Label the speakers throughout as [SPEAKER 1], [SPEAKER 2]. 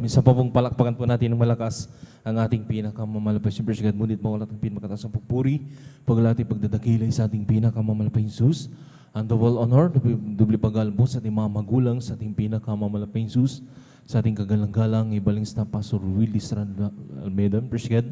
[SPEAKER 1] Minsan pa pong palakpakan po natin ng malakas ang ating pinakamamalapas. Siyempre, God, ngunit mawala ang pinakataas ng pagpuri, paglati, pagdadakilay sa ating pinakamamalapas Jesus. Ang double honor, dubli pagalbo sa ating mga magulang, sa ating pinakamamalapas Jesus, sa ating kagalang-galang, ibalings na Pastor Willie Strand Almeida, God,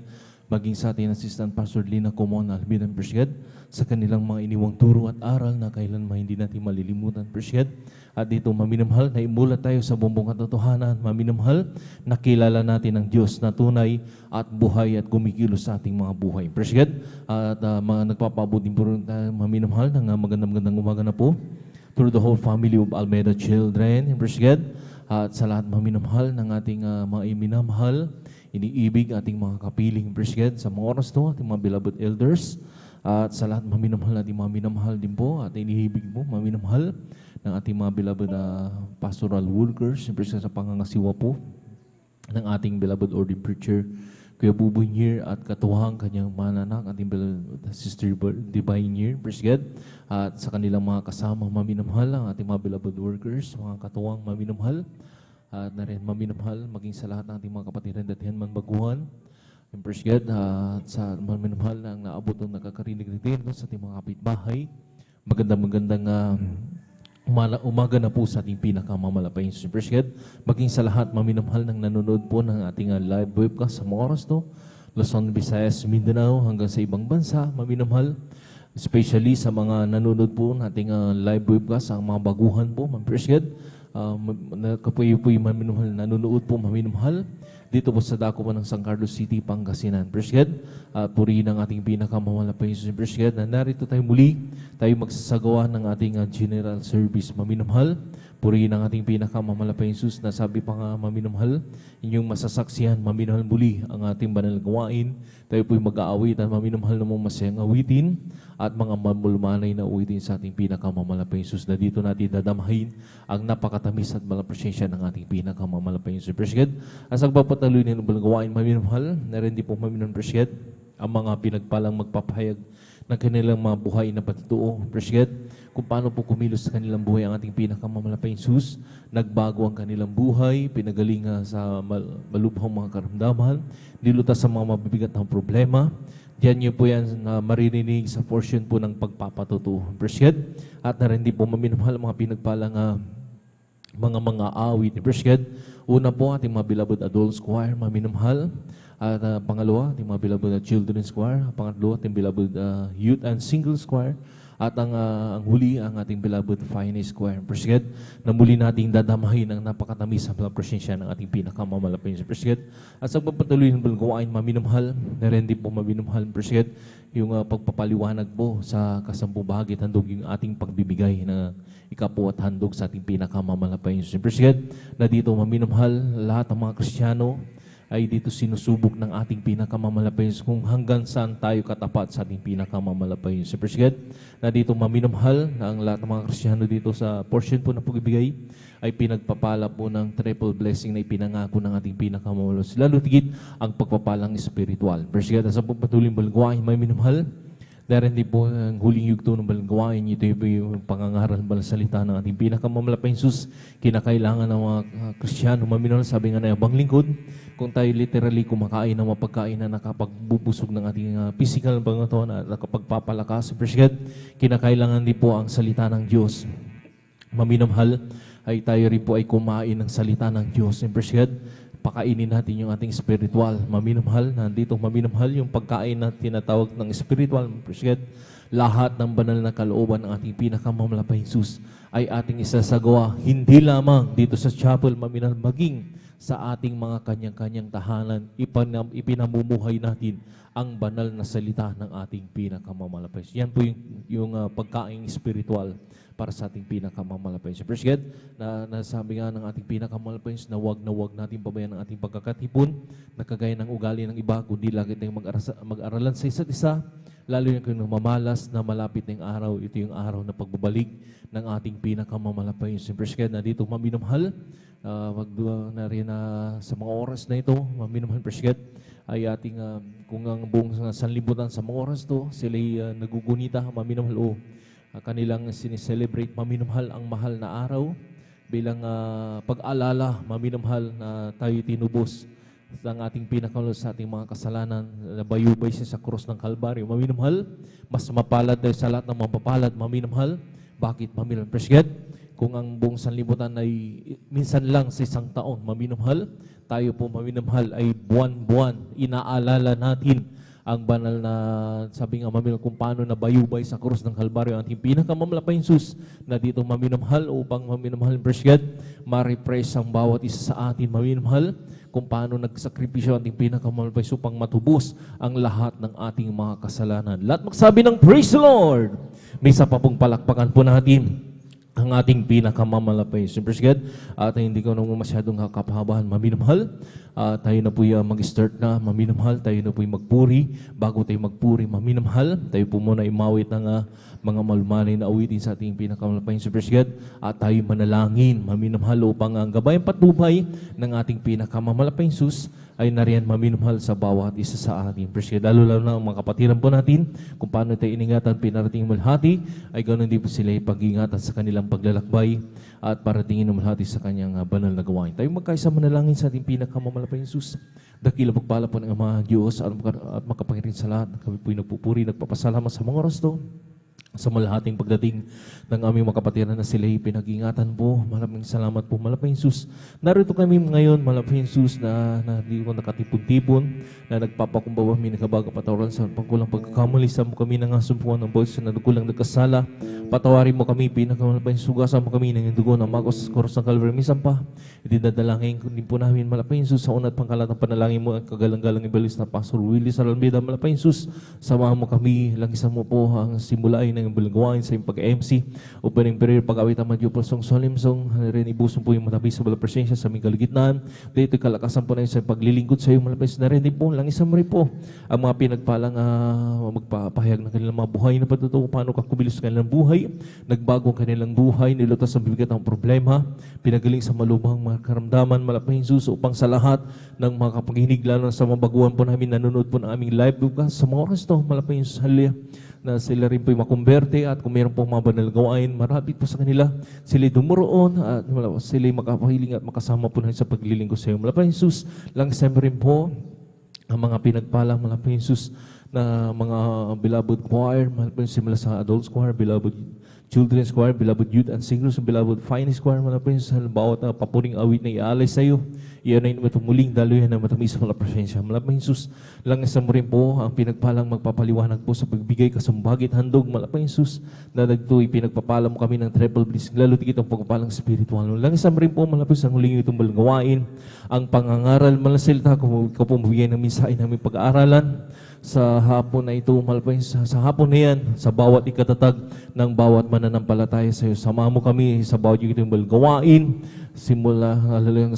[SPEAKER 1] maging sa ating Assistant Pastor Lina Comon Almeida, God, sa kanilang mga iniwang turo at aral na kailanman hindi natin malilimutan, God. At dito, maminamahal, na imulat tayo sa bumbong katotohanan, maminamahal, nakilala natin ang Diyos na tunay at buhay at kumikilos sa ating mga buhay. God, at mga nagpapabuting po rin tayo, maminamahal, ng magandang umaga na po, through the whole family of Almeida children, God, at sa lahat maminamahal ng ating mga iminamahal, iniibig ating mga kapiling, God, sa mga oras to, ating mga beloved elders, at sa lahat maminamahal ating mga minamahal din po, at iniibig po, maminamahal ng ating mga beloved pastoral workers, siyempre sa pangangasiwa po ng ating beloved ordained preacher, Kuya Buboy Nier, at katuwang kanyang mananak, ating beloved Sister Divine Nier, God, at sa kanilang mga kasama maminamahal, ang ating mga beloved workers, mga katuwang maminamahal, at na rin maminamahal, maging sa lahat ng ating mga kapatid at datihan man baguhan, God, at sa maminamahal na ang naabot ng nakakarinig rin sa ating mga kapitbahay, magandang umaga na po sa ating pinakamamalapain God, maging sa lahat maminamahal ng nanonood po ng ating live webcast sa mga oras to, Luzon, Visayas, Mindanao, hanggang sa ibang bansa, maminamahal, especially sa mga nanonood po ng ating live webcast, ang mga baguhan po, God, kapuy-puy maminamahal, nanonood po maminamahal, dito po sa dako ng San Carlos City, Pangasinan. God, purihin ang ating pinakamamalapain God, na narito tayo muli, tayo magsasagawa ng ating general service maminamahal. Purihin ang ating pinakamamalapain Jesus, na sabi pa nga maminamahal, inyong masasaksihan maminamahal muli ang ating banal gawain. Tayo po'y mag-aawit at maminamahal na mong masayang awitin at mga mamulmanay na awitin sa ating pinakamamalapain Jesus, na dito natin dadamahin ang napakatamis at malapresensya ng ating pinakamamalapain Jesus. God, as ang papatuloy ng gawain maminamahal, na rin di po maminamahal God, ang mga pinagpalang magpapahayag ng kanilang mga buhay na patutuo, God, kung paano po kumilos sa kanilang buhay ang ating pinakamamalapain Jesus, nagbago ang kanilang buhay, pinagaling sa malubhang mga karamdaman, nilutas sa mga mabibigat na problema. Diyan niyo po yan na maririnig sa portion po ng pagpapatutuo, God, at na rin di po maminamahal mga pinagpalang mga awit, God. Una po, ating mga beloved adults choir, maminamahal. At pangalawa, ating mga beloved children's choir. Pangatlo, ating beloved youth and singles choir. At ang huli, ang ating beloved finest choir, God, na muli nating dadamahin ang napakatamis sa presensya ng ating pinakamamalapain God. At sa pagpatuloy ng gawain maminamahal, na rin din po maminamahal, God, yung pagpapaliwanag po sa kasampung bahagi at handog yung ating pagbibigay na ikapo at handog sa ating pinakamamalapain God, na dito maminamahal lahat ng mga Kristiyano ay dito sinusubok ng ating pinakamamalapain kung hanggang saan tayo katapat sa ating pinakamamalapain God, na dito maminamahal na ang lahat ng mga Kristiyano dito sa portion po na pagbibigay ay pinagpapala po ng triple blessing na ipinangako ng ating pinakamamalapain, lalo tigit ang pagpapalang espiritual. God, sa pagpatuloy ng balgawain maminamahal, dahil hindi po ang huling yugto ng balgawain, ito yung pangangaral ng salita ng ating pinakamamalapain Jesus, kinakailangan ng mga Kristiyano maminamahal, sabi nga na abang lingkod, kung tayo literally kumakain ng mapagkain na nakapagbubusog ng ating physical bangaton at nakapagpapalakas, God, kinakailangan din po ang salita ng Diyos. Maminamahal ay tayo rin po ay kumain ng salita ng Diyos. God, pakainin natin yung ating spiritual. Maminamahal, nandito maminamahal yung pagkain na tinatawag ng spiritual. God, lahat ng banal na kalooban ng ating pinakamamalapain Jesus ay ating isasagawa, hindi lamang dito sa chapel maminamahal, maging sa ating mga kanyang-kanyang tahanan, ipinamumuhay natin ang banal na salita ng ating pinakamamalapain. Yan po yung pagkain spiritual para sa ating pinakamamalapain. God, na sabi nga ng ating pinakamamalapain na wag natin pabayaan ang ating pagkakatipon, na kagaya ng ugali ng iba, kundi lagi tayong mag-aralan sa isa't isa, lalo yung kung mamalas na malapit ng araw, ito yung araw na pagbabalik ng ating pinakamamalapain. God, na dito maminamahal, wag na rin sa mga oras na ito, maminamahal, God, ay ating, kung ang buong sanlibutan sa mga oras to, sila'y nagugunita, maminamahal, kanilang sineselebrate, maminamahal ang mahal na araw, bilang pag-alala, maminamahal na tayo tinubos ng ating pinakalos sa ating mga kasalanan, nabayubay siya sa krus ng Kalbaryo. Maminamahal, mas mapalad dahil sa lahat ng mapapalad, maminamahal. Bakit maminamahal? Presget, kung ang buong sanlibutan ay minsan lang sa isang taon, maminamahal, tayo po maminamahal ay buwan-buwan, inaalala natin ang banal na, sabi nga maminamahal, kung paano nabayubay sa krus ng Kalbaryo ang ating pinakamamalapay Jesus na dito maminamahal upang maminamahal, presget, ma-refresh ang bawat isa sa atin, maminamahal, kung paano nagsakripisyo ang ating pinakamamalapay upang matubos ang lahat ng ating mga kasalanan. Lahat magsabi ng Praise the Lord! May isa pa pong palakpakan po natin ang ating pinakamamalapay. Praise God. At hindi ko naman masyadong kapahabahan, maminamahal. Tayo na po mag-start na, maminamahal. Tayo na po magpuri. Bago tayo magpuri, maminamahal. Tayo po muna imawit ng mga malumanay na awitin sa ating pinakamamalapay. Praise God. At tayo manalangin, maminamahal, upang ang gabayang patnubay ng ating pinakamamalapay Jesus ay nariyan maminamahal sa bawat isa sa atin. Praise God. Lalo na ang mga kapatiran po natin, kung paano tayo iningatan, pinarating malhati, ay ganoon din po sila ipag-ingatan sa kanilang paglalakbay at paratingin ng malhati sa kanyang banal na gawain. Tayo magkaisa manalangin sa ating pinakamamalapay Jesus. Dakila pagpala po ng Ama Diyos at makapangyarihan sa lahat. Kami po'y nagpupuri, nagpapasalamat sa mga oras to, sa malahating pagdating ng aming mga kapatiran na sila'y pinag-ingatan po. Maraming salamat po, malapay Jesus. Narito kami ngayon, malapay Jesus, na di ko nakatipon-tipon, na nagpapakumbaba kami, nagkabaga patawaran sa pagkulang pagkakamali sa mo kami ng asumpuan ng boses na nagkulang nagkasala. Patawarin mo kami, pinakamalapay Jesus, sugasan mo kami ng dugo na magos sa koros ng Calvary. Minsan pa, idinadalangin din po namin, malapay Jesus, sa unat pangkalatang panalangin mo at kagalang-galang ibalis na Pastor Willie Saralmeda, malapay Jesus, samahan mo kami, langisan mo po ang simulain ng balagawain sa iyong pag-MC, opening prayer, pag-awit ang madyo prosong solemsong, rin ibuson po yung matabi sa balang presensya sa aming kaligitnaan. Dito kalakasan po na sa paglilingkod sa iyong malapis na rin po, langisan mo rin po ang mga pinagpalang magpapahayag ng kanilang mga buhay na patutuo, paano kakubilos sa kanilang buhay, nagbago ang kanilang buhay, nilutas ang bibigat ng problema, pinagaling sa malubhang mga karamdaman, malapay Jesus, upang sa lahat ng mga kapaginig, lalo sa mga baguhan po namin, nanonood po ng aming live, sa mga oras to, malapay Jesus, hallelujah, na sila rin po'y makumberte at kung mayroon pong mga banal gawain, marapit po sa kanila, sila'y dumuroon at sila'y makapahiling at makasama po natin sa paglilingkod sa iyo. Malapay Jesus, lang siyempre rin po ang mga pinagpalang malapay Jesus na mga beloved choir, malapay simula sa adults choir, beloved children's choir, beloved youth and singers, beloved finest choir, malapay sa bawat papuring awit na ialay sa iyo. Iyan ay matumuling daluyan na matamis sa mga presensya. Malapay Jesus, langisan mo rin po ang pinagpalang magpapaliwanag po sa pagbigay kasumbagit handog. Malapay Jesus, na nagtuloy pinagpapala mo kami ng triple blessing, lalo tigit ang pagpapalang spiritual. Langisan mo rin po, malapay sa huling itong balgawain, ang pangangaral, malasilta, kung ikaw po mabigay ng mensahe namin pag-aaralan sa hapon na ito, malapay sa hapon na yan, sa bawat ikatatag ng bawat mananampalataya sa iyo. Sama mo kami sa bawat itong balgawain, simula hanggang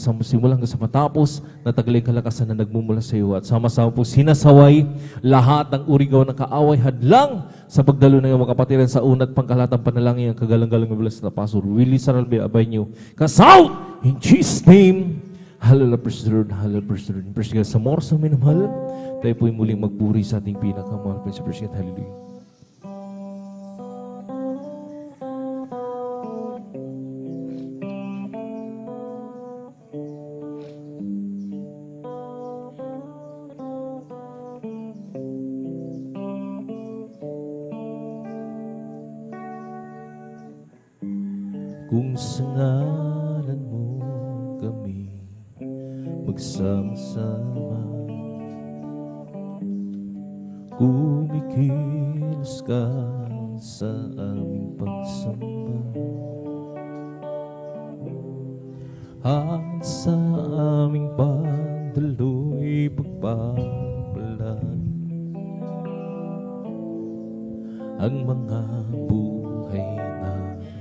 [SPEAKER 1] sa matapos, na taglay kalakasan na nagmumula sa iyo. At sama-sama po sinasaway lahat ng urigaw ng kaaway hadlang sa pagdalo ng mga kapatiran sa unat pangkalatang panalangin ang kagalang-galang ibalas na Pastor Willie Saralbe abay niyo. Kasaw! In Jesus' name, hallelujah, praise the Lord, hallelujah, praise the Lord. Praise God, sa more sa minamahal, tayo po'y muling magpuri sa ating pinakamahal. Praise God, hallelujah. Kung sa ngalan mo kami magsama-sama, kumikilos ka sa aming pagsamba, at sa aming pagdalo'y pagpapalan ang mga buhay namin.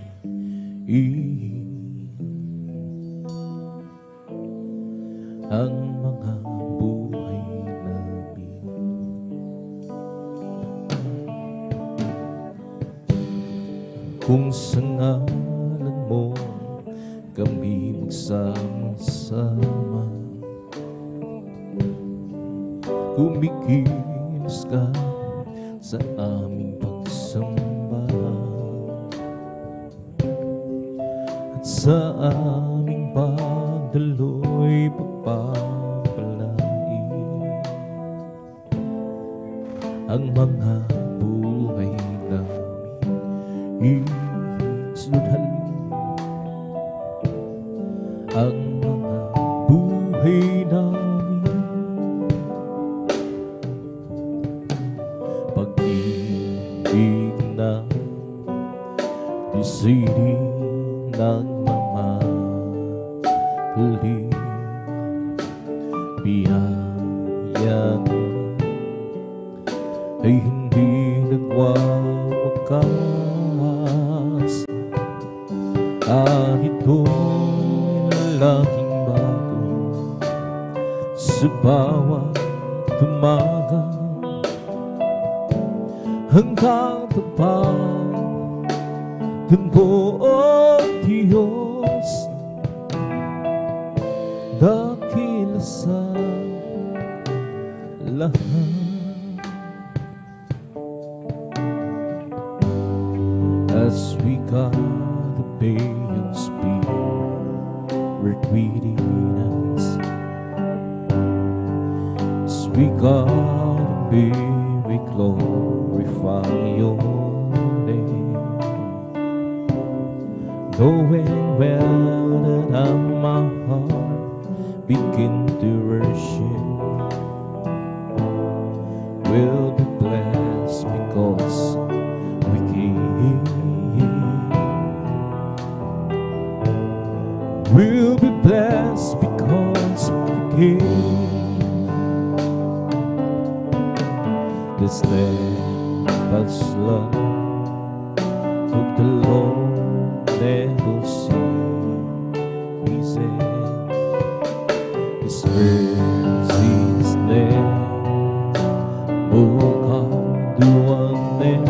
[SPEAKER 1] Ang mga buhay namin. Kung sa ngalan mo kami magsama-sama, kumikilos ka sa aming pagsamba, sa aming pagdaloy pagpapalain ang mga buhay namin isunodhalin ang mga buhay namin pag-ibig na disiling ng mga huli biyaya ay hindi nagwawakas kahit ito'y lalaking bago sa bawat umaga hanggang tapat ng buong Diyos dakila sa lahat. As we gotta obey your spirit within us, as we gotta obey, we glorify your name. Knowing well that my heart begin to worship will be blessed because we came. We'll be blessed because we came. This steadfast love of the Lord never ceases. His mercies never come to an end.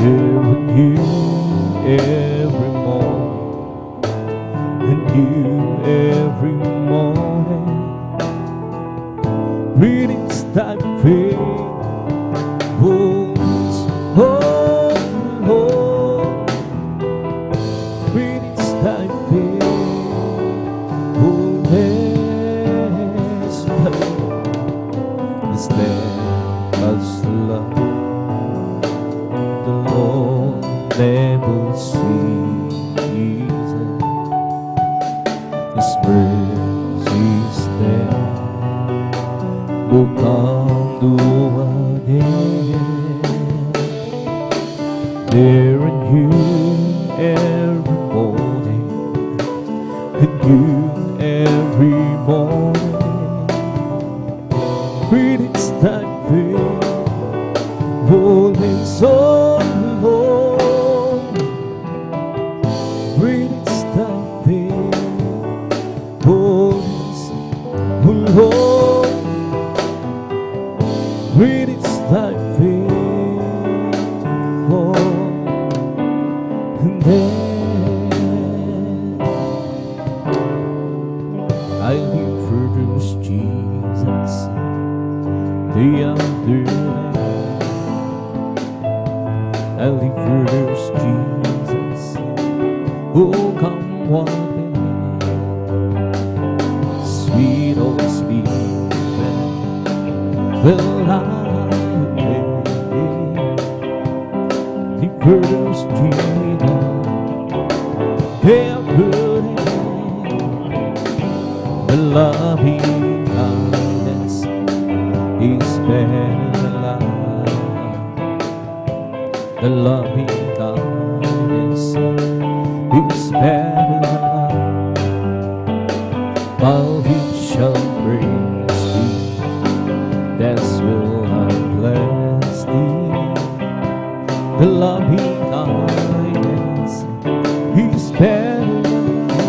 [SPEAKER 1] They're with you every morning, and you every morning. Greetings thy faithfulness, oh Lord. Greetings thy faithfulness, the steadfast love the Lord never ceases. His mercies never come to an end. They're in you every morning, in you every morning. Greetings thy faithfulness, oh Lord. Greetings thy faithfulness, oh Lord. Greetings thy faithfulness. I live for those Jesus, day after day. I live for those Jesus, oh come what day. Sweet oh sweet will I live for those Jesus, day after day. The loving kindness is better than life. The loving kindness is better than life. While he shall praise thee, that's will I bless thee. The loving kindness is better than life.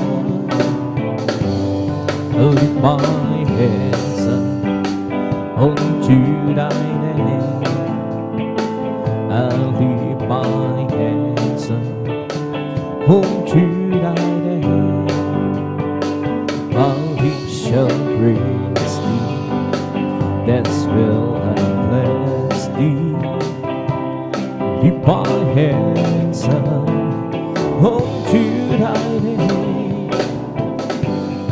[SPEAKER 1] I lift my hands up unto thy name. I lift my hands up unto thy name. While he shall praise thee, that's will I bless thee. Lift my hands up home to thy name.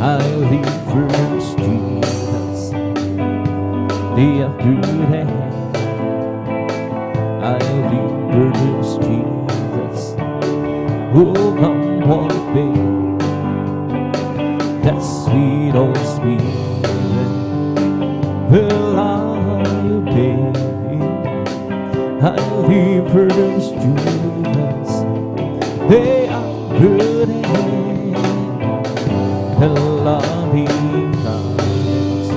[SPEAKER 1] I live first, Jesus, day after day. I live first, Jesus, oh come one day. That sweet old spirit will I obey. I live first, Jesus, they are good and the loving kindness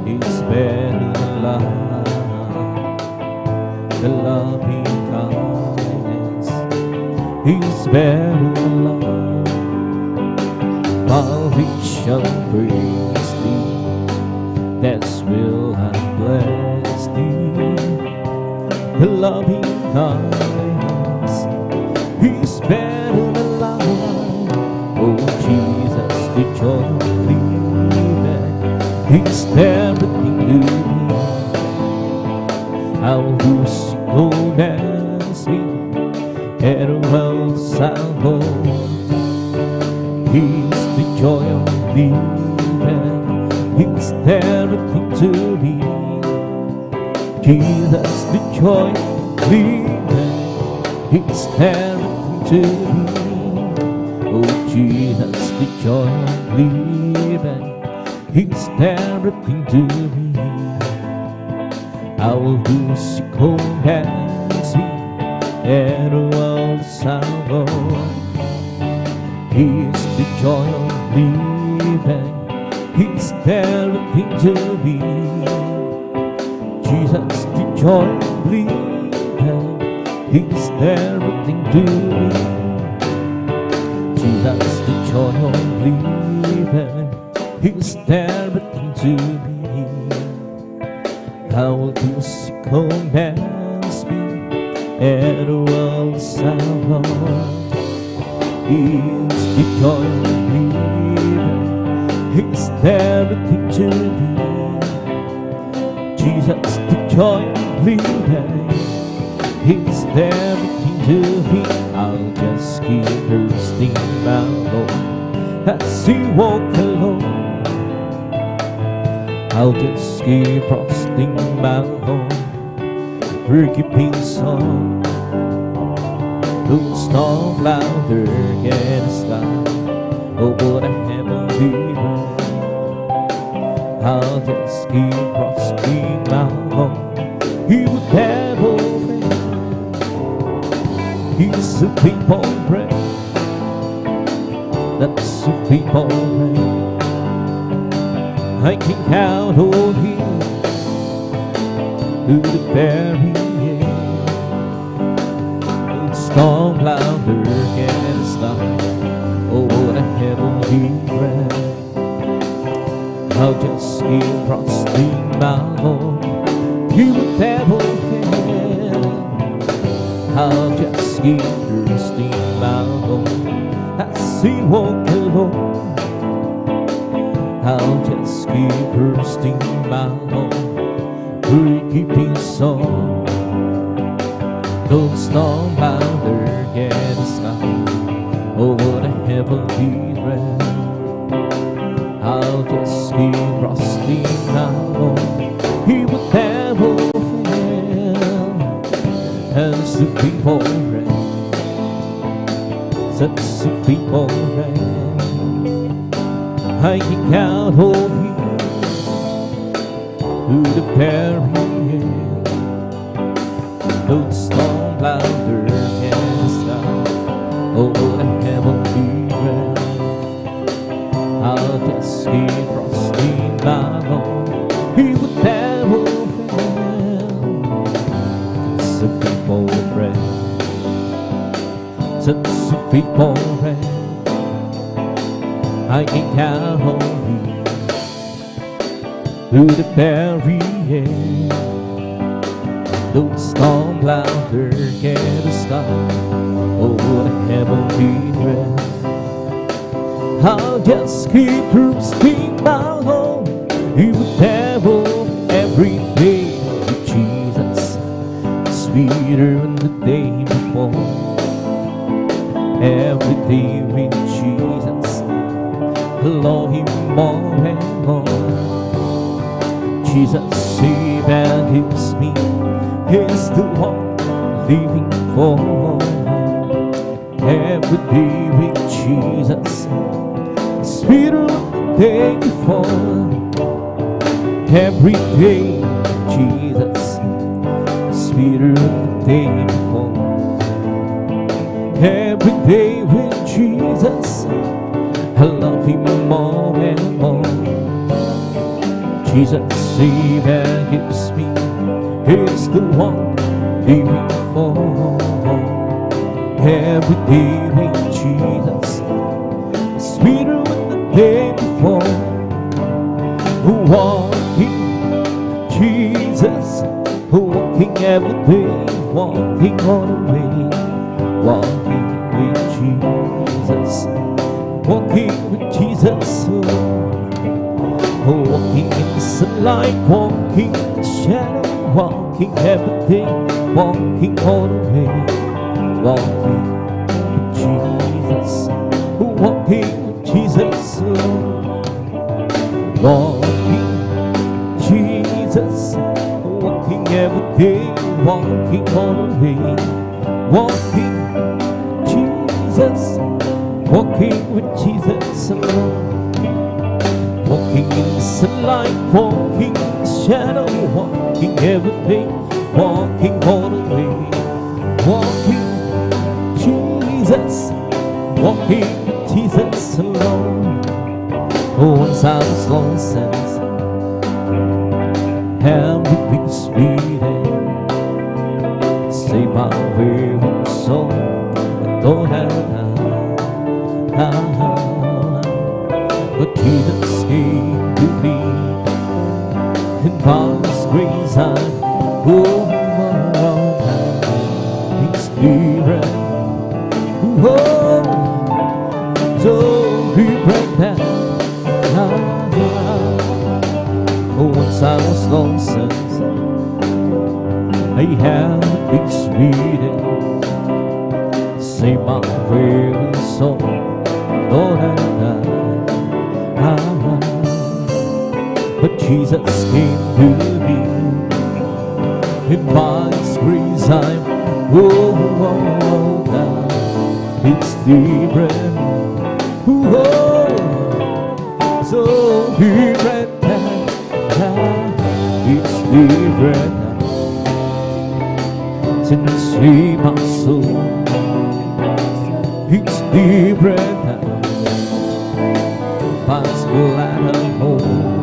[SPEAKER 1] is better than life. The loving kindness is better than life. While we shall praise thee, that's will I bless thee. The loving kindness is better than life. Oh Jesus, the joy of living is everything to me. I'll lose romance me and well salvo. He's the joy of living, he's everything to me. Jesus, the joy of living, he's everything to me. Oh Jesus, the joy of living, he's everything to me. I will do sick hands me and all the sorrow. He's the joy of living, he's everything to me. Jesus, the joy of living, he's everything to me. Jesus, the joy of living, he's everything to me. I will do sick commands me and all the sorrow. He's the joy of living, he's everything to me. Jesus, the joy of living, he's everything to me. I'll just keep thirsting my Lord as he walk alone. I'll just keep trusting my Lord, forgiving song. Don't stop louder, get a stop. Oh, what a heavenly ride. I'll just keep trusting my Lord, he would never fail. He's a people bread, that's a people bread. I can count on him to the very end. Storm louder can stop. Oh, what a heavenly breath. I'll just keep trusting my Lord, he would never fail. I'll just keep trusting my Lord as he walk alone. I'll just keep trusting my Lord, keeping song. Don't storm louder, get a stop. Oh, what a heavenly breath. I'll just keep trusting my Lord, he would never fail. As the people ran, such the people ran, I can count on him to the very end. Don't storm louder can stop. Oh, what a heavenly breath. I'll just keep trusting my Lord, he would never fail. It's a people breath, such a people breath. I can count on him to the very end. Don't storm louder, can't stop. Oh, what a heavenly breath. I'll just keep trusting my Lord, he would never every day with Jesus, sweeter than the day before. every day with Jesus. Love Him more and more. Jesus saves and gives me. He's the one living for. Every day with Jesus, sweeter than the day before. Every day, Jesus, sweeter than the day before. Every day with Jesus, I love Him more and more. Jesus saves and gives me. He's the one living for. Every day with Jesus, sweeter than the day before. Walking Jesus, walking every day, walking all the way, walking with Jesus, walking with Jesus, walking in the sunlight, walking in the shadow, walking every day, walking all the way. Walking with Jesus, walking with Jesus, walking Jesus, walking every day, walking all the way, walking Jesus, walking with Jesus alone, walking in the sunlight, walking in the shadow, walking every day, walking all the way, walking Jesus, walking with Jesus alone. Once I was lost and would be sweet and save my weary soul. I thought but Jesus came to me, and by His grace I'm His Spirit. Oh, so He brought that. Once I was lonesome, I had to be sweet and save my weary soul. Lord, but Jesus came to me, and by His grace I'm it's the bread. So He read that. It's the bread since He my soul. It's the bread by His glad and whole.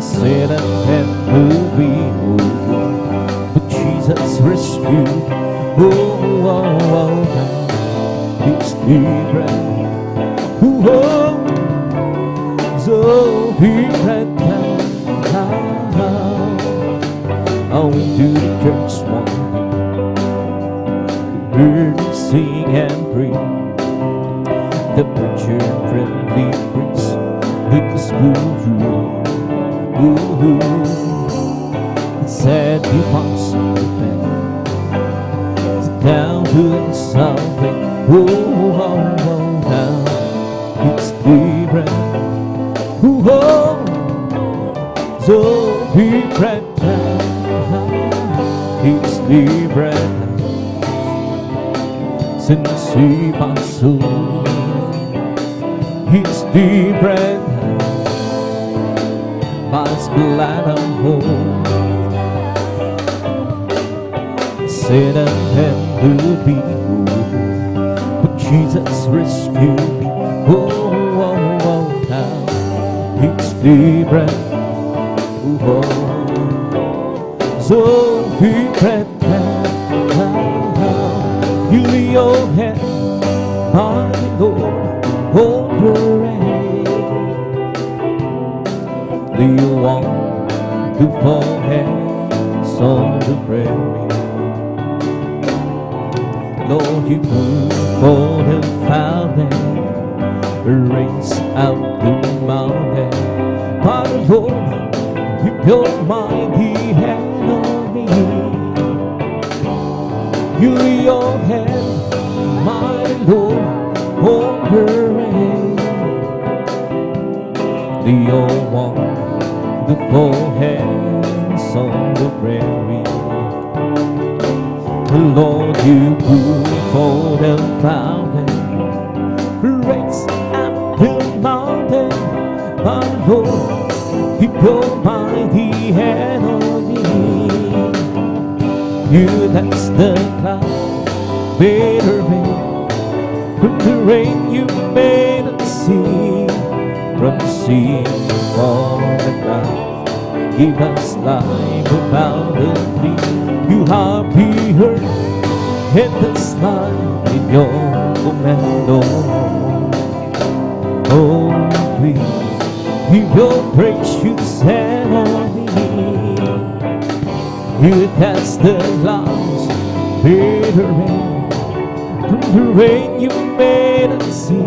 [SPEAKER 1] Said and will be over, but Jesus rescued. It's the bread. So He read that. I went to the church one day, heard Him sing and pray. The preacher friendly preached with the school drill. It said you must repent, down to something. Now it's the bread. So He bread. It's the bread since He my soul. It's the bread by His blood I'm whole. Sin and will be over, but Jesus rescued me. Now it's the bread. So He bread. You lay your hand on the Lord, hold your hand. Do you want to fall hands on the prairie? Lord, you move for the fountain, rains out the mountain. My Lord, keep your mighty hand on me. You lay your hand, my Lord, on her hand. Lay your wonderful hands on the prairie. Lord, you move for the mountain, raise up the mountain, my Lord, keep your mighty hand on me. You dance the cloud, made a rain, from the rain you made a sea, from the sea for the cloud, give us life abundantly. You have the earth and the sky in your command, oh please, give your precious hand on me. You cast the clouds, made the rain, from the rain you made a sea,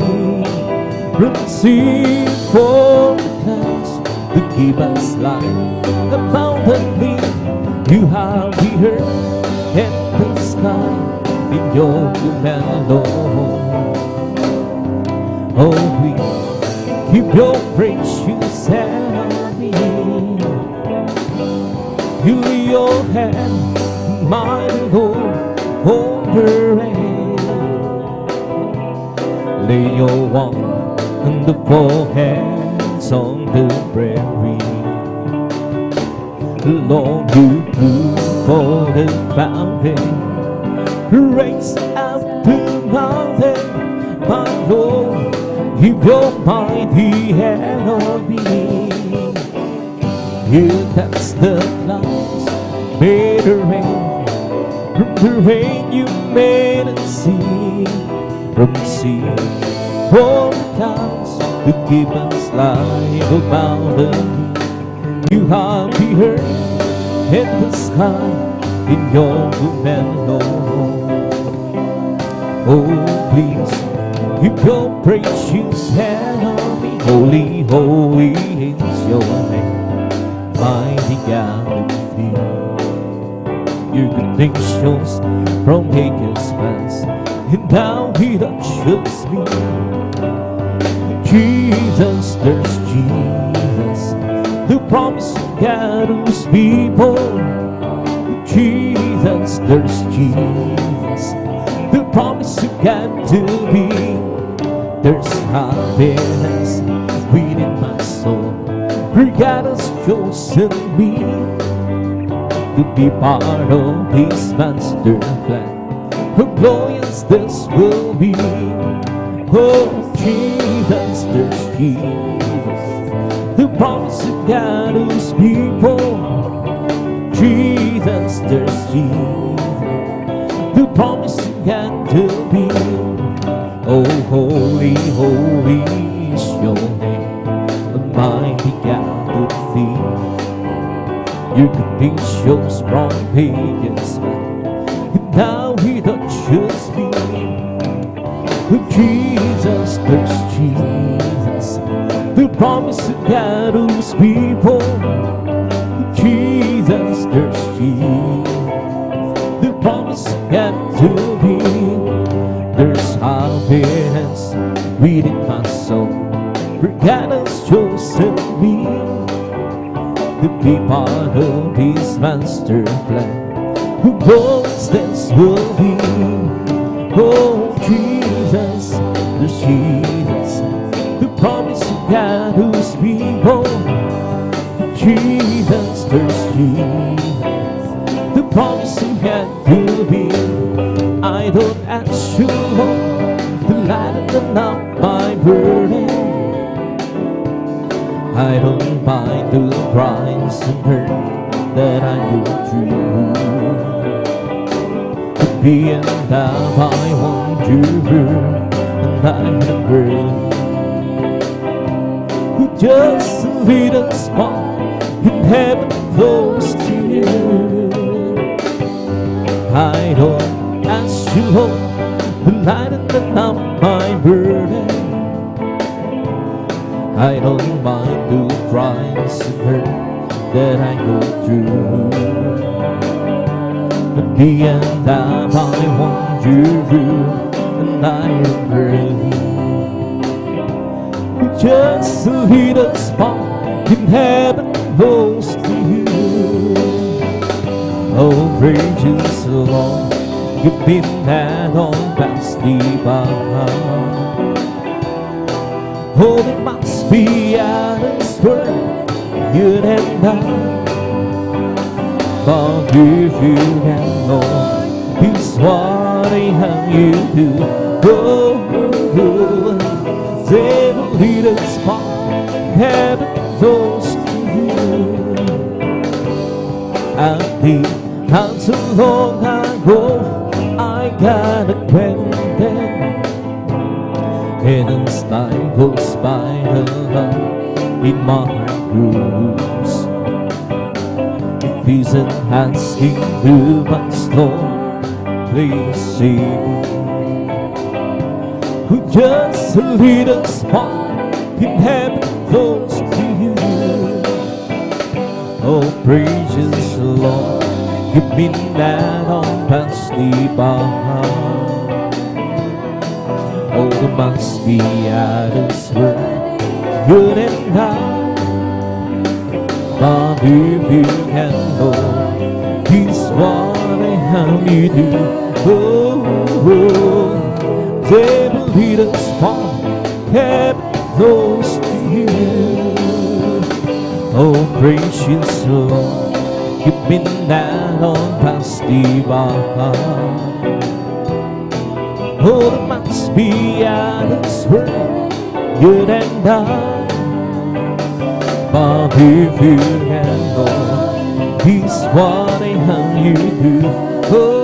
[SPEAKER 1] from the sea for the clouds to give us life abundantly. You have the earth and the sky in your command, oh please, keep your precious hand on me. You lay your hand, my Lord, on her hand. Lay your wonderful hands on the prairie. Lord, you move for the fountain, raise up the mountain, my Lord, keep your mighty hand on me. You dance the clouds, made a rain, from the rain you made a sea, from the sea for the clouds to give us life abundantly. You have the earth and the sky in your command, oh please, keep your precious hand on me. Holy, holy is your name, mighty God of thee. Your good things shows from ages past, and now he touches me. Jesus, there's Jesus, the promise of God whose people. Jesus, there's Jesus, the promise of God to be. There's happiness within my soul, for God has chosen me to be part of His master plan. How glorious this will be. Oh Jesus, there's Jesus, the promise of God whose people. Jesus, there's Jesus, the promise of God to be. Oh, holy, holy is your name, Almighty God of thee. Your good things shows from ages past, and now He touches me. Jesus, there's Jesus, the promise of God whose people. Jesus, there's Jesus, the promise of God to be. There's happiness within my soul, for God has chosen me to be part of His master plan. Who knows this will be? Oh Jesus, there's Jesus, the promise of God whose people. Jesus, there's Jesus, the promise of God to be. I don't ask you, Lord, to lighten up my burden. I don't mind the price and hurt that I go through. To be and love I want you, and I'm the burden. Just a little spot in heaven close to you. I don't ask you, Lord, to lighten up my burden. I don't mind the price of hurt that I go through. the end I want you, and I agree. Just a little spark in heaven close to you. Oh, praise the Lord, you've been that on past the bar. Oh, there must be others where you and I. But if you can know, it's what I have you do. Oh, every little spark, heaven close to you. I think not so long ago, I got acquainted, and as time goes by, the love in my heart grows. It isn't asking too much, Lord, please save me. Just a little spark in heaven close to you. Oh, praise the Lord, you've been that on past the bar. Oh, there must be others where you and I. But if you can know, it's what I have you do. Oh, every little spark kept close to you. Oh, precious Lord, you've been that on past the bar. Oh, there must be others where you and I. But if you can know, it's what I have you do. Oh,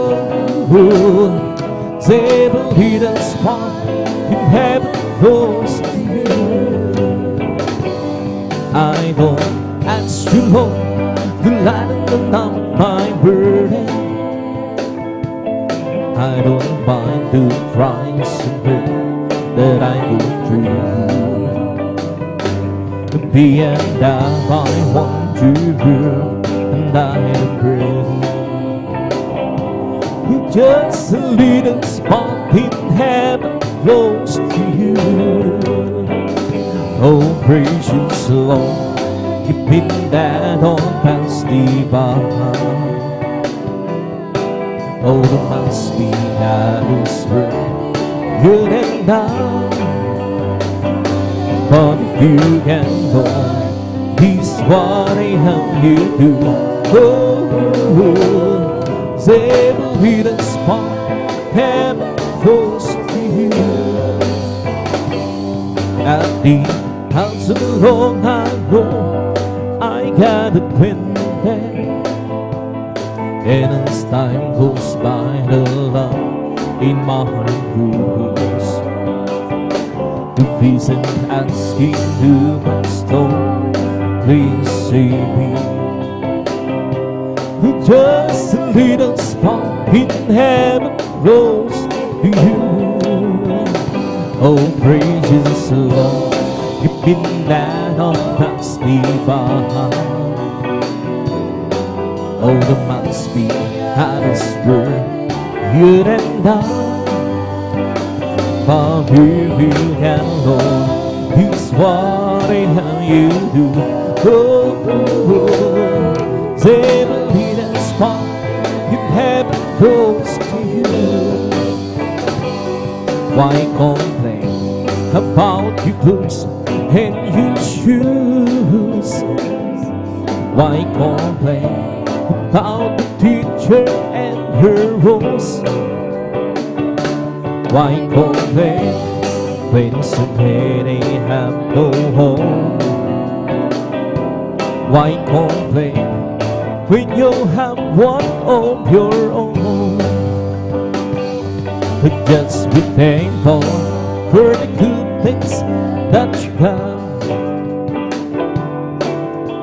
[SPEAKER 1] every little spark in heaven close to you. I don't ask you, Lord, to lighten down my burden. I don't mind the price and hurt that I go through. The end I want you, and I agree. Just a little spark in heaven close to you. Oh, precious Lord, you've been that on past the bar. Oh, there must be others where you and I. But if you can go, he's what I have you do. Oh, every little spark, heaven close to you. At the house of the long ago, I got acquainted, and as time goes by, the love in my heart grows. If he's asking too much, Lord, please save me. Just a little spark in heaven close to you. Oh, praise the Lord, you've been that on past the bar. Oh, there must be others where you and I. But if you can know, it's what I have you do. Oh, every little spark in heaven close to you. Why complain about your boots and your shoes? Why complain about the teacher and her rules? Why complain when someday they have no home? Why complain when you have one of your own? But just be thankful for the good things that you have.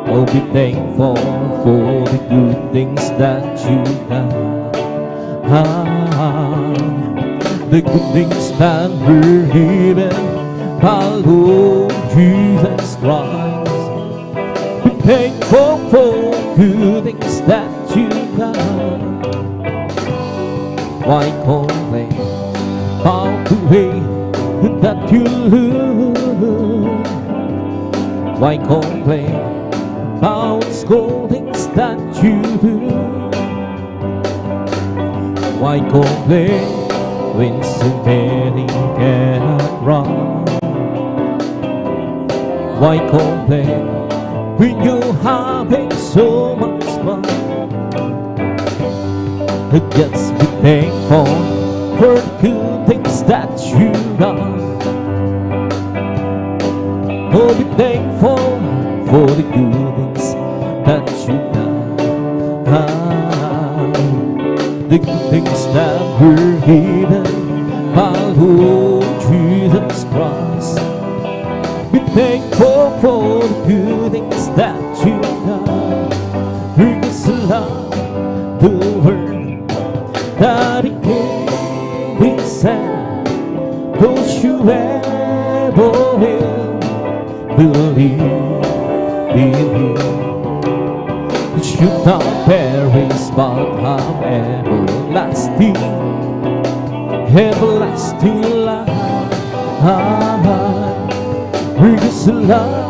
[SPEAKER 1] Oh, be thankful for the good things that you have. The good things that were given by Lord Jesus Christ. Be thankful for good things that you got. Why complain about the way that you look? Why complain about scoldings that you do? Why complain when so many get wrong? Why complain when you're having so much fun? Just be thankful for the good things that you got. Oh, be thankful for the good things that you got. The good things that were given by Lord Jesus Christ. Be thankful for the good things that you got. Because love the word that He gave Himself. Don't you ever will believe in Him. It should not perish but have everlasting, everlasting life. Because love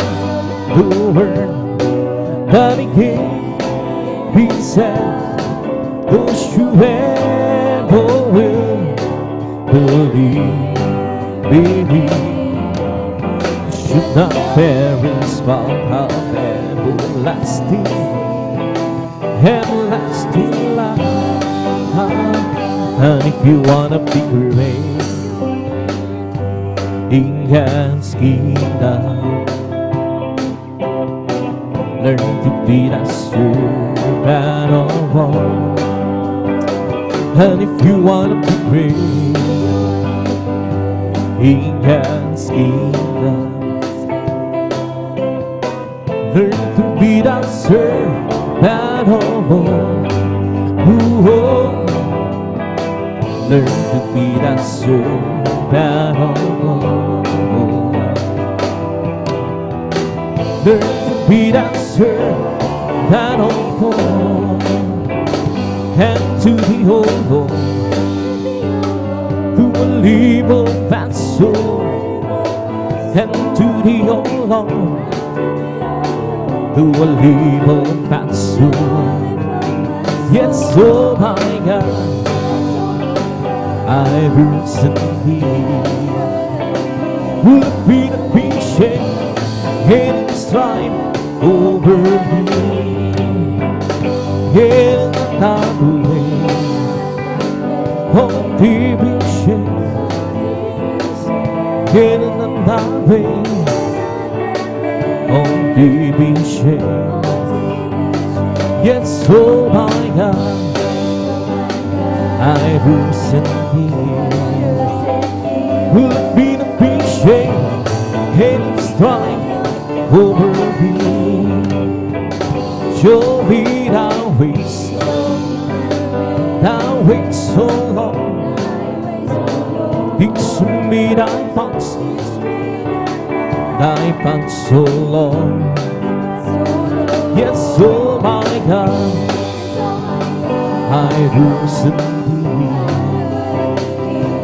[SPEAKER 1] the word that He gave Himself. Don't you ever will believe in Him. It should not perish but have everlasting, everlasting life. And if you wanna be great in God's kingdom, learn to be the servant of all. And if you wanna be great in God's kingdom, learn to be the servant of all. Learn to be the servant of all. Learn to be the servant of all. And to the whole, to a living vessel, and to the whole, to a living vessel. Yes, oh my God, I recently would have been a patient in strife over me. In another way, on division. In another way, on division. Yes, oh my God, I recently would have been a patient in strife over me. Show me thou wait so long. Fix me thy thoughts so long. Yes, oh my God, I recently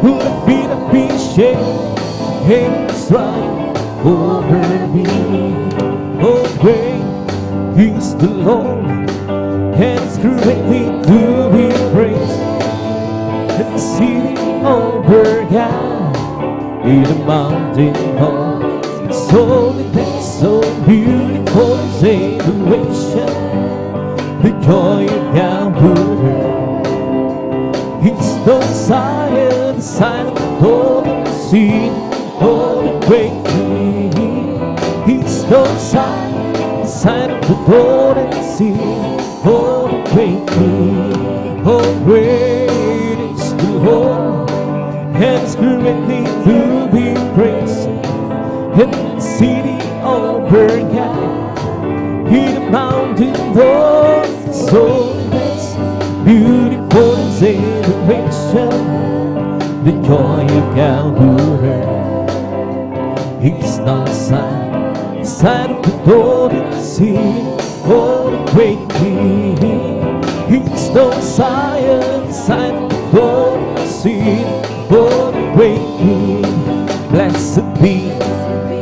[SPEAKER 1] would have been a patient in strife over me. Oh, great is the Lord, and His greatly to be praised. And the city over God, in the mountain hall, it's so big, so beautiful, celebration. The joy of God would hurt. It's no sign, the sign of the golden sea, oh the great King. It's no sign, the sign of the golden sea, oh the great King. Oh, great is the Lord, and His greatly to be praised. In the city over God, in the mountain road, so blessed, beautiful celebration. The joy of God will hurt. It's not a sign of the golden sea, oh the great King. It's no sign of the for the sin, for the breaking. Blessed be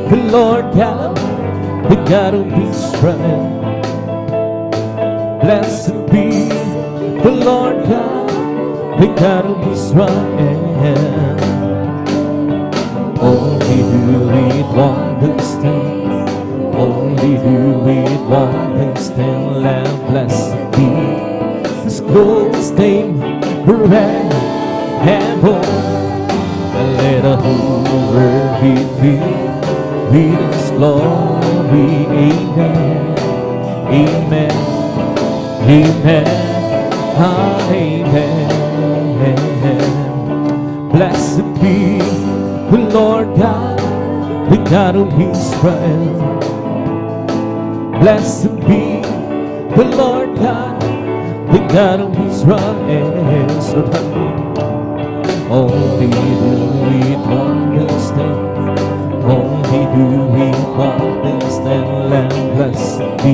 [SPEAKER 1] the Lord God, the God of Israel. Blessed be the Lord God, the God of Israel. Only do it wonders, only do it wonders, and blessed be His glorious name forever and more. And let the whole world be filled with His glory. Amen, amen, amen, amen. Blessed be the Lord God, the God of Israel. Blessed be the Lord God, the God of Israel. Only do it understand, only do it understand. And blessed be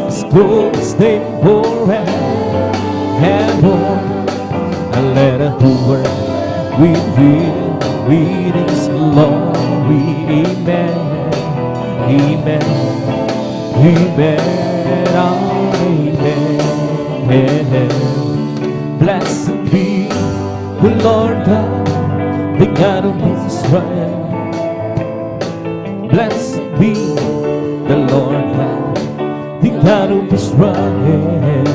[SPEAKER 1] His glorious name forever and more. And let the whole world reveal with His glory. Amen, amen, amen, amen. Blessed be the Lord God, the God of Israel. Blessed be the Lord God, the God of Israel.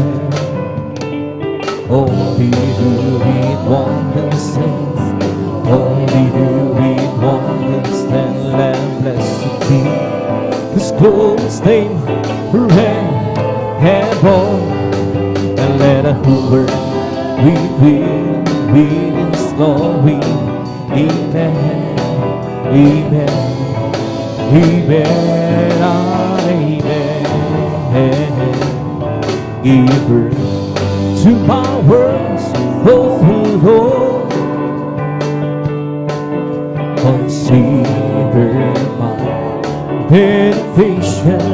[SPEAKER 1] Only do it wonders, only do it wonders, and blessed be His glorious name forever and more. And let the whole world reveal with His glory. Amen, amen, amen, amen. Give birth to my words, oh Lord. Consider my dedication.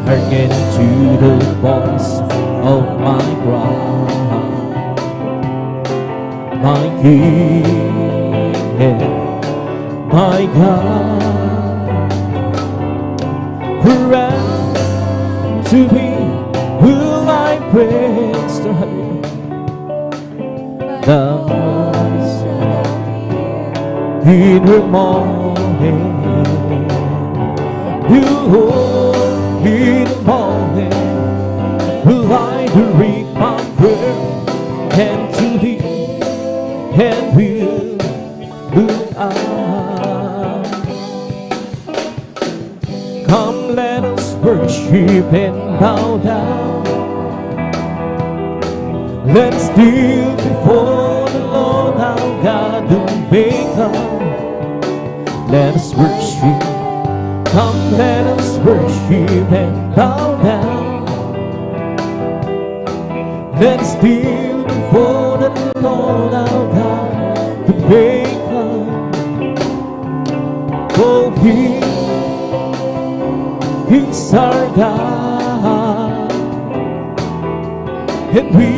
[SPEAKER 1] Hearken to the voice of my cry, my King and my God. Around to Thee will I praise the voice in the morning. You in the morning will I direct my prayer and to Thee and will look up. Come, let us worship and bow down. Let's kneel before the Lord our God, the Maker. Let us worship. Come, let us worship and bow down. Let's kneel before the Lord our God, the Maker. Oh, He is our God, and we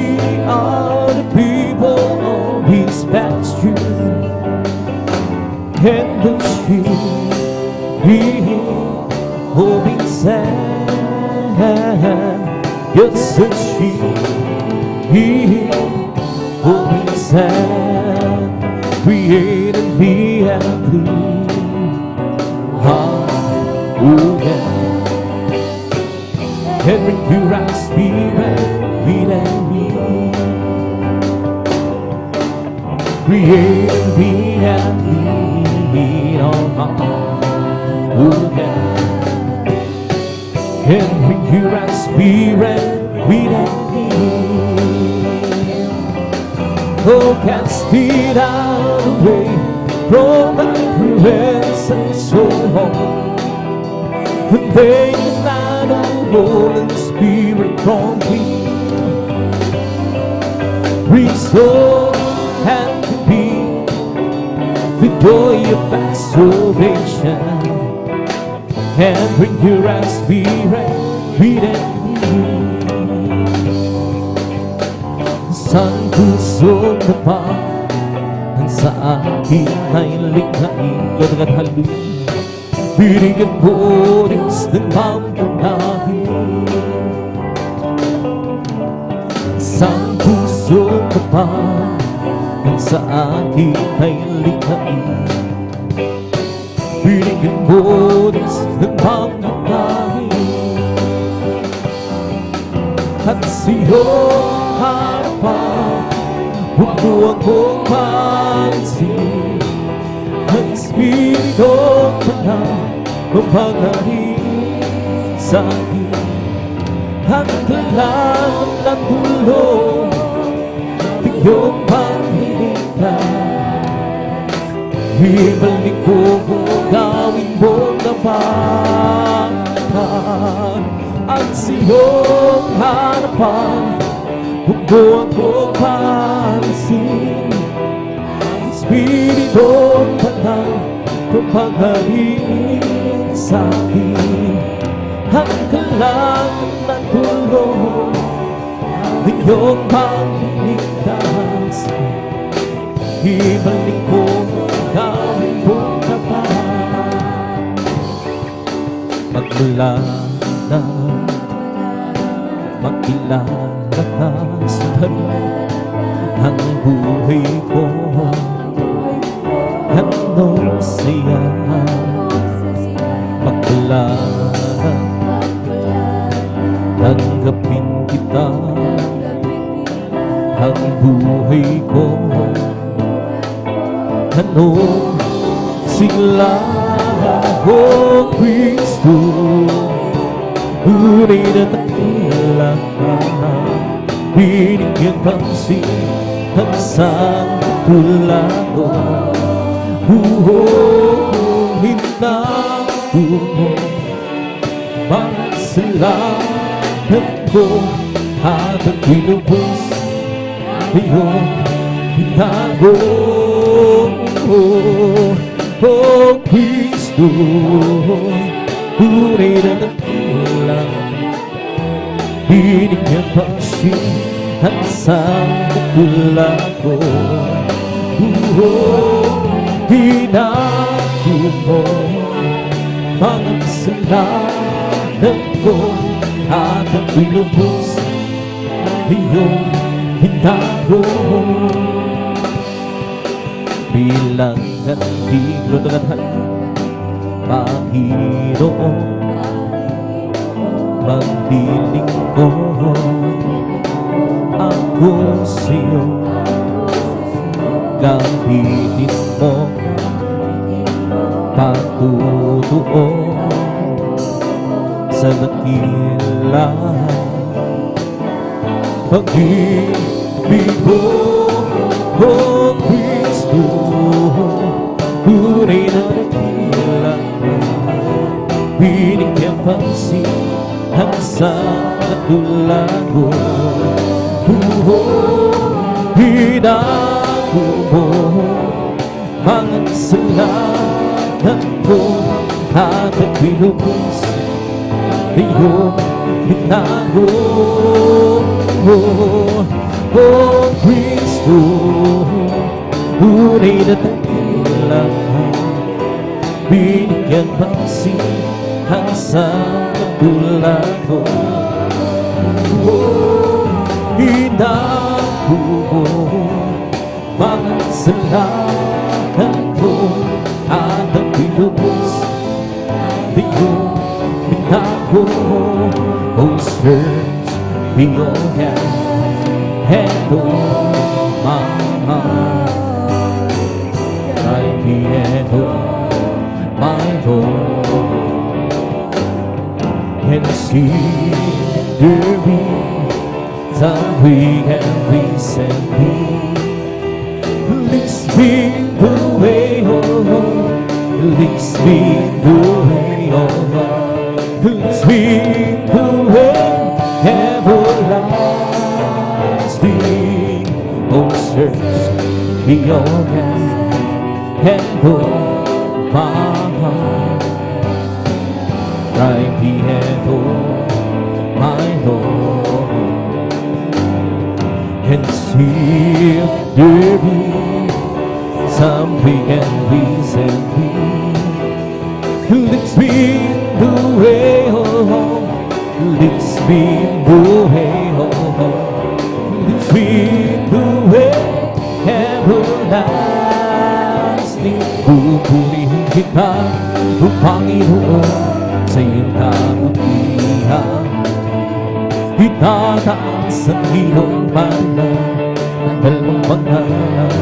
[SPEAKER 1] are the people of His pasture, and the sheep He of His hand. Yes, the sheep He of His hand. Created me a clean heart, oh yeah. And renew our spirit within me. Created me a clean heart, oh yeah. And renew our spirit within me. Oh, cast it out away from my presence so long. And they denied the Holy Spirit from me. Restore and to be the joy of thy salvation, and bring your spirit within me. Isang puso na pa ang sa akin ay likhain. Katagat hallelujah. Binigyan mo rin ng mamanahin. Isang puso na pa ang sa akin ay likhain. Binigyan mo rin ng mamanahin. At sa'yong harapan huwag mo akong pansin. Ang Espiritu na mapangarin sa akin. Ang kailangan ng tulong iyong panghiligtas. Ibalik ko kung gawin mo naman. At sa'yong harapan huwag mo akong pansin. Espiritu na mapangarin sa akin. Ang kailangan ng tulong iyong panghiligtas. Ibalik mo gawin mo naman. Magmula na magkilala ka sa Kanya, ang buhay ko ano siya. Magmula na tanggapin kita, ang buhay ko ano sila. O Kristo, tunay na takila ka, binigyan pansin ang sanggutula ko. Hinapo mo mga salamat ko at ang pinubos iyong binago. O Kristo, tunay na dakila, binigyan pansin ang sanggutula ko. Hinapo mo mga kasalanan ko at ang pinubos iyong binago. Bilang gantigo ng lahat, Panginoon, maglilingkod ako sa'yo. Gamitin mo patutuon sa dakila pag-ibig mo. O Kristo, tunay na dakila, binigyan pansin ang sanggutula ko. Hinapo mo mga kasalanan ko at ang pinubos iyong binago. O Kristo, tunay na dakila, binigyan pansin ang sanggutula ko. Hinapo mo mga kasalanan ko at ang pinubos iyong binago. Oh, search me, oh God, and oh my heart, right here and oh my Lord, and see there be some we can recently. Leads me the way, oh Lord, leads me the way, oh Lord, leads me the way everlasting. Oh, search me, oh God, and oh my heart, right here, oh my Lord, and see if there be something can reason me. Leads me the way home, leads me the way home, leads me the way everlasting. Pupurihin kita, O Panginoon, sa iyong kabutihan. Itataas ang iyong banda ng dalawang pangalan.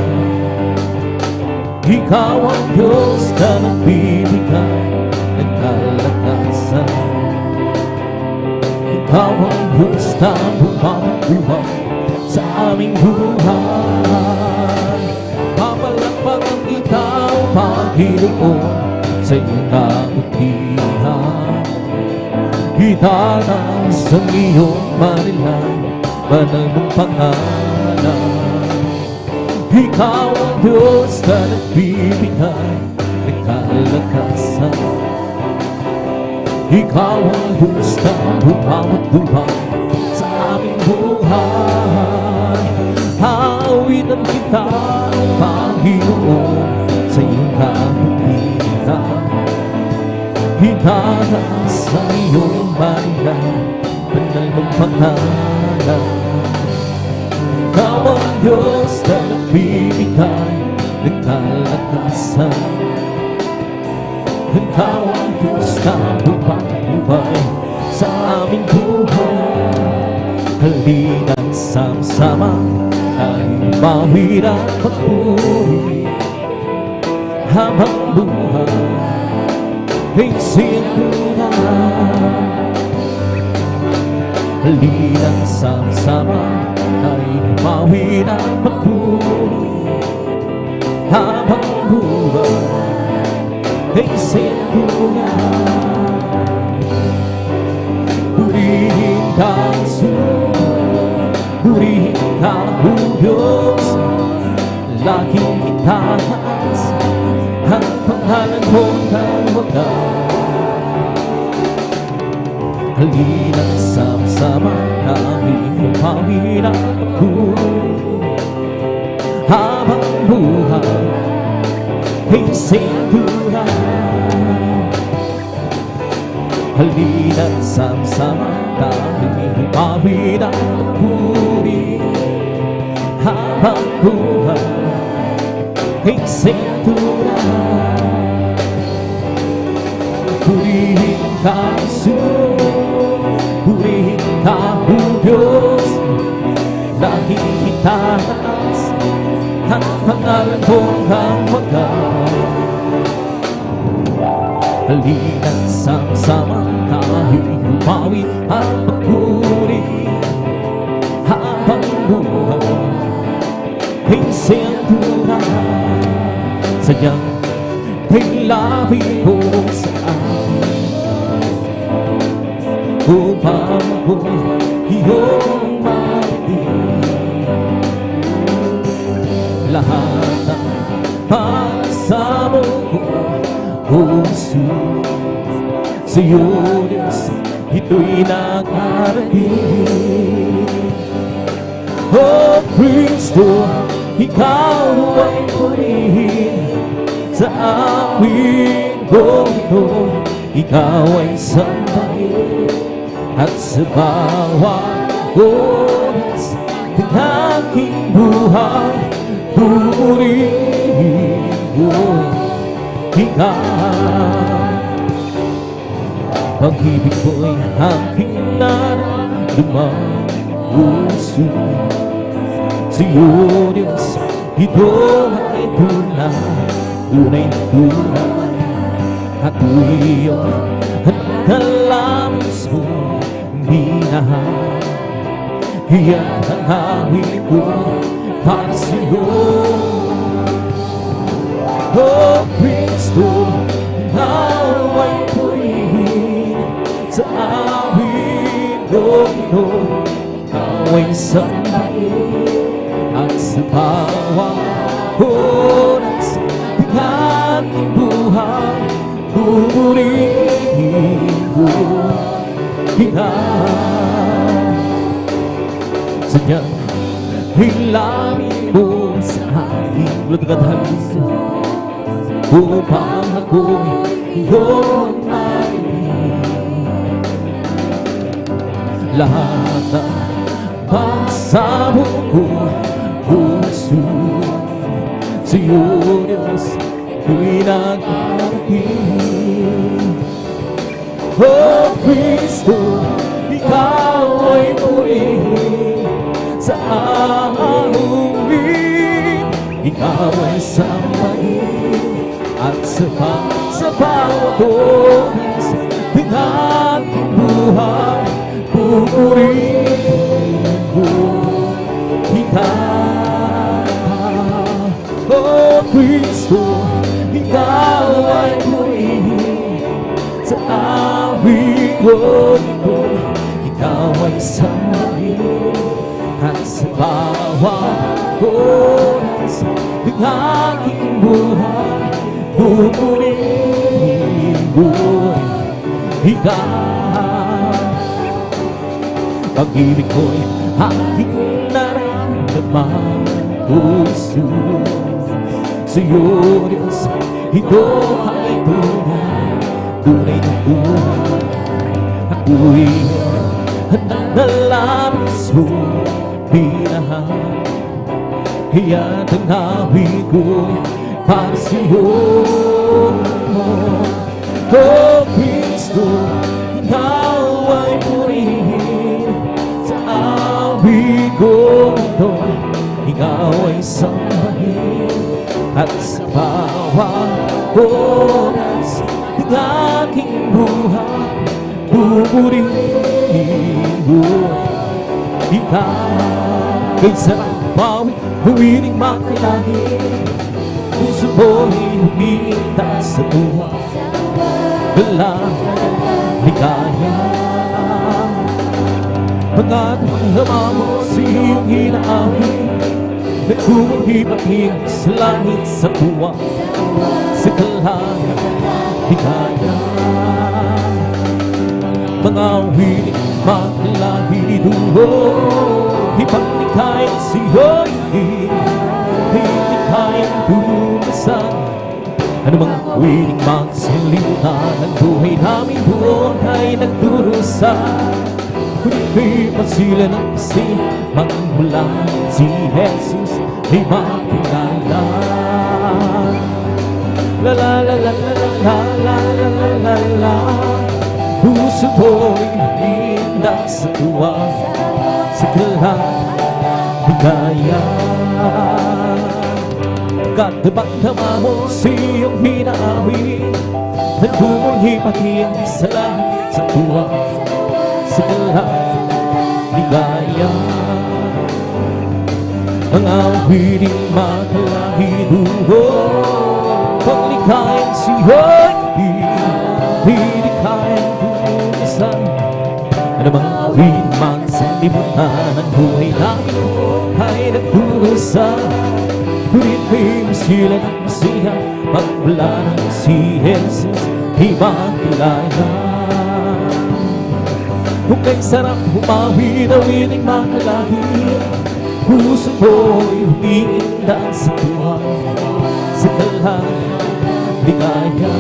[SPEAKER 1] Ikaw ang Diyos na nagbibigay ng kalakasan. Ikaw ang Diyos na bumabuhay sa aming buhay. Papalakpakan kita, O Panginoon, sa iyong kabutihan. Itataas ang iyong marilang banal mong pangalan. Ikaw ang Diyos na nagbibigay ng kalakasan. Ikaw ang Diyos na bumabuhay sa aming buhay. Hawitan kita, O Panginoon, sa iyong kabutihan. Itataas ang iyong marilang banal mong pangalan. Ikaw ang Diyos na nagbibigay ng kalakasan. Ikaw ang Diyos na bumabuhay sa aming buhay. Halina't sama-sama tayo mawirang magpuri habang buhay ay sintunan. Halina't sama-sama tayo mawirang magpuri habang buhay ay sintunan. Purihin ka, Jesus, purihin ka, O Diyos, laging itaas ang pangalan mo ng wagas. Halina't sama-sama namin umawin ang pagpuri habang buhay ay sintunan. Halina't sama-sama namin umawin ang pagpuri habang buhay ay sintunan. Purihin ka, Jesus, purihin ka, O Diyos, laging itaas ang pangalan mo ng wagas. Halina't sama-sama tayo umawit at magpuri habang buhay ay sintunan. Sadyang kailabi mo sa akin upang ako'y iyong marinig. Lahat ng pagsamo ko, O Jesus, sa iyo, Diyos, ito'y nakarating. O Kristo, ikaw ay purihin sa aming Panginoon. Ikaw ay sambahin at sa bawat oras ng aking buhay, purihin ko ikaw. Pag-ibig ko'y aking nararamdaman, puso sa iyo, Diyos, ito ay tunay na tunay at tuyo at nalamis mo minahal. Iyan ang awit ko para sa iyo. O Kristo, ikaw ay purihin sa awit ko. Ikaw ay sambahin at sa bawat oras ng aking buhay, purihin ko ikaw. Sadyang Hilangin mo sa aking lutagadaluso upang ako'y iyong marinig. Lahat ng pagsabog ko, puso sa iyo, Diyos, ko'y nag-aarapin. Oh Kristo, ikaw ay purihin sa ahawin. Ikaw ay sambahin at sa bawat oras ng aking buhay, pupurihin ko ikaw. Oh Kristo, ikaw ay purihin sa awit ko ito. Ikaw ay sambahin at sa bawat oras ng aking buhay, pupurihin ko ikaw. Pag-ibig ko'y aking nararamdaman, puso sa iyo, Diyos, ito ay tunay na buhay. Ako'y handang nalabis mo binahan, kaya't ang awit ko'y para sa iyo. Oh Kristo, ikaw ay purihin sa awit ko ito. Ikaw ay sambahin at sa bawat oras ng aking buhay, pupurihin ko ikaw. Kaysa bawat huwiling makilangin, puso mo'y huminta sa tuwa, galang ligaya. Mga damdama mo sa iyong hinaawin, nagkuhibahig sa langit sa tuwa, sa galang ligaya. Mga huwiling makilahiduho, ipaglikay sa'yo'y hindi kayang dumasan. Ano mga huwiling magsilimutan, ang buhay namin doon ay nagdurusa. Ngunit may pasila ng kasi magmula si Jesus ay makilala. La la la la la la la la la la la. Puso ko'y hinda sa tuwa, sa galang ligaya. Kadamang-dama mo sa iyong hinaawin, nagmumulhi-pahin sa langit sa tuwa, sa galang ligaya. Ang awiting makalahiduho, paglikayang siyo'y hindi kayang dumisan. Ano mga awiting magsalimutan, ang buhay namin ay nagdurusa. Ngunit may masila ng masila, magmula ng si Jesus ay makilala. Kung kay sarap humawin, awiting makalahin, puso ko'y humihinda sa tuwa, sa galang ligaya.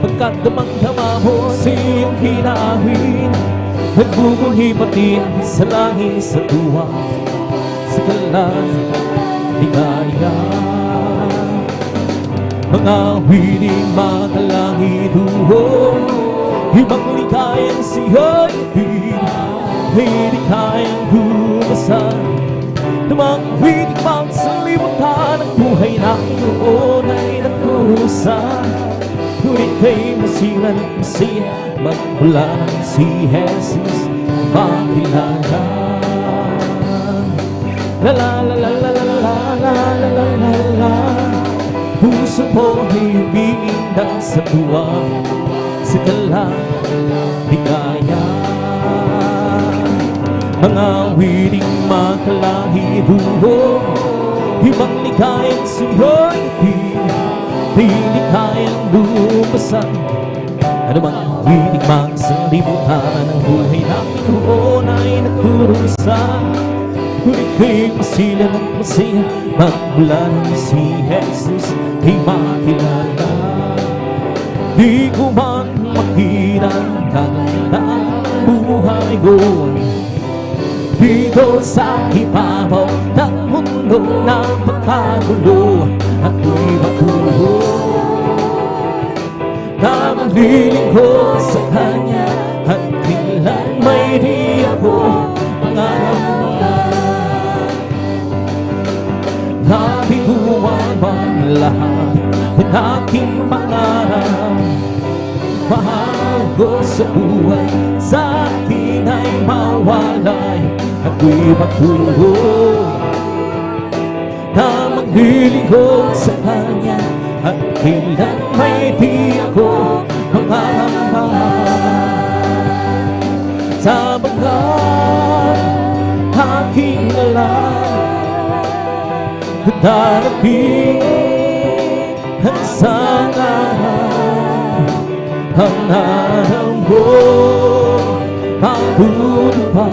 [SPEAKER 1] Pagkat damang-dama mo sa iyong hinaawin, nagbubulhi-patin sa langit sa tuwa, sa galang ligaya. Mga awiting makalahiduho, ibang likayang siyo'y hindi kayang dumasan. Namang awiting magsalimutan, ang buhay namin noon ay nagdurusa. Ngunit kay masila ng masila, magmula ng si Jesus makilala. La la la la la la la la la la la la. Puso ko ay umiinda sa tuwa, sa galang ligaya. Mga awiting makalahiduho, ibang likayang siyo'y hindi kayang lumasan. Ano mang hilig mang sa libutan, ang buhay namin noon ay nagkurusa. Ngunit kayo pasila ng masaya, magmula nang si Jesus ay makilala. Di ko man makita ang kagandang buhay ko dito sa ibabaw ng mundo na pagkagulo. Ako'y magulo na maglilingkod sa Kanya, at kailan may di ako mangarap. Nabiguan bang lahat ng aking pangarap? Mahal ko sa buhay, sa akin ay mawalay. Ako'y magulo na maglilingkod sa Kanya, at kailan may di ako mangangamba. Sa bagat aking alam, darating ang isang araw, ang araw mo matutupad,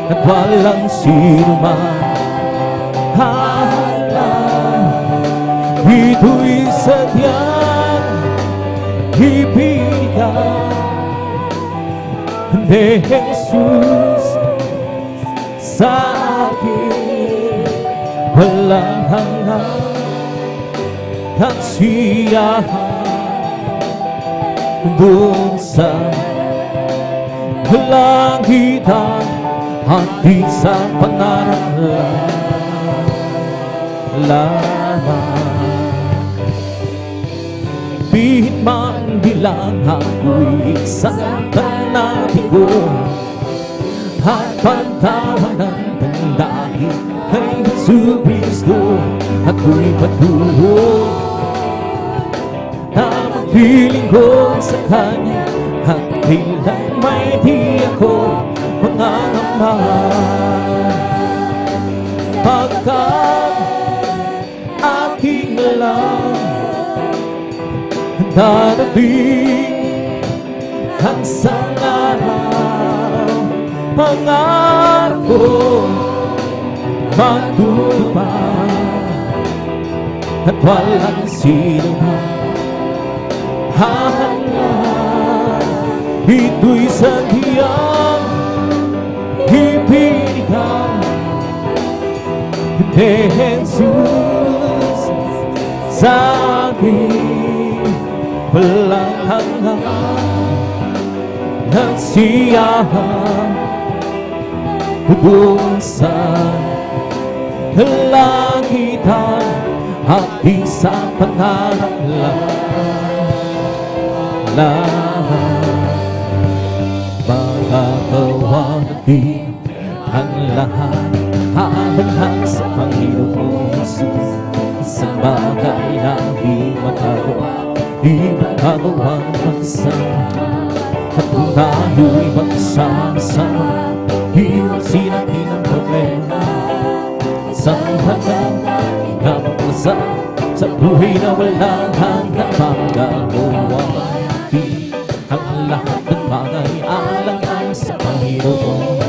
[SPEAKER 1] at walang sino man hahalang. Ito'y sadyang ibigay ni Jesus sa akin. Walang hanggang kasiyahan doon sa kalangitan, at di sa pangarap lamang. Bihit man bilang ako'y isang tanatigo, at pantawanan ng dahil kay Jesu Cristo. Ako'y patuloy na maglilingkod sa Kanya, at kailan may di ako mangangamba. Pagkat aking alam, darating ang isang araw, pangarap ko matutupad, at walang sino man hahalang. Ito'y sadyang ibigay ni Jesus sa akin. Walang hanggang nagsiyahan doon sa kalangitan, at di sa pangarap lamang. Magagawa natin ang lahat alang sa Panginoon Jesus. Isang bagay na di magagawa, di magagawang magsama, at kung tayo'y magsama-sama, iwasin natin ang problema. Isang hanggang na magpasa sa buhay na walang hanggang magagawa. Ang lahat ng bagay alang-alang sa Panginoon.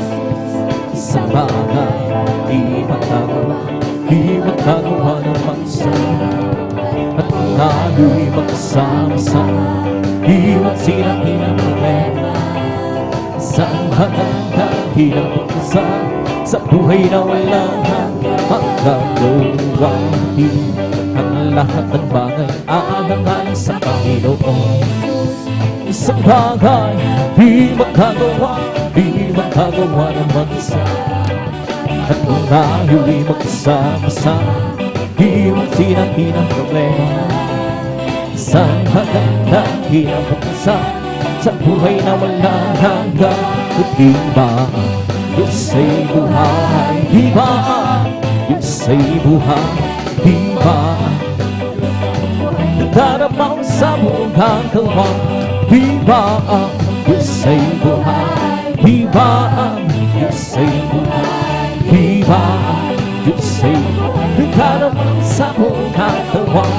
[SPEAKER 1] Isang bagay di magagawa ng magsama, at kung tayo'y magsama-sama, iwasin natin ang problema. Isang hanggang hilang pagkasa sa buhay na walang hanggang magagawa. Ang lahat ng bagay alang-alang sa Panginoon. Isang bagay di magagawa ng mag-isa, at kung tayo'y magsama-sama, iwasin natin ang problema. Isang hanggang hilang pagkasa sa buhay na walang hanggang. Diba Diyos ay buhay, diba Diyos ay buhay, diba nagdaramaw sa buong hanggang. Diba ang Diyos ay buhay, diba ang Diyos ay buhay, diba ang Diyos ay nagdaramaw sa buong hanggang.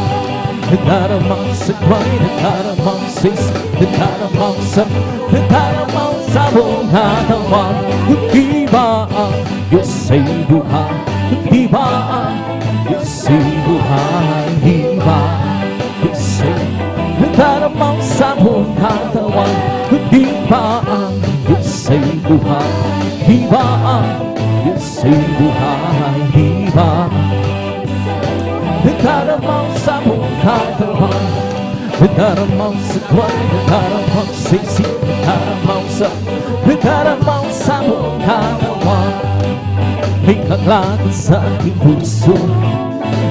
[SPEAKER 1] nagdaramang sakway, nagdaramang sis, nagdaramang sa, nagdaramang sa buong katawan. Hindi ba ang Diyos ay buhay? Hindi ba ang Diyos ay buhay? Hindi ba ang Diyos ay nagdaramang sa buong katawan? Hindi ba ang Diyos ay buhay? Hindi ba ang Diyos ay buhay? Hindi ba nagdaramang sa buong katawan? Nagdaramang sa kwan, nagdaramang sa isip, nagdaramang sa buong katawan. May kaklangan sa aking puso,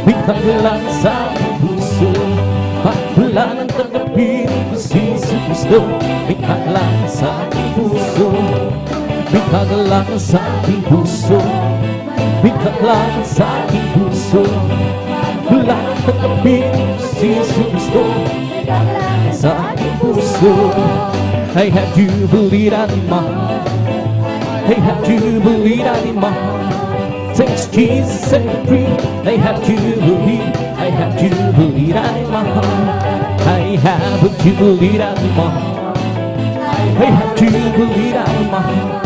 [SPEAKER 1] may kaklangan sa aking puso. Wala nang tanggapin ko si Kristo. May kaklangan sa aking puso, may kaklangan sa aking puso, may kaklangan sa aking puso. Wala nang tanggapin ko si Kristo sa aking puso. I have to believe that in my heart. I have to believe that in my heart. Thanks Jesus set me free. I have to believe. I have to believe that in my heart. I have to believe that in my heart. I have to believe that in my heart.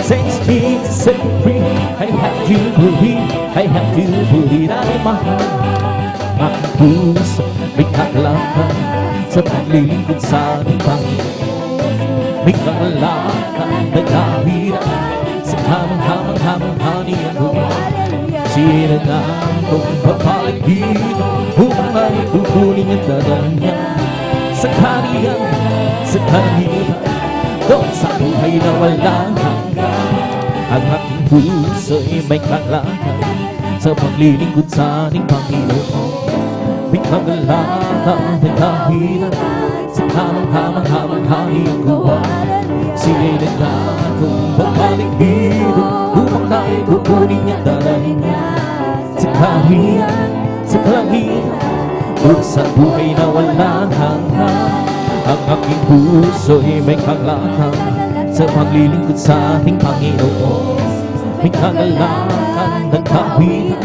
[SPEAKER 1] Thanks Jesus set me free. I have to believe. I have to believe that in my heart. Ang puso may kaklangan sa paglilingkod sa ating Panginoon. May kaklangan na kahirap sa hamang-hamang-hamang-hani ang buwan. Sino na kung babalik dito upang ay kukunin ang dadaan niya sa kaharian, sa kaharian, doon sa buhay na walang hanggan. Ang aking puso ay may kaklangan sa paglilingkod sa ating Panginoon. May kaklangan na kahirap sa hamang-hamang-hamang-hani ang buwan. Sila'y nagdaan kung babalik dito upang tayo kukunin niya dalahin niya sa kaharian, sa kalangitan, doon sa buhay na walang hanggan. Ang aking puso ay may kaklangan sa paglilingkod sa ating Panginoon. May kaklangan na kahirap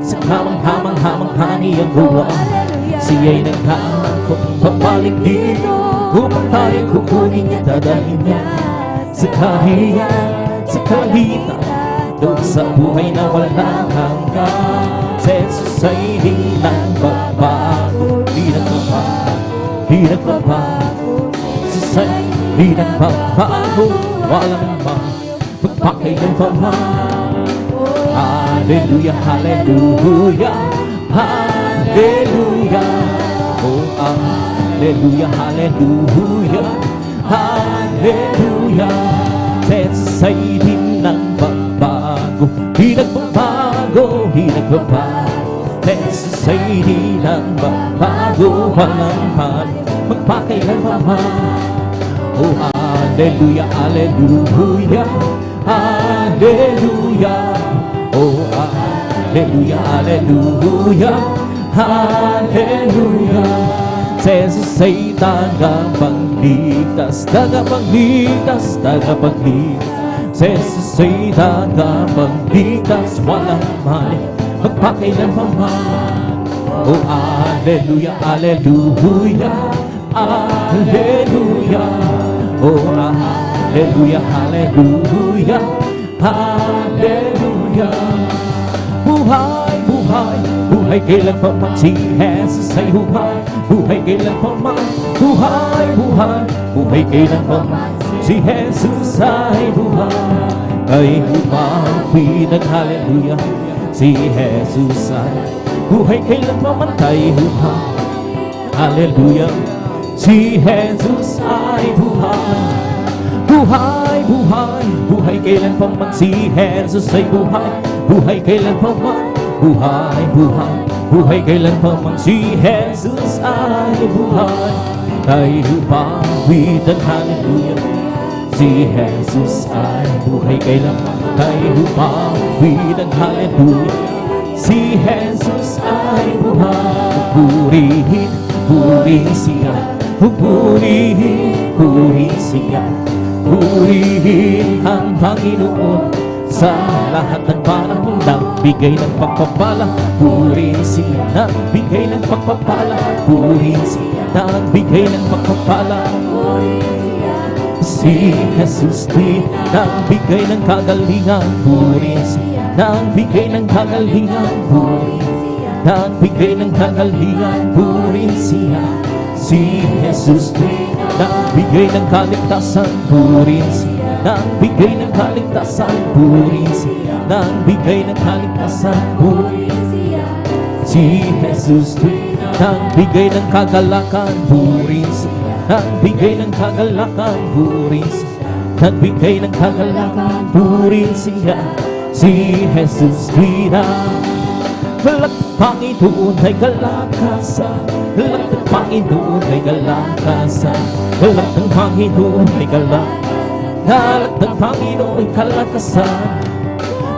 [SPEAKER 1] sa hamang-hamang-hamang-hani ang buwan. Siya'y nagdaan kung babalik dito upang tayo kukunin niya dadahin niya sa kaharian, sa kalangitan, doon sa buhay na walang hanggan. Si Jesus ay di nagbabago, di nagbabago, di nagbabago. Jesus ay di nagbabago, walang magpakailanman. Hallelujah, hallelujah, hallelujah. Oh, hallelujah, hallelujah, hallelujah. Jesus ay di nagbabago, di nagbabago, di nagbabago. Jesus ay di nagbabago, walang magpakailanman. Oh, hallelujah, hallelujah, hallelujah. Oh, hallelujah, hallelujah, hallelujah. Jesus ay tagapagligtas, tagapagligtas, tagapagligtas. Jesus ay tagapagligtas, walang mali, magpakailanman. Oh, hallelujah, hallelujah, hallelujah. Oh, hallelujah, hallelujah, hallelujah. Buhay, buhay, buhay kailan pa man si Jesus ay buhay. Buhay kailan pa man, buhay, buhay, buhay kailan pa man si Jesus ay buhay. Ay humawin ang hallelujah, si Jesus ay buhay kailan pa man tayo buhay. Hallelujah, si Jesus ay buhay. Buhay, buhay, buhay kailan pa man si Jesus ay buhay. Buhay kailan pa man, buhay, buhay, buhay kailan pa man si Jesus ay buhay. Tayo pawid ang hallelujah, si Jesus ay buhay kailan pa. Tayo pawid ang hallelujah, si Jesus ay buhay. Purihin, purihin siya, purihin, purihin siya. Purihin ang Panginoon sa lahat ng panahon, nagbigay ng pagpapala. Purihin siya, nagbigay ng pagpapala. Purihin siya, nagbigay ng pagpapala. Si Jesus din, nagbigay ng kagalingan. Purihin siya, nagbigay ng kagalingan. Nagbigay ng kagalingan. Purihin siya. Si Jesus din, nagbigay ng kaligtasan. Purihin siya, nagbigay ng kaligtasan. Purihin siya, nagbigay ng kaligtasan. Purihin siya. Si Jesus din, nagbigay ng kagalakan. Purihin siya, nagbigay ng kagalakan. Purihin siya, nagbigay ng kagalakan. Purihin siya. Si Jesus din, lahat ng Panginoon ay kalakasan. Lahat ng Panginoon ay kalakasan. Lahat ng Panginoon ay kalakasan. Lahat ng Panginoon ay kalakasan.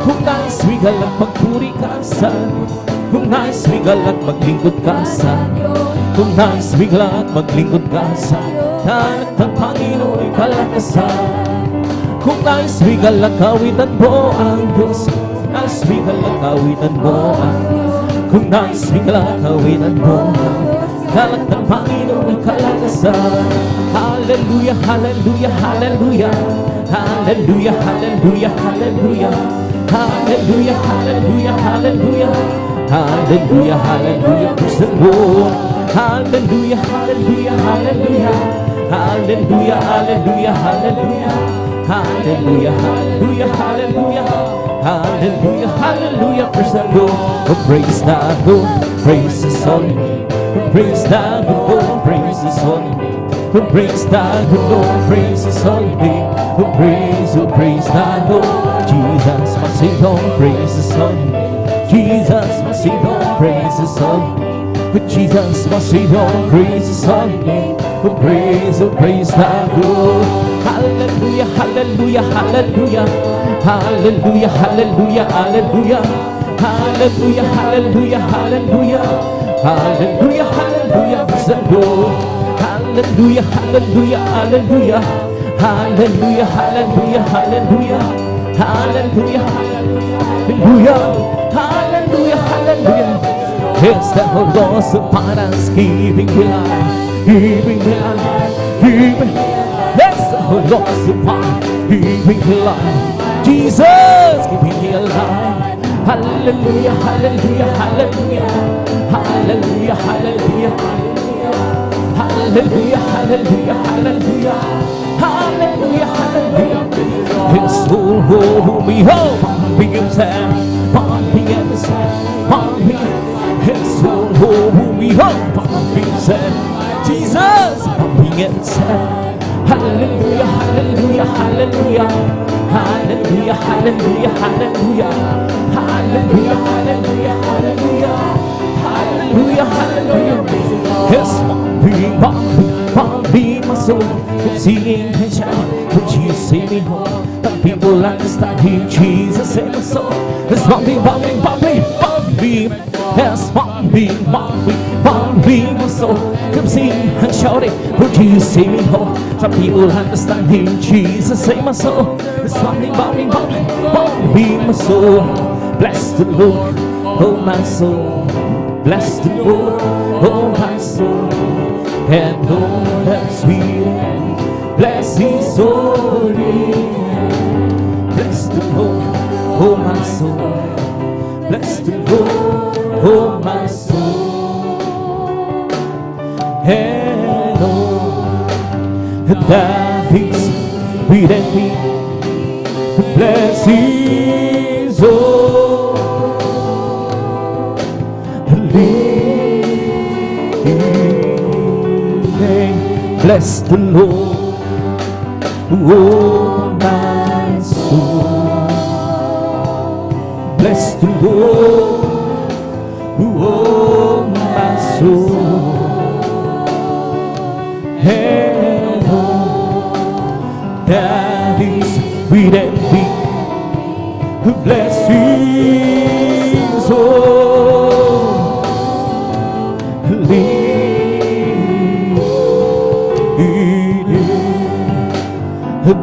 [SPEAKER 1] Kung nais wigal at magpuri ka sa, kung nais wigal at maglingkod ka sa, kung nais wigal at maglingkod ka sa, lahat ng Panginoon ay kalakasan. Kung nais wigal at kawitan mo ang Diyos, nais wigal at kawitan mo ang Diyos. Kung nais wigal at kawitan mo ang lahat ng Panginoon ay kalakasan. Hallelujah, hallelujah, hallelujah. Hallelujah, hallelujah, hallelujah. Hallelujah, hallelujah, hallelujah. Hallelujah, hallelujah, praise the Lord. Hallelujah, hallelujah, hallelujah. Hallelujah, hallelujah, hallelujah. Hallelujah, hallelujah, hallelujah. Hallelujah, hallelujah, praise the Lord. Oh, praise the Lord, praise His holy name. Oh, praise the Lord, praise His holy name. Oh, praise the Lord, praise His holy name. Oh, praise the Lord. Jesus, my Savior, praise His holy name. Jesus, my Savior, praise His holy name. Oh, Jesus, my Savior, praise His holy name. Oh, praise the Lord. Hallelujah, hallelujah, hallelujah. Hallelujah, hallelujah, hallelujah. Hallelujah, hallelujah, hallelujah. Hallelujah, hallelujah, praise the Lord. Hallelujah, hallelujah, hallelujah. Hallelujah, hallelujah, hallelujah. Hallelujah, hallelujah. Hallelujah, hallelujah. It's the Lord upon us, giving me life, giving me life, giving. It's the Lord upon, giving me life. Jesus, giving me life. Hallelujah, hallelujah, hallelujah. Hallelujah, hallelujah, hallelujah, hallelujah, hallelujah, hallelujah, hallelujah. It's all who we hope, pumping himself, pumping himself, pumping. It's all who we hope, pumping himself. Jesus, pumping himself. Hallelujah, hallelujah, hallelujah. Hallelujah, hallelujah, hallelujah. Hallelujah, hallelujah, hallelujah. Hallelujah, hallelujah. Yes, pumping, pumping, pumping my soul. Singing and shouting, would you see me home? The people understand Him, Jesus in my soul. It's pumping, pumping, pumping, pumping. Yes, pumping, pumping, pumping my soul. Come sing and shouting, would you see me home? Some people understand Him, Jesus in my soul. It's pumping, pumping, pumping, pumping my soul. Bless the Lord, oh my soul. Bless the Lord, oh my soul. And all that's within, bless His holy name. Bless the Lord, oh my soul. Bless the Lord, oh my soul. And all that is within me, bless His holy name. Bless the Lord, oh my soul. Bless the Lord, oh my soul. And all that is within me, bless His holy.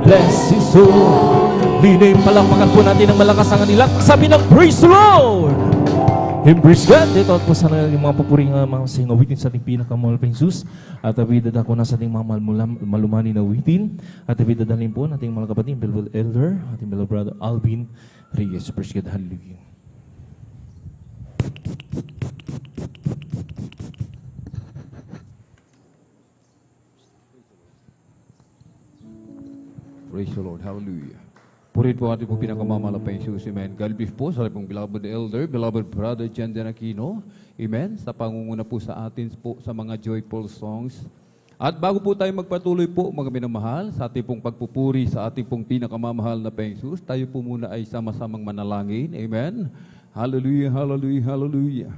[SPEAKER 1] Bless His soul, Linay, palakpakan po natin ng malakas ang kanila. Sabi ng praise the Lord! Embrace God! Ito at po sana yung mga papuring mga sinawitin sa ating pinakamahal pa Jesus. At abidad ako na sa ating mga malumani na witin. At abidad dalhin po nating mga kapatid, beloved elder, ating beloved brother Alvin Reyes. Praise God, hallelujah.
[SPEAKER 2] Praise the Lord. Hallelujah. Purit po ating pong pinakamamahal pa Jesus. Amen. God bless po sa pong beloved elder, beloved brother Jan Den Aquino. Amen. Sa pangunguna po sa atin po sa mga joyful songs. At bago po tayo magpatuloy po, mga minamahal, sa ating pong pagpupuri sa ating pong pinakamamahal na Jesus, tayo po muna ay sama-samang manalangin. Amen. Hallelujah, hallelujah, hallelujah.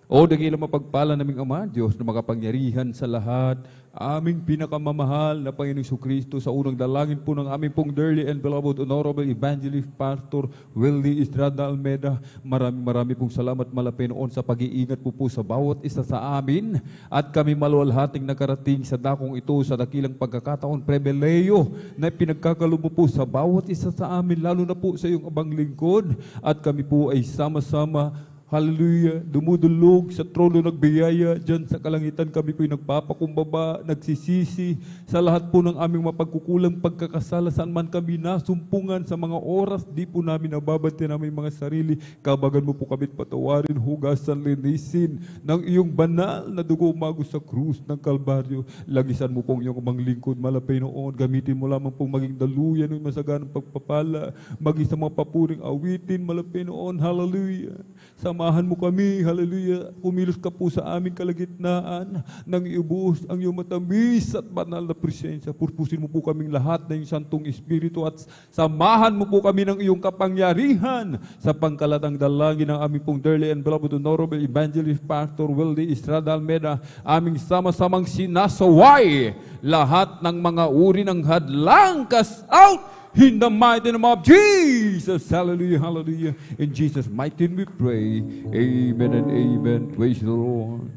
[SPEAKER 2] O dakilang mapagpala naming Ama, Diyos na makapangyarihan sa lahat, aming pinakamamahal na Panginoong Jesucristo, sa unang dalangin po ng aming pong dearly and beloved Honorable Evangelist Pastor Willie Estrada Almeida. Marami pong salamat malapit noon sa pag-iingat po sa bawat isa sa amin, at kami maluwalhating nakarating sa dakong ito sa dakilang pagkakataon, pribileyo na pinagkakalumo po sa bawat isa sa amin, lalo na po sa iyong abang lingkod, at kami po ay sama-sama, hallelujah, dumudulog sa trono ng biyaya. Diyan sa kalangitan kami po'y nagpapakumbaba, nagsisisi sa lahat po ng aming mapagkukulang pagkakasala, saan man kami nasumpungan sa mga oras, di po namin nababanti namin mga sarili. Kabagan mo po kami patawarin, hugasan, linisin ng iyong banal na dugo umago sa krus ng Kalbaryo. Lagisan mo pong iyong amang lingkod, malapay noon. Gamitin mo lamang pong maging daluyan ng masaganang pagpapala, maging sa mga papuring awitin, malapay noon. Hallelujah. Samahan mo kami, hallelujah, kumilos ka po sa aming kalagitnaan, nang iubos ang iyong matamis at banal na presensya. Purpusin mo po kaming lahat ng iyong Santong Espiritu, at samahan mo po kami ng iyong kapangyarihan sa pangkalatang dalangin ng aming pong dearly and beloved Honorable Evangelist Pastor Willie Estrada Almeida, aming sama-samang sinasaway lahat ng mga uri ng hadlang, cast out in the mighty name of Jesus. Hallelujah, hallelujah. In Jesus' mighty name we pray. Amen and amen. Praise the Lord.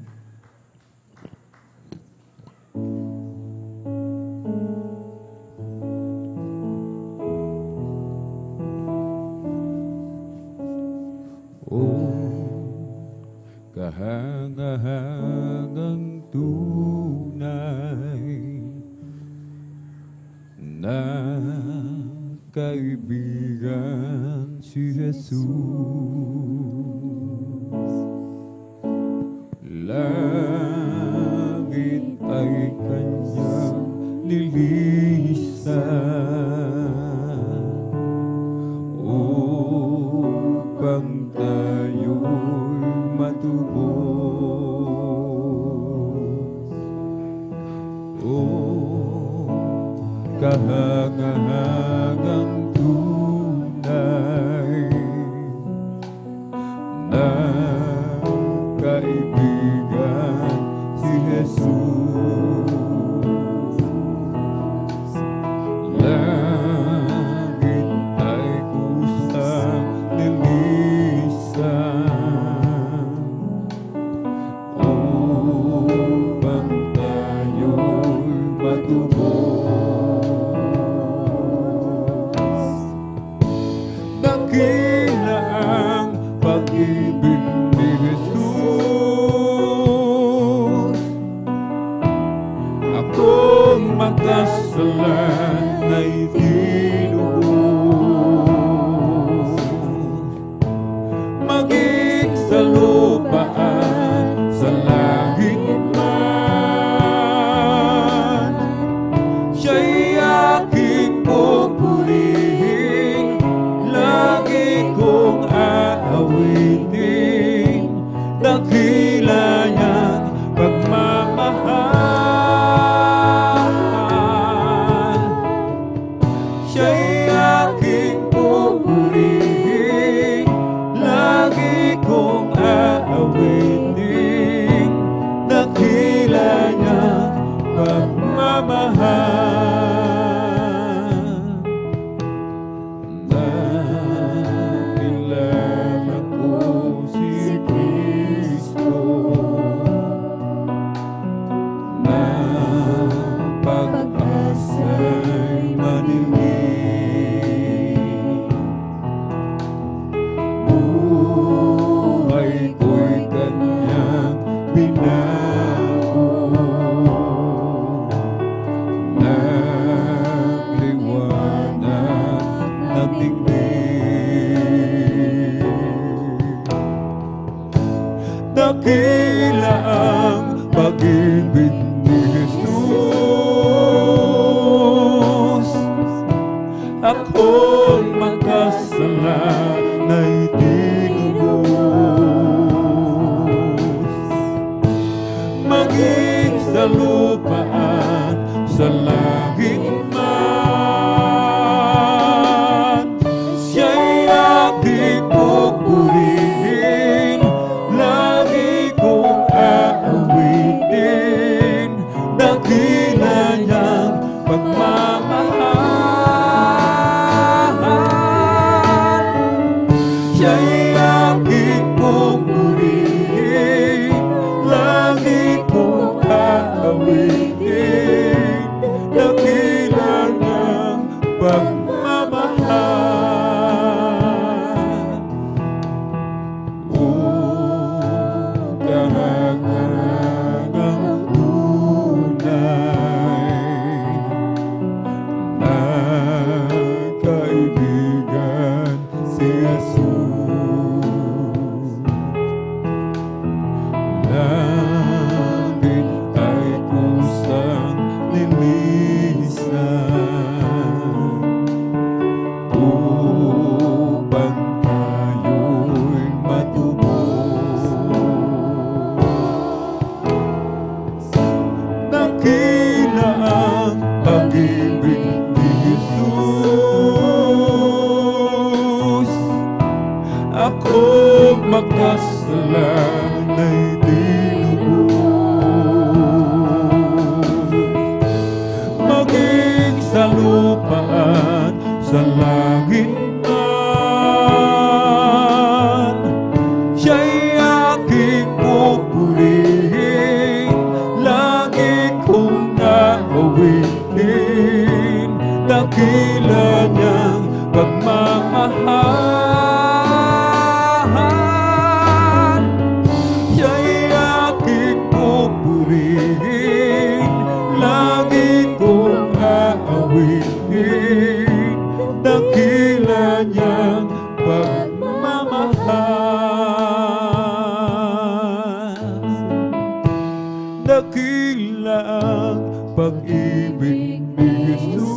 [SPEAKER 2] Oh, kahangahangang tunay na kaibigan si Jesus, langit ay kanyang nilisan upang tayo'y matubos. Oh, kahangahangang tunay na kaibigan si Jesus, langit ay kusang nilisan upang tayo'y matubos. Dakila ang pag-ibig ni Jesus, akong makasalan ay tinubos, maging sa lupaan, sa langit man, siya'y aking pupurihin, lagi kong aawitin, dakila niyang pagmamahal. Siya'y aking pupurihin, lagi kong aawitin, dakila niyang pagmamahal. Nakilala ko si Kristo na pag-asa'y manilig, dakila ang pag-ibig ni Jesus. Ako'y makasalanay tinubos, maging sa lupa at sa langit man. Siya'y aking pupurihin, lagi kong aawitin, dakila niyang pagmamahal. Siya'y aking pupurihin, lagi kong aawitin, dakila niyang pagmamahal. Karangang tunay na kaibigan si Jesus. Langit ay kusang nilisan upang tayo'y matubos. Dakila ang pag-ibig ni Jesus. Ako'y makasalanay tinubos, maging sa lupa at sa langit man. Siya'y aking pupurihin, lagi kong aawitin, dakila niyang pagmamahal. Siya'y aking pupurihin, lagi kong aawitin, dakila niyang pagmamahal. Dakila ang pag-ibig ni Jesus.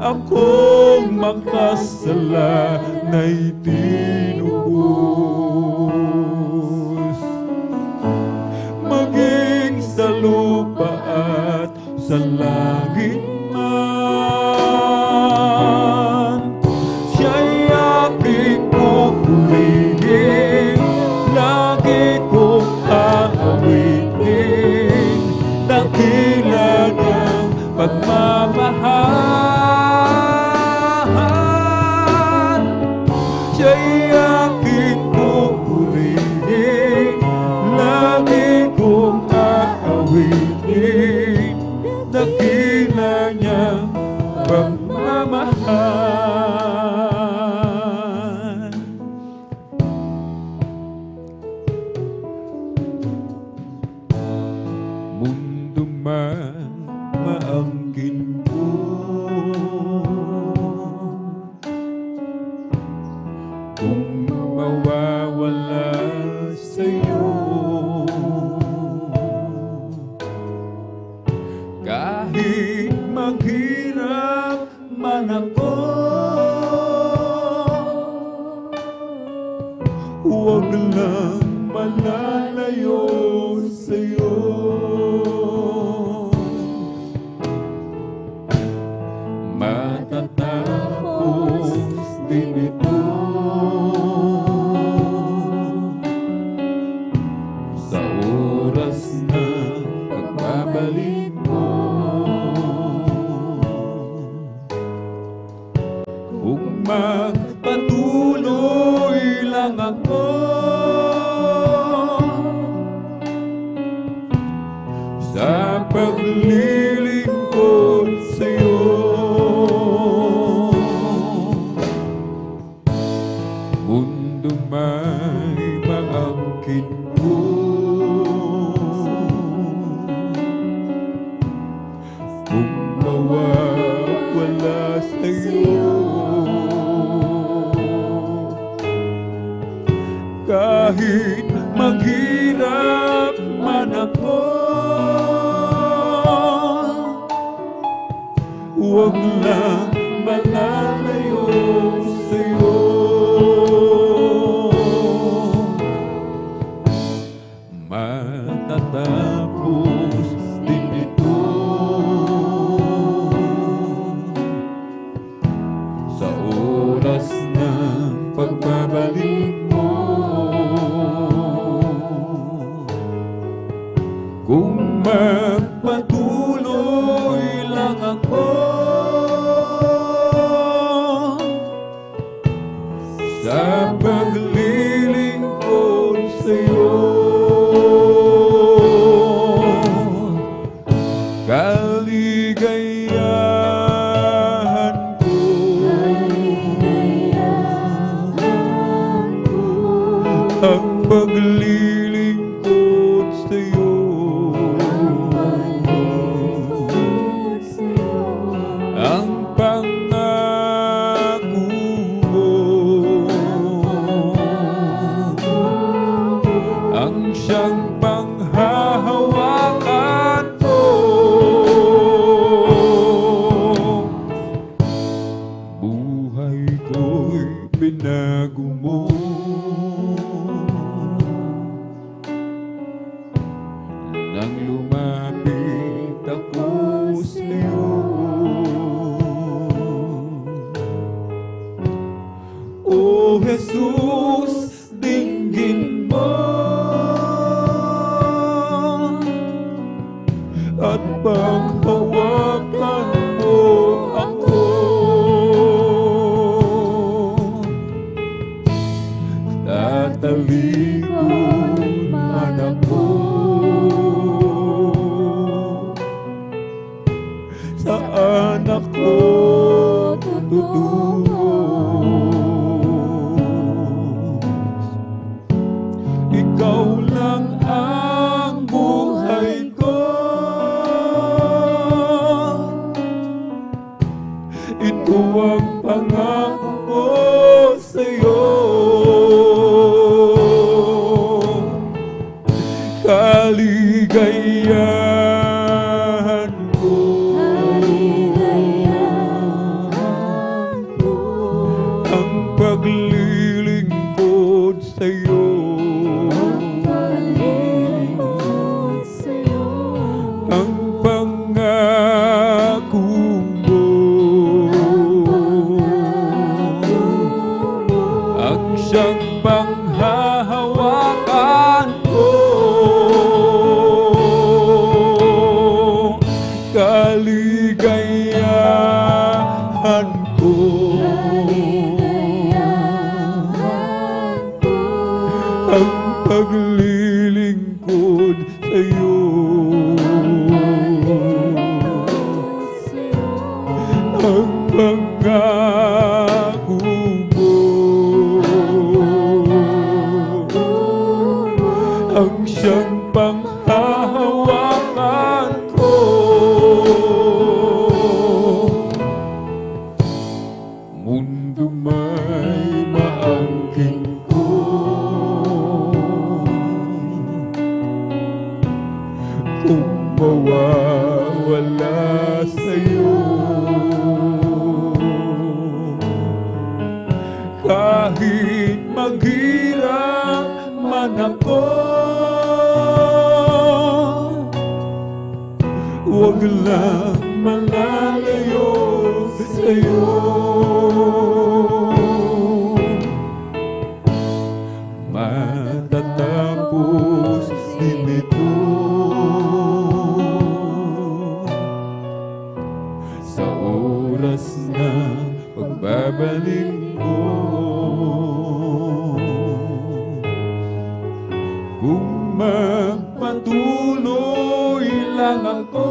[SPEAKER 2] Akong makasalanay tinubos, maging sa lupa at sa langit man. Siya'y aking pupurihin, lagi kong aawitin, dakila niyang pagmamahal. Siya'y aking pupurihin, lagi kong aawitin, dakila niyang pagmamahal. Mundo man maangkin ko, kung mawawala sa'yo, kahit maghirap man ako, huwag lang malalayo sa'yo. Matatapos din ito sa oras na pagbabalik mo. Kung magpatuloy lang ako sa paglilingkod sa'yo, mundo may maangkin ko, kung mawawala sa'yo, Kahit maghirap man ako, huwag lang malalayo sa'yo. Matatapos din ito sa oras ng pagbabalik mo. Kung magpatuloy lang ako sa paglilingkod sa'yo, kaligayahan ko ang paglilingkod sa'yo. Ang pangako mo, ang siyang panghahawakan ko. Buhay ko'y binago mo nang lumapit ako sa'yo. O Jesus, dinggin mo at paghawakan mo ako. Tatalikod man ako saan ako tutungo. Ikaw lang ang buhay ko, ito ang pangako ko sa'yo. Kaligayahan ko ang paglilingkod sa'yo. Ang pangako mo, ang siyang panghahawakan ko. Kaligayahan ko ang paglilingkod sa'yo. Ang pangako mo, ang siyang panghahawakan ko. Mundo may maangking ko, kung mawawala sa'yo. Kahit maghirap man ako, huwag lang malalayo sa'yo. Matatapos din ito sa oras na pagbabalik mo. Kung magpatuloy lang ako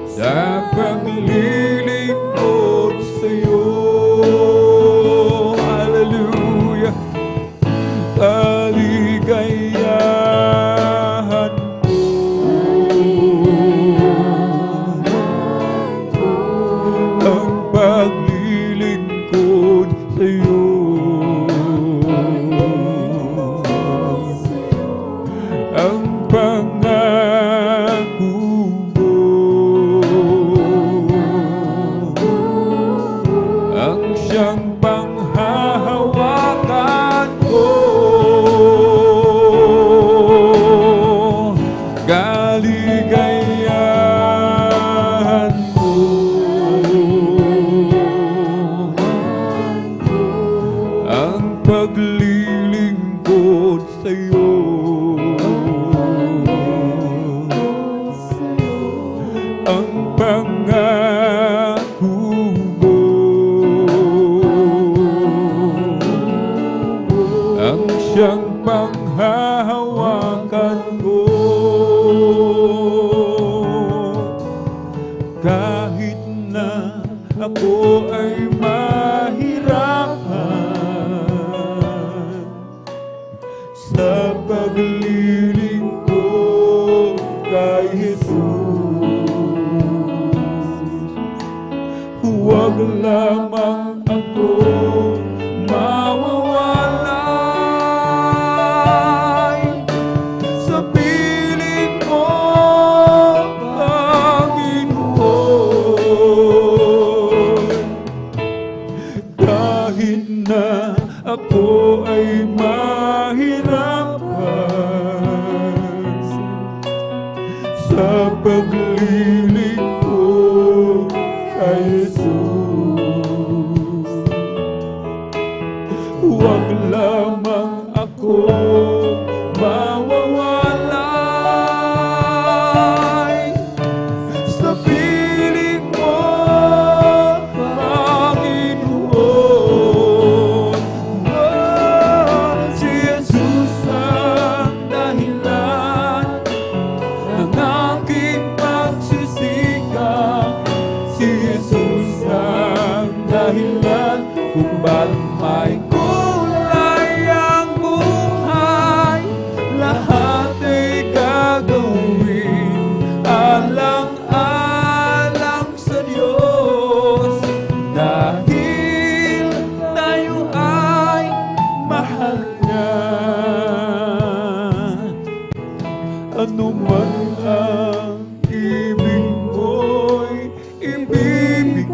[SPEAKER 2] sa paglilingkod sa'yo. Hallelujah. Kaligayahan ko ang paglilingkod siyang panghahawakan ko. Kahit na ako ay mahirapan sa paglilingkod kay Jesus, huwag lamang ako mawawalay sa piling mo, Panginoon. Kahit na ako ay mahirapan sa paglilingkod kay Jesus, huwag lamang ako mawawalay sa piling mo, Panginoon. Si Jesus ang dahilan ng aking pagsisikap. Si Jesus ang dahilan kung bakit may kulay ang buhay. Lahat ay gagawin alang-alang sa Diyos, dahil tayo ay mahal niya. Ano man ang ibig mo'y ibibigay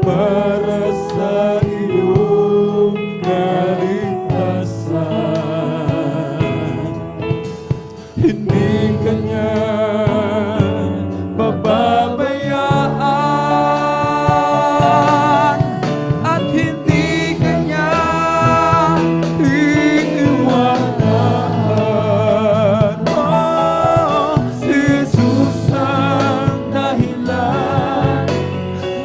[SPEAKER 2] para sa iyong kaligtasan. Hindi kanya pababayaan at hindi kanya iiwanan. Si Jesus ang dahilan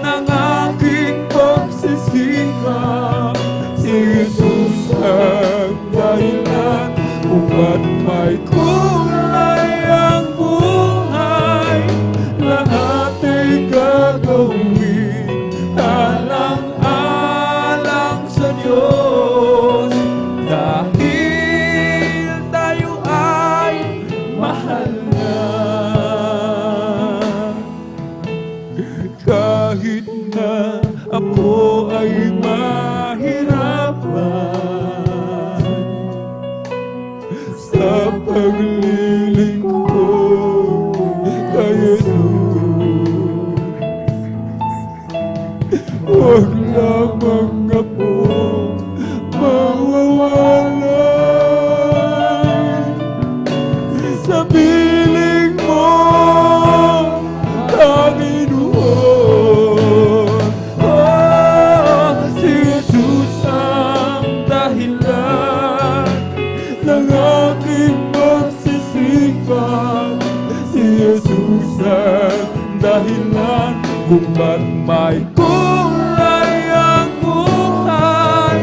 [SPEAKER 2] ng aking pagsisikap. Si Jesus ang dahilan kung ba't may kulay ang buhay. Lahat ay gagawin alang-alang sa Diyos, dahil tayo ay mahal niya. Kahit na ako ay mahirapan sa paglilingkod kay Jesus, huwag lamang ako mawawalay sa piling mo, Panginoon. Si Jesus ang dahilan ng aking pagsisikap. Si Jesus ang dahilan kung ba't may kulay ang buhay.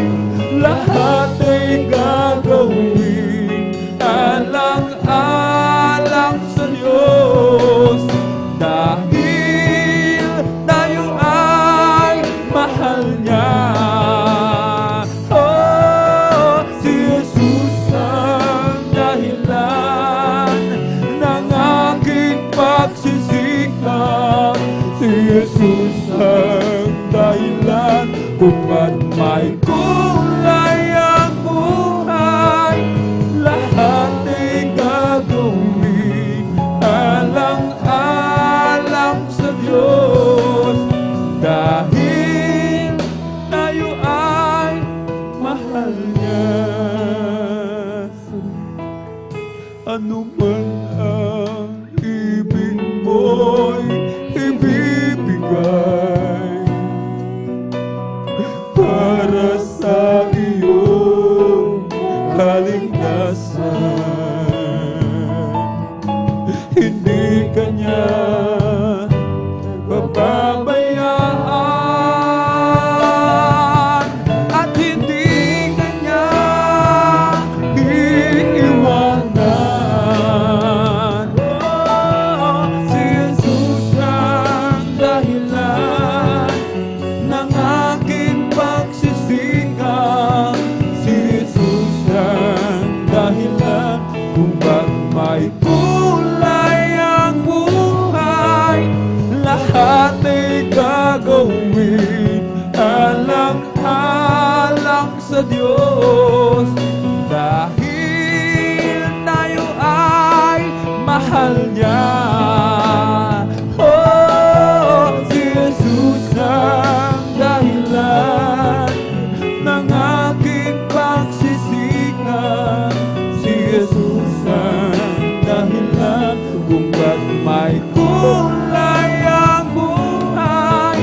[SPEAKER 2] Lahat ay gagawin alang-alang sa Diyos, dahil tayo ay mahal niya. Si Jesus ang dahilan ng aking pagsisikap. Si Jesus ang dahilan kung ba't may kulay ang buhay. Lahat ay gagawin alang-alang sa Diyos, dahil tayo ay mahal niya. Ano man ang ibig mo'y ibibigay para kulay ang buhay,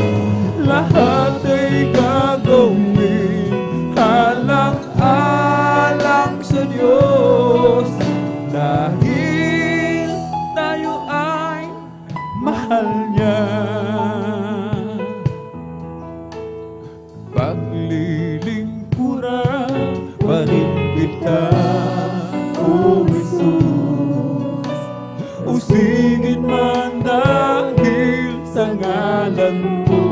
[SPEAKER 2] lahat ay gagawin alang-alang sa Diyos, dahil tayo ay mahal niya. Paglilingkuran pa rin kita, O Jesus, usigin man dahil sa ngalan mo.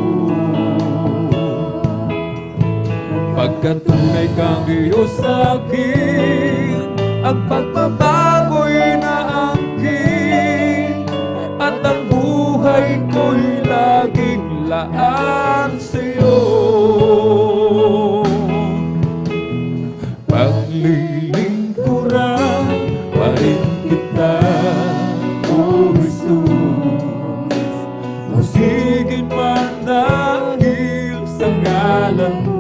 [SPEAKER 2] Pagkat tunay kang Diyos sa akin, ang pagbabago'y naangkin, at ang buhay ko'y laging laan sa'yo. Paglilingkuran pa rin kita, O Jesus, usigin man dahil sa ngalan mo.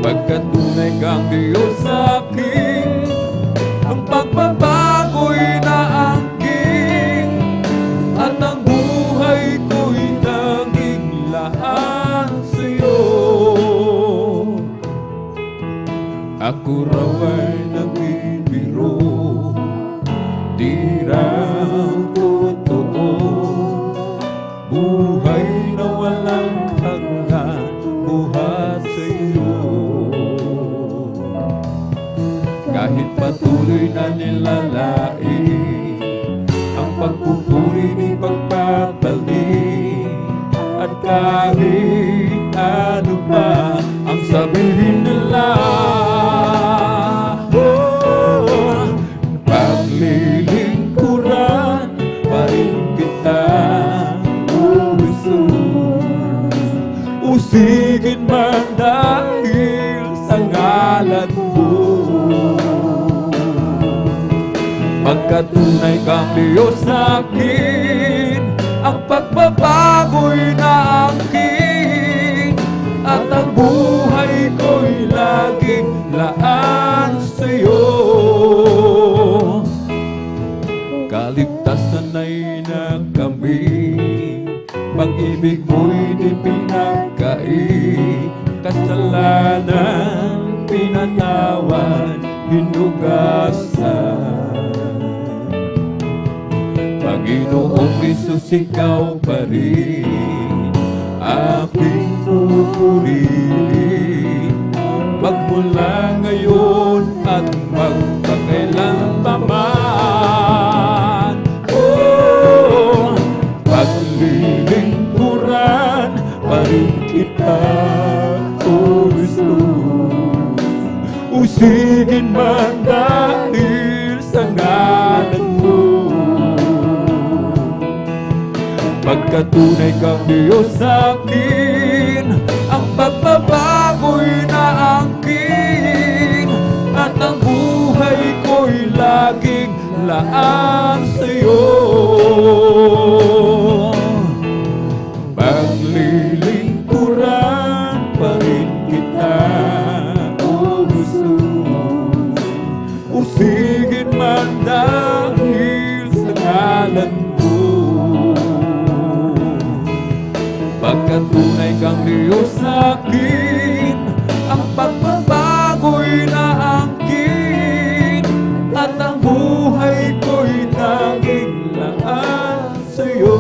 [SPEAKER 2] Pagkat tunay kang Diyos sa akin, ang pagbabago'y naangkin, at ang buhay ko'y naging laan sa'yo. Ako raw ay nagbibiro, di raw totoo, buhay na walang hanggan, buhat sa iyo. Kahit patuloy na nilalain ang pagpupuri ni pagpapalik, at kahit ano pa ang sabihin nila, paglilingkuran pa rin kita, O Jesus, usigin man dahil sa ngalan mo. Pagkat tunay kang Diyos sa akin, ang pagbabago'y naangkin, at ang buhay ko'y laging laan sa'yo. Kaligtasan ay nakamit, pag-ibig mo'y di pinagkait, kasalanan pinatawad, hinugasan. Panginoong Jesus, ikaw pa rin aking pupurihin, magmula ngayon at magpakailanman. Oh, paglilingkuran pa rin kita, O Jesus, usigin man dahil sa ngalan mo. Pagkat tunay kang Diyos sa akin, ang pagbabago'y naangkin, at ang buhay ko'y laging laan sa'yo. Paglilingkuran pa rin kita, O Jesus, usigin man dahil sa ngalan mo. Pagkat tunay kang Diyos sa akin, ang pagbabago'y naangkin, at ang buhay ko'y naging laan sa'yo.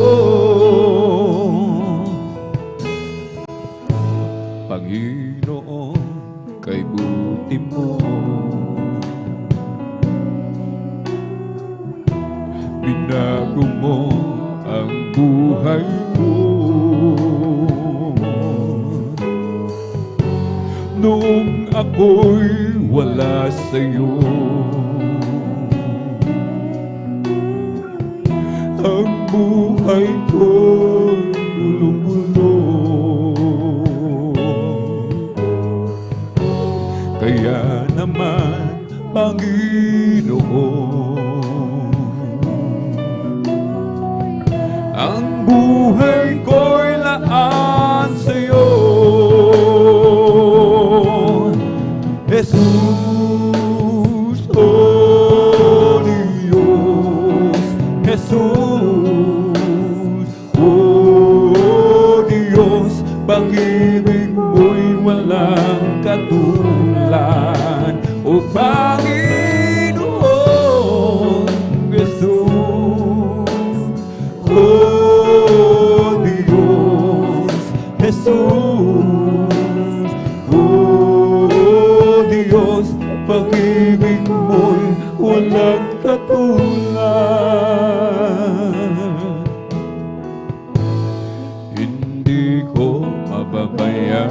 [SPEAKER 2] Panginoon, kay buti mo, binago mo ang buhay ko. Nung ako'y wala sa'yo, ang buhay ko'y lulong-gulong. Kaya naman, Panginoon, ang buhay ko'y laan sa'yo. Jesus, oh Diyos, Jesus. Oh Diyos, pag-ibig mo'y walang katulad. O Panginoon Jesus. Oh Diyos, Jesus. Oh Diyos, pag-ibig mo'y walang katulad. Hindi ko mababayaran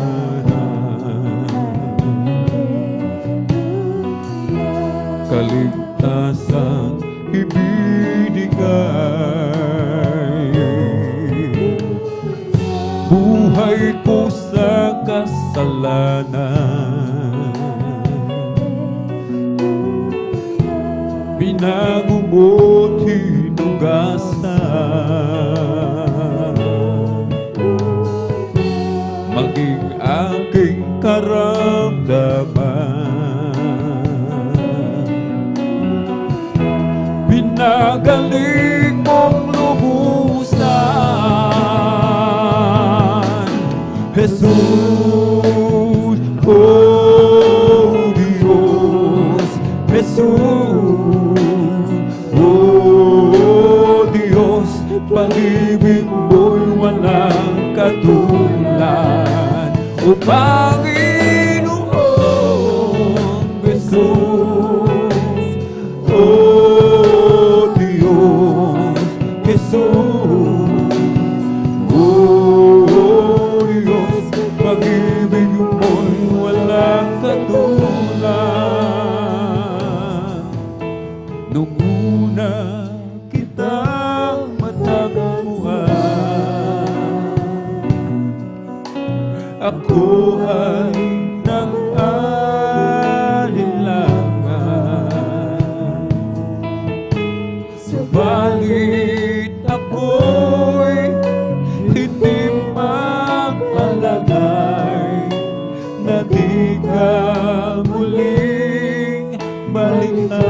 [SPEAKER 2] kaligtasang ibinigay. Buhay ko sa kasalanan, binago mo't hinugasan. Maging aking karamdaman, pinagaling mong lubusan. Jesus, oh Diyos, Jesus, oh Diyos, pag-ibig mo'y walang katulad. O Panginoon Jesus, oh Diyos, Jesus, oh Diyos, pag-ibig mo'y walang katulad. Nung una kitang matagpuan, ako ay nag-alinlangan. Subalit ako'y hindi mapalagay na di ka muling balikan.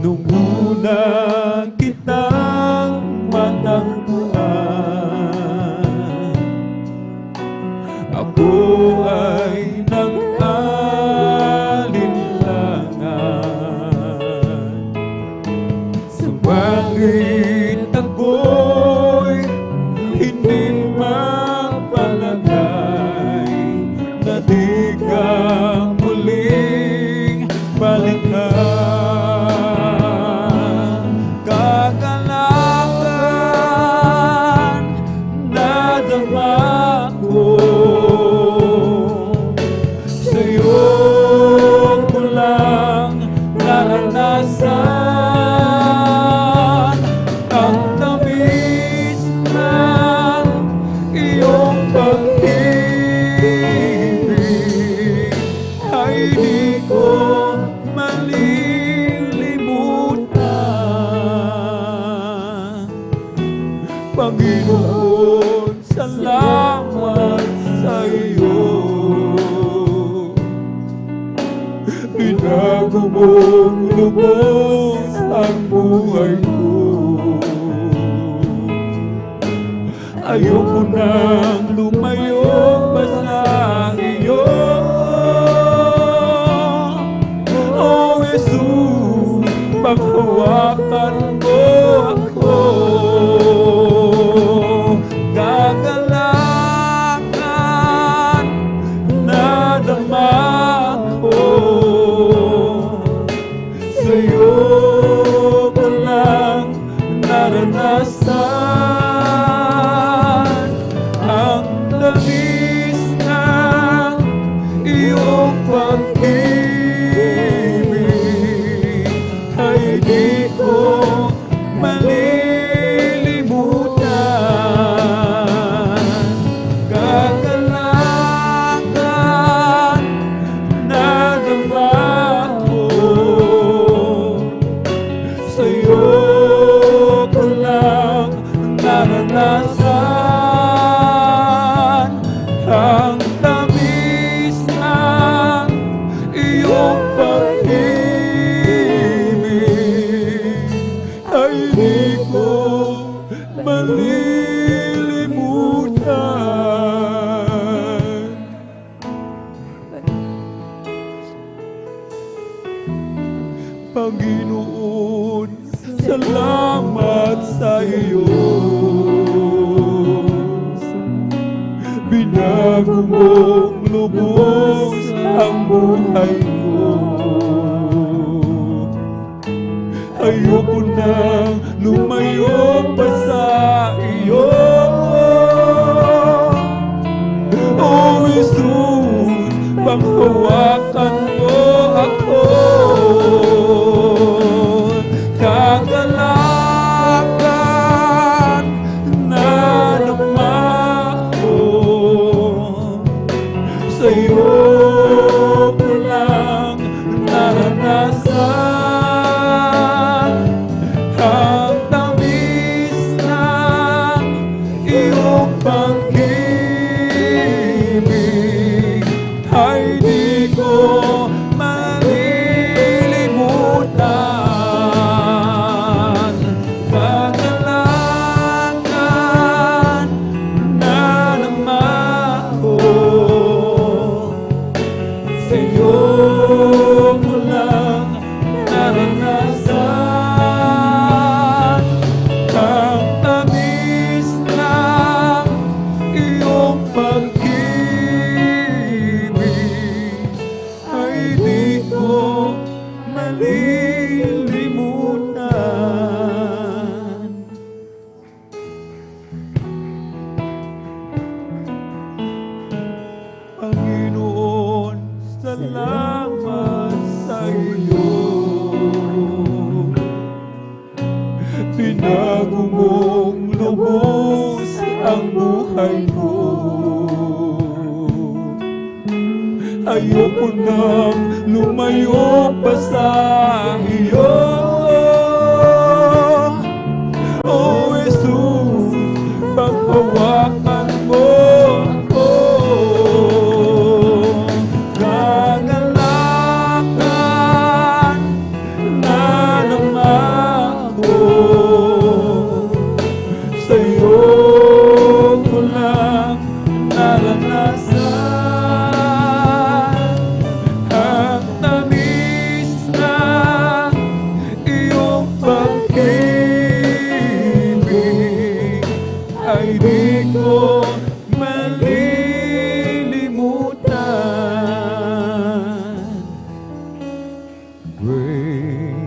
[SPEAKER 2] Nung una kitang matagpuan, ako ay nag-alinlangan. Subalit ako'y hindi mapalagay na di ka muling balikan. Kagalakan na dama ko, sa'yo ko lang naranasan ang tamis ng iyong pag-ibig. Ay di ko malilimutan. Panginoon, salamat sa iyo. Binago mong lubos ang buhay ko. Ayoko nang lumayo pa sa iyo. Oh Jesus, paghawakan mo ako. Kagalakan na dama ko, sa'yo ko lang naranasan ang tamis ng iyong pag-ibig. Ay di ko malilimutan. Kagalakan na dama ko, Panginoon, salamat sa iyo. Binago mong lubos ang buhay ko. Ayoko nang lumayo pa sa iyo. Oh Jesus, panghawakan mo ako. Kagalakan na naman ko. Sa'yo ko lang naranasan ang tamis ng iyong pag-ibig. Ay di ko malilimutan. Kagalakan na naman ko. Sa'yo ko lang naranasan ang tamis ng iyong pag-ibig. Ay di ko malilimutan. Panginoon, salamat sa iyo. Binago mong lubos ang buhay ko. Ayoko nang lumayo pa sa iyo. Oh Jesus, paghawakan mo ako. Kagalakan na naman ko. Sa'yo ko lang naranasan ang tamis ng iyong pag-ibig. Ay di ko malilimutan. Great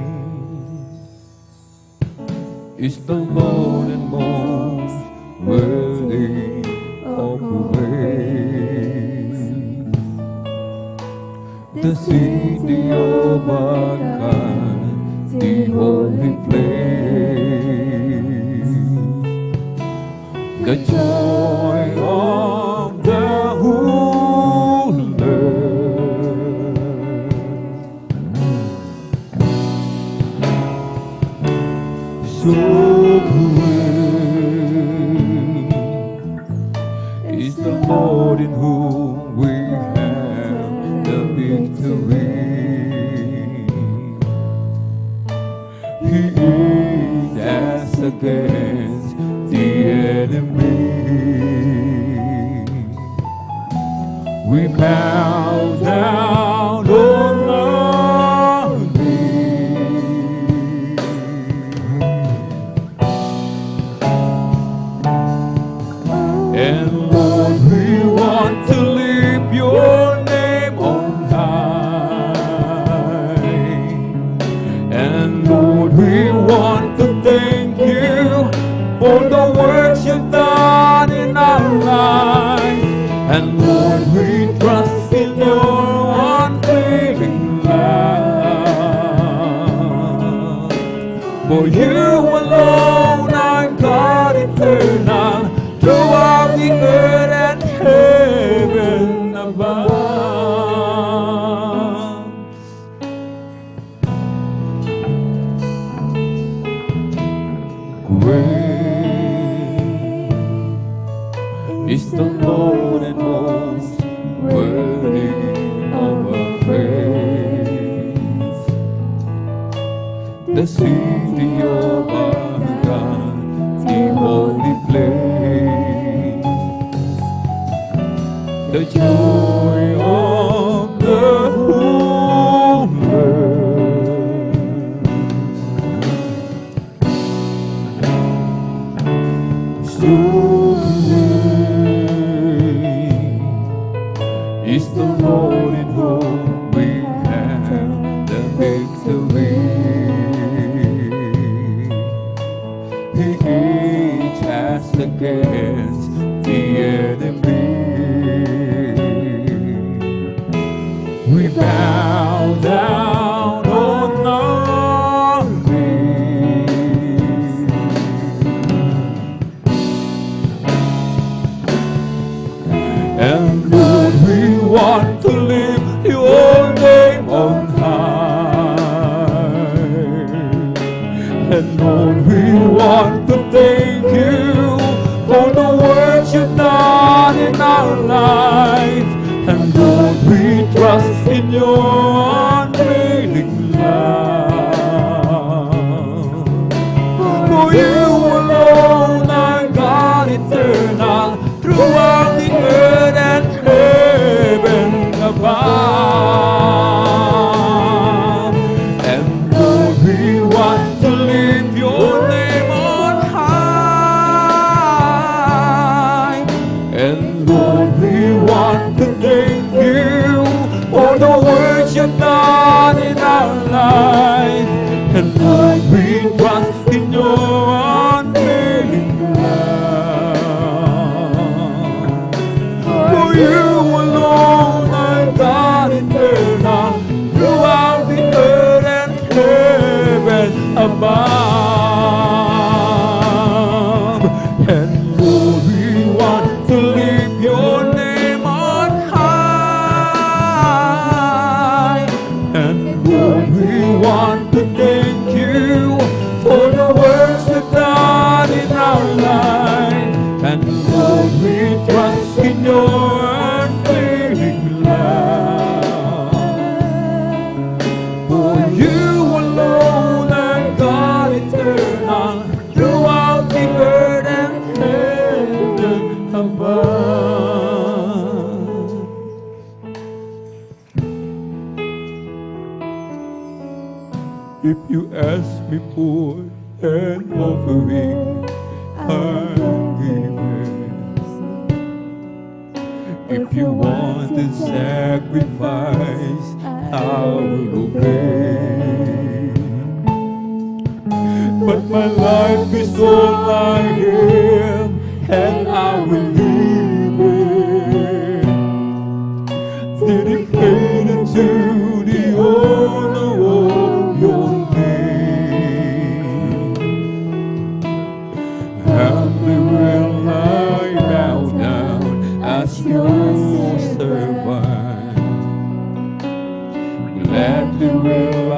[SPEAKER 2] is the Lord and most worthy of praise. The city of our God, the holy place. The joy of the whole earth. So great is the Lord in whom we have the victory. He is as against the enemy. We bow down on our knees. And Lord, we want to lift your name on high. And Lord, we want to thank you for the works you've done in our lives. And Lord, we trust in your unfailing love. For you alone are God eternal, throughout the earth and heaven above. Great is the Lord and most worthy of our praise. The city of our God, the holy place. The joy of the whole earth. And Lord, we want to thank you for the work you've done in our life. And Lord, we trust in your unfailing love. For you alone are God eternal, throughout the earth and heaven above. And Lord, we want to lift your name on high. And Lord, we want to thank you for the work you've done in our life. And Lord, we trust in your unfailing love. For you alone are God eternal, throughout the earth and heaven above. And Lord, we want to lift your name on high. And Lord, we want to thank you for the works you've done in our life. And Lord, we trust in your unfailing love. For you alone are God eternal, throughout the earth and heaven above. If you ask me for an offering, I'll give it. If you want a sacrifice, I will obey. But my life is all I have, and I will give it, dedicated to the honor of your name. Humbly will I bow down as your servant. Gladly will I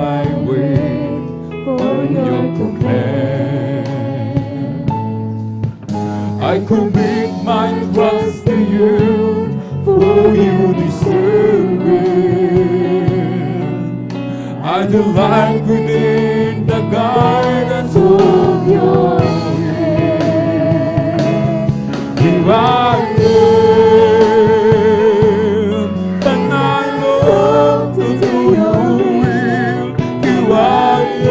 [SPEAKER 2] wait for your command. I commit my trust to you, for you deserve it. I delight within the guidance of your hand. Here I am, and I long to do your will. Here I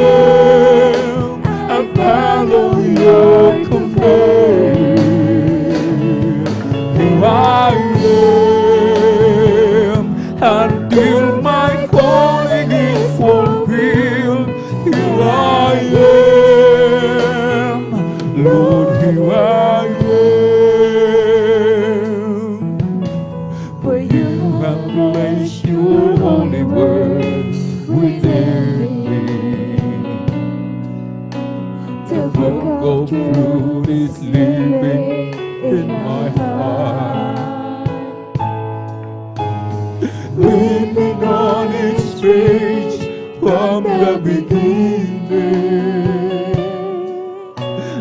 [SPEAKER 2] am, and follow your command. Here I am, until my calling is fulfilled. Here I am, Lord, here I am. For you have placed your holy word within me. The book of truth is living in my heart. Written on its page from the beginning,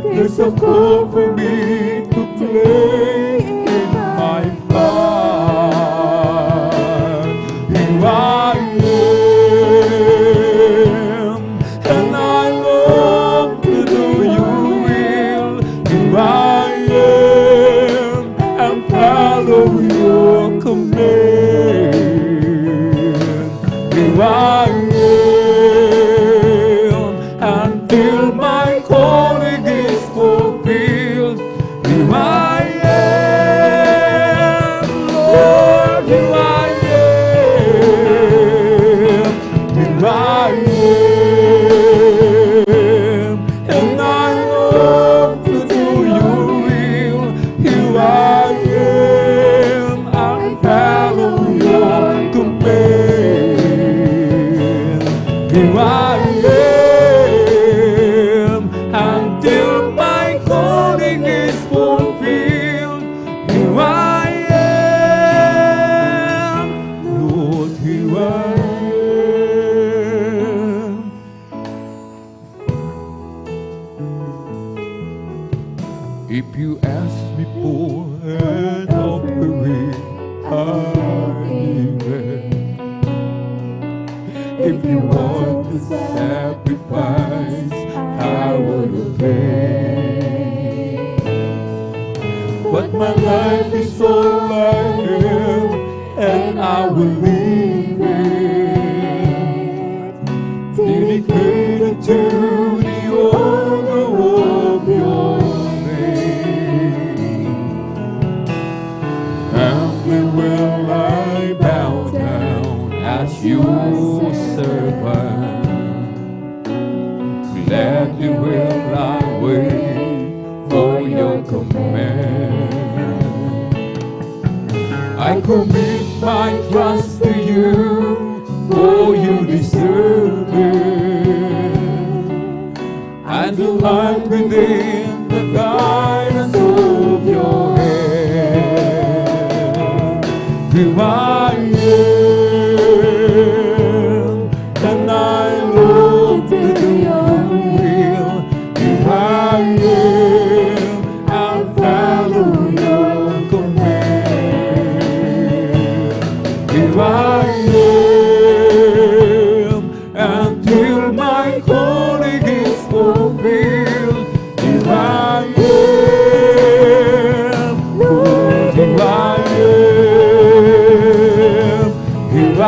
[SPEAKER 2] there's a call for me to play in my part. Here I am, and I long to do your will. Here I am, and follow your command. Here I am, until my calling is fulfilled. Here I am, Lord, here I am. Here I am. If you ask me for an offering, I'll give it. If you want to sacrifice, I would obey. But my life is all I have, and I will leave it dedicated to the honor of your name. Humbly will I bow down as your servant. Gladly will I wait for your command. I commit my trust to you, for you deserve it. I delight within the guidance of your hand. Here I am, and I long to do your will. Here I am, I'll follow your command. Here I am, until my calling is fulfilled. Here I am, Lord, here I am. Here I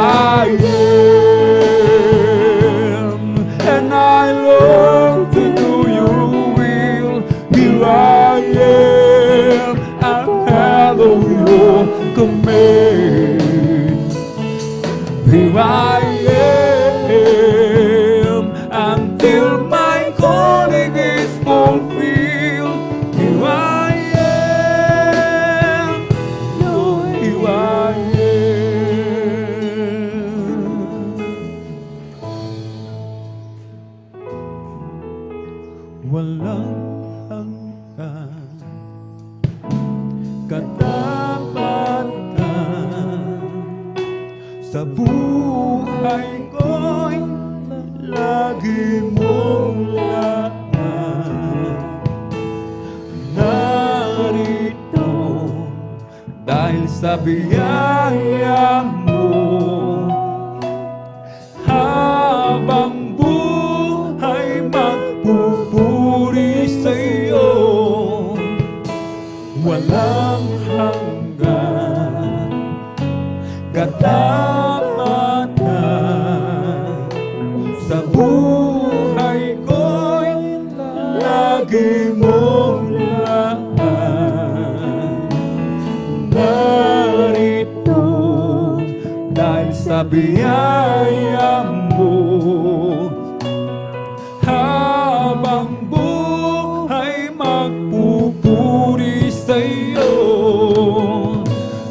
[SPEAKER 2] am, and I long to do your will. Here I am, I'll follow your command. Here I am, until my calling is fulfilled. Here I am, Lord, here I am. Walang hanggan, katapatan sa buhay ko'y lagi mong lahat. Narito dahil sa biyaya mo, habang buhay magpupuri sa'yo. Walang hanggan, katapatan sa buhay ko'y lagi mong lahat. Narito dahil sa biyaya mo, habang buhay magpupuri sa'yo.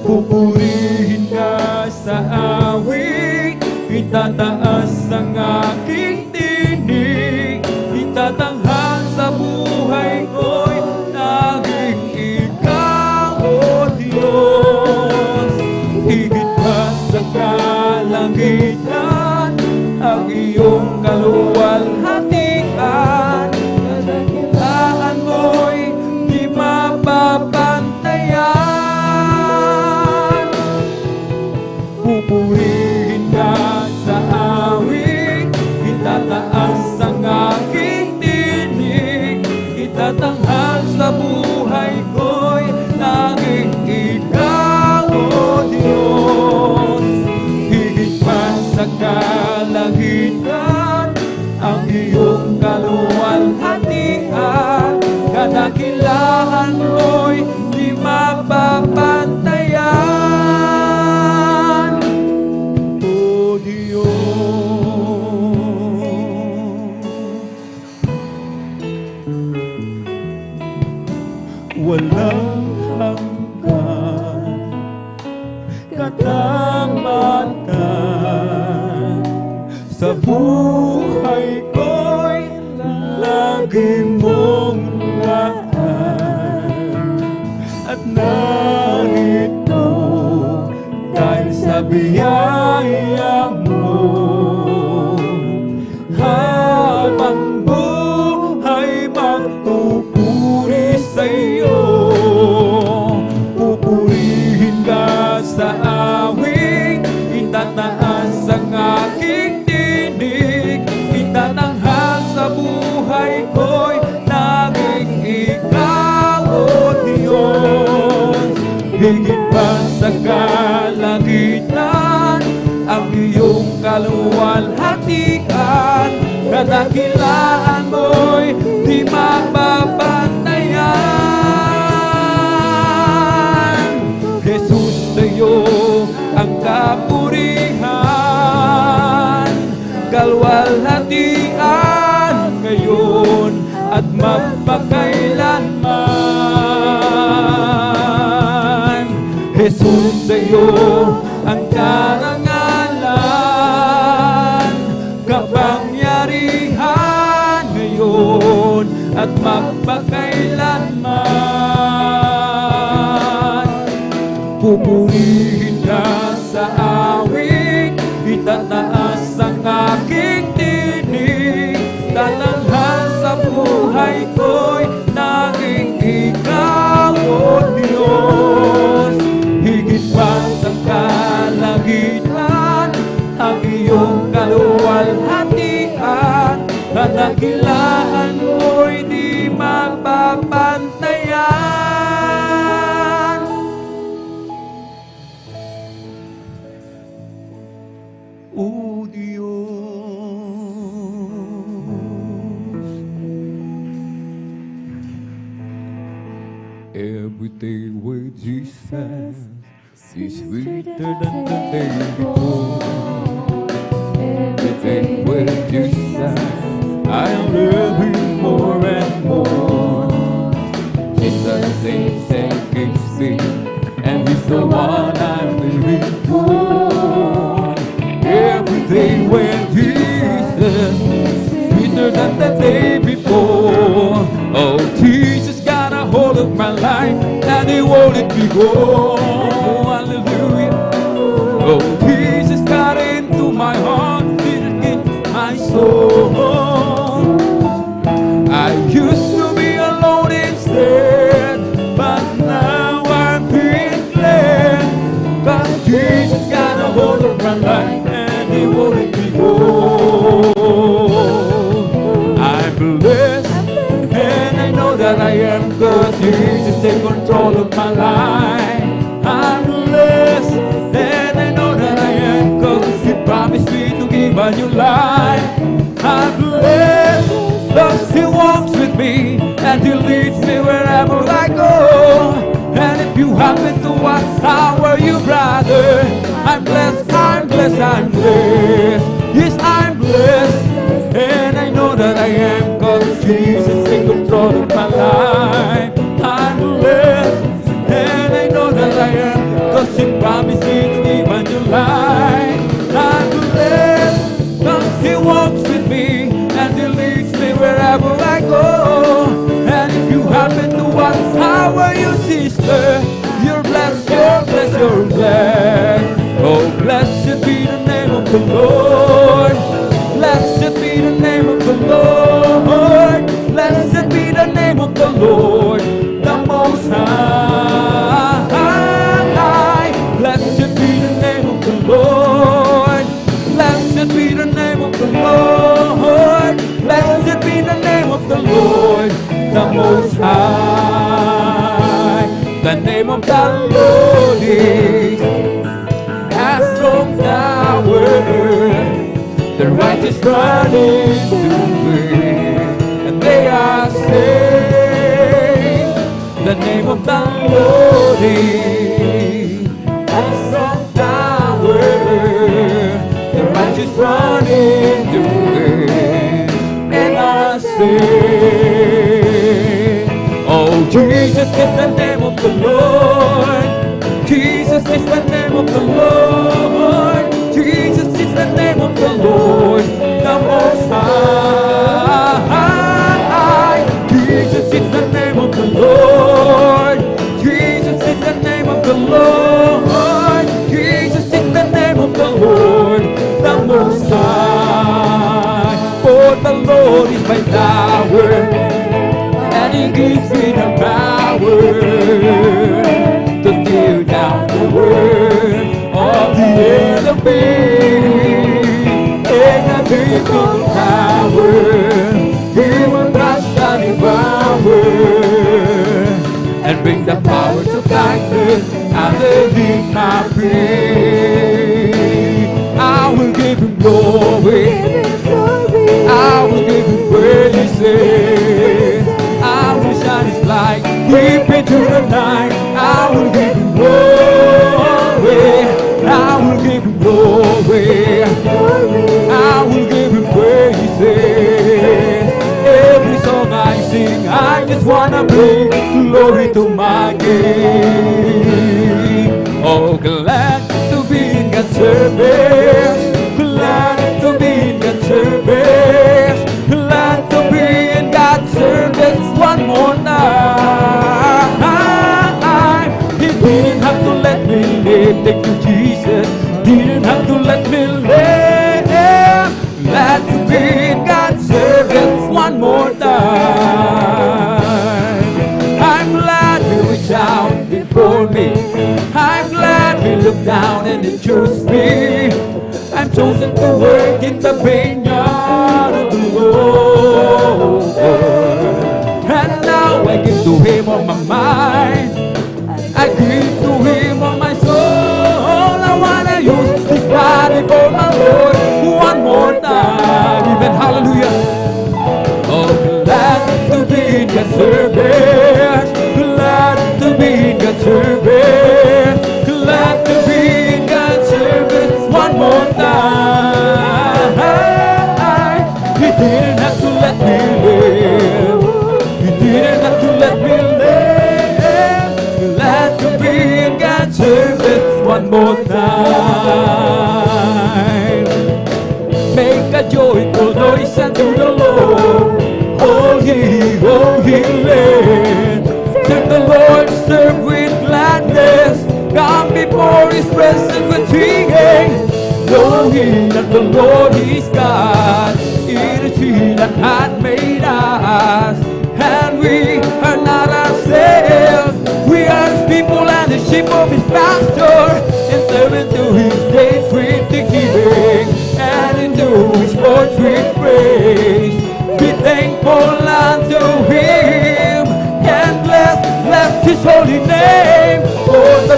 [SPEAKER 2] Pupurihin ka sa awit, itataas ang aking tinig, itatanghal sa buhay ko'y laging ikaw, O Diyos. Higit pa sa kalangitan, ang iyong kaluwalhatian, kadakilaan mo'y di mapapantayan. Pupurihin ka sa awit, itataas ang aking tinig, itatanghal sa buhay ko'y laging ikaw, O Diyos. Higit pa sa kalangitan, ang iyong kaluwalhatian, kadakilaan mo'y di mapapantayan, O Diyos. Walang hanggan, katamatan sa buhay ko'y lagi mong lahat. At narito dahil sa biyaya mo, habang buhay magpupuri sa'yo. kadakilaan mo'y di mapapantayan. Jesus, sa'yo ang kapurihan, kalwalhatian ngayon at magpakailanman. Jesus, sa'yo ang karangalan, kapangyarihan ngayon at magpakailanman. Pupurihin ka sa awit, itataas ang aking tinig, tatanghal sa buhay ko'y naging ikaw, O Diyos. Higit pa sa kalagitan, ang iyong kaluwalhatian, kadakilaan mo'y di mapapantayan. O Diyos, every day with Jesus is sweeter than the day before. Every day with Jesus, I love Him more and more. Jesus saves and gives me, and He's the one I'm living for. Every day with Jesus, sweeter than the day before. Oh, Jesus got a hold of my life, and He won't let me go. Hallelujah. Oh, Jesus got into my heart, in my soul. I used to be alone instead, but now I'm being glad. But Jesus got a hold of my life, and He won't let me go. I'm blessed, and I know that I am, 'cause Jesus take control of my life. I'm blessed, and I know that I am, 'cause He promised me to give a new life. I'm blessed, 'cause He walks with me, and He leads me wherever I go. And if you happen to ask, how are you, brother? I'm blessed, I'm blessed, I'm blessed. Yes, I'm blessed, and I know that I am, 'cause Jesus in control of my life. I'm blessed, and I know that I am, 'cause He promised me to give a new life. I'm blessed, 'cause He walks with me, and He leads me wherever I go. And if you happen to ask, how are you, sister? You're blessed, you're blessed, you're blessed. Oh, blessed be the name of the Lord. Blessed be the name of the Lord. Blessed be the name of the Lord, the Most High. Blessed be the name of the Lord. Blessed be the name of the Lord. Blessed be the name of the Lord, the Most High. The name of the Lord is a strong tower. The righteous run into it, and they are saved. The name of the Lord is a strong tower. The righteous run into it, and are saved. Oh, Jesus is the name of the Lord. Jesus is the name of the Lord. Jesus is the name of the Lord, the Most High. Jesus is the name of the Lord. Jesus is the name of the Lord. Jesus is the name of the Lord, the Most High. For the Lord is my tower, and He gives me the power to tear down the word of the enemy. In a vehicle power, He will crush and devour, and bring the power to darkness underneath my feet. I will give Him glory. I will just wanna bring glory to my King. Oh, glad to be in God's service, glad to be in God's service, glad to be in God's service one more time. He didn't have to let me live, thank you Jesus, didn't have to let me live. Glad to be in God's service one more time. I'm glad He reached out before me, I'm glad He looked down and He chose me. I'm chosen to work in the vineyard of the Lord. And now I give to Him all my mind, I give to Him all my soul. I wanna use this body for my Lord one more time. Amen, hallelujah. Oh, glad to be in God's service, glad to be in God's service, glad to be in God's service one more time. He didn't have to let me live, He didn't have to let me live. Glad to be in God's service one more time. Make a joyful noise unto the Lord, all ye land. Serve the Lord, serve with gladness, come before His presence with singing. Know ye that the Lord is God, it is He that hath made us, and we are not ourselves. We are His people and the sheep of His pasture, and serve into His gates with thanksgiving, and into His courts with praise. Be thankful unto Him, and bless His holy name. For the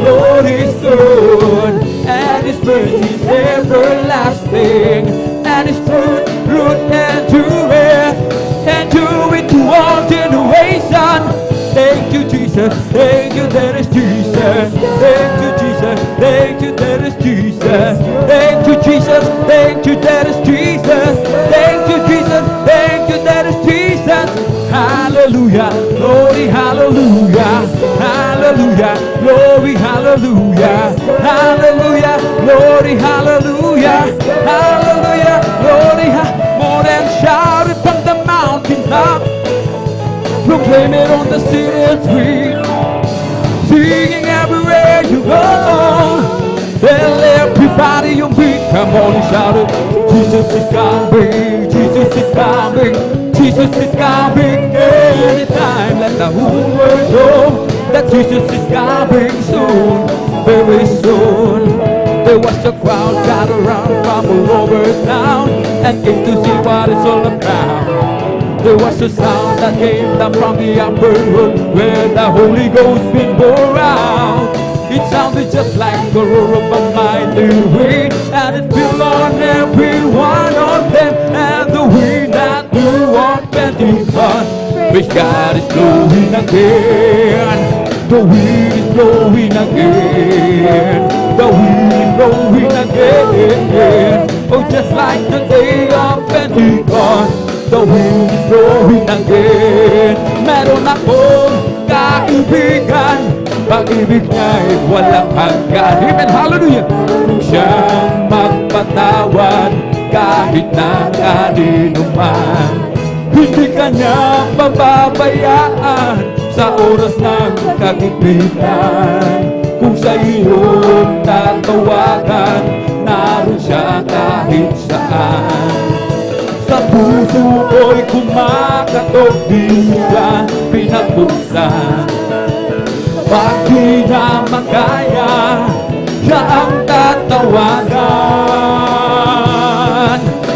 [SPEAKER 2] Lord is good, and His mercy is everlasting, and His truth endureth to all generations. Thank you, Jesus. Thank you, that is Jesus. Thank you, Jesus. Thank you, that is Jesus. Thank you, Jesus. Thank you, that is Jesus. Thank you, Jesus. Thank you, that is Jesus. Hallelujah. Glory, hallelujah. Hallelujah. Glory, hallelujah. Hallelujah. Glory, hallelujah. Hallelujah. Glory, more than shout it from the mountaintop, proclaim it on the city street, singing everywhere you go. Tell everybody you meet, come on and shout it. Jesus is coming, Jesus is coming, Jesus is coming anytime. Let the whole world know that Jesus is coming soon, very soon. There was a crowd gathered around from all over town, and came to see what it's all about. There was a sound that came down from the upper room, where the Holy Ghost been poured out. It sounded just like the roar of a mighty wind, and it fell on every one of them. And the wind that blew on Pentecost, which God is blowing again. The wind is blowing again. The wind is blowing again. Oh, just like the day of Pentecost, the wind is blowing again. Meron akong kaibigan, pag-ibig niya'y walang hanggan. Amen, hallelujah. Siyang magpatawad kahit na kanino man. Hindi ka niya pababayaan sa oras ng kagipitan. Kung sa iyong tatawagan, naroon siya kahit saan. Sa puso ko'y kumakatok, di siya pinagpuksan. Pag di na makaya, siya ang tatawagan.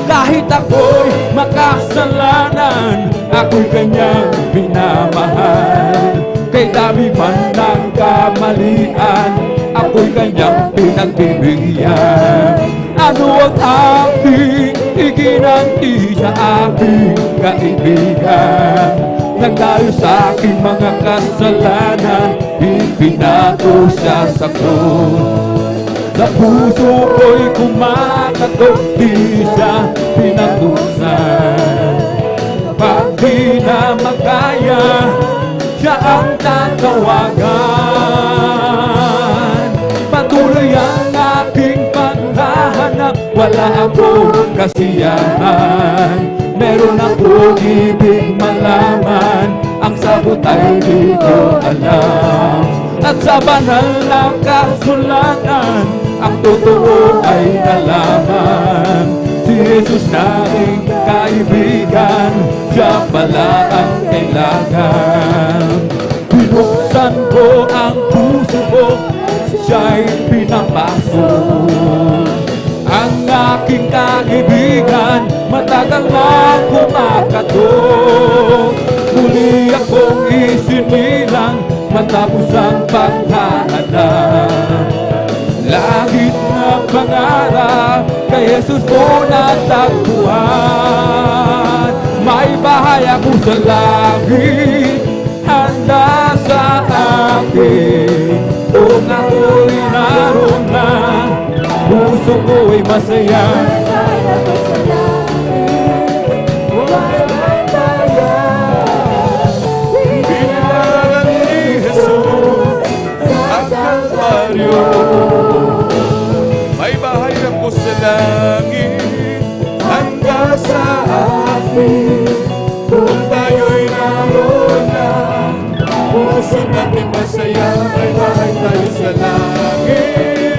[SPEAKER 2] Kahit ako'y makasalanan, ako'y kanyang pinamahal. Kay dami man ng kamalian, ako'y kanyang pinagbibigyan. Ano ang aking iginanti sa aking kaibigan? Nang dahil sa aking mga kasalanan, ipinato siya sa krus. Sa puso ko'y kumakatok, di siya pinatusan. Pag di na makaya, siya ang tatawagan. Patuloy ang aking paghahanap, wala akong kasiyahan. Meron akong ibig malaman, ang sagot ay di ko alam. At sa banal na kasulatan, ang totoo ay nalaman. Si Jesus nating kaibigan, siya pala ang kailangan. Binuksan ko ang puso ko, siya'y pinapasok. Ang aking kaibigan, matagal na kumakatok. Muli akong isinilang, matapos ang paghahanap. Langit na pangarap, kay Jesus ko natagpuan. May bahay ako sa langit, handa sa akin. Kung ako'y naroon na, puso ko'y masaya. Binayaran ni Jesus ang Kalbaryo. May bahay ako sa langit, handa sa akin. Kung tayo'y naroon na, puso natin masaya. May bahay tayo sa langit,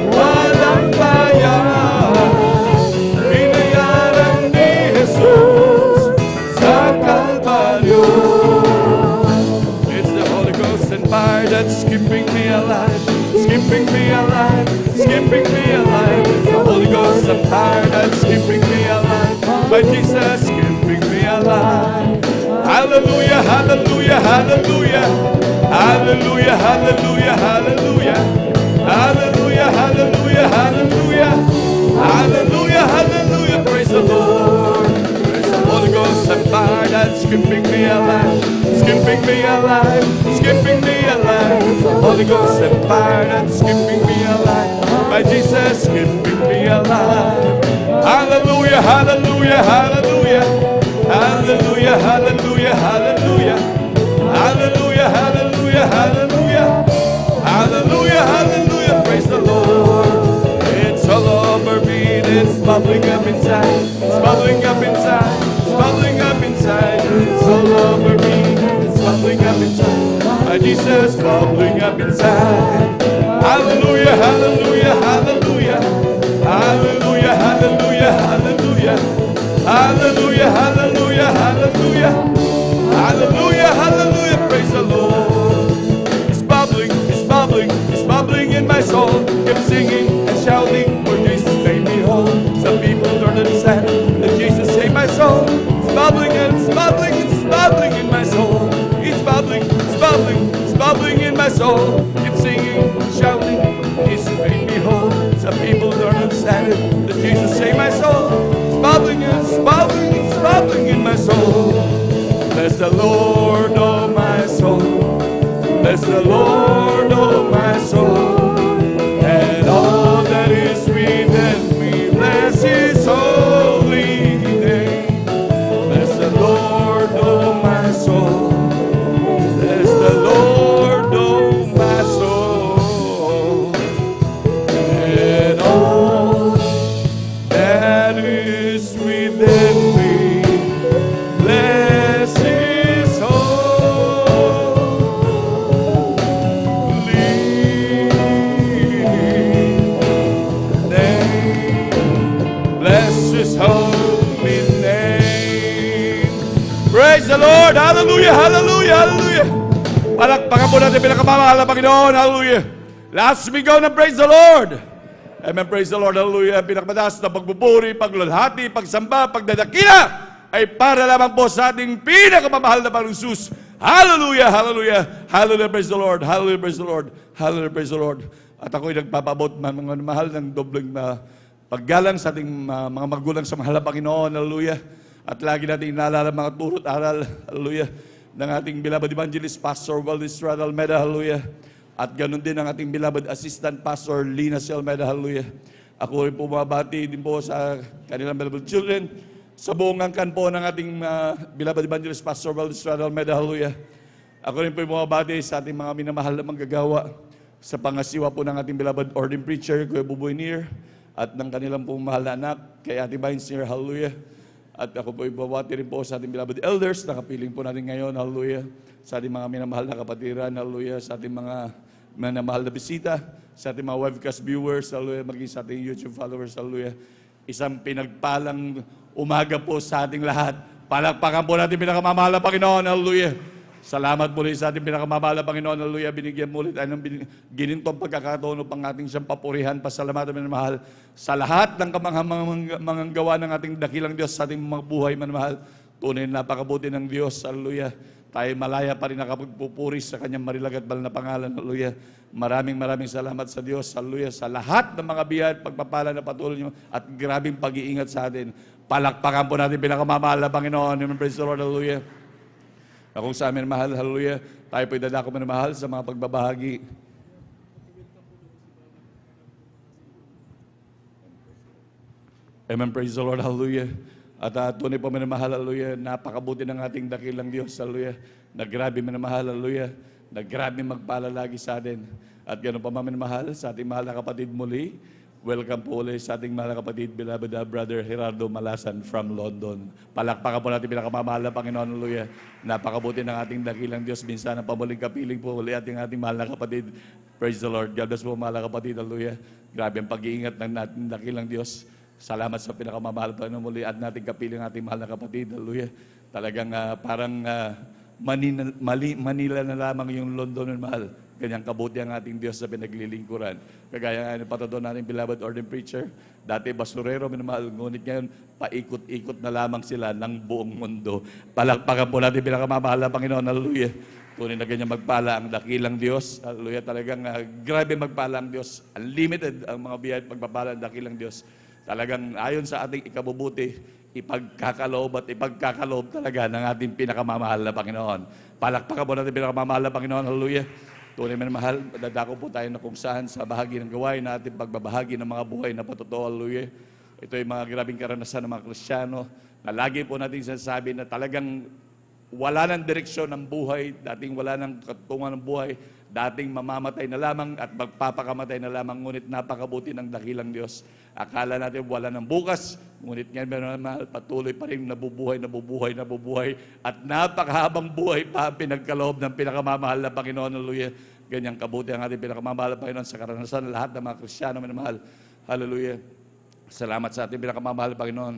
[SPEAKER 2] walang bayan. Binayaran ni Jesus sa Kalbaryo. It's the Holy Ghost and fire that's keeping me alive, keeping me alive, keeping me alive. It's the Holy Ghost and fire that's keeping me alive. My Jesus keeping me alive. Hallelujah, hallelujah, hallelujah. Hallelujah, hallelujah, hallelujah. Hallelujah, hallelujah, hallelujah. Hallelujah, hallelujah. Praise the Lord. Praise the Holy Ghost and fire that's keeping me alive, keeping me alive, keeping me alive. Holy Ghost and fire that's keeping me alive. My Jesus keeping me alive. Hallelujah, hallelujah, hallelujah. Hallelujah, hallelujah, hallelujah. Hallelujah, hallelujah, hallelujah. Hallelujah, hallelujah. Praise the Lord. It's all over me. It's bubbling up inside. It's bubbling up inside. It's bubbling up inside. It's all over me. It's bubbling up inside. My Jesus bubbling up inside. Hallelujah, hallelujah, hallelujah. Hallelujah, hallelujah, hallelujah. Hallelujah, hallelujah, hallelujah. Hallelujah, hallelujah, praise the Lord. It's bubbling, it's bubbling, it's bubbling in my soul. Keep singing and shouting, for Jesus made me whole. Some people don't understand that Jesus saved my soul. It's bubbling and it's bubbling, it's bubbling in my soul. It's bubbling, it's bubbling, it's bubbling in my soul. Keep singing and shouting, Jesus made me whole. Some people don't understand it, that Jesus saved my soul. It's bubbling and it's bubbling, it's bubbling in my soul. Bless the Lord, oh my soul. Bless the Lord, oh my soul. And all that is within me, bless His holy name. Bless the Lord, oh my soul. Bless the Lord, oh my soul. And all that is within me, bless His holy name. Bless His holy name. Praise the Lord. Hallelujah, hallelujah, hallelujah. Palakpakan po natin pinakamamahal na Panginoon. Hallelujah. Last we go na praise the Lord. Amen. Praise the Lord. Hallelujah. Pinakamataas na pagbuburi, paglulhati, pagsamba, pagdadakila ay para lamang po sa ating pinakamamahal na Panginoong Jesus. Hallelujah, hallelujah, hallelujah, praise the Lord, hallelujah, praise the Lord, hallelujah, praise the Lord. At ako'y nagpapabot mga mahal ng dobleng paggalang sa ating mga magulang sa mahal na Panginoon. Hallelujah. At lagi natin inaalala mga turo at aral. Hallelujah. Ng ating beloved evangelist, Pastor Waldis Almeida. Hallelujah. At ganun din ang ating beloved assistant, Pastor Lina C. Almeida. Hallelujah. Ako rin po mabati din po sa kanilang beloved children.
[SPEAKER 3] sa buong angkan po ng ating beloved evangelist Pastor Valdez Almeida, hallelujah. Ako rin po yung bumabati sa ating mga minamahal na manggagawa sa pangasiwa po ng ating beloved ordained preacher, Kuya Buboy Nir, at ng kanilang pong mahal na anak, kay Ate Vines Nir, hallelujah. At ako po yung bumabati rin po sa ating beloved elders, nakapiling po natin ngayon, hallelujah. Sa ating mga minamahal na kapatiran, hallelujah. Sa ating mga minamahal na bisita, sa ating mga webcast viewers, hallelujah. Maging sa ating YouTube followers, hallelujah. Isang pinagpalang umaga po sa ating lahat. Palakpakan po natin pinakamamahal na Panginoon. Hallelujah. Salamat muli sa ating pinakamamahal na Panginoon. Hallelujah. Binigyan mo ulit ng ginintong pagkakataon upang ating siyang papurihan. Pasalamatan minamahal sa lahat ng mga gawa ng ating dakilang Diyos sa ating mga buhay minamahal. Tunay na napakabuti ng Diyos. Hallelujah. Tayo malaya pa rin nakapagpupuri sa kanyang marilag at banal na pangalan. Hallelujah. Maraming salamat sa Diyos. Hallelujah. Sa lahat ng mga biyaya at pagpapala na patuloy niyo at grabing pag-iingat sa atin. Palakpakan po natin pinakamamahal na Panginoon. Amen. Praise the Lord. Hallelujah. Akong sa amin mahal. Hallelujah. Tayo po idadako mahal sa mga pagbabahagi. Amen. Praise the Lord. Hallelujah. At tunay po minamahal, hallelujah, napakabuti ng ating dakilang Diyos, hallelujah. Naggrabe minamahal, hallelujah. Naggrabe magpala lagi sa atin. At ganoon pa minamahal sa ating mahal na kapatid muli. Welcome po ulit sa ating mahal na kapatid, beloved Brother Gerardo Malasan from London. Palakpakan po natin pinakamamahal na Panginoon, hallelujah. Napakabuti ng ating dakilang Diyos. Minsan ang pamuling kapiling po ulit ating mahal na kapatid. Praise the Lord. God bless po mahal na kapatid, hallelujah. Grabe ang pag-iingat ng ating dakilang Diyos. Salamat sa pinakamamahal pa muli at nating kapiling ating mahal na kapatid. Hallelujah. Talagang parang Manila na lamang yung London na mahal. Ganyang kabuti ang ating Diyos sa pinaglilingkuran. Kagaya nga patutunan natin beloved ordained preacher, dati basurero minamahal, ngunit ngayon paikot-ikot na lamang sila ng buong mundo. Palakpakan po natin pinakamamahal na Panginoon. Hallelujah. Tunay na ganyan magpala ang dakilang Diyos. Hallelujah. Talagang grabe magpala ang Diyos. Unlimited ang mga biyaya at pagpapala ng dakilang Diyos. Talagang ayon sa ating ikabubuti, ipagkakaloob at ipagkakaloob talaga ng ating pinakamamahal na Panginoon. Palakpakan po natin pinakamamahal na Panginoon. Hallelujah. Tunay man mahal, dadako po tayo na kung saan sa bahagi ng gawain na ating pagbabahagi ng mga buhay na patotoo. Hallelujah. Ito ay mga grabing karanasan ng mga Kristiyano na lagi po natin sinasabi na talagang wala ng direksyon ng buhay, dating wala ng katungan ng buhay, dating mamamatay na lamang at magpapakamatay na lamang, ngunit napakabuti ng dakilang Diyos. Akala natin wala ng bukas, ngunit ngayon mahal, patuloy pa rin nabubuhay at napakahabang buhay pa pinagkaloob ng pinakamamahal na Panginoon. Hallelujah. Ganyang kabuti ang ating pinakamamahal na Panginoon sa karanasan lahat ng mga Kristiyano minamahal. Hallelujah. Salamat sa ating pinakamamahal na Panginoon.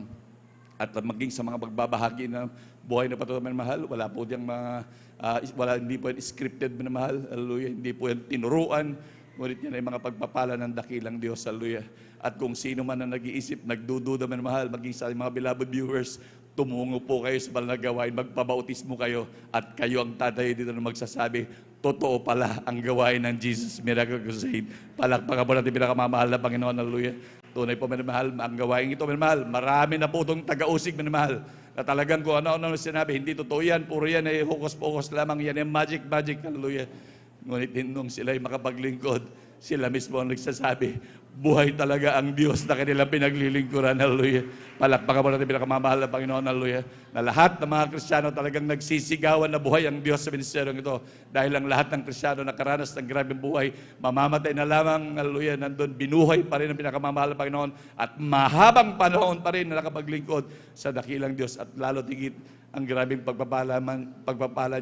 [SPEAKER 3] At maging sa mga pagbabahagi ng buhay na patuloy minamahal, wala po diyang mga hindi po yan scripted minamahal. Hallelujah. Hindi po yan tinuruan. Ngunit yan ay mga pagpapala ng dakilang Diyos. Hallelujah. At kung sino man ang nag-iisip, nagdududa minamahal, maging sa mga beloved viewers, tumungo po kayo sa banal na gawain, magpabautismo kayo, at kayo ang tatayo dito na magsasabi, totoo pala ang gawain ng Jesus Miracle Crusade. Palakpakan po natin pinakamamahal na Panginoon. Hallelujah. Tunay po minamahal, ang gawain ito minamahal, marami na po itong taga-usig minamahal, na talagang kung ano-ano sinabi, hindi totoo yan, puro yan ay hukos-pokos lamang, yan ay magic, hallelujah. Ngunit nung sila ay makapaglingkod, sila mismo ang nagsasabi, buhay talaga ang Diyos na kanilang pinaglilingkuran, hallelujah. Palakpakan po natin pinakamamahal na Panginoon, hallelujah. Na lahat ng mga Kristiyano talagang nagsisigawan na buhay ang Diyos sa ministeryong ito. Dahil ang lahat ng Kristiyano nakaranas ng grabing buhay, mamamatay na lamang, hallelujah, nandun, binuhay pa rin ang pinakamamahal na Panginoon at mahabang panahon pa rin na nakapaglingkod sa dakilang Diyos at lalo tigit ang grabing pagpapala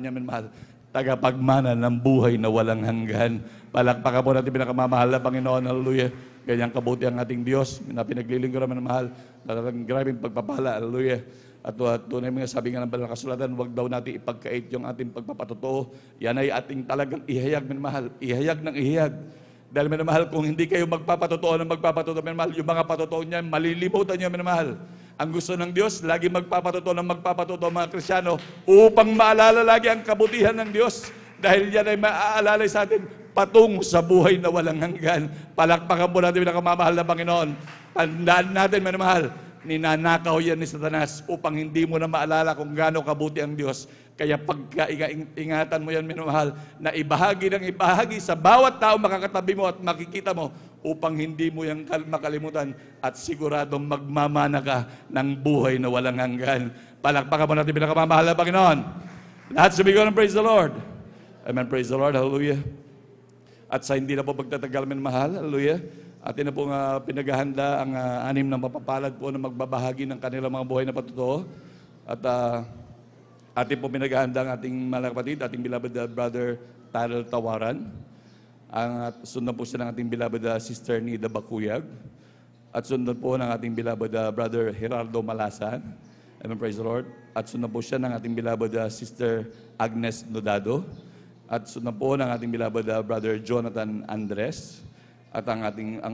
[SPEAKER 3] niya minamahal. Tagapagmana ng buhay na walang hanggan. Palakpakan po natin pinakamamahal na Panginoon, hallelujah. Ganyang kabuti ang ating Diyos na pinaglilingkuran ng mahal. Talagang grabing pagpapala, hallelujah. At tunay mga sabi nga ng banal na kasulatan, huwag daw natin ipagkait yung ating pagpapatotoo. Yan ay ating talagang ihayag ng mahal. Ihayag ng ihayag. Dahil minamahal, kung hindi kayo magpapatotoo ng magpapatotoo, minamahal, yung mga patotoo niya, malilimutan niyo, minamahal. Ang gusto ng Diyos, lagi magpapatotoo ng magpapatotoo mga Kristiyano upang maalala lagi ang kabutihan ng Diyos. Dahil yan ay maaalalay sa atin patungo sa buhay na walang hanggan. Palakpakan po natin pinakamamahal na Panginoon. Tandaan natin, minamahal, ninanakaw yan ni Satanas upang hindi mo na maalala kung gaano kabuti ang Diyos. Kaya pagkaingatan mo yan, minamahal, na ibahagi ng ibahagi sa bawat tao makakatabi mo at makikita mo upang hindi mo yung makalimutan at siguradong magmamana ka ng buhay na walang hanggan. Palakpakan mo natin pinakamamahal na Panginoon. Lahat sabihin ng praise the Lord. Amen. Praise the Lord. Hallelujah. At sa hindi na po pagtatagal mahal, hallelujah, atin na po pinaghahanda ang anim na mapapalad po na magbabahagi ng kanilang mga buhay na patotoo. At atin po pinaghahanda ang ating mga kapatid, ating beloved brother Tarel Tawaran. At sundan po siya ng ating beloved sister Nida Bakuyag. At sundan po ng ating beloved brother Gerardo Malasan. Amen, praise the Lord. At sundan po siya ng ating beloved sister Agnes Nodado. At sundan po ng ating beloved brother Jonathan Andres. At ang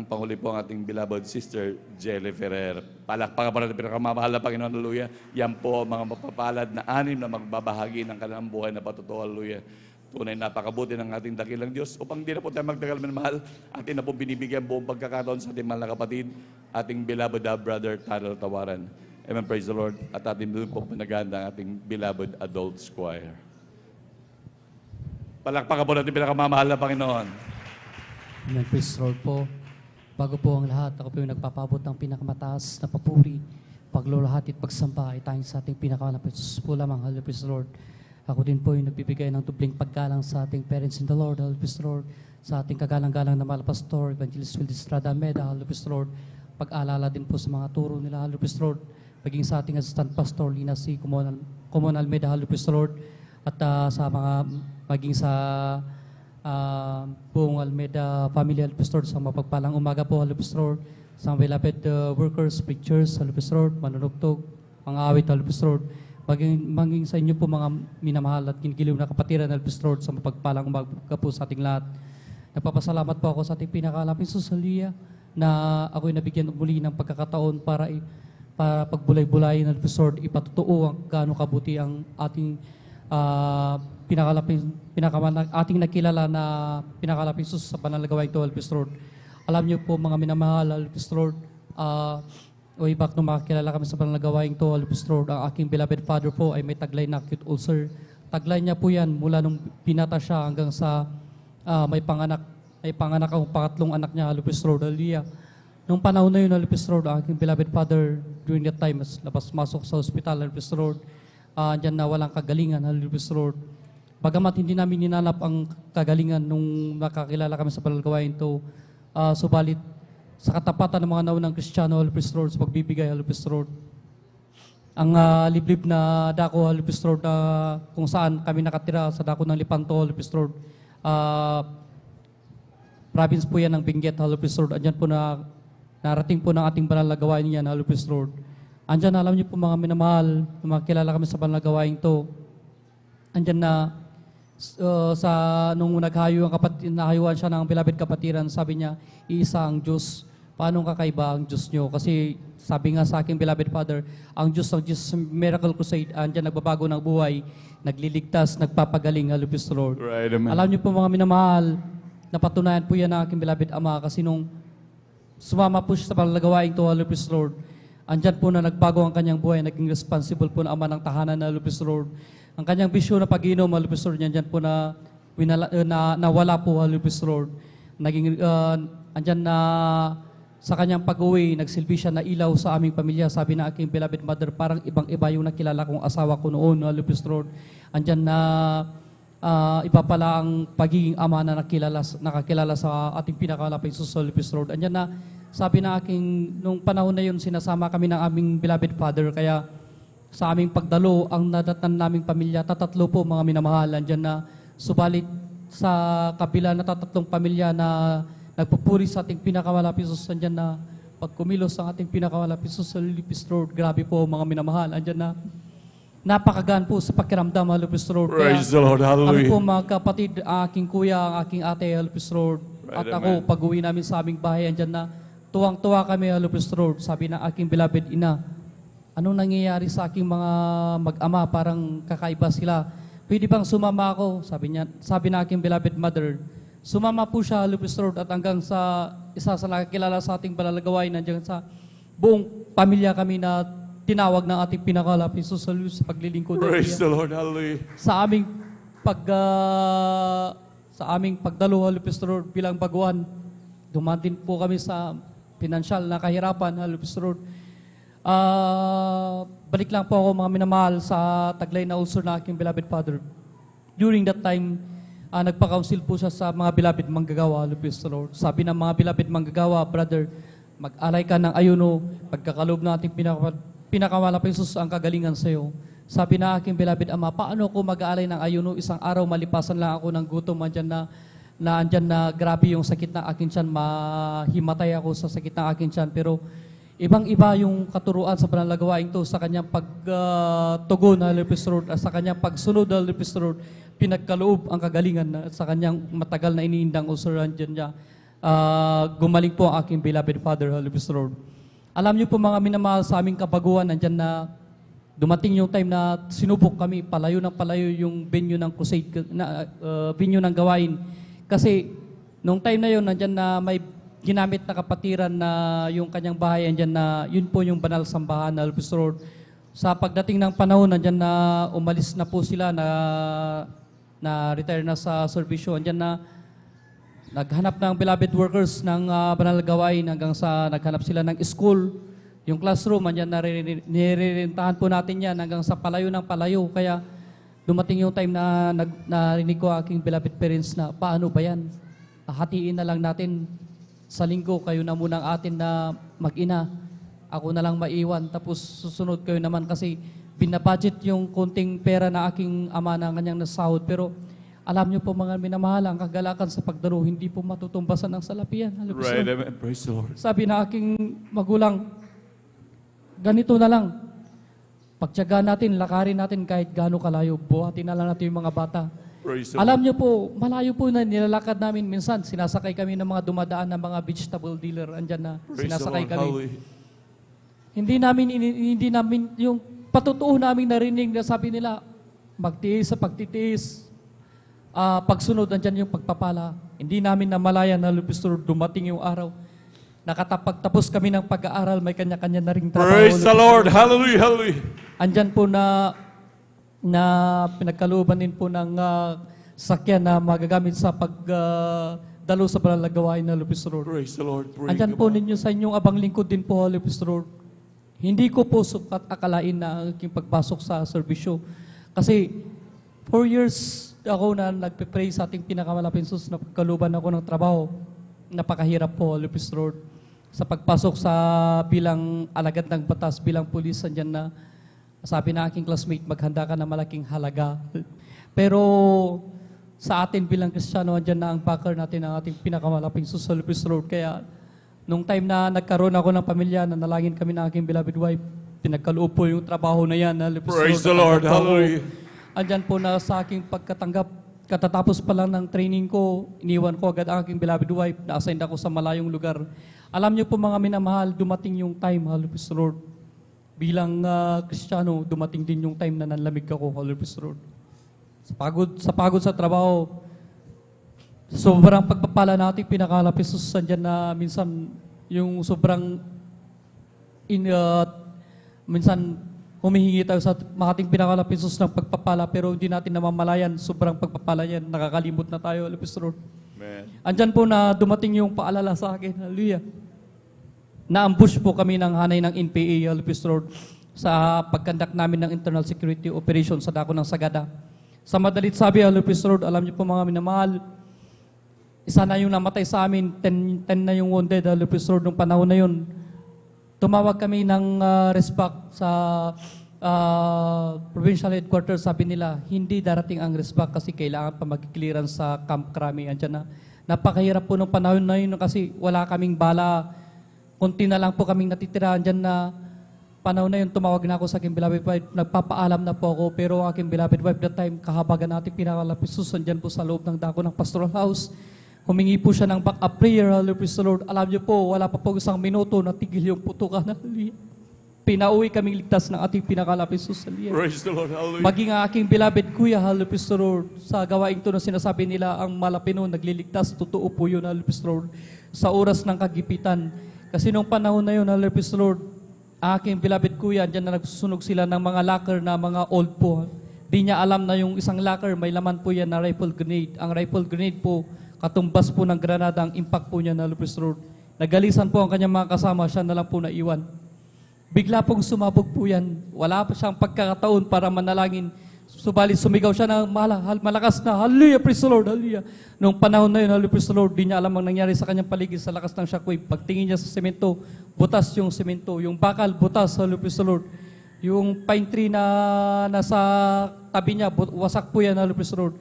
[SPEAKER 3] panghuli po ang ating beloved sister Jelly Ferrer. Palakpakan po natin pinakamamahal na Panginoon, hallelujah. Yan po mga mapapalad na anim na magbabahagi ng kanilang buhay na patotoo, hallelujah. Tunay napakabuti ng ating dakilang Diyos. Upang di na po tayo magtagal mahal, atin na po binibigyan buong pagkakataon sa ating mahal na kapatid, ating beloved brother Tarel Tawaran. Amen, praise the Lord. At atin doon po pinaganda ang ating beloved adult choir. Palakpakan po natin pinakamamahal na Panginoon.
[SPEAKER 4] Amen, praise the Lord po. Bago po ang lahat, ako po yung nagpapabot ng pinakamataas na papuri, paglulahati at pagsamba ay tanging sa ating pinakamalapit Diyos po lamang. Hallelujah, praise the Lord. Ako din po yung nagbibigay ng dubling paggalang sa ating parents in the Lord. Hallelujah, praise the Lord. Sa ating kagalang-galang na mahal pastor, Evangelist Will Estrada Meda. Hallelujah, praise the Lord. Pag-aalala din po sa mga turo nila. Hallelujah, praise the Lord. Maging sa ating assistant pastor, Lina C. Comonal Almeida. Hallelujah, praise the Lord. At sa mga maging sa buong Almeida family, hallelujah, praise the Lord, sa mapagpalang umaga po, hallelujah, praise the Lord, sa beloved workers, preachers, hallelujah, praise the Lord, manunugtog, mga awit, hallelujah, praise the Lord, maging sa inyo po mga minamahal at kinigiliw na kapatiran, hallelujah, praise the Lord, sa mapagpalang umaga po sa ating lahat. Nagpapasalamat po ako sa ating pinakalaping Susalia na ako'y nabigyan muli ng pagkakataon para pagbulay-bulayin, hallelujah, praise the Lord, ipatutuo ang gaano kabuti ang ating ating nakilala na pinakalaping sus sa banal na gawain ito, hallelujah, praise the Lord. Alam niyo po mga minamahal, hallelujah, praise the Lord, way back nung makakilala kami sa banal na gawain ito, hallelujah, praise the Lord, ang aking beloved father po ay may taglay na acute ulcer. Taglay niya po yan mula nung pinata siya hanggang sa may panganak ang pangatlong anak niya, hallelujah, praise the Lord, hallelujah. Nung panahon na yun, hallelujah, praise the Lord, ang aking beloved father during that time, labas-masok sa hospital, hallelujah, praise the Lord, dyan na walang kagalingan, hallelujah, praise the Lord. Bagamat hindi namin ninanap ang kagalingan nung nakakilala kami sa banal na gawain ito, subalit sa katapatan ng mga naunang Kristiyano, hallelujah, praise the Lord, sa pagbibigay, hallelujah, praise the Lord. Ang liblib na dako, hallelujah, praise the Lord, kung saan kami nakatira sa dako ng Lipanto, hallelujah, praise the Lord. Province po yan ng Benguet, hallelujah, praise the Lord. Andyan po na narating po ng ating banal na gawain niyan, hallelujah, praise the Lord. Andyan, alam niyo po mga minamahal, makilala kami sa banal na gawain ito. Andyan na nung nahayuan siya ng beloved kapatiran, sabi niya, iisa ang Diyos. Paano kakaiba ang Diyos niyo? Kasi sabi nga sa aking beloved father, ang Diyos ng Jesus Miracle Crusade, andyan nagbabago ng buhay, nagliligtas, nagpapagaling, hallelujah, praise the Lord.
[SPEAKER 3] Right, amen.
[SPEAKER 4] Alam niyo po mga minamahal, napatunayan po yan ng aking beloved ama kasi nung sumama po siya sa banal na gawain ito, hallelujah, praise the Lord. Andyan po na nagbago ang kanyang buhay, naging responsible po na ama ng tahanan na hallelujah, praise the Lord. Ang kanyang bisyo na pag-inom, hallelujah, praise the Lord, andyan po na nawala po, hallelujah, praise the Lord. Andyan na sa kanyang pag-uwi, nagsilbi siya na ilaw sa aming pamilya. Sabi na aking beloved mother, parang ibang-iba yung nakilala kong asawa ko noon, hallelujah, praise the Lord. Andyan na iba pala ang pagiging ama na nakakilala sa ating pinakalaping Diyos, hallelujah, praise the Lord. Andyan na, sabi na aking, nung panahon na yun, sinasama kami ng aming beloved father, kaya sa aming pagdalo, ang nadatnan naming pamilya, tatatlo po mga minamahal, andyan na, subalit sa kabila na tatatlong pamilya na nagpupuri sa ating pinakamalapit Diyos, andyan na, pag kumilos ang ating pinakamalapit Diyos, hallelujah, praise the Lord, grabe po mga minamahal, andyan na, napakagaan po sa pakiramdam, hallelujah, praise the Lord.
[SPEAKER 3] Praise the Lord, hallelujah.
[SPEAKER 4] Kami po mga kapatid, aking kuya, ang aking ate, hallelujah, praise the Lord.
[SPEAKER 3] Right,
[SPEAKER 4] At ako, pag-uwi namin sa aming bahay, andyan na, tuwang-tuwa kami, hallelujah, praise the Lord. Sabi na aking beloved ina, anong nangyayari sa aking mga mag-ama, parang kakaiba sila. Pwede bang sumama ako? Sabi na aking beloved mother, sumama po siya, hallelujah, praise the Lord, at hanggang sa isa sa nakakilala sa ating balalagawain, nandiyan sa buong pamilya kami na tinawag ng ating pinakalaping Diyos, hallelujah, sa paglilingkod.
[SPEAKER 3] Praise the Lord, hallelujah.
[SPEAKER 4] Sa aming pagdalo, hallelujah, praise the Lord, bilang baguhan, dumaan din po kami sa financial na kahirapan, Lupis Road. Balik lang po ako mga minamahal sa taglay na ulcer na aking beloved father. During that time, nagpa-counsel po siya sa mga beloved manggagawa, Lupis Road. Sabi ng mga beloved manggagawa, brother, mag-alay ka ng ayuno, pagkakalob na ating pinakamalapit Jesus ang kagalingan sa iyo. Sabi na aking beloved ama, paano ako mag-aalay ng ayuno? Isang araw malipasan lang ako ng gutom, andyan na grabe yung sakit ng aking tiyan, mahimatay ako sa sakit ng aking tiyan. Pero ibang-iba yung katuruan sa panalagawain to sa kanyang pagtugon na Lupis Road at sa kanyang pagsunod na Lupis Road, pinagkaloob ang kagalingan at sa kanyang matagal na iniindang usuran dyan niya. Gumaling po ang aking beloved father, Lupis Road. Alam niyo po mga minamahal sa aming kabaguan, andyan na dumating yung time na sinubok kami, palayo ng palayo yung venue ng crusade, venue ng gawain. Kasi nung time na yun, nandyan na may ginamit na kapatiran na yung kanyang bahay, andyan na yun po yung banal sambahan na Lupis Road. Sa pagdating ng panahon, nandyan na umalis na po sila, na retire na sa serbisyo. Andyan na naghanap ng beloved workers ng banal gawain hanggang sa naghanap sila ng school. Yung classroom, andyan na nirerentahan po natin yan hanggang sa palayo ng palayo. Kaya dumating yung time na narinig ko aking beloved parents na paano ba yan? Hatiin na lang natin sa linggo, kayo na munang atin na mag-ina. Ako na lang maiwan, tapos susunod kayo naman kasi binabudget yung konting pera na aking ama na kanyang nasahod. Pero alam niyo po mga minamahal, ang kagalakan sa pagdaro, hindi po matutumbasan ng salapian.
[SPEAKER 3] Right, amen. Praise the Lord.
[SPEAKER 4] Sabi na aking magulang, ganito na lang. Pagtiyagaan natin, lakarin natin kahit gaano kalayo. Buhatin na lang natin yung mga bata.
[SPEAKER 3] Praise the
[SPEAKER 4] Alam
[SPEAKER 3] Lord.
[SPEAKER 4] niyo po, malayo po na nilalakad namin. Minsan, sinasakay kami ng mga dumadaan ng mga vegetable dealer. Andyan na,
[SPEAKER 3] Praise the
[SPEAKER 4] sinasakay
[SPEAKER 3] Lord.
[SPEAKER 4] kami.
[SPEAKER 3] Hallelujah.
[SPEAKER 4] Hindi namin, yung patutuo namin narinig na sabi nila, magtiis sa pagtitiis. Pagsunod, andyan yung pagpapala. Hindi namin namalayan na Lupis Road, dumating yung araw. Nakatapos kami ng pag-aaral, may kanya-kanya na ring trabaho.
[SPEAKER 3] Praise the
[SPEAKER 4] Lupis
[SPEAKER 3] Lord.
[SPEAKER 4] Road.
[SPEAKER 3] Hallelujah. Hallelujah.
[SPEAKER 4] Andyan po na pinagkalooban din po ng sakyan na magagamit sa pagdalo sa banal na gawain na Lupis Road.
[SPEAKER 3] Praise the Lord. Praise
[SPEAKER 4] Andyan po ninyo sa inyong abang lingkod din po, Lupis Road. Hindi ko po sukat akalain na ang aking pagpasok sa serbisyo. Kasi 4 years ako na nagpe-pray sa ating pinakamalapit Jesus na pagkaluban ako ng trabaho. Napakahirap po, Lupis Road. Sa pagpasok sa bilang alagad ng batas, bilang pulis, andyan na sabi na aking classmate, maghanda ka na malaking halaga. Pero sa atin bilang Kristiyano, andyan na ang backer natin ang ating pinakamalapit Jesus sa Lupis Road. Kaya nung time na nagkaroon ako ng pamilya, nanalangin kami ng aking beloved wife, pinagkaloob po yung trabaho na yan. Lupis
[SPEAKER 3] Praise
[SPEAKER 4] Road.
[SPEAKER 3] the Lord.
[SPEAKER 4] Natanggap po ako.
[SPEAKER 3] Hallelujah.
[SPEAKER 4] Andyan po na sa aking pagkatanggap, katatapos pa lang ng training ko, iniwan ko agad ang aking beloved wife, na-assign ako sa malayong lugar. Alam niyo po mga minamahal, dumating yung time, Lupis Road. Bilang Kristiyano, dumating din yung time na nanlamig ako, Lupis Road. Sa pagod sa trabaho, sobrang pagpapala natin, pinakalapis andyan na minsan yung sobrang minsan humihingi tayo sa ating pinakalapis ng pagpapala pero hindi natin namamalayan, sobrang pagpapala yan, nakakalimot na tayo, Lupis Road.
[SPEAKER 3] Amen.
[SPEAKER 4] Andyan po na dumating yung paalala sa akin, hallelujah. Na-ambush po kami ng hanay ng NPA, Lupis Road, sa pagkandak namin ng internal security operation sa dako ng Sagada. Sa madalit sabi, Lupis Road, alam niyo po mga minamahal, isa na yung namatay sa amin, 10 na yung wounded, Lupis Road, nung panahon na yun. Tumawag kami ng resback sa provincial headquarters. Sabi nila, hindi darating ang resback kasi kailangan pa mag-clearance sa Camp Crame. Andyan na. Napakahirap po nung panahon na yun kasi wala kaming bala. Kunti na lang po kaming natitira. Andyan na panahon na yun, tumawag na ako sa aking beloved wife. Nagpapaalam na po ako, pero ang aking beloved wife that time, kahabagan natin pinakalapis. Andyan po sa loob ng dako ng pastoral house. Humingi po siya ng back-up prayer, Praise the Lord. Alam niyo po, wala pa po isang minuto, natigil yung putukan. Pinauwi kaming ligtas ng ating pinakalapis sa liyan.
[SPEAKER 3] Praise the Lord. Hallelujah.
[SPEAKER 4] Maging ang aking beloved kuya, Praise the Lord, sa gawaing ito na sinasabi nila, ang malapino, nagliligtas, totoo po yun, Praise the Lord, sa oras ng kagipitan. Kasi nung panahon na yun, Praise the Lord, ang aking beloved kuya, dyan na nagsusunog sila ng mga locker na mga old po. Di niya alam na yung isang locker, may laman po yan na rifle grenade. Ang rifle grenade po, katumbas po ng granada ang impact po niya na Lupis Lord. Nagalisan po ang kanyang mga kasama, siya na lang po naiwan. Bigla pong sumabog po yan. Wala pa siyang pagkakataon para manalangin. Subalit sumigaw siya ng malakas na, Hallelujah, praise the Lord, Hallelujah. Noong panahon na yun, Hallelujah, praise the Lord, di niya alam ang nangyari sa kanyang paligid sa lakas ng shockwave. Pagtingin niya sa semento, butas yung semento. Yung bakal, butas, Hallelujah, praise the Lord. Yung pine tree na nasa tabi niya, wasak po yan, Hallelujah, praise the Lord.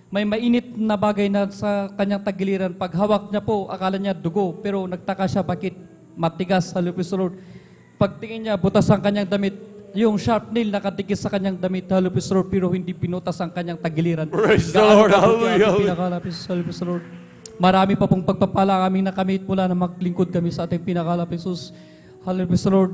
[SPEAKER 4] May mainit na bagay na sa kanyang tagiliran. Pag hawak niya po, akala niya dugo. Pero nagtaka siya, bakit matigas, Hallelujah, praise the Lord. Pagtingin niya, butas ang kanyang damit. Yung sharp nail nakadikit sa kanyang damit, Hallelujah, praise the Lord, pero hindi pinutas ang kanyang tagiliran.
[SPEAKER 3] Praise the Lord, hallelujah.
[SPEAKER 4] Pinakalapis, Hallelujah, praise the Lord. Marami pa pong pagpapala ang aming nakamit mula na maglingkod kami sa ating pinakalapis, Jesus. Hallelujah, praise the Lord.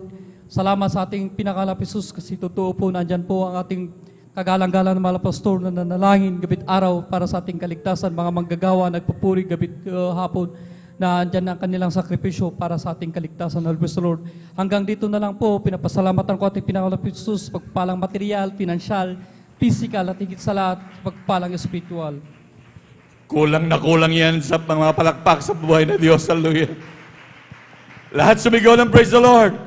[SPEAKER 4] Salamat sa ating pinakalapis, Jesus, kasi totoo po, nandyan po ang ating kagalang-galang na mga pastor na nanalangin gabit araw para sa ating kaligtasan, mga manggagawa, nagpupuri gabit hapon, na andyan ang kanilang sakripisyo para sa ating kaligtasan. Hallelujah, Lord. Hanggang dito na lang po, pinapasalamatan ko ating pinakalapit Jesus, pagpalang material, financial, physical, at higit sa lahat, pagpalang spiritual.
[SPEAKER 3] Kulang na kulang yan sa mga palakpak sa buhay na Diyos. Hallelujah. Lahat sumigaw ng praise the Lord.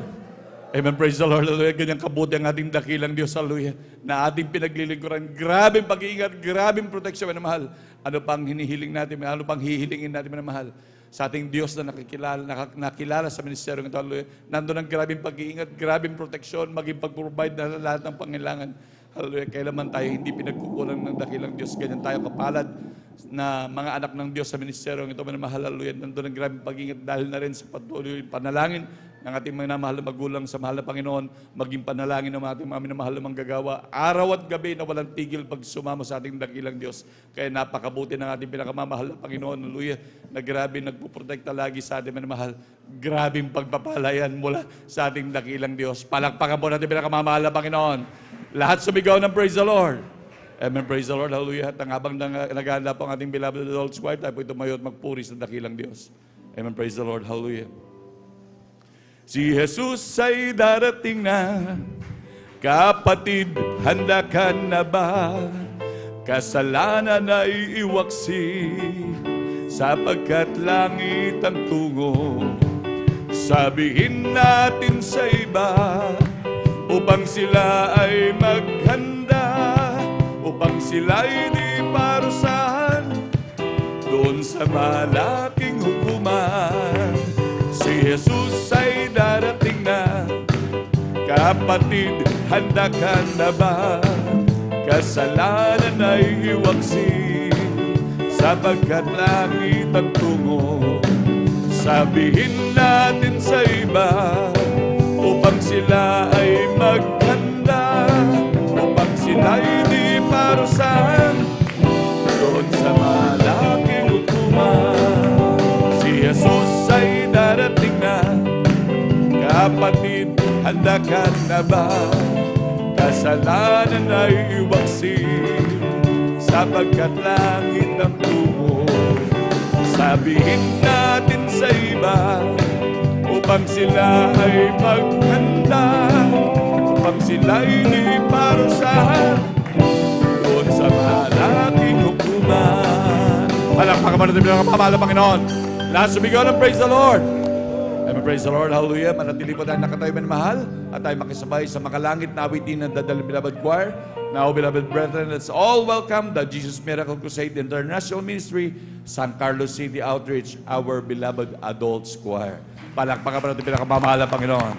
[SPEAKER 3] Amen, praise the Lord. Hallelujah. Ganyang kabuti ang ating dakilang Diyos. Hallelujah. Na ating pinaglilingkuran. Grabing pag-iingat, grabing proteksyon na mahal. Ano pang hinihiling natin, ano pang hihilingin natin na mahal. Sa ating Diyos na nakilala sa ministeryo ng ito. Hallelujah. Nandun ang grabing pag-iingat, grabing proteksyon, maging pag-provide na lahat ng pangailangan. Hallelujah. Kailanman tayo hindi pinagkukulang ng dakilang Diyos. Ganyan tayo kapalad na mga anak ng Diyos sa ministeryo ng ito. Mahal, hallelujah. Nandun ang grabing pag-iingat dahil na rin sa patuloy panalangin ng ating mga minamahal na magulang sa mahal na Panginoon, maging panalangin ng ating mga minamahal na manggagawa, araw at gabi na walang tigil pag sumama sa ating dakilang Diyos. Kaya napakabuti ng ating pinakamamahal na Panginoon, hallelujah, na grabe nagpuprotekta lagi sa ating minamahal. Grabing pagpapalayan mula sa ating dakilang Diyos. Palakpakan po natin pinakamamahal na Panginoon. Lahat sumigaw ng praise the Lord. Amen, praise the Lord, hallelujah. At habang naghahanda po ang ating beloved adults choir, tayo po tumayo at magpuri sa dakilang Diyos. Amen, praise the Lord, hallelujah. Si Jesus ay darating na, kapatid, handa ka na ba? Kasalanan ay iwaksi, sapagkat langit ang tungo. Sabihin natin sa iba, upang sila ay maghanda, upang sila ay di parusahan doon sa malaking hukuman. Si Jesus ay darating na, kapatid, handa ka na ba? Kasalanan ay iwaksi, sapagkat langit ang tungo. Sabihin natin sa iba, upang sila ay maghanda, upang sila ay di parusahan doon sa malaking hukuman. Si Jesus ay darating na, kapatid, handa ka na ba? Kasalanan ay iwaksi, sapagkat langit ang tungo. Sabihin natin sa iba, upang sila ay maghanda, upang sila ay di parusahan doon sa malaking hukuman. Palakpakan natin bilang kapamahal ng Panginoon. Lahat sumigaw ng praise the Lord. Amen, praise the Lord, hallelujah. Manatili po tayo nakatayo mahal at tayo makisabay sa makalangit na awitin ng Dadal Beloved Choir. Now, beloved brethren, let's all welcome the Jesus Miracle Crusade International Ministry, San Carlos City Outreach, our beloved adults choir. Palakpakan pa natin pinakamamahal ng Panginoon.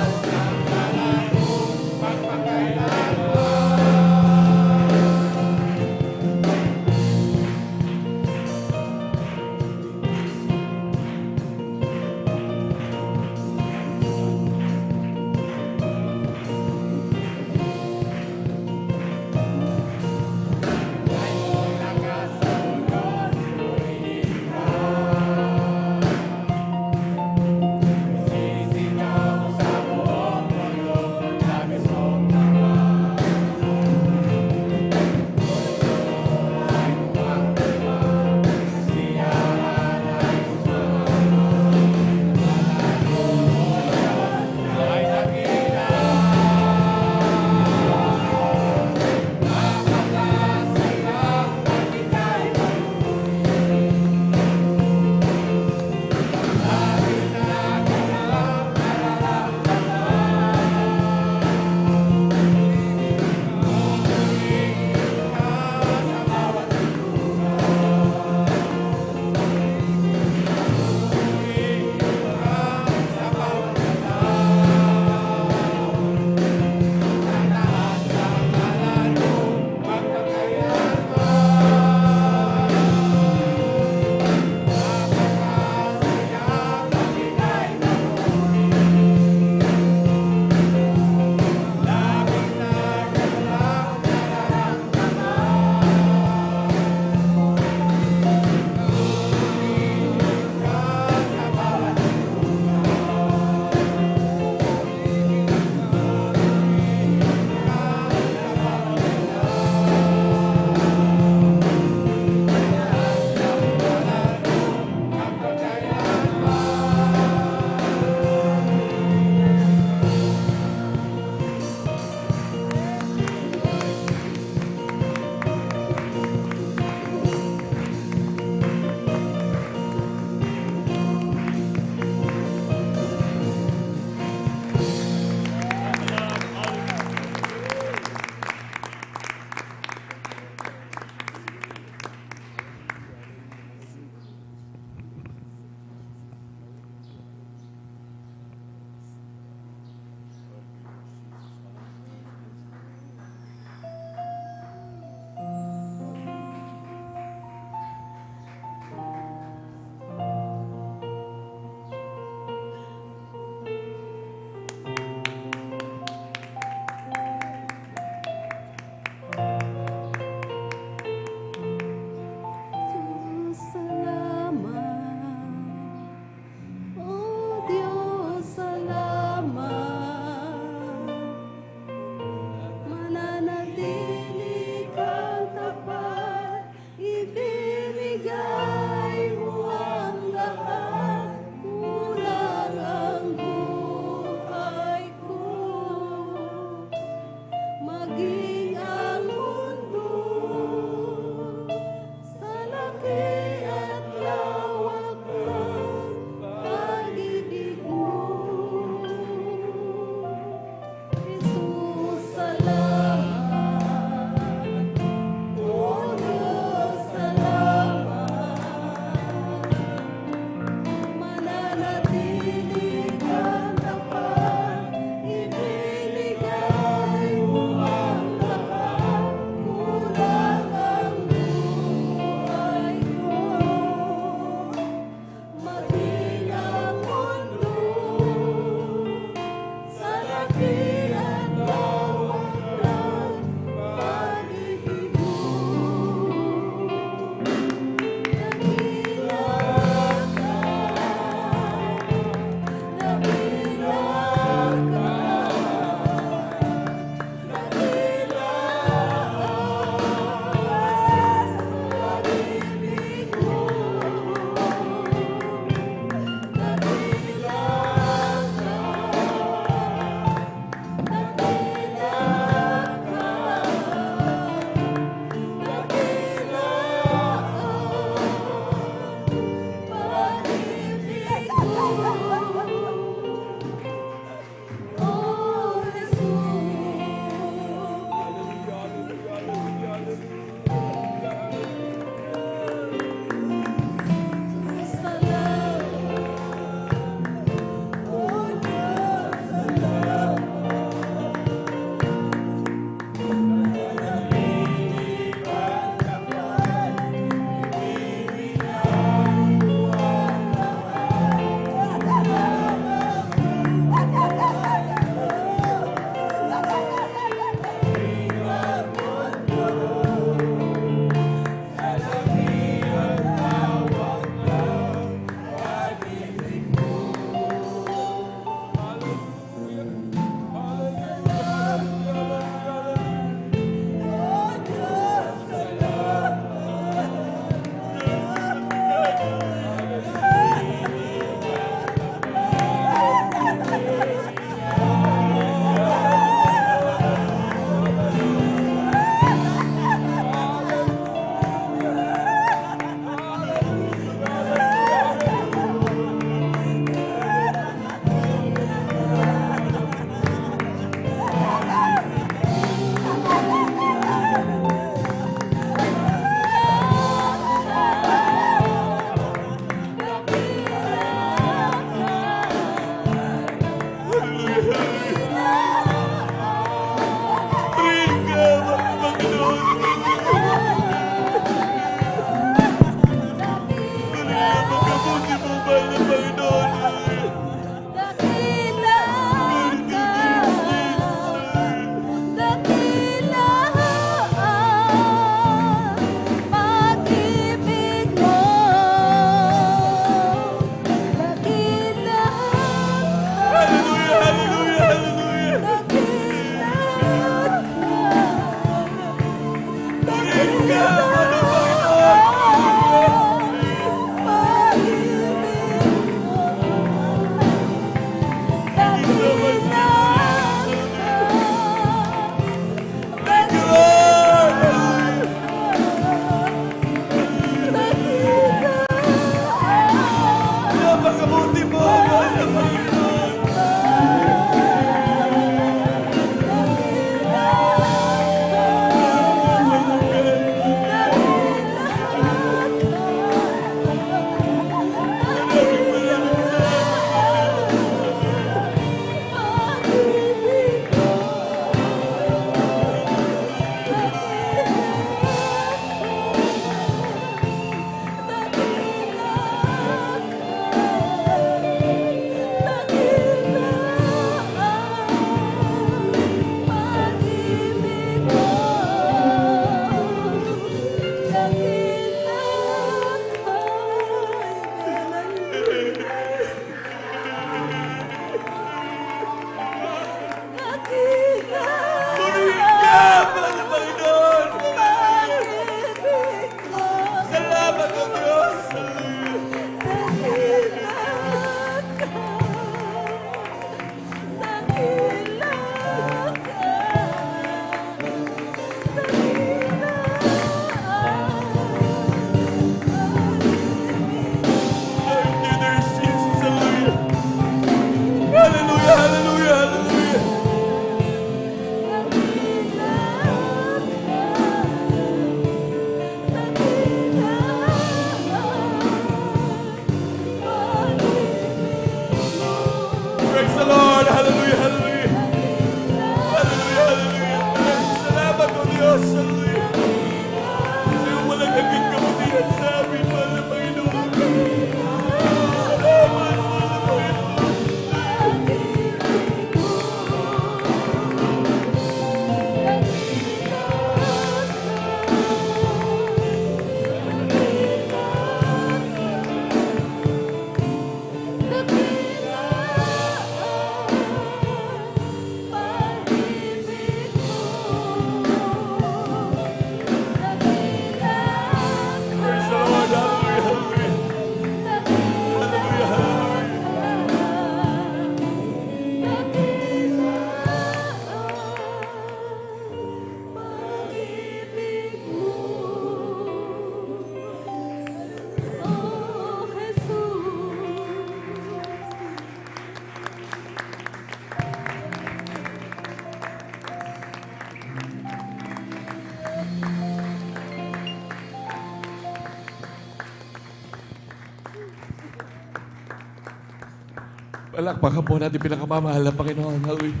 [SPEAKER 3] Palakpakan po natin pinakamamahal na Panginoon. Hallelujah.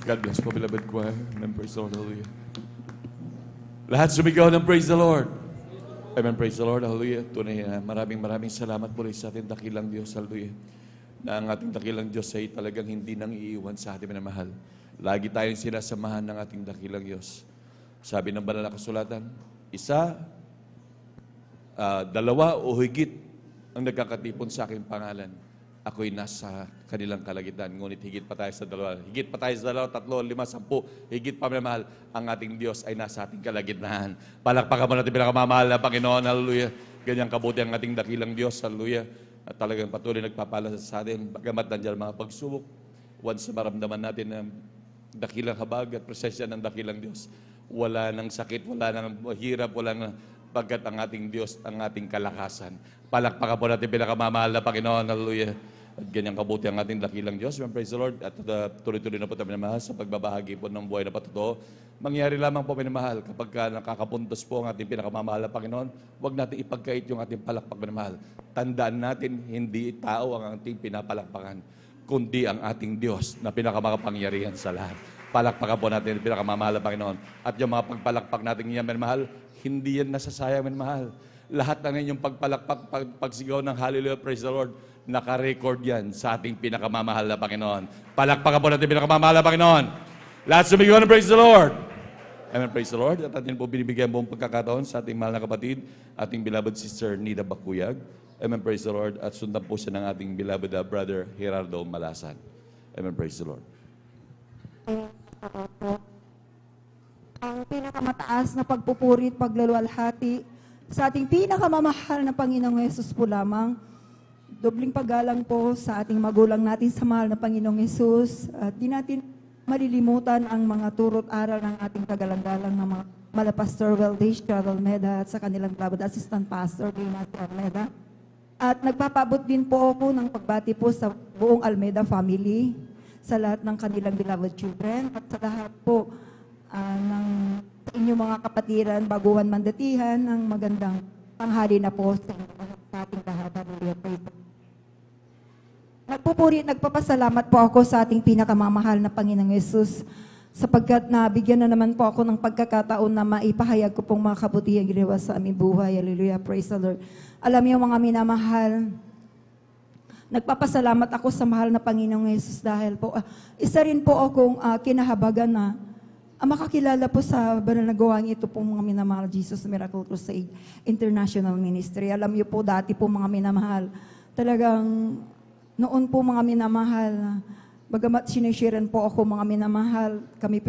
[SPEAKER 3] God bless po, beloved choir. Amen. Praise the Lord. Hallelujah. Lahat sumigaw ng praise the Lord. Amen. Praise the Lord. Hallelujah. Tunay na maraming salamat po rin sa ating dakilang Diyos. Hallelujah. Na ang ating dakilang Diyos ay talagang hindi nang iiwan sa ating minamahal. Lagi tayong sinasamahan ng ating dakilang Diyos. Sabi ng banal na kasulatan, isa, dalawa o higit ang nagkakatipon sa aking pangalan. Ako'y nasa kanilang kalagitan. Ngunit higit pa tayo sa dalawa. Higit pa tayo sa dalawa, 3, 5, 10. Higit pa minamahal. Ang ating Diyos ay nasa ating kalagitnaan. Palakpakan mo natin pinakamamahal na Panginoon. Hallelujah. Ganyang kabuti ang ating dakilang Diyos. Hallelujah. At talagang patuloy nagpapala sa atin. Bagamat nandiyan mga pagsubok. Once na maramdaman natin ang dakilang habag at presensya ng dakilang Diyos. Wala nang sakit, wala nang hirap, wala nang pagkat ang ating Diyos, ang ating kalakasan. Palakpakan po natin pinakamamahal na Panginoon. Hallelujah. At ganyang kabuti ang ating dakilang Diyos. Praise the Lord. At tuloy-tuloy na po tayo minamahal sa pagbabahagi po ng buhay na patotoo. Mangyari lamang po minamahal kapag nakakapuntos po ang ating pinakamamahal na Panginoon, huwag natin ipagkait yung ating palakpak minamahal. Tandaan natin, hindi tao ang ating pinapalakpakan, kundi ang ating Diyos na pinakamakapangyarihan sa lahat. Palakpakan po natin ang pinakamamahal na Panginoon. At yung mga pagpalakpak natin niya minamahal, hindi yan nasasayang minamahal. Lahat ng inyong pagpalakpak, pagsigaw ng hallelujah, praise the Lord, naka-record yan sa ating pinakamamahal na Panginoon. Palakpakan po natin pinakamamahal na Panginoon. Lahat sumigaw ng praise the Lord. Amen, praise the Lord. At atin po binibigyan buong pagkakataon sa ating mahal na kapatid, ating beloved sister Nida Bakuyag. Amen, praise the Lord. At sundan po siya ng ating beloved brother Gerardo Malasan. Amen, praise the Lord.
[SPEAKER 5] Ang pinakamataas na pagpupuri at paglaluwalhati sa ating pinakamamahal na Panginoong Hesus po lamang. Dobling paggalang po sa ating magulang natin sa mahal na Panginoong Hesus. At di natin malilimutan ang mga turot aral ng ating tagalang-galang na mga Pastor Weldish Almeda at sa kanilang Beloved Assistant Pastor Dina Almeda. At nagpapabot din po ako ng pagbati po sa buong Almeda family, sa lahat ng kanilang beloved children, at sa lahat po ng inyong mga kapatiran, baguhan mandatihan, ng magandang tanghali na po sa ating lahat. Hallelujah. Praise the Lord. Nagpapasalamat po ako sa ating pinakamamahal na Panginoong Yesus sapagkat nabigyan na naman po ako ng pagkakataon na maipahayag ko pong mga kabutihang ginawa sa aming buhay. Hallelujah. Praise the Lord. Alam niyo mga minamahal, nagpapasalamat ako sa mahal na Panginoong Yesus dahil po, isa rin po akong kinahabagan na makakilala po sa banal na gawain ito po mga minamahal Jesus Miracle Crusade International Ministry. Alam niyo po dati po mga minamahal, talagang noon po mga minamahal, bagamat sinisharean po ako mga minamahal, kami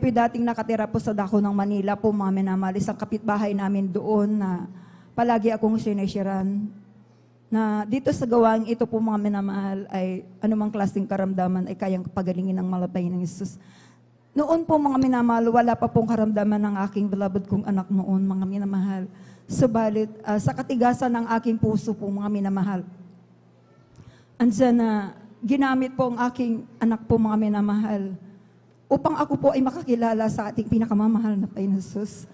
[SPEAKER 5] po dating nakatira po sa dako ng Manila po mga minamahal, isang kapitbahay namin doon na palagi akong sinisharean. Na dito sa gawain ito po mga minamahal ay anumang klaseng karamdaman ay kayang pagalingin ng malapay ng Jesus. Noon po mga minamahal, wala pa pong karamdaman ng aking beloved kong anak noon mga minamahal. Subalit sa katigasan ng aking puso po mga minamahal, andyan na ginamit po ang aking anak po mga minamahal upang ako po ay makakilala sa ating pinakamamahal na Panginoon Jesus.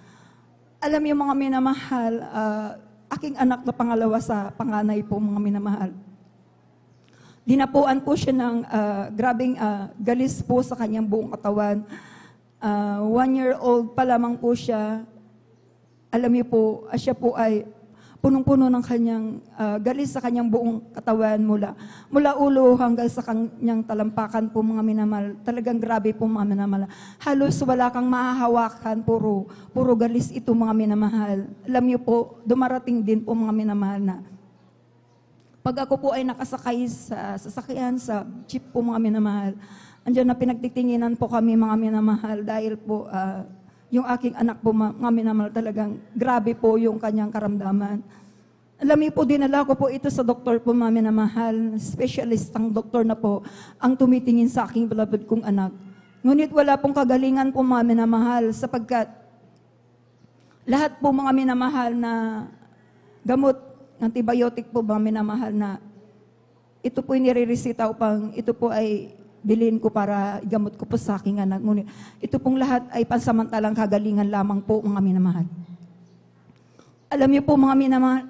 [SPEAKER 5] Alam niyo mga minamahal, aking anak na pangalawa sa panganay po mga minamahal. Dinapuan po siya ng grabing galis po sa kanyang buong katawan. 1-year-old pa lamang po siya. Alam niyo po, siya po ay punong-puno ng kanyang galis sa kanyang buong katawan mula ulo hanggang sa kanyang talampakan po mga minamahal. Talagang grabe po mga minamahal. Halos wala kang mahahawakan, puro galis ito mga minamahal. Alam niyo po, dumarating din po mga minamahal na pag ako po ay nakasakay sa sasakyan, sa jeep po mga minamahal, andyan na pinagtitinginan po kami mga minamahal dahil po yung aking anak po mga minamahal talagang grabe po yung kanyang karamdaman. Alam niyo po, dinala ko po ito sa doktor po mga minamahal, specialist ang doktor na po ang tumitingin sa aking beloved kong anak. Ngunit wala pong kagalingan po mga minamahal sapagkat lahat po mga minamahal na gamot, antibiotic po mga minamahal na ito po nire-resita upang ito po ay bilhin ko para igamot ko po sa aking anak. Ngunit ito pong lahat ay pansamantalang kagalingan lamang po mga minamahal. Alam niyo po mga minamahal,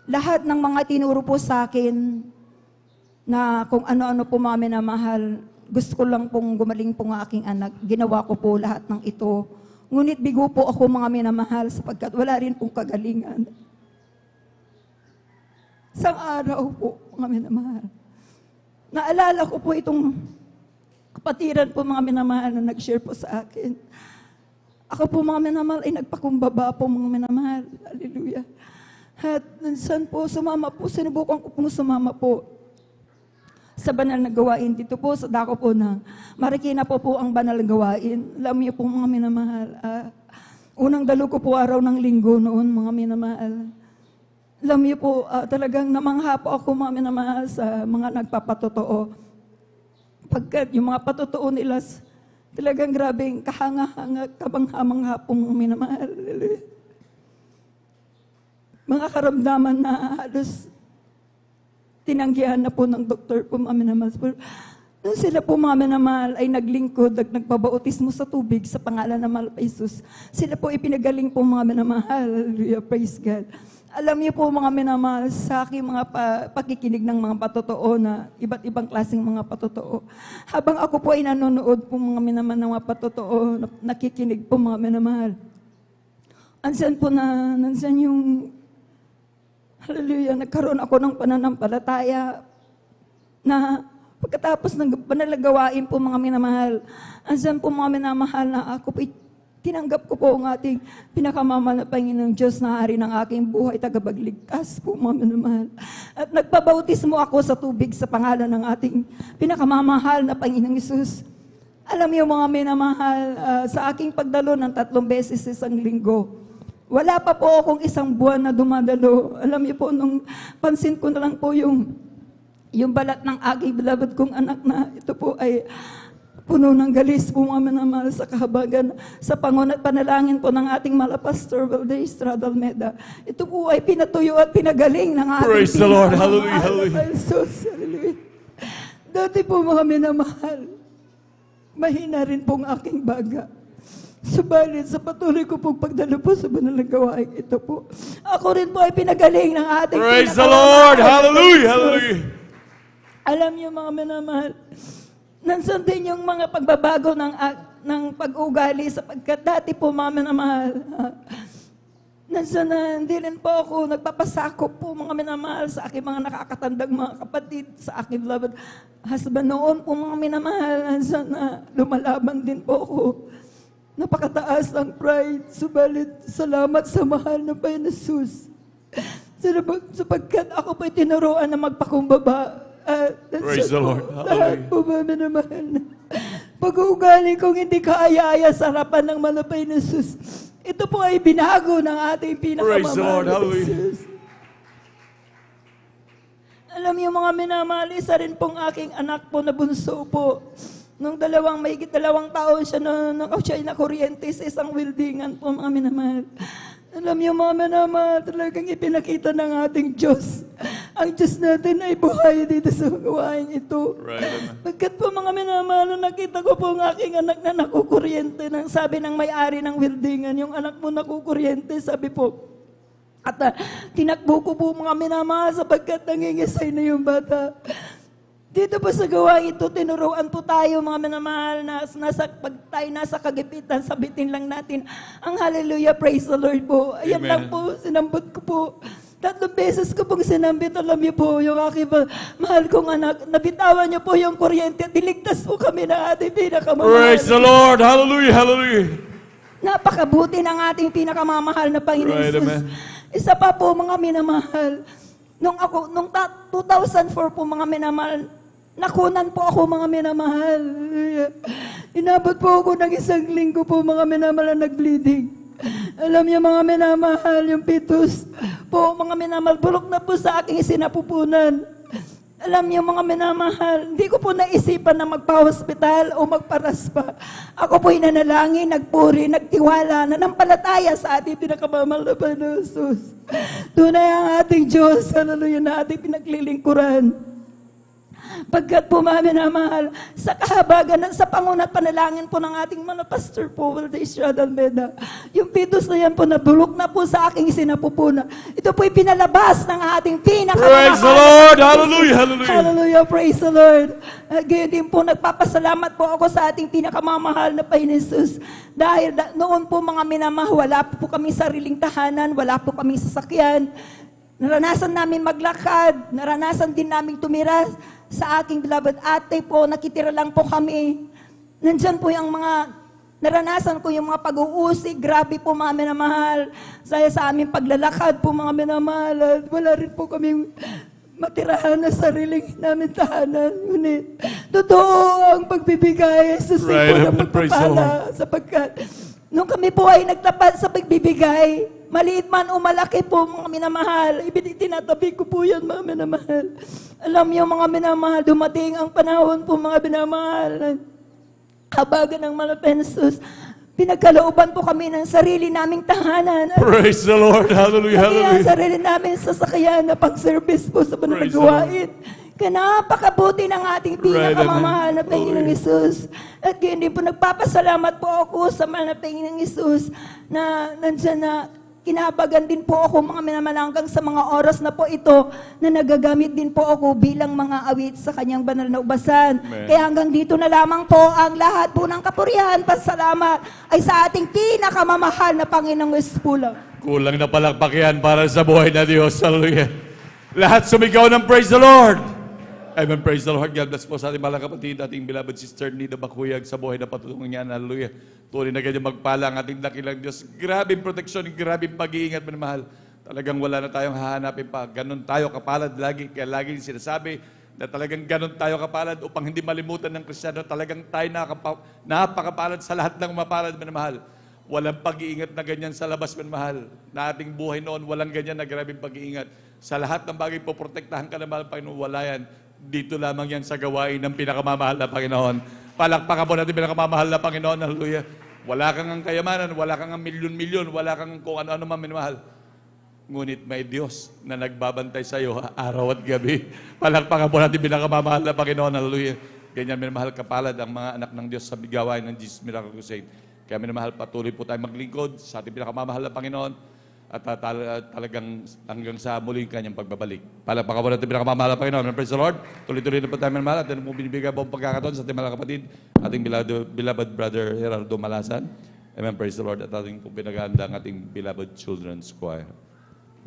[SPEAKER 5] lahat ng mga tinuro po sa akin na kung ano-ano po mga minamahal, gusto ko lang pong gumaling po ng aking anak. Ginawa ko po lahat ng ito. Ngunit bigo po ako mga minamahal sapagkat wala rin pong kagalingan. Isang araw po mga minamahal. Naalala ko po itong kapatiran po mga minamahal na nag-share po sa akin. Ako po mga minamahal ay nagpakumbaba po mga minamahal. Hallelujah. At minsan po sumama po, sinubukan ko pong sumama po sa banal na gawain dito po sa dako po ng Marikina po ang banal na gawain. Alam niyo po mga minamahal, unang dalo ko po araw ng linggo noon mga minamahal. Alam niyo po, talagang namangha po ako mga minamahal sa mga nagpapatotoo. Pagkat yung mga patotoo nila, talagang grabing kahanga-hanga, kabangha-mangha po mga minamahal. Mga karamdaman na halos tinanggihan na po ng doktor po mga minamahal. Nung sila po mga minamahal ay naglingkod at nagpabautismo sa tubig sa pangalan ng mahal pa Jesus, sila po ipinagaling po mga minamahal. Hallelujah, praise God. Alam niyo po mga minamahal, sa aking mga pakikinig ng mga patotoo na iba't ibang klaseng mga patotoo. Habang ako po ay nanonood po mga minamahal ng mga patotoo, nakikinig po mga minamahal. Nandiyan yung hallelujah, nagkaroon ako ng pananampalataya na pagkatapos ng panalagawain po mga minamahal, andyan po mga minamahal na ako po tinanggap ko po ang ating pinakamamahal na Panginoong Diyos na hari ng aking buhay, tagapagligtas po mga minamahal. At nagpabautismo ako sa tubig sa pangalan ng ating pinakamamahal na Panginoong Isus. Alam niyo mga minamahal, sa aking pagdalo ng 3 beses isang linggo, wala pa po akong isang buwan na dumadalo. Alam niyo po, nung pansin ko na lang po yung balat ng aking beloved kong anak na ito po ay puno ng galis po mga minamahal sa kahabagan, sa pangunat panalangin po ng ating mala Pastor Valder Estrada Almeda. Ito po ay pinatuyo at pinagaling ng ating
[SPEAKER 3] Praise the Lord. Hallelujah, hallelujah.
[SPEAKER 5] Hallelujah. Dati po mga minamahal, mahina rin pong aking baga. Subalit sa patuloy ko pong pagdalo po sa banal na gawain ito po, ako rin po ay pinagaling ng ating
[SPEAKER 3] Praise the Lord. Hallelujah, hallelujah.
[SPEAKER 5] Alam niyo mga minamahal, nansan din yung mga pagbabago ng pag-ugali sapagkat dati po mga minamahal, nansan na hindi rin po ako nagpapasakop po mga minamahal sa aking mga nakakatandang mga kapatid, sa aking beloved husband noon po mga minamahal, nansan na lumalaban din po ako. Napakataas ang pride, subalit salamat sa mahal na Panginoon Jesus. Sapagkat ako po'y tinuruan na magpakumbaba.
[SPEAKER 3] Praise the Lord.
[SPEAKER 5] Lahat po ba minamahal na pag-uugali kong hindi kaaya-aya sa harapan ng mahal na Panginoon Jesus. Ito po ay binago ng ating
[SPEAKER 3] Praise the Lord.
[SPEAKER 5] pinakamamahal na
[SPEAKER 3] Hallelujah.
[SPEAKER 5] Jesus. Alam niyo mga minamahal, isa rin pong aking anak po na bunso po. Nung mahigit 2 taon siya nung siya ay nakuryente sa isang weldingan po mga minamahal. Alam niyo mga minamahal, talagang ipinakita ng ating Diyos. Ang Diyos natin ay buhay dito sa gawain ito.
[SPEAKER 3] Right.
[SPEAKER 5] Pagkat po mga minamahal, nakita ko po ang aking anak na nakukuryente. Sabi ng may-ari ng weldingan, yung anak mo nakukuryente, sabi po. At tinakbo ko po mga minamahal sapagkat nangingisay na yung bata. Dito po sa gawain ito, tinuruan po tayo mga minamahal na pag tayo nasa kagipitan, sabitin lang natin ang hallelujah, praise the Lord po. Ayan
[SPEAKER 3] Amen.
[SPEAKER 5] lang po, sinambot ko po. 3 beses ko pong sinambit, alam niyo po, yung aking mahal kong anak, nabitawan niyo po yung kuryente at iligtas po kami ng ating pinakamamahal.
[SPEAKER 3] Praise the Lord. Hallelujah, hallelujah.
[SPEAKER 5] Napakabuti ng ating pinakamamahal na Panginoon
[SPEAKER 3] Right,
[SPEAKER 5] Jesus.
[SPEAKER 3] amen.
[SPEAKER 5] Isa pa po mga minamahal, nung 2004 po mga minamahal, nakunan po ako mga minamahal. Inabot po ako ng 1 linggo po mga minamahal na nag-bleeding. Alam niyo mga minamahal, yung fetus po mga minamahal, bulok na po sa aking sinapupunan. Alam niyo mga minamahal, hindi ko po naisipan na magpa-hospital o magparaspa. Ako po'y nanalangin, nagpuri, nagtiwala, nanampalataya sa ating pinakamamahal na Panginoon Jesus. Tunay ang ating Diyos, hallelujah, na ating pinaglilingkuran. Pagkat po mga minamahal, sa kahabagan, sa pangunat panalangin po ng ating mga pastor po, Valdes Almeda, yung fetus na yan po, nabulok na po sa aking sinapupuna. Ito po'y pinalabas ng ating pinakamamahal.
[SPEAKER 3] Praise the Lord! Hallelujah! Hallelujah!
[SPEAKER 5] Hallelujah! Praise the Lord! Gayon din po, nagpapasalamat po ako sa ating pinakamamahal na Panginoon Jesus. Dahil noon po mga minamahal, wala po kami sariling tahanan, wala po kami sasakyan. Naranasan namin maglakad, naranasan din namin tumira sa aking beloved ate po, nakitira lang po kami. Nandyan po yung mga, naranasan ko yung mga pag-uusig, grabe po mga minamahal. Sa aming paglalakad po mga minamahal, at wala rin po kami matirahan na sariling namin tahanan. Ngunit, totoo ang pagbibigay, Jesus
[SPEAKER 3] Right,
[SPEAKER 5] po na
[SPEAKER 3] praise the
[SPEAKER 5] pagpapala, sapagkat nung kami po ay nagtapat sa pagbibigay, maliit man o malaki po mga minamahal, tinatabi ko po yan mga minamahal. Alam niyo mga minamahal, dumating ang panahon po mga minamahal, habagan ng mga pensos, pinagkalooban po kami ng sarili naming tahanan. At
[SPEAKER 3] Praise the Lord! Hallelujah!
[SPEAKER 5] kaya ang
[SPEAKER 3] Hallelujah!
[SPEAKER 5] sarili namin sasakyan na pang-service po sa
[SPEAKER 3] Praise the
[SPEAKER 5] panagawain. Kaya napakabuti ng ating pinakamamahal na
[SPEAKER 3] Right,
[SPEAKER 5] Panginoong Isus. At ganyan din po, nagpapasalamat po ako sa mahal na Panginoong Isus na nandyan na kinabagan din po ako mga minamalanggang sa mga oras na po ito na nagagamit din po ako bilang mga awit sa kanyang banal na ubasan.
[SPEAKER 3] Amen.
[SPEAKER 5] Kaya hanggang dito na lamang po ang lahat po ng kapurihan, pasalamat ay sa ating pinakamamahal na Panginoong Espula.
[SPEAKER 3] Kulang na palakpak yan para sa buhay na Diyos. Hallelujah! Lahat sumigaw ng praise the Lord! Amen. Praise the Lord. God bless po sa ating mga kapatid, ating beloved sister Nida Bakuyag sa buhay na patutulungan niya. Hallelujah. Tunay na ganyan magpala ang ating dakilang Diyos. Grabing proteksyon, grabing pag-iingat, minamahal. Talagang wala na tayong hahanapin pa. Ganon tayo kapalad lagi. Kaya lagi sinasabi na talagang ganon tayo kapalad upang hindi malimutan ng Kristiyano. Talagang tayo napakapalad sa lahat ng mapalad, minamahal. Walang pag-iingat na ganyan sa labas, minamahal. Na ating buhay noon, walang ganyan na grabing pag-iingat. Sa lahat ng bagay po, protektahan ka na mahal, Panginoon, wala yan. Dito lamang yan sa gawain ng pinakamamahal na Panginoon. Palakpakan po natin pinakamamahal na Panginoon. Hallelujah. Wala kang ang kayamanan, wala kang ang milyon-milyon, wala kang kung ano-ano man minamahal. Ngunit may Diyos na nagbabantay sa iyo araw at gabi. Palakpakan po natin pinakamamahal na Panginoon. Hallelujah. Ganyan minamahal kapalad ang mga anak ng Diyos sa gawain ng Jesus Miracle Crusade. Kaya minamahal, patuloy po tayo maglingkod sa ating pinakamamahal na Panginoon. At talagang hanggang sa muling kanyang pagbabalik. Palakpakan po natin pinakamamahal na Panginoon. Praise the Lord. Tuloy-tuloy na po tayo minamahal. At po binibigay po ang pagkakataon sa ating mga kapatid, ating beloved brother Gerardo Malasan. Amen. Praise the Lord. At ating po pinaganda ang ating beloved children's choir.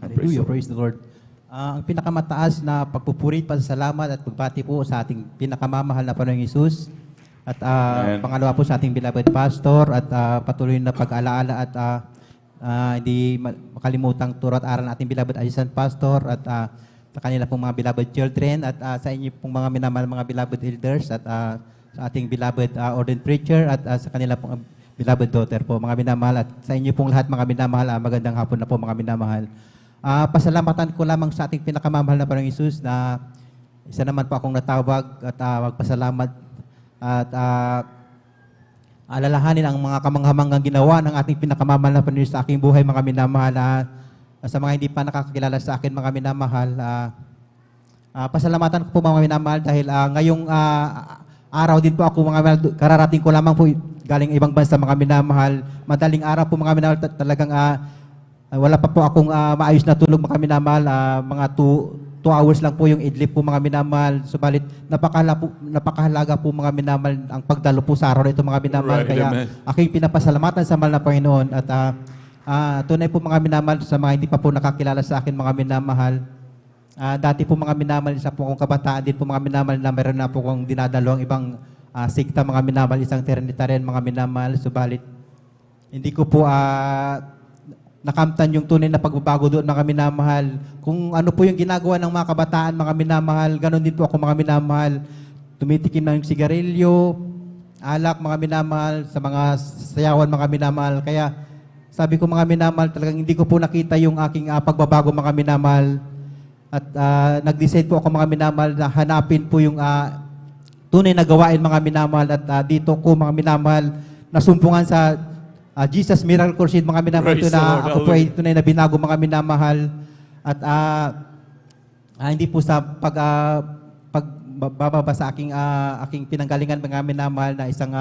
[SPEAKER 6] Hallelujah. Praise the Lord. Ang pinakamataas na pagpupuri, pasasalamat at pagbati po sa ating pinakamamahal na Panginoong Hesus. At
[SPEAKER 3] Amen.
[SPEAKER 6] pangalawa po sa ating beloved pastor at patuloy na pag-alaala at hindi makalimutang turo at aral ng ating beloved assistant pastor at sa kanila pong mga beloved children at sa inyo pong mga minamahal mga beloved elders at sa ating beloved ordained preacher at sa kanila pong beloved daughter po mga minamahal at sa inyo pong lahat mga minamahal magandang hapon na po mga minamahal. Pasalamatan ko lamang sa ating pinakamamahal na Panginoong Hesus na isa naman po akong natawag at magpasalamat at alalahanin ang mga kamanghamangang ginawa ng ating pinakamamahal na Panginoon sa aking buhay, mga minamahal. Sa mga hindi pa nakakakilala sa akin, mga minamahal, pasalamatan ko po mga minamahal dahil ngayong araw din po ako, mga minamahal, kararating ko lamang po galing ibang bansa, mga minamahal. Madaling araw po, mga minamahal, talagang wala pa po akong maayos na tulog, mga minamahal. Mga 2 hours lang po yung idlip po mga minamahal. Subalit napakahalaga po mga minamahal ang pagdalo po sa araw na ito mga minamahal.
[SPEAKER 3] Right,
[SPEAKER 6] Kaya
[SPEAKER 3] amen.
[SPEAKER 6] aking pinapasalamatan sa mahal na Panginoon. At tunay po mga minamahal sa mga hindi pa po nakakilala sa akin mga minamahal. Dati po mga minamahal, isa po akong kabataan din po mga minamahal na meron na po kong dinadalo ang ibang sikta mga minamahal, isang Trinitarian mga minamahal. Subalit hindi ko po nakamtan yung tunay na pagbabago doon mga minamahal. Kung ano po yung ginagawa ng mga kabataan mga minamahal, ganon din po ako mga minamahal. Tumitikim na yung sigarilyo, alak mga minamahal, sa mga sayawan mga minamahal. Kaya sabi ko mga minamahal, talagang hindi ko po nakita yung aking pagbabago mga minamahal. At nag-decide po ako mga minamahal na hanapin po yung tunay na gawain mga minamahal. At dito ko mga minamahal nasumpungan sa Jesus Miracle Crusade mga minamahal.
[SPEAKER 3] Praise
[SPEAKER 6] Ito
[SPEAKER 3] the
[SPEAKER 6] na
[SPEAKER 3] Lord.
[SPEAKER 6] ako po ay tunay na binago mga minamahal. At hindi po sa bababa sa aking pinanggalingan mga minamahal na isang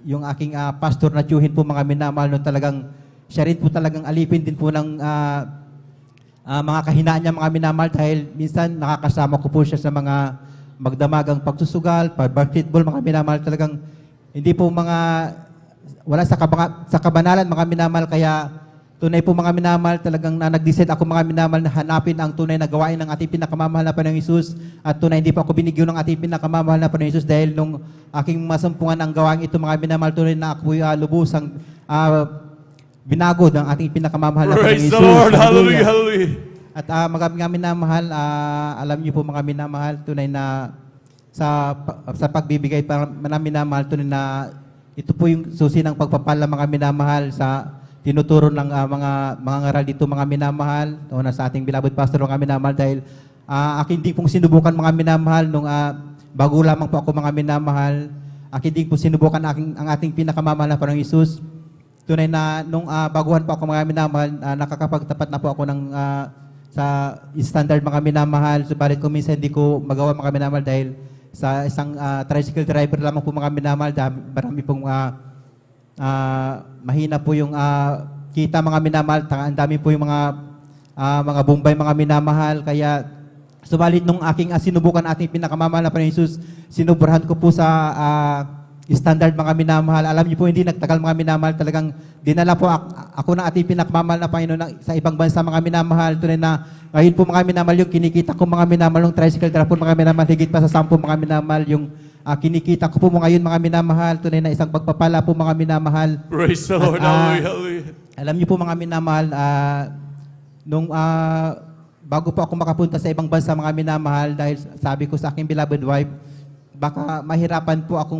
[SPEAKER 6] yung aking pastor na tiyuhin po mga minamahal nung talagang siya rin po talagang alipin din po ng mga kahinaan niya mga minamahal dahil minsan nakakasama ko po siya sa mga magdamagang pagsusugal, basketball mga minamahal talagang hindi po wala sa kabanalan mga minamahal kaya tunay po mga minamahal talagang nag-decide ako mga minamahal na hanapin ang tunay na gawain ng ating pinakamamahal na Panginoong Hesus at tunay hindi po ako binigyan ng ating pinakamamahal na Panginoong Hesus dahil nung aking masumpungan ang gawain ito mga minamahal tunay na ako lubusang binago ng ating pinakamamahal na Panginoong
[SPEAKER 3] Praise
[SPEAKER 6] Hesus.
[SPEAKER 3] the Lord. Hallelujah. Hallelujah.
[SPEAKER 6] At mga minamahal, alam niyo po mga minamahal, tunay na sa pagbibigay para minamahal, tunay na ito po yung susi ng pagpapala mga minamahal sa tinuturo ng mga ngaral dito mga minamahal, o na sa ating beloved pastor mga minamahal dahil akin din pong sinubukan mga minamahal nung bago lamang po ako mga minamahal, akin din po sinubukan ang ating pinakamamahal na Panginoong Hesus. Tunay na nung baguhan po ako mga minamahal, nakakapagtapat na po ako ng sa standard mga minamahal. Subalit kung minsan hindi ko magawa mga minamahal dahil sa isang tricycle driver lamang po mga minamahal, marami pong mahina po yung kita mga minamahal, ang dami po yung mga bumbay mga minamahal. Kaya subalit nung aking sinubukan ating pinakamamahal na Panginoong Hesus, sinubrahan ko po sa standard mga minamahal. Alam niyo po, hindi nagtagal mga minamahal. Talagang dinala po ako ng ating pinakamamahal na Panginoon sa ibang bansa mga minamahal. Tunay na ngayon po mga minamahal yung kinikita ko mga minamahal ng tricycle driver mga minamahal. Higit pa sa 10 mga minamahal yung kinikita ko po ngayon mga minamahal. Tunay na isang pagpapala po mga minamahal.
[SPEAKER 3] Praise the Lord. Hallelujah. Hallelujah.
[SPEAKER 6] Alam niyo po mga minamahal, nung bago po ako makapunta sa ibang bansa mga minamahal dahil sabi ko sa aking beloved wife, baka mahirapan po akong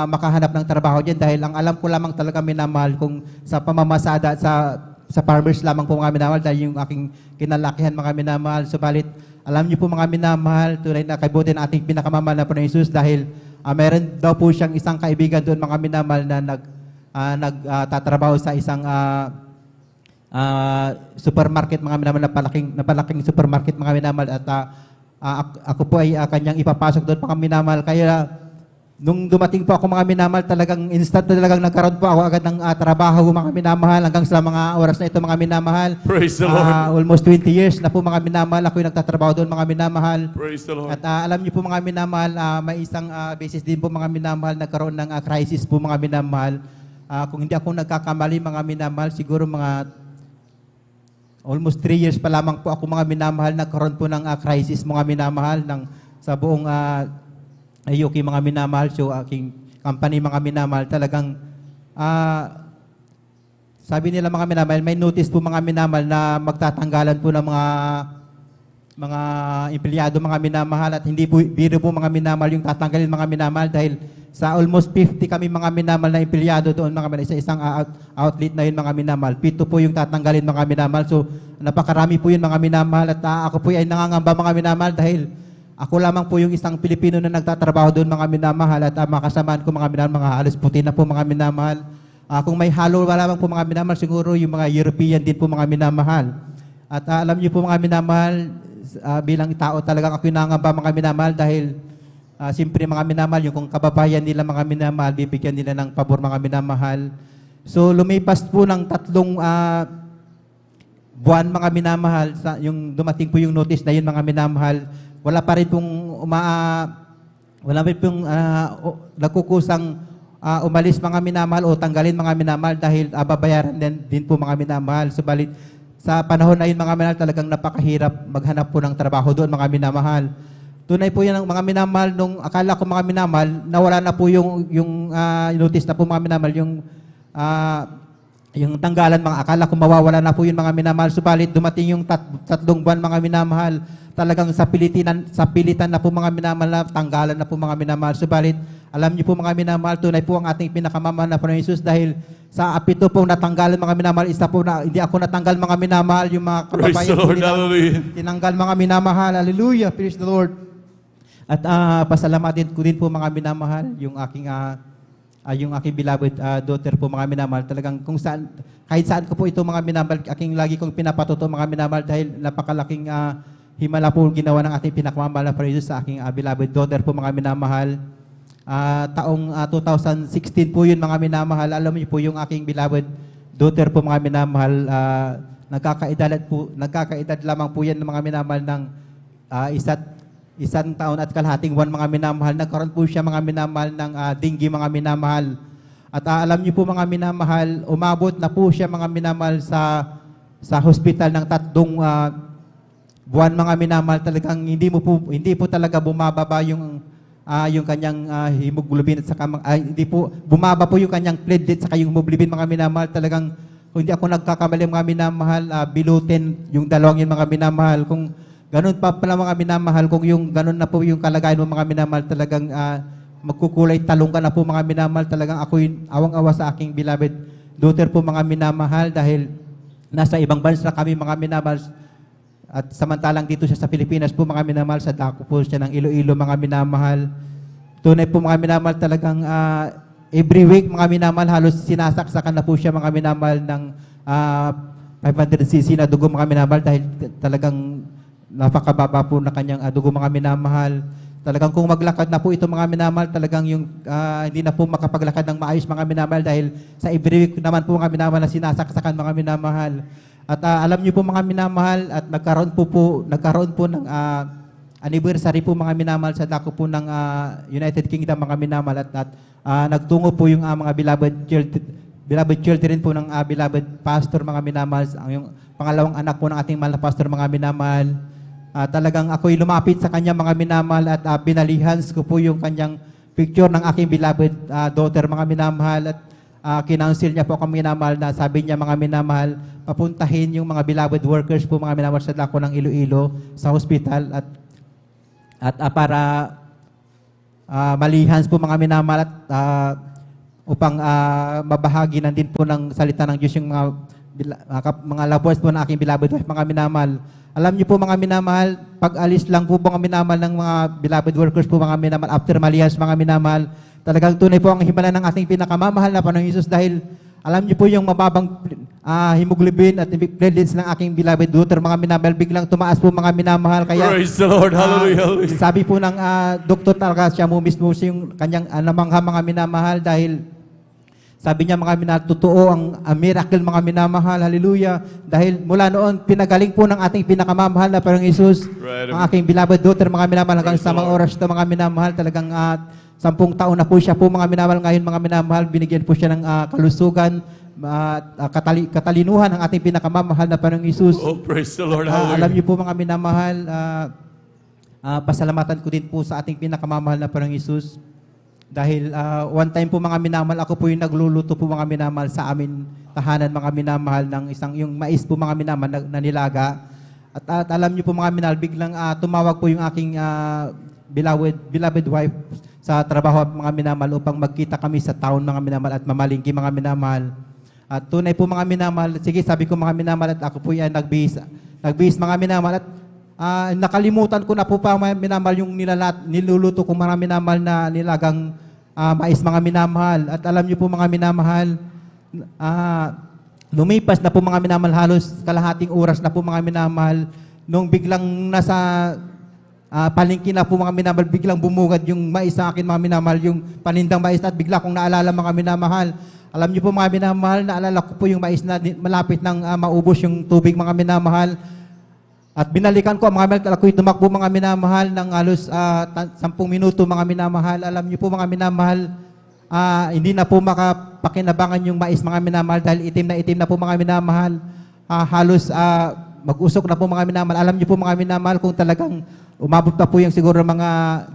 [SPEAKER 6] makahanap ng trabaho dyan dahil ang alam ko lamang talaga minamahal kung sa pamamasada at sa farmers lamang po mga minamahal dahil yung aking kinalakihan mga minamahal. Subalit, alam niyo po mga minamahal, tunay na kaibutin ating pinakamamahal na Panginoong Hesus dahil meron daw po siyang isang kaibigan doon mga minamahal na nagtatrabaho sa isang supermarket mga minamahal na palaking supermarket mga minamahal at ako po ay kanyang ipapasok doon mga minamahal. Kaya nung dumating po ako mga minamahal, talagang instant na talagang nagkaroon po ako agad ng trabaho mga minamahal hanggang sa mga oras na ito mga minamahal.
[SPEAKER 3] Praise the Lord.
[SPEAKER 6] Almost 20 years na po mga minamahal ako yung nagtatrabaho doon mga minamahal.
[SPEAKER 3] Praise the Lord.
[SPEAKER 6] At alam niyo po mga minamahal, may isang basis din po mga minamahal nagkaroon ng crisis po mga minamahal. Kung hindi ako nagkakamali mga minamahal, siguro mga almost 3 years pa lamang po ako mga minamahal nagkaroon po ng crisis mga minamahal sa buong Ayuki mga minamahal. So aking company mga minamahal talagang sabi nila mga minamahal, may notice po mga minamahal na magtatanggalan po ng mga empleyado mga minamahal at hindi po biro po mga minamahal yung tatanggalin mga minamahal dahil sa almost 50 kami mga minamahal na empleyado doon mga minamahal, isang outlet na yun mga minamahal. 7 po yung tatanggalin mga minamahal. So napakarami po yun mga minamahal at ako po ay nangangamba mga minamahal dahil ako lamang po yung isang Pilipino na nagtatrabaho doon mga minamahal at makasamaan ko mga minamahal, mga halos puti na po mga minamahal. Kung may halo lamang po mga minamahal, siguro yung mga European din po mga minamahal. At alam niyo po mga minamahal, bilang tao talagang ako yung nangangamba mga minamahal dahil siyempre mga minamahal, yung kung kababayan nila mga minamahal, bibigyan nila ng pabor mga minamahal. So lumipas po ng 3 buwan mga minamahal, yung dumating po yung notice na yun mga minamahal, wala pa rin pong nagkukusang umalis mga minamahal o tanggalin mga minamahal dahil babayaran din po mga minamahal. Subalit sa panahon na yun mga minamahal, talagang napakahirap maghanap po ng trabaho doon mga minamahal. Tunay po yan ang mga minamahal, nung akala ko mga minamahal, nawala na po yung notice na po mga minamahal, yung tanggalan mga akala ko mawawala na po yun mga minamahal. Subalit dumating yung 3 buwan mga minamahal, talagang sa pilitan na po mga minamahal na tanggalan na po mga minamahal. Subalit alam niyo po mga minamahal, tunay po ang ating pinakamamahal na Panginoong Hesus dahil sa 7 pong natanggalan mga minamahal, isa po na hindi ako natanggal mga minamahal, yung mga kababayan po tinanggal mga minamahal. Hallelujah, praise the Lord. At pasalamatin ko din po mga minamahal yung aking beloved daughter po mga minamahal. Talagang kung saan, kahit saan ko po ito mga minamahal, aking lagi kong pinapatuto mga minamahal dahil napakalaking himala po ginawa ng ating pinakamamahal na Panginoon sa aking beloved daughter po mga minamahal. Taong 2016 po yun mga minamahal. Alam niyo po yung aking beloved daughter po mga minamahal, nagkakaedad lamang po yan ng mga minamahal ng isang taon at kalahating buwan mga minamahal. Nagkaroon po siya mga minamahal ng dengue mga minamahal. At alam niyo po mga minamahal, umabot na po siya mga minamahal sa hospital ng 3 buwan mga minamahal. Talagang hindi po talaga bumababa yung kanyang hemoglobin at saka hindi po bumaba po yung kanyang platelet saka yung hemoglobin mga minamahal. Talagang kung hindi ako nagkakamali mga minamahal, below 10 yung dalawang yun mga minamahal. Kung ganun pa pala mga minamahal, kung yung ganun na po yung kalagayan mo mga minamahal, talagang magkukulay talong ka na po mga minamahal. Talagang ako yung awang-awa sa aking beloved daughter po mga minamahal dahil nasa ibang bansa kami mga minamahal. At samantalang dito siya sa Pilipinas po mga minamahal, sa dako po siya ng Iloilo mga minamahal. Tunay po mga minamahal, talagang every week mga minamahal, halos sinasaksakan na po siya mga minamahal ng 500cc na dugo mga minamahal dahil talagang napakababa po na kanyang dugo mga minamahal. Talagang kung maglakad na po ito mga minamahal, talagang yung hindi na po makapaglakad ng maayos mga minamahal dahil sa every week naman po mga minamahal na sinasaksakan mga minamahal. At alam niyo po mga minamahal, at nagkaroon po ng anniversary po mga minamahal sa dako po ng United Kingdom mga minamahal at nagtungo po yung mga beloved children po ng beloved pastor mga minamahal, yung pangalawang anak po ng ating mahal na pastor mga minamahal. Talagang ako'y lumapit sa kanya mga minamahal at binalihans ko po yung kanyang picture ng aking beloved daughter mga minamahal at kinounsel niya po kami minamahal na sabi niya mga minamahal, papuntahin yung mga beloved workers po mga minamahal sa dako ng Iloilo sa hospital at para malihans po mga minamahal at upang mabahagi na din po ng salita ng Diyos yung mga loved ones po ng aking beloved wife mga minamahal. Alam niyo po mga minamahal, pag alis lang po mga minamahal ng mga beloved workers po mga minamahal after malihans mga minamahal, talagang tunay po ang himala ng ating pinakamamahal na Panginoong Hesus dahil alam niyo po yung mababang hemoglobin at platelets ng aking beloved daughter mga minamahal, biglang tumaas po mga minamahal. Kaya
[SPEAKER 3] Praise the Lord. Hallelujah.
[SPEAKER 6] sabi po ng doktor talaga siya mo mismo yung kanyang namangha mga minamahal dahil sabi niya mga minamahal, totoo ang miracle mga minamahal. Hallelujah. Dahil mula noon, pinagaling po ng ating pinakamamahal na Panginoong Hesus ang aking beloved daughter mga minamahal hanggang sa mga oras ito mga minamahal. Talagang 10 taon na po siya po mga minamahal. Ngayon mga minamahal, binigyan po siya ng kalusugan, katalinuhan ng ating pinakamamahal na Panginoong Hesus.
[SPEAKER 3] Oh, praise the Lord. Hallelujah.
[SPEAKER 6] Alam niyo po mga minamahal, pasalamatan ko din po sa ating pinakamamahal na Panginoong Hesus. Dahil one time po mga minamahal, ako po yung nagluluto po mga minamahal sa amin tahanan mga minamahal ng yung mais po mga minamahal na nilaga. At alam niyo po mga minamahal, biglang tumawag po yung aking beloved wife sa trabaho mga minamahal upang magkita kami sa town mga minamahal at mamalingki mga minamahal. At tunay po mga minamahal, sige sabi ko mga minamahal at ako po yan nagbihis mga minamahal at nakalimutan ko na po pa mga minamahal yung niluluto ko mga minamahal na nilagang mais mga minamahal. At alam niyo po mga minamahal, lumipas na po mga minamahal, halos kalahating oras na po mga minamahal, nung biglang nasa palengke na po mga minamahal, biglang bumugad yung mais sa akin mga minamahal, yung panindang mais at bigla kong naalala mga minamahal. Alam niyo po mga minamahal, naalala ko po yung mais na malapit nang maubos yung tubig mga minamahal. At binalikan ko mga minamahal, ako'y tumakbo mga minamahal ng halos 10 minuto mga minamahal. Alam niyo po mga minamahal, hindi na po makapakinabangan yung mais mga minamahal dahil itim na po mga minamahal. Halos mag-usok na po mga minamahal. Alam niyo po mga minamahal, kung talagang umabot pa po yung siguro mga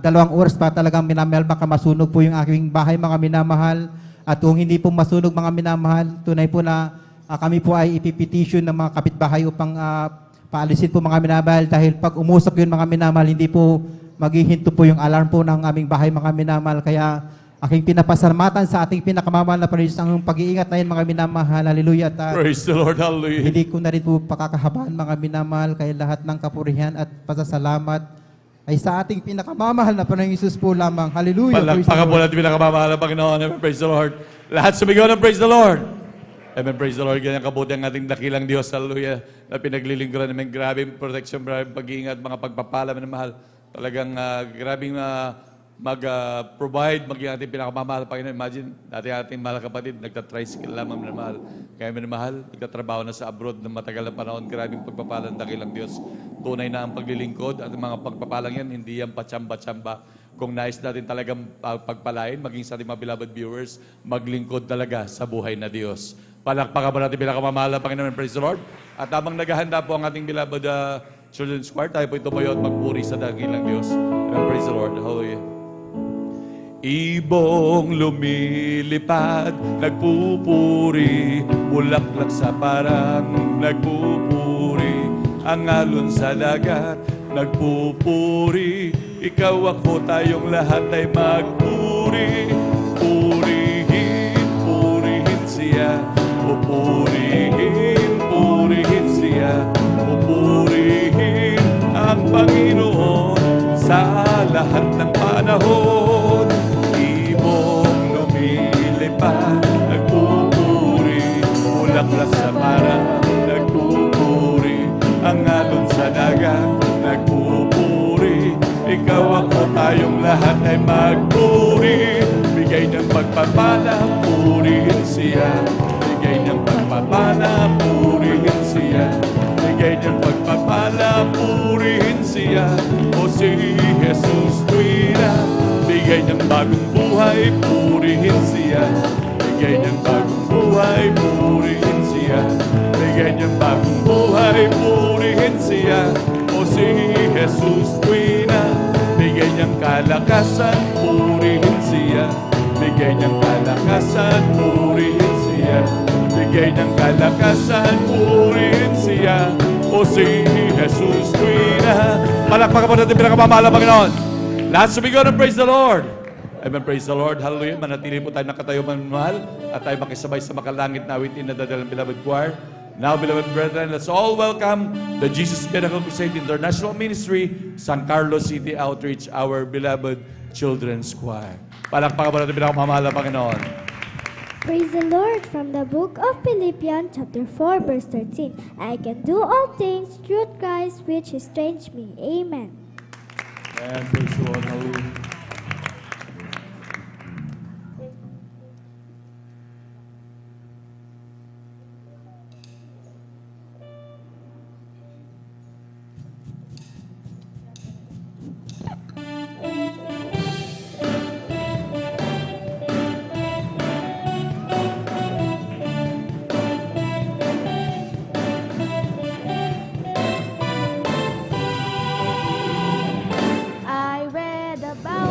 [SPEAKER 6] 2 oras pa talagang minamahal, baka masunog po yung aking bahay mga minamahal. At kung hindi po masunog mga minamahal, tunay po na kami po ay ipipetition ng mga kapitbahay upang paalisin po mga minamahal dahil pag umusok yun mga minamahal, hindi po maghihinto po yung alarm po ng aming bahay mga minamahal. Kaya aking pinapasalamatan sa ating pinakamamahal na Panginoon ang pag-iingat na yun mga minamahal. Hallelujah. At
[SPEAKER 3] Praise the Lord. Hallelujah.
[SPEAKER 6] hindi ko na rin po pakakahabaan mga minamahal, kaya lahat ng kapurihan at pasasalamat ay sa ating pinakamamahal na Panginoong Hesus po lamang. Hallelujah. Praise the
[SPEAKER 3] Palakpakan po
[SPEAKER 6] Lord.
[SPEAKER 3] natin pinakamamahal na Panginoon. Praise the Lord. Lahat sumigaw ng praise the Lord. Amen, praise the Lord. Ganyan kabuti ang ating dakilang Diyos, hallelujah, na pinaglilingkuran namin. Grabing protection, grabing pag-iingat, mga pagpapala, mga mahal. Talagang grabing mag-provide, maging ating pinakamamahal. Panginoon, imagine, dati ating mahal kapatid, nagtatricycle lamang na mahal. Kaya minamahal, nagtatrabaho na sa abroad ng matagal na panahon. Grabing pagpapala ng dakilang Diyos. Tunay na ang paglilingkod at mga pagpapalang yan, hindi yan patsamba-tsamba. Kung nais natin talagang pagpalain, maging sa ating mga beloved viewers, maglingkod talaga sa buhay na Diyos. Palakpakan mo natin pinakamamahal na Panginoon. Praise the Lord. At habang naghahanda po ang ating beloved children's choir, tayo po itumayo at magpuri sa dakilang Diyos. Praise the Lord. Hallelujah. Ibong lumilipad, nagpupuri, bulaklak sa parang nagpupuri, ang alon sa dagat, nagpupuri, ikaw ako tayong lahat ay magpuri. Purihin, purihin siya, pupurihin, purihin siya, pupurihin ang Panginoon sa lahat ng panahon. Ibong lumilipad, nagpupuri, bulaklak sa parang nagpupuri, ang alon sa dagat, nagpupuri, ikaw ako tayong lahat ay magpuri. Bigay ng pagpapala, purihin siya. Bigay ng pagpapala, purihin siya. Bigay ng pagpapala, purihin siya. O si Jesus tuwira. Bigay ng bagong buhay, purihin siya. Bigay ng bagong buhay, purihin siya. Bigay ng bagong buhay, purihin siya. O si Jesus tuwira. Bigay niyang kalakasan, purihin siya. Bigay niyang kalakasan, purihin siya. Bigay niyang kalakasan, purihin siya. O si Jesus tuwira. Palakpakan po natin pinakamamahal na Panginoon. Lahat sumigaw ng praise the Lord. Amen, praise the Lord. Hallelujah. Manatili po tayo nakatayo manmahal at tayo makisabay sa makalangit na awitin na dadalang beloved choir. Now, beloved brethren, let's all welcome the Jesus Miracle Crusade International Ministry, San Carlos City Outreach, our beloved children's choir. Palakpakan po natin pinakamamahal na Panginoon.
[SPEAKER 7] Praise the Lord from the book of Philippians chapter 4 verse 13. I can do all things through Christ which strengthens me. Amen.
[SPEAKER 3] And praise the Lord. Hallelujah.
[SPEAKER 7] I read about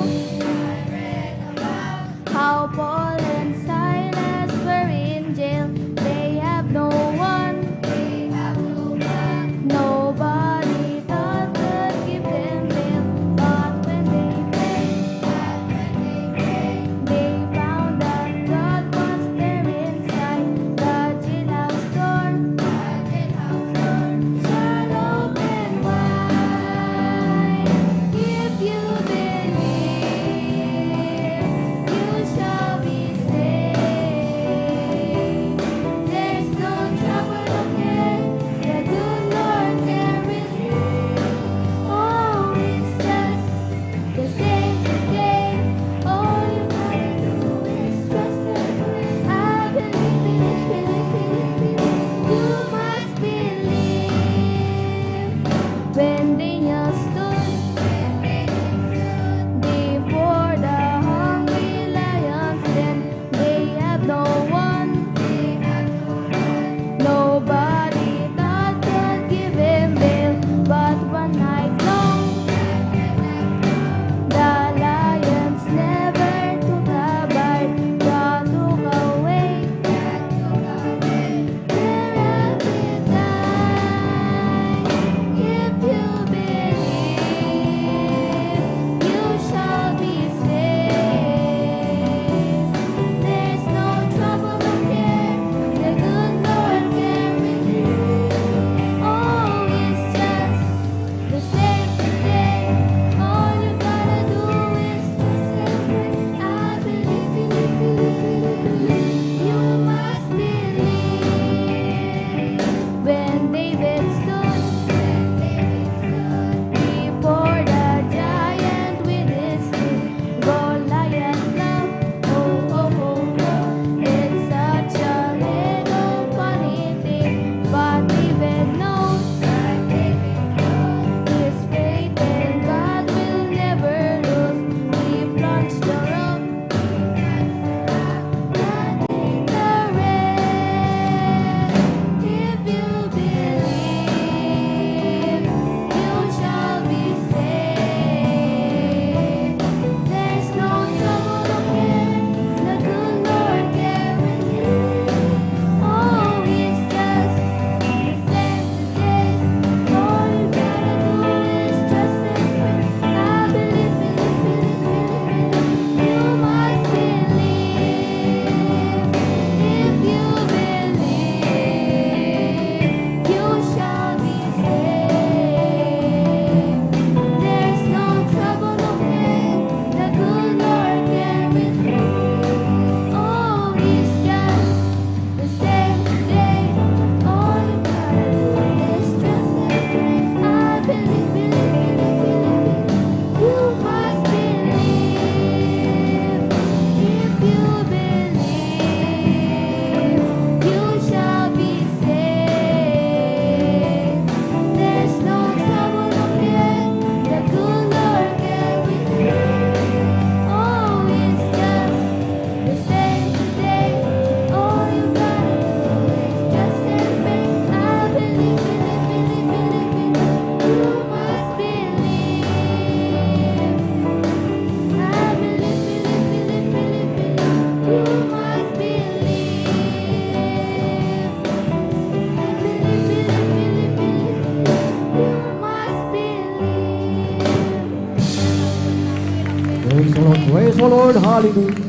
[SPEAKER 2] mo, Lord. Hallelujah.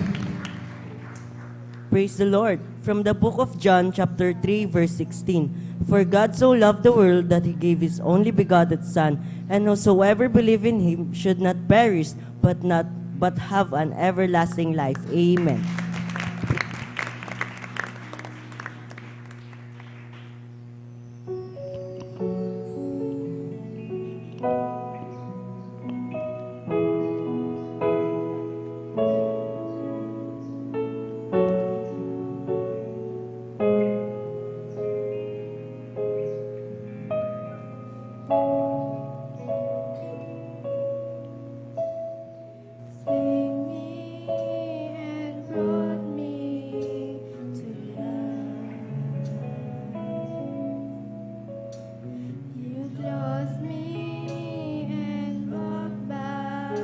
[SPEAKER 8] Praise the Lord. From the book of John, chapter 3, verse 16. For God so loved the world that he gave his only begotten Son, and whosoever believe in him should not perish, but have an everlasting life. Amen.
[SPEAKER 7] Saved me and brought me to life. You clothed me and brought back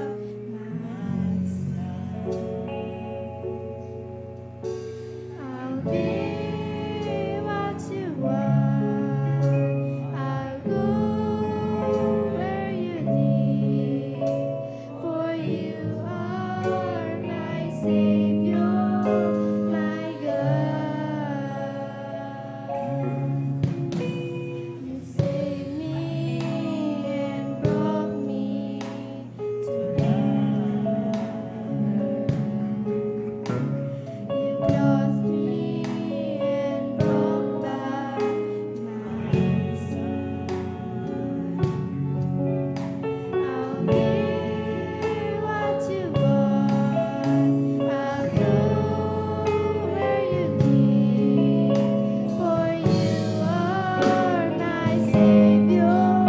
[SPEAKER 7] my sight. I'll be what you want. I'll go where you lead. For you are my Savior, my God. You saved me and brought me to life. You clothed me and brought back my sight. I'll be what you want. I'll go where you lead. For you are my Savior,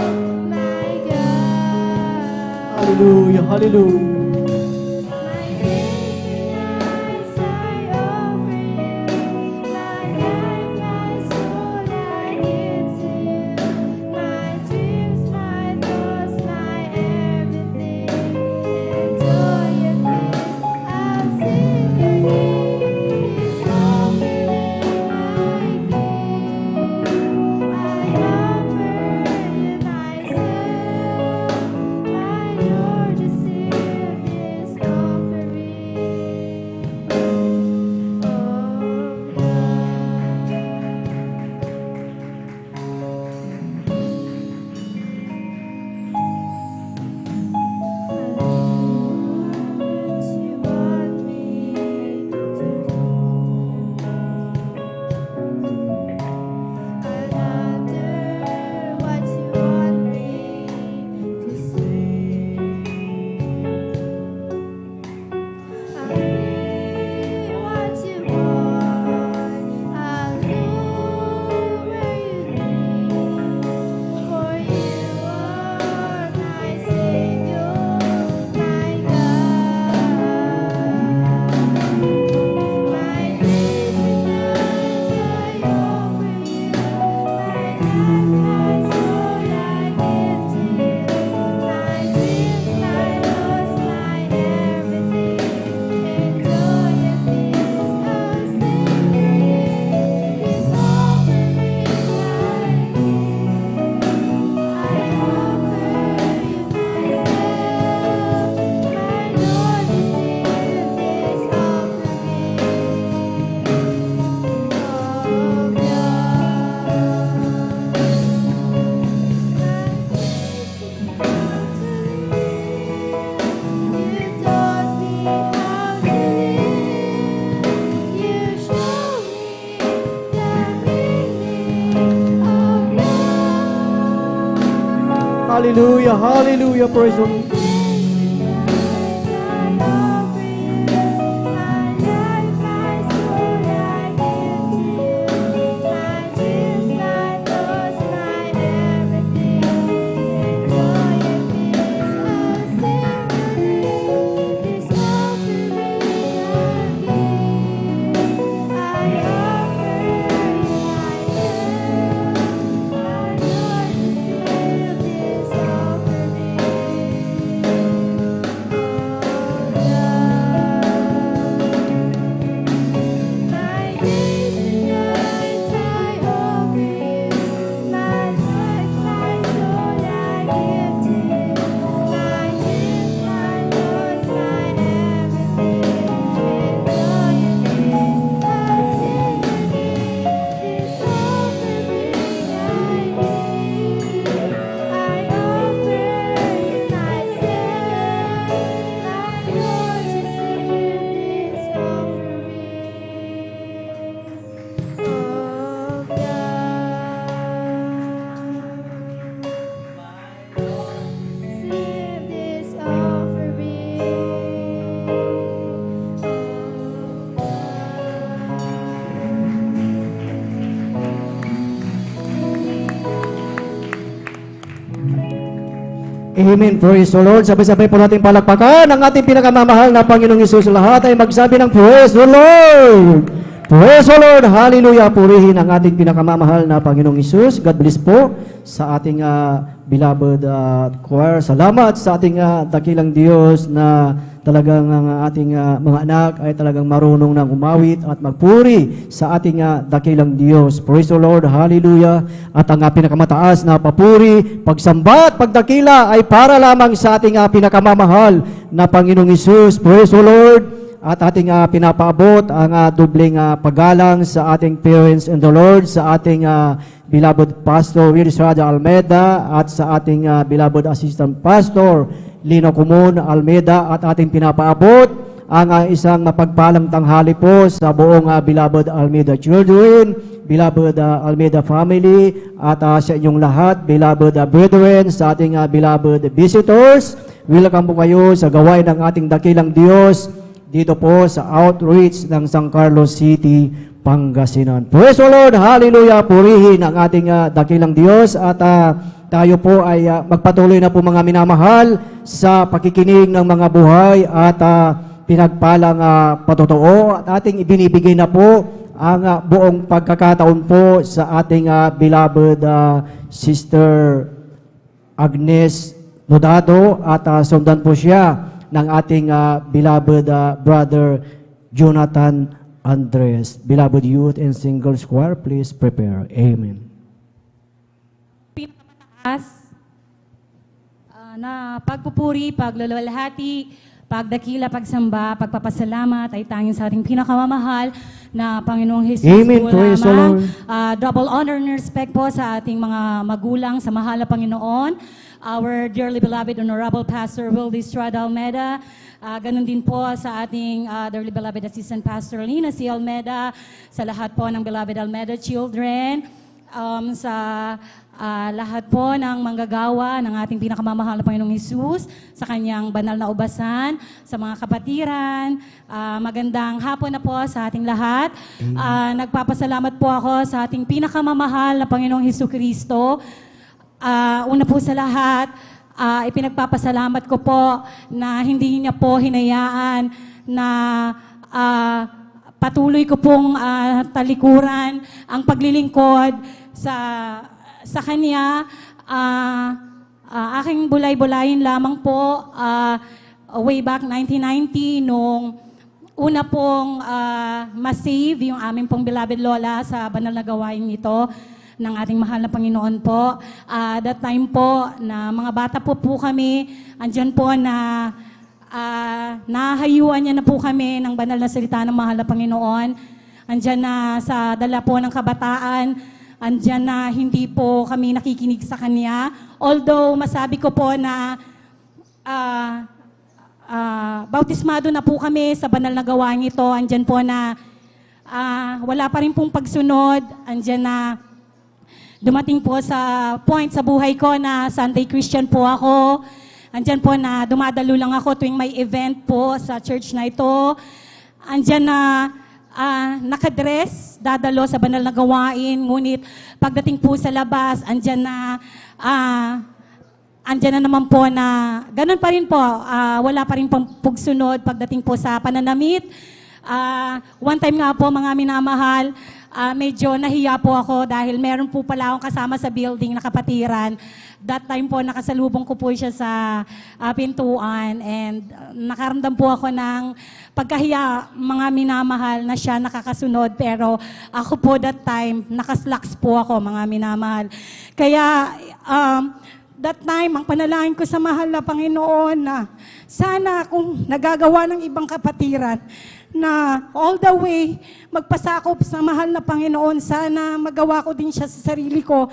[SPEAKER 7] my God.
[SPEAKER 2] Hallelujah. Hallelujah.
[SPEAKER 7] My days and nights I offer you. My life, my soul I give to you. My dreams, my thoughts, my everything. In joy and peace I'll sing your name. His offering I give. I offer you myself. My Lord, receive this offering. Oh what you want me to do. I'll utter what you want me to say. I'll be what you want. I'll go where you lead. For you are my Savior, my God. My days and nights I offer you. My life, my soul I give to you. My dreams, my loss, my everything. In joy and peace I'll sing your name. This offering I give. I offer you myself. My Lord, receive this offering. Oh God, you taught me how to live. You showed me the meaning of love.
[SPEAKER 2] Hallelujah. Hallelujah. Praise the Lord.
[SPEAKER 7] This offering. of God. Receive this offering of
[SPEAKER 9] Amen. Praise the Lord. Sabay-sabay po natin palakpakan ang ating pinakamamahal na Panginoong Hesus. Lahat ay magsabi ng Praise the Lord. Praise the Lord. Hallelujah. Purihin ang ating pinakamamahal na Panginoong Hesus. God bless po sa ating beloved choir. Salamat sa ating dakilang Diyos na talagang ang ating mga anak ay talagang marunong nang umawit at magpuri sa ating dakilang Diyos. Praise the Lord. Hallelujah. At ang pinakamataas na papuri, pagsamba at pagdakila ay para lamang sa ating pinakamamahal na Panginoong Hesus. Praise the Lord. At ating pinapaabot ang dobleng paggalang sa ating parents in the Lord, sa ating beloved Pastor Willis Rada Almeida at sa ating beloved Assistant Pastor Lino Kumon Almeida, at ating pinapaabot ang isang mapagpalang tanghali po sa buong beloved Almeida children, beloved Almeida family, at sa inyong lahat, beloved brethren, sa ating beloved visitors. Welcome po kayo sa gawain ng ating dakilang Diyos dito po sa outreach ng San Carlos City, Pangasinan. Praise the Lord. Hallelujah. Purihin ang ating dakilang Diyos, at tayo po ay magpatuloy na po mga minamahal sa pakikinig ng mga buhay at pinagpalang patotoo, at ating ibinibigay na po ang buong pagkakataon po sa ating beloved Sister Agnes Nodado, at sundan po siya ng ating beloved brother Jonathan Andres. Beloved youth and singles choir, please prepare. Amen.
[SPEAKER 10] Pinakamataas na pagpupuri, paglalwalhati, pagdakila, pagsamba, pagpapasalamat ay tanging sa ating pinakamamahal na Panginoong Jesus.
[SPEAKER 9] Amen.
[SPEAKER 10] po
[SPEAKER 9] Praise the
[SPEAKER 10] lamang.
[SPEAKER 9] Lord.
[SPEAKER 10] Double honor and respect po sa ating mga magulang sa mahal na Panginoon. Our dearly beloved Honorable Pastor Wildy Estrada Almeida. Ganun din po sa ating dearly beloved Assistant Pastor Lina C. Almeida. Sa lahat po ng beloved Almeida children. Sa lahat po ng manggagawa ng ating pinakamamahal na Panginoong Jesus, sa kanyang banal na ubasan, sa mga kapatiran, magandang hapon na po sa ating lahat. Nagpapasalamat po ako sa ating pinakamamahal na Panginoong Jesucristo. Una po sa lahat, ipinagpapasalamat ko po na hindi niya po hinayaan na patuloy ko pong talikuran ang paglilingkod sa Kanya. Aking bulay-bulayin lamang po way back 1990 nung una pong ma-save yung aming pong beloved Lola sa banal na gawain ito ng ating mahal na Panginoon po. That time po na mga bata po kami, andyan po na nahayuan niya na po kami ng banal na salita ng mahal na Panginoon. Andyan na sa dala po ng kabataan, andyan na hindi po kami nakikinig sa Kanya. Although masabi ko po na bautismado na po kami sa banal na gawain ito, andyan po na wala pa rin pong pagsunod, andyan na dumating po sa point sa buhay ko na Sunday Christian po ako. Andyan po na dumadalo lang ako tuwing may event po sa church na ito. Andyan na nakadress, dadalo sa banal na gawain. Ngunit pagdating po sa labas, andyan na naman po na ganun pa rin po. Wala pa rin pong pagsunod pagdating po sa pananamit. One time nga po, mga minamahal, medyo nahiya po ako dahil meron po pala akong kasama sa building na kapatiran. That time po, nakasalubong ko po siya sa pintuan and nakaramdam po ako ng pagkahiya, mga minamahal, na siya nakakasunod. Pero ako po that time, nakaslacks po ako, mga minamahal. Kaya that time, ang panalangin ko sa mahal na Panginoon na sana kung nagagawa ng ibang kapatiran, na all the way magpasakop sa mahal na Panginoon, sana magawa ko din siya sa sarili ko.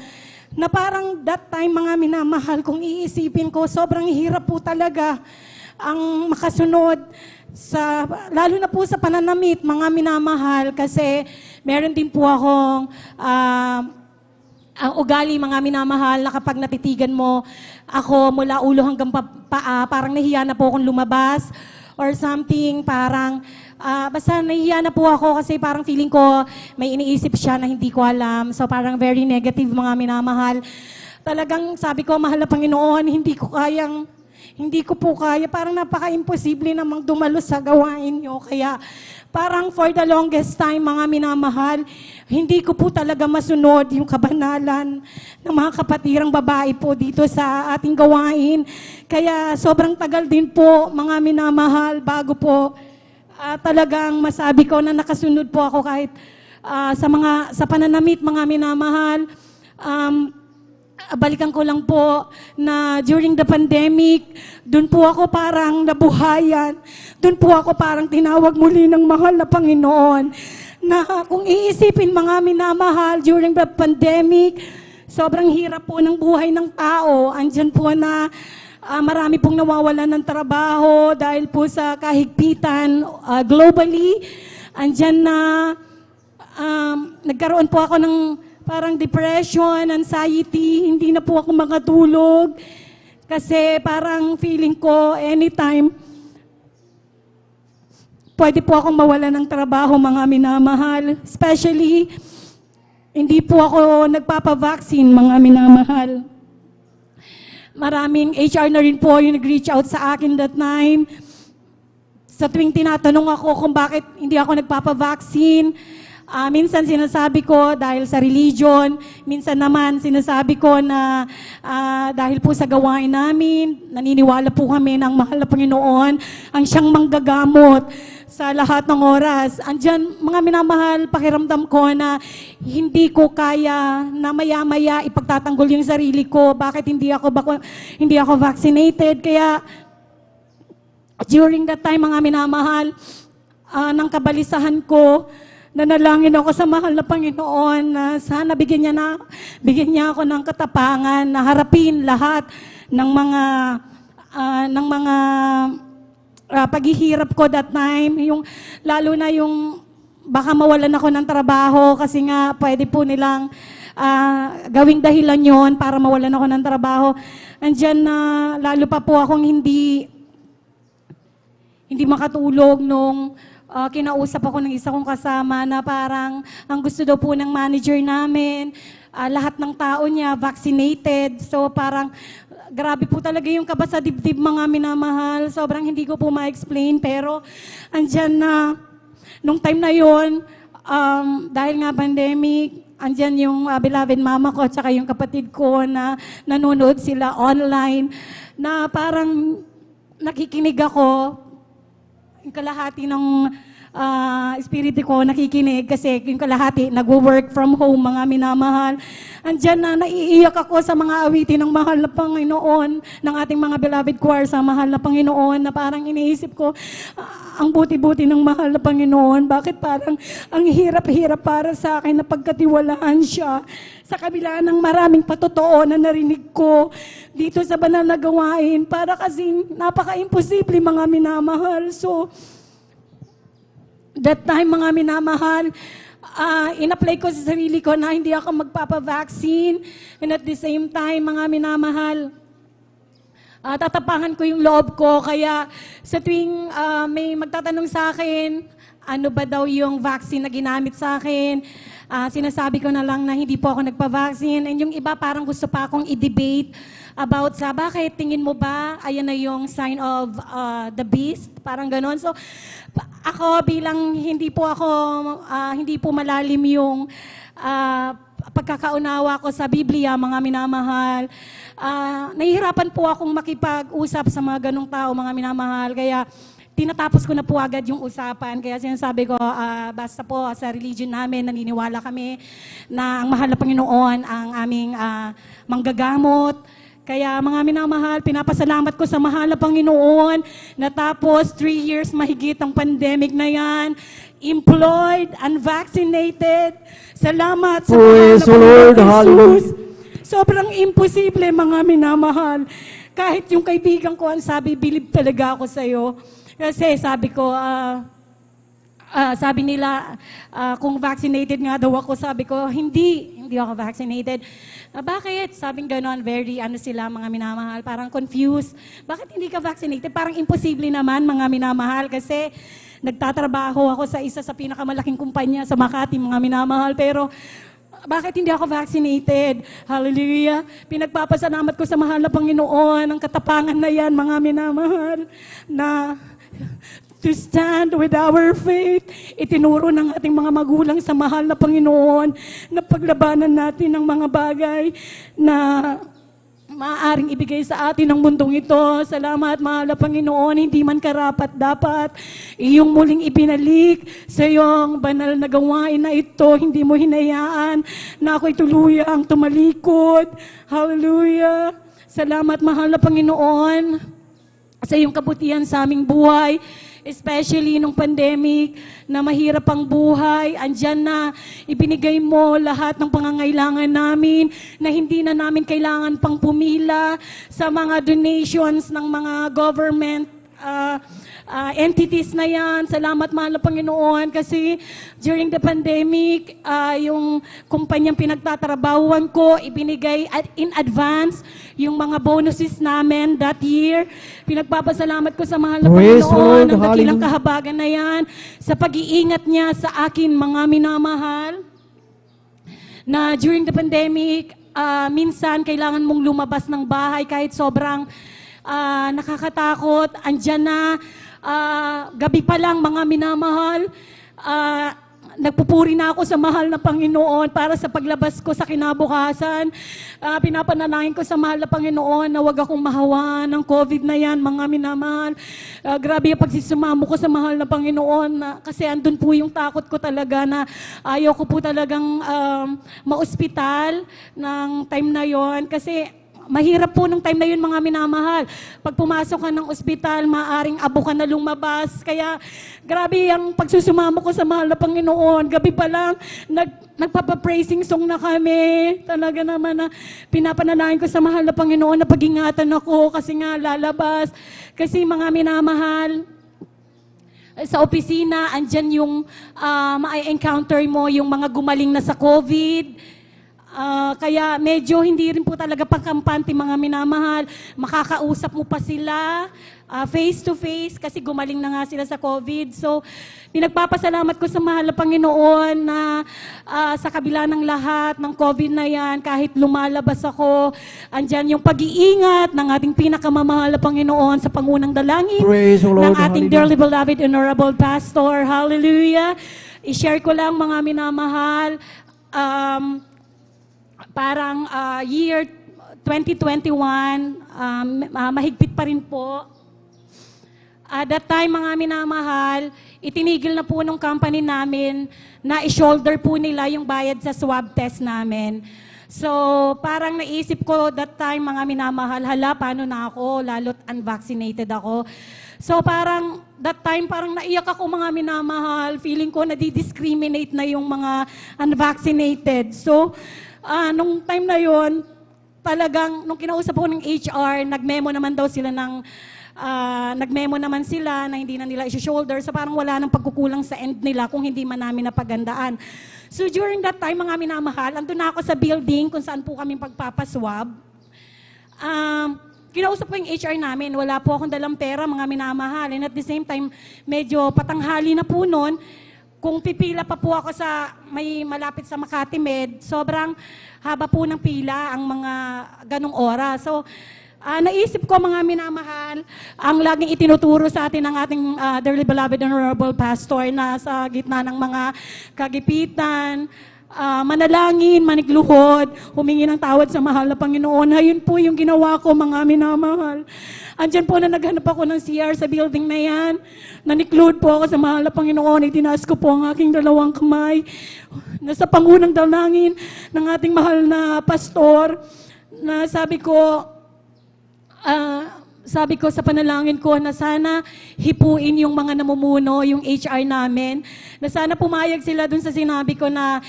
[SPEAKER 10] Na parang that time, mga minamahal, kung iisipin ko, sobrang hirap po talaga ang makasunod lalo na po sa pananamit, mga minamahal, kasi meron din po akong ang ugali, mga minamahal, na kapag natitigan mo ako mula ulo hanggang paa, parang nahiya na po akong lumabas or something, parang basta nahiya na po ako kasi parang feeling ko may iniisip siya na hindi ko alam. So parang very negative, mga minamahal. Talagang sabi ko, mahal na Panginoon, hindi ko po kaya, parang napaka-imposible namang dumalo sa gawain niyo. Kaya parang for the longest time, mga minamahal, hindi ko po talaga masunod yung kabanalan ng mga kapatirang babae po dito sa ating gawain. Kaya sobrang tagal din po, mga minamahal, bago po talagang masabi ko na nakasunod po ako kahit sa pananamit, mga minamahal. Balikan ko lang po na during the pandemic, doon po ako parang nabuhayan. Doon po ako parang tinawag muli ng mahal na Panginoon. Na kung iisipin, mga minamahal, during the pandemic, sobrang hirap po ng buhay ng tao. Andyan po na marami pong nawawalan ng trabaho dahil po sa kahigpitan globally. Andyan na nagkaroon po ako ng parang depression, anxiety, hindi na po ako makatulog. Kasi parang feeling ko anytime, pwede po akong mawala ng trabaho, mga minamahal. Especially, hindi po ako nagpapavaccine, mga minamahal. Maraming HR na rin po yung nag-reach out sa akin that time. Sa tuwing tinatanong ako kung bakit hindi ako nagpapavaccine, minsan sinasabi ko dahil sa religion, minsan naman sinasabi ko na dahil po sa gawain namin, naniniwala po kami ng mahal na Panginoon ang siyang manggagamot sa lahat ng oras. Andyan, mga minamahal, pakiramdam ko na hindi ko kaya na maya-maya ipagtatanggol yung sarili ko. Bakit hindi ako vaccinated? Kaya during that time, mga minamahal, ng kabalisahan ko, nanalangin ako sa mahal na Panginoon na sana bigyan niya ako ng katapangan na harapin lahat ng mga paghihirap ko that time, lalo na yung baka mawalan ako ng trabaho kasi nga pwede po nilang gawing dahilan yon para mawalan ako ng trabaho. Andyan na lalo pa po akong hindi makatulog nung kinausap ako ng isa kong kasama na parang ang gusto daw po ng manager namin, lahat ng tao niya vaccinated. So parang grabe po talaga yung kaba sa dibdib, mga minamahal. Sobrang hindi ko po ma-explain, pero andyan na, nung time na yon, dahil nga pandemic, andyan yung beloved mama ko at saka yung kapatid ko na nanonood sila online, na parang nakikinig ako, yung kalahati ng espiritu ko nakikinig kasi yung kalahati nag-work from home, mga minamahal. Andyan na naiiyak ako sa mga awitin ng mahal na Panginoon, ng ating mga beloved choir sa mahal na Panginoon, na parang iniisip ko, ang buti-buti ng mahal na Panginoon, bakit parang ang hirap-hirap para sa akin na pagkatiwalaan siya sa kabila ng maraming patotoo na narinig ko dito sa banal na gawain, para kasing napaka-imposible, mga minamahal. So, that time, mga minamahal, in-apply ko sa sarili ko na hindi ako magpapavaccine. And at the same time, mga minamahal, tatapangan ko yung loob ko. Kaya sa tuwing may magtatanong sa akin, ano ba daw yung vaccine na ginamit sa akin, sinasabi ko na lang na hindi po ako nagpa-vaccine. And yung iba parang gusto pa akong i-debate about sa bakit tingin mo ba ayan na yung sign of the beast, parang ganon. So ako bilang hindi po malalim yung pagkakaunawa ko sa Biblia, mga minamahal, nahihirapan po akong makipag-usap sa mga ganong tao, mga minamahal. Kaya tinatapos ko na po agad yung usapan. Kaya sinasabi ko, basta po sa religion namin, naniniwala kami na ang mahal na Panginoon ang aming manggagamot. Kaya mga minamahal, pinapasalamat ko sa mahal na Panginoon na tapos 3 years mahigit ang pandemic na yan, employed, unvaccinated. Salamat sa mahal na Panginoon Jesus. Sobrang imposible, mga minamahal. Kahit yung kaibigan ko ang sabi, believe talaga ako sa'yo. Kasi sabi ko, sabi nila, kung vaccinated nga daw ako, sabi ko, hindi ako vaccinated. Bakit? Sabing ganon, very sila mga minamahal, parang confused. Bakit hindi ka vaccinated? Parang imposible naman mga minamahal kasi nagtatrabaho ako sa isa sa pinakamalaking kumpanya sa Makati, mga minamahal, pero bakit hindi ako vaccinated? Hallelujah. Pinagpapasalamat ko sa mahal na Panginoon ang katapangan na yan, mga minamahal, na to stand with our faith. Itinuro ng ating mga magulang sa mahal na Panginoon na paglabanan natin ng mga bagay na maaaring ibigay sa atin ng mundong ito. Salamat, mahal na Panginoon, hindi man karapat dapat iyong muling ibinalik sa iyong banal na gawain na ito. Hindi mo hinayaan na ako'y tuluyang tumalikod. Hallelujah. Salamat, mahal na Panginoon, sa iyong kabutihan sa aming buhay. Especially nung pandemic, na mahirap ang buhay, andyan na, ibinigay mo lahat ng pangangailangan namin, na hindi na namin kailangan pang pumila sa mga donations ng mga government entities na yan. Salamat, mahal na Panginoon, kasi during the pandemic, yung kumpanyang pinagtatrabahuan ko, ibinigay in advance yung mga bonuses namin that year. Pinagpapasalamat ko sa mahal na
[SPEAKER 9] Praise
[SPEAKER 10] Panginoon
[SPEAKER 9] Lord,
[SPEAKER 10] ng dakilang
[SPEAKER 9] hallelujah.
[SPEAKER 10] kahabagan na yan, sa pag-iingat niya sa akin, mga minamahal, na during the pandemic, minsan kailangan mong lumabas ng bahay kahit sobrang nakakatakot. Andyan na, gabi pa lang, mga minamahal, nagpupuri na ako sa mahal na Panginoon para sa paglabas ko sa kinabukasan. Pinapanalangin ko sa mahal na Panginoon na wag akong mahawa ng COVID na yan, mga minamahal. Grabe yung pagsisumamo ko sa mahal na Panginoon, kasi andun po yung takot ko talaga na ayaw ko po talagang ma-ospital ng time na yon, kasi mahirap po nung time na yun, mga minamahal. Pag pumasok ka ng ospital, maaring abo ka na lumabas. Kaya grabe ang pagsusumamo ko sa mahal na Panginoon. Gabi pa lang, nagpapa-praising song na kami. Talaga naman na pinapanalangin ko sa mahal na Panginoon na pag-ingatan ako kasi nga lalabas. Kasi mga minamahal, sa opisina, andyan yung ma-encounter mo yung mga gumaling na sa COVID. Kaya medyo hindi rin po talaga pagkampante, mga minamahal. Makakausap mo pa sila face to face kasi gumaling na nga sila sa COVID. So, pinagpapasalamat ko sa mahal na Panginoon na sa kabila ng lahat ng COVID na yan, kahit lumalabas ako, andyan yung pag-iingat ng ating pinakamamahal na Panginoon sa pangunang dalangin
[SPEAKER 9] Praise the Lord,
[SPEAKER 10] ng ating
[SPEAKER 9] hallelujah.
[SPEAKER 10] dearly beloved Honorable Pastor. Hallelujah. I-share ko lang, mga minamahal, parang year 2021, mahigpit pa rin po. That time, mga minamahal, itinigil na po nung company namin na i-shoulder po nila yung bayad sa swab test namin. So, parang naisip ko that time, mga minamahal, hala, paano na ako, lalo't unvaccinated ako. So, parang that time, parang naiyak ako, mga minamahal. Feeling ko nadi-discriminate na yung mga unvaccinated. So, nung time na yon, talagang, nung kinausap ko ng HR, nag-memo naman sila na hindi na nila i-shoulder. So parang wala nang pagkukulang sa end nila kung hindi man namin napagandaan. So during that time, mga minamahal, andun na ako sa building kung saan po kami pagpapaswab. Kinausap ko yung HR namin, wala po akong dalang pera, mga minamahal. And at the same time, medyo patanghali na po noon. Kung pipila pa po ako sa may malapit sa Makati Med, sobrang haba po ng pila ang mga ganong oras. So, naisip ko, mga minamahal, ang laging itinuturo sa atin ng ating dearly beloved Honorable Pastor na sa gitna ng mga kagipitan, manalangin, manikluhod, humingi ng tawad sa mahal na Panginoon. Ayun po yung ginawa ko, mga minamahal. Andyan po na naghanap ako ng CR sa building na yan. Nanikluhod po ako sa mahal na Panginoon. Itinaas ko po ang aking dalawang kamay. Nasa pangunang dalangin ng ating mahal na pastor, na sabi ko sa panalangin ko na sana hipuin yung mga namumuno, yung HR namin, na sana pumayag sila dun sa sinabi ko na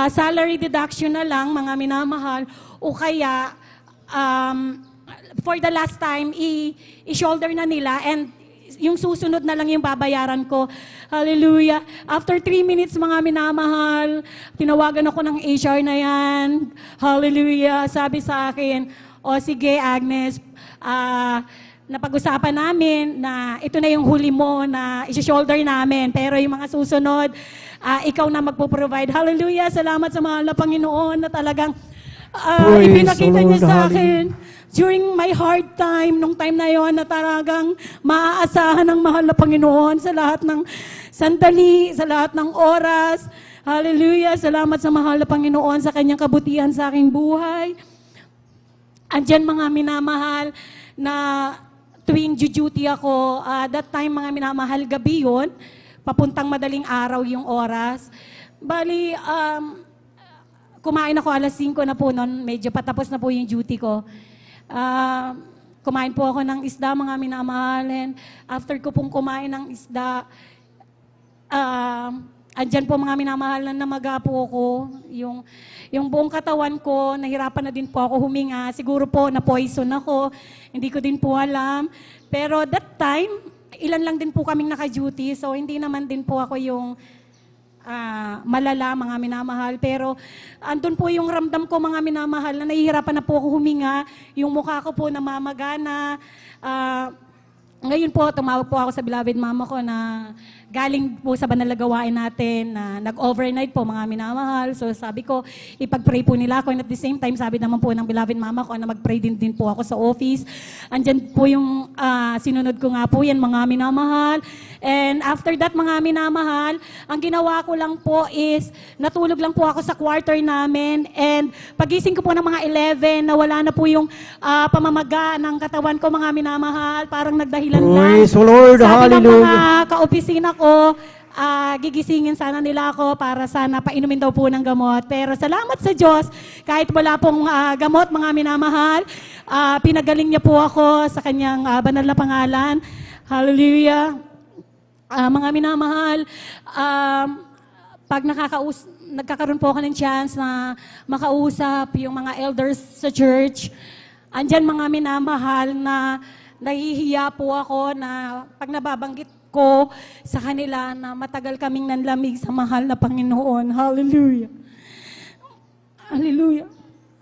[SPEAKER 10] salary deduction na lang, mga minamahal, o kaya for the last time, i-shoulder na nila and yung susunod na lang yung babayaran ko. Hallelujah. After 3 minutes, mga minamahal, tinawagan ako ng HR na yan. Hallelujah. Sabi sa akin, o sige Agnes, napag-usapan namin na ito na yung huli mo na isi-shoulder namin. Pero yung mga susunod, ikaw na magpo-provide. Hallelujah. Salamat sa mahal na Panginoon na talagang
[SPEAKER 9] Praise
[SPEAKER 10] ipinakita
[SPEAKER 9] the
[SPEAKER 10] niya
[SPEAKER 9] Lord.
[SPEAKER 10] sa akin during my hard time, nung time na yon na talagang maaasahan ng mahal na Panginoon sa lahat ng sandali, sa lahat ng oras. Hallelujah. Salamat sa mahal na Panginoon sa kanyang kabutihan sa aking buhay. Andyan mga minamahal na tuwing duty ako, that time mga minamahal gabi yun, papuntang madaling araw yung oras. Bali, kumain ako alas 5 na po noon, medyo patapos na po yung duty ko. Kumain po ako ng isda, mga minamahal. And after ko pong kumain ng isda, andyan po mga minamahal na namaga po ako. Yung buong katawan ko, nahirapan na din po ako huminga. Siguro po na-poison ako. Hindi ko din po alam. Pero that time, ilan lang din po kaming naka-duty. So hindi naman din po ako yung malala, mga minamahal. Pero andun po yung ramdam ko, mga minamahal, na nahihirapan na po ako huminga. Yung mukha ko po namamagana. Ngayon po, tumawag po ako sa beloved mama ko na galing po sa banal na gawain natin na nag-overnight po, mga minamahal. So sabi ko, ipag-pray po nila ako. And at the same time, sabi naman po ng beloved mama ko na mag-pray din po ako sa office. Andyan po yung sinunod ko nga po yan, mga minamahal. And after that, mga minamahal, ang ginawa ko lang po is natulog lang po ako sa quarter namin. And pagising ko po ng mga 11, nawala na po yung pamamaga ng katawan ko, mga minamahal. Parang nagdahilan lang.
[SPEAKER 9] Praise the Lord.
[SPEAKER 10] Sabi ng
[SPEAKER 9] Hallelujah.
[SPEAKER 10] mga kaopisina ko, gigisingin sana nila ako para sana painumin daw po ng gamot. Pero salamat sa Diyos, kahit wala pong gamot, mga minamahal, pinagaling niya po ako sa kanyang banal na pangalan. Hallelujah. Mga minamahal, pag nagkakaroon po ako ng chance na makausap yung mga elders sa church, andyan mga minamahal na nahihiya po ako na pag nababanggit ko sa kanila na matagal kaming nanlamig sa mahal na Panginoon. Hallelujah. Hallelujah.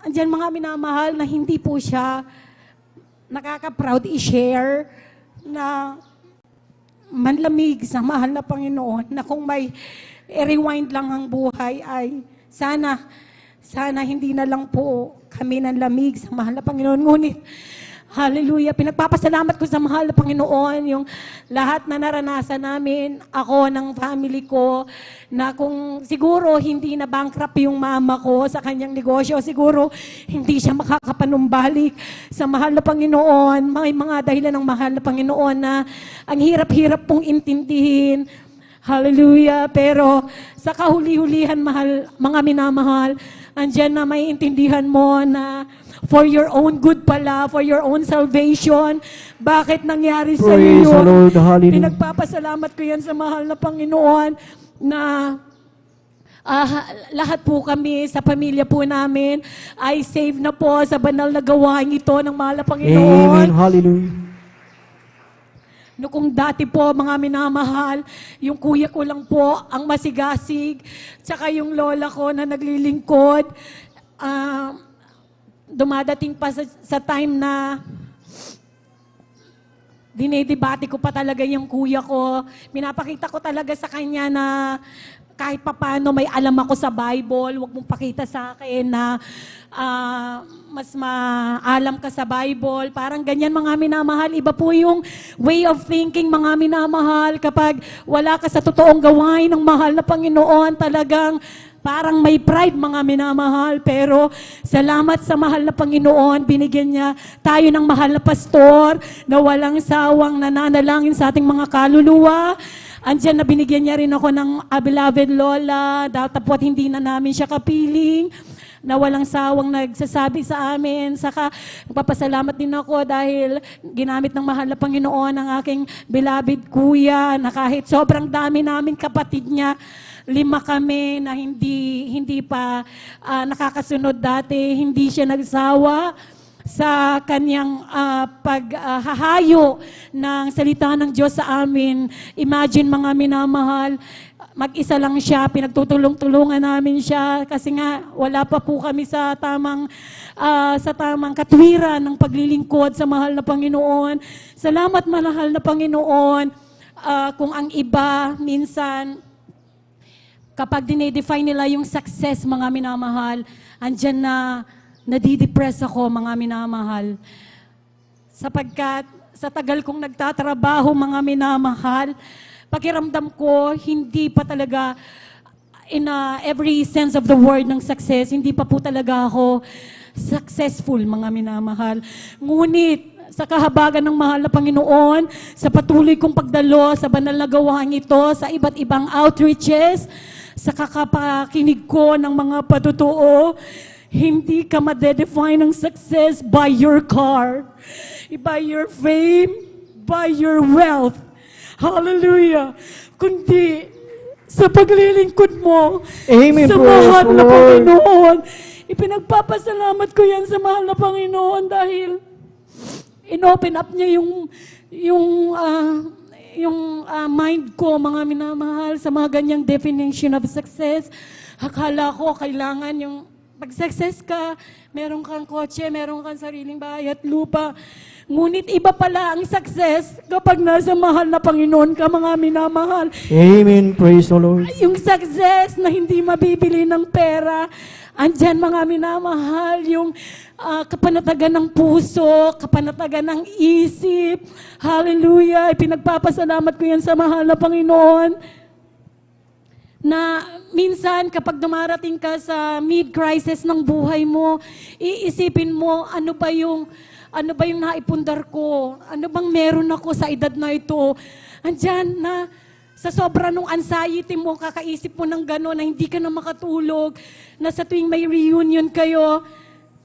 [SPEAKER 10] Andyan mga minamahal na hindi po siya nakaka-proud i-share na manlamig sa mahal na Panginoon na kung may i-rewind lang ang buhay ay sana hindi na lang po kami nanlamig sa mahal na Panginoon. Ngunit, hallelujah, pinagpapasalamat ko sa mahal na Panginoon yung lahat na naranasan namin, ako ng family ko, na kung siguro hindi na bankrupt yung mama ko sa kanyang negosyo, siguro hindi siya makakapanumbalik sa mahal na Panginoon. May mga dahilan ng mahal na Panginoon na ang hirap-hirap pong intindihin. Hallelujah. Pero sa kahuli-hulihan, mga minamahal, andyan na may intindihan mo na for your own good pala, for your own salvation. Bakit nangyari sa
[SPEAKER 9] Praise
[SPEAKER 10] iyo
[SPEAKER 9] the
[SPEAKER 10] yun?
[SPEAKER 9] Lord. Hallelujah.
[SPEAKER 10] Pinagpapasalamat ko yan sa mahal na Panginoon na lahat po kami sa pamilya po namin ay saved na po sa banal na gawain ito ng mahal na Panginoon.
[SPEAKER 9] Amen. Hallelujah.
[SPEAKER 10] No, kung dati po, mga minamahal, yung kuya ko lang po ang masigasig, tsaka yung lola ko na naglilingkod, dumadating pa sa time na dinedebate ko pa talaga yung kuya ko. Pinapakita ko talaga sa kanya na kahit papano may alam ako sa Bible, huwag mong pakita sa akin na mas maalam ka sa Bible. Parang ganyan, mga minamahal. Iba po yung way of thinking, mga minamahal. Kapag wala ka sa totoong gawain ng mahal na Panginoon, talagang parang may pride, mga minamahal. Pero salamat sa mahal na Panginoon, binigyan niya tayo ng mahal na pastor na walang sawang nananalangin sa ating mga kaluluwa. Andiyan na binigyan niya rin ako ng beloved lola, tapos hindi na namin siya kapiling, na walang sawang nagsasabi sa amin. Saka nagpapasalamat din ako dahil ginamit ng mahal na Panginoon ang aking beloved kuya, na kahit sobrang dami namin kapatid niya, 5 kami na hindi pa nakakasunod dati, hindi siya nagsawa sa kanyang paghahayo ng salita ng Diyos sa amin. Imagine mga minamahal, mag-isa lang siya, pinagtutulong-tulungan namin siya kasi nga wala pa po kami sa tamang katwiran ng paglilingkod sa mahal na Panginoon. Salamat mahal na Panginoon. Kung ang iba minsan kapag dinedefine nila yung success, mga minamahal, andyan na nadidepress ako, mga minamahal. Sapagkat sa tagal kong nagtatrabaho, mga minamahal, pakiramdam ko, hindi pa talaga in every sense of the word ng success, hindi pa po talaga ako successful, mga minamahal. Ngunit, sa kahabagan ng mahal na Panginoon, sa patuloy kong pagdalo sa banal na gawain ito, sa iba't ibang outreaches, sa kakapakinig ko ng mga patutuo, hindi ka madedefine ng success by your car, by your fame, by your wealth. Hallelujah! Kundi sa paglilingkod mo
[SPEAKER 9] Amen,
[SPEAKER 10] sa
[SPEAKER 9] praise
[SPEAKER 10] mahal
[SPEAKER 9] the
[SPEAKER 10] na
[SPEAKER 9] Lord.
[SPEAKER 10] Panginoon. Ipinagpapasalamat ko yan sa mahal na Panginoon dahil inopen up niya yung mind ko, mga minamahal, sa mga ganyang definition of success. Akala ko kailangan yung pag-success ka, meron kang kotse, meron kang sariling bahay at lupa. Ngunit iba pala ang success kapag nasa mahal na Panginoon ka, mga minamahal.
[SPEAKER 9] Amen. Praise the Lord.
[SPEAKER 10] Yung success na hindi mabibili ng pera, andyan, mga minamahal, yung kapanatagan ng puso, kapanatagan ng isip. Hallelujah! Ipinagpapasalamat ko yan sa mahal na Panginoon. Na minsan kapag dumarating ka sa mid-crisis ng buhay mo, iisipin mo, ano ba yung naipundar ko? Ano bang meron ako sa edad na ito? Andyan na, sa sobra nung anxiety mo, kakaisip mo ng gano'n na hindi ka na makatulog, na sa tuwing may reunion kayo,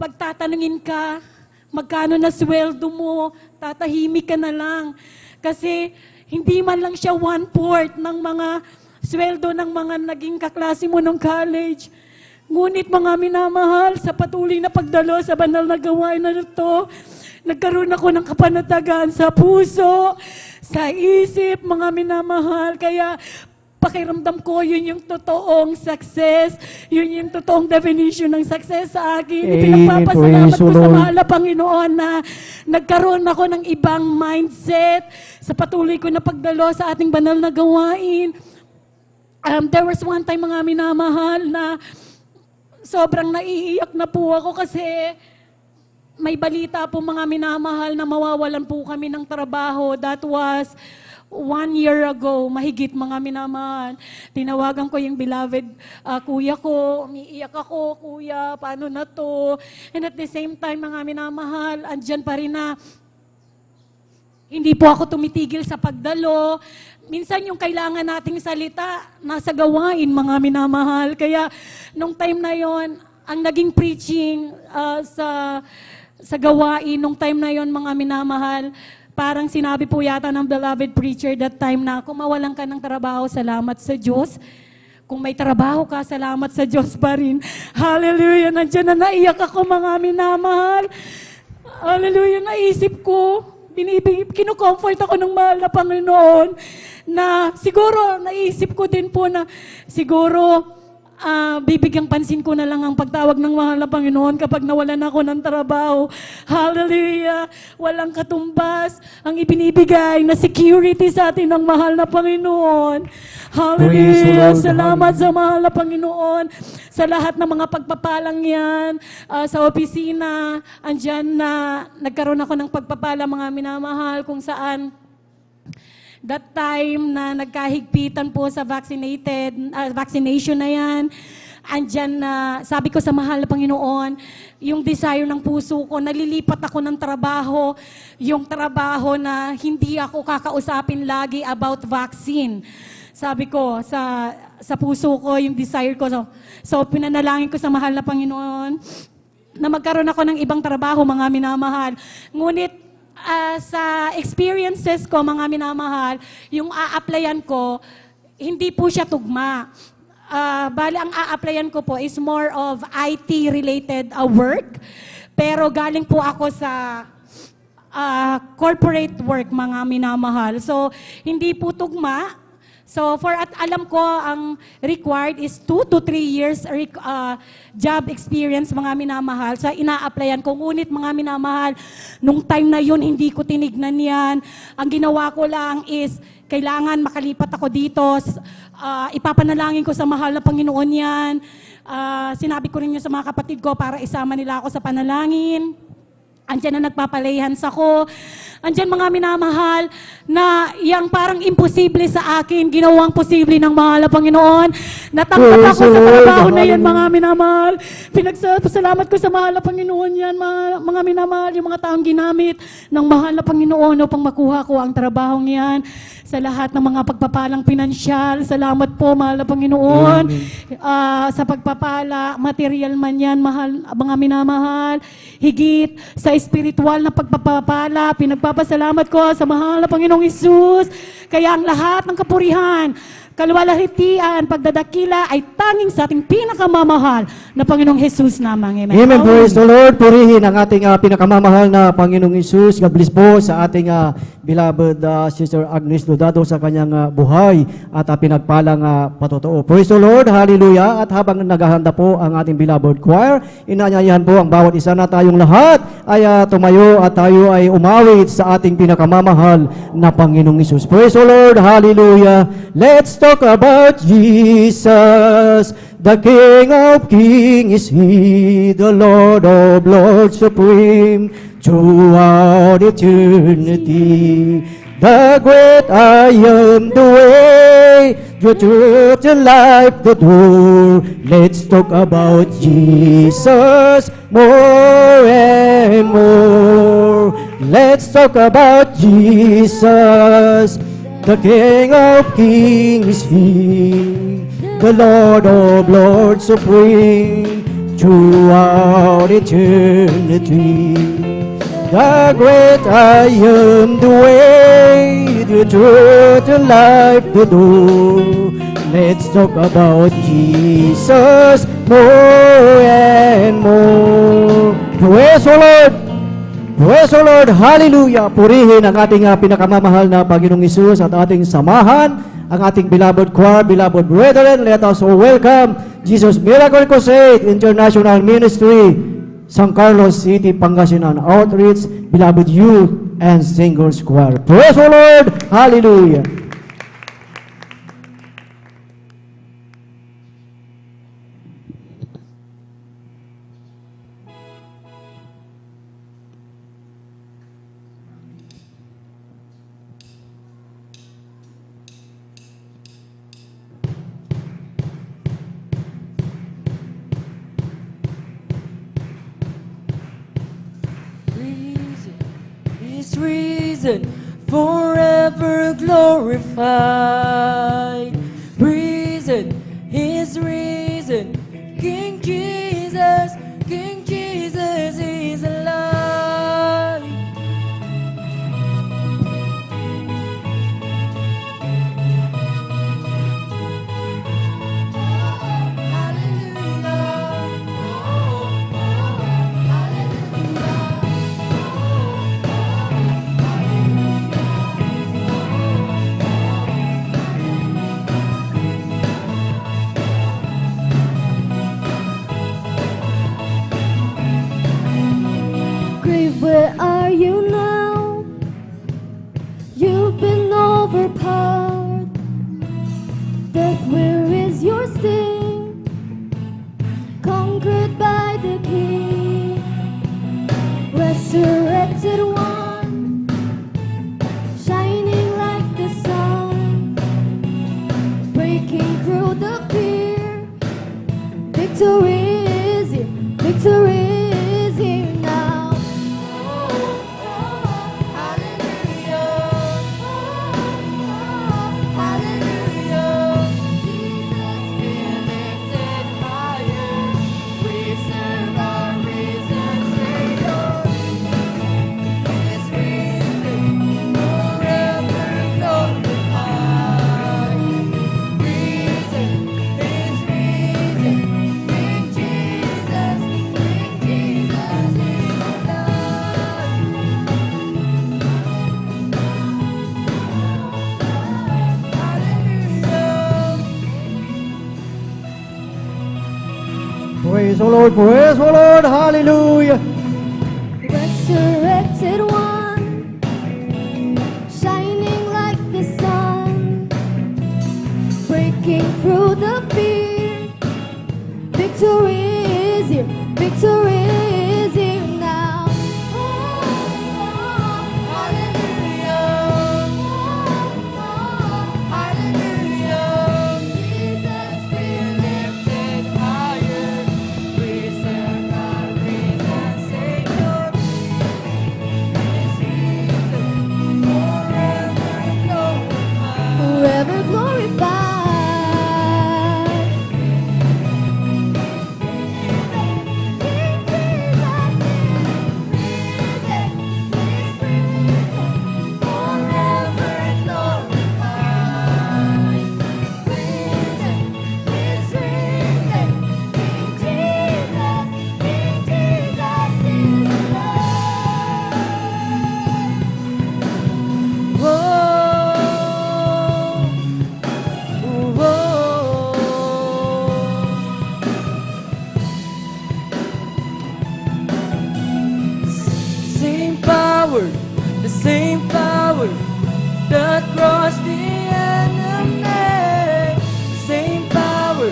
[SPEAKER 10] pagtatanungin ka, magkano na sweldo mo, tatahimik ka na lang. Kasi hindi man lang siya 1/4 ng mga sweldo ng mga naging kaklase mo nung college. Ngunit mga minamahal, sa patuloy na pagdalo sa banal na gawain na ito, nagkaroon ako ng kapanatagan sa puso, sa isip, mga minamahal. Kaya pakiramdam ko, yun yung totoong success. Yun yung totoong definition ng success sa akin.
[SPEAKER 9] Amen.
[SPEAKER 10] Ipinagpapasalamat
[SPEAKER 9] Praise
[SPEAKER 10] ko
[SPEAKER 9] the
[SPEAKER 10] sa
[SPEAKER 9] Lord.
[SPEAKER 10] mahal na Panginoon na nagkaroon ako ng ibang mindset sa patuloy ko na pagdalo sa ating banal na gawain. There was one time, mga minamahal, na sobrang naiiyak na po ako kasi may balita po, mga minamahal, na mawawalan po kami ng trabaho. That was 1 year ago, mahigit, mga minamahal. Tinawagan ko yung beloved kuya ko, umiiyak ako, kuya, paano na to? And at the same time, mga minamahal, andyan pa rin na hindi po ako tumitigil sa pagdalo. Minsan yung kailangan nating salita, nasa gawain, mga minamahal. Kaya nung time na yon, ang naging preaching sa gawain, nung time na yon, mga minamahal, parang sinabi po yata ng beloved preacher that time na kung mawalan ka ng trabaho, salamat sa Diyos. Kung may trabaho ka, salamat sa Diyos pa rin. Hallelujah! Nandiyan na naiyak ako, mga minamahal. Hallelujah! Naisip ko, kino-comfort ako ng mahal na Panginoon na siguro naisip ko din po na siguro bibigyang pansin ko na lang ang pagtawag ng mahal na Panginoon kapag nawalan ako ng trabaho. Hallelujah! Walang katumbas ang ibinibigay na security sa atin ng mahal na Panginoon.
[SPEAKER 9] Praise the
[SPEAKER 10] Hallelujah!
[SPEAKER 9] Lord.
[SPEAKER 10] Salamat sa mahal na Panginoon sa lahat ng mga pagpapalang yan. Sa opisina, andyan na nagkaroon ako ng pagpapala, mga minamahal, kung saan that time na nagkahigpitan po sa vaccination na yan, andyan na, sabi ko sa mahal na Panginoon, yung desire ng puso ko, nalilipat ako ng trabaho, yung trabaho na hindi ako kakausapin lagi about vaccine. Sabi ko, sa puso ko, yung desire ko. So pinanalangin ko sa mahal na Panginoon na magkaroon ako ng ibang trabaho, mga minamahal. Ngunit, sa experiences ko, mga minamahal, yung a-applyan ko, hindi po siya tugma. Bali, ang a-applyan ko po is more of IT-related work. Pero galing po ako sa corporate work, mga minamahal. So, hindi po tugma. So, alam ko, ang required is 2 to 3 years job experience, mga minamahal. So, ina-applyan ko. Ngunit, mga minamahal, nung time na yun, hindi ko tinignan yan. Ang ginawa ko lang is, kailangan makalipat ako dito. Ipapanalangin ko sa mahal na Panginoon yan. Sinabi ko rin yun sa mga kapatid ko para isama nila ako sa panalangin. Andiyan na nagpapalayhans ako. Andiyan, mga minamahal, na yung parang imposible sa akin, ginawang posible ng mahal na Panginoon. Natangkat ako sa trabaho na yan, mga minamahal. Pinagsalamat ko sa mahal na Panginoon yan, mga minamahal, yung mga taong ginamit ng mahal na Panginoon upang makuha ko ang trabahong yan. Sa lahat ng mga pagpapalang pinansyal, salamat po, mahal na Panginoon. Sa pagpapala, material man yan, mahal, mga minamahal. Higit sa espiritual na pagpapala, pinagpapasalamat ko sa mahal na Panginoong Hesus. Kaya ang lahat ng kapurihan, kaluwalhatian, pagdadakila ay tanging sa ating pinakamamahal na Panginoong Hesus namang. Amen.
[SPEAKER 9] Amen. Praise the Lord. Purihin ang ating pinakamamahal na Panginoong Hesus. God bless po sa ating beloved Sister Agnes Lodado sa kanyang buhay at pinagpalang patotoo. Praise the Lord. Hallelujah. At habang naghahanda po ang ating beloved choir, inanyayahan po ang bawat isa na tayong lahat ay tumayo at tayo ay umawit sa ating pinakamamahal na Panginoong Hesus. Praise the Lord. Hallelujah. Let's talk about Jesus. The King of Kings is He, the Lord of Lords supreme, throughout eternity. The great I am, the way, the truth, the life, the door. Let's talk about Jesus more and more. Let's talk about Jesus. The King of Kings is He, the Lord of Lords supreme, throughout eternity. The great I am, the way, the truth, the life, the door. Let's talk about Jesus more and more. Praise the Lord! Praise the Lord! Hallelujah! Purihin ang ating pinakamamahal na Panginoong Hesus at ating samahan, ang ating beloved choir, beloved brethren. Let us all welcome Jesus Miracle Crusade International Ministry, San Carlos City, Pangasinan Outreach, beloved youth and singers choir. Praise the Lord! Hallelujah!
[SPEAKER 8] His risen, forever glorified. Risen, He's risen. King Jesus is alive.
[SPEAKER 7] Grave, where are you now? You've been overpowered. Death, where is your sting? Conquered by the King. Resurrected one, shining like the sun, breaking through the fear. Victory is here, victory is here now.
[SPEAKER 8] King
[SPEAKER 9] Praise the Lord, praise the Lord, hallelujah.
[SPEAKER 7] Resurrected one, shining like the sun, breaking through the fear. Victory is here, victory is here now. Hallelujah, hallelujah. Jesus be lifted higher, risen God, risen Savior. Forever glorified.
[SPEAKER 8] Same power, the same power that crushed the enemy. Same power,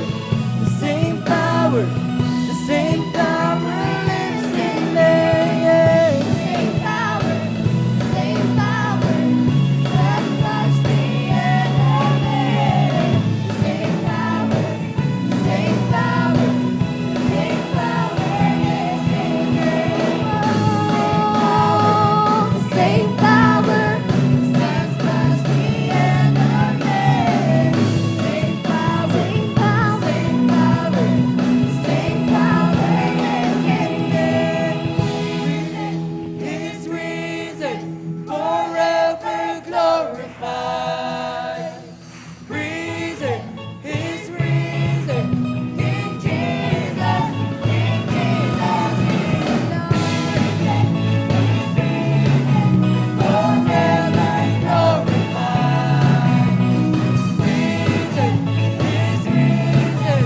[SPEAKER 8] the same power, the same power lives in me.
[SPEAKER 7] Same power that crushed the enemy. Same power lives in me. Same power that crushed the enemy. Same power lives in me.
[SPEAKER 8] He's risen, forever glorified. Risen, He's risen.
[SPEAKER 7] King Jesus is
[SPEAKER 8] Forever glorified. Risen, He's risen.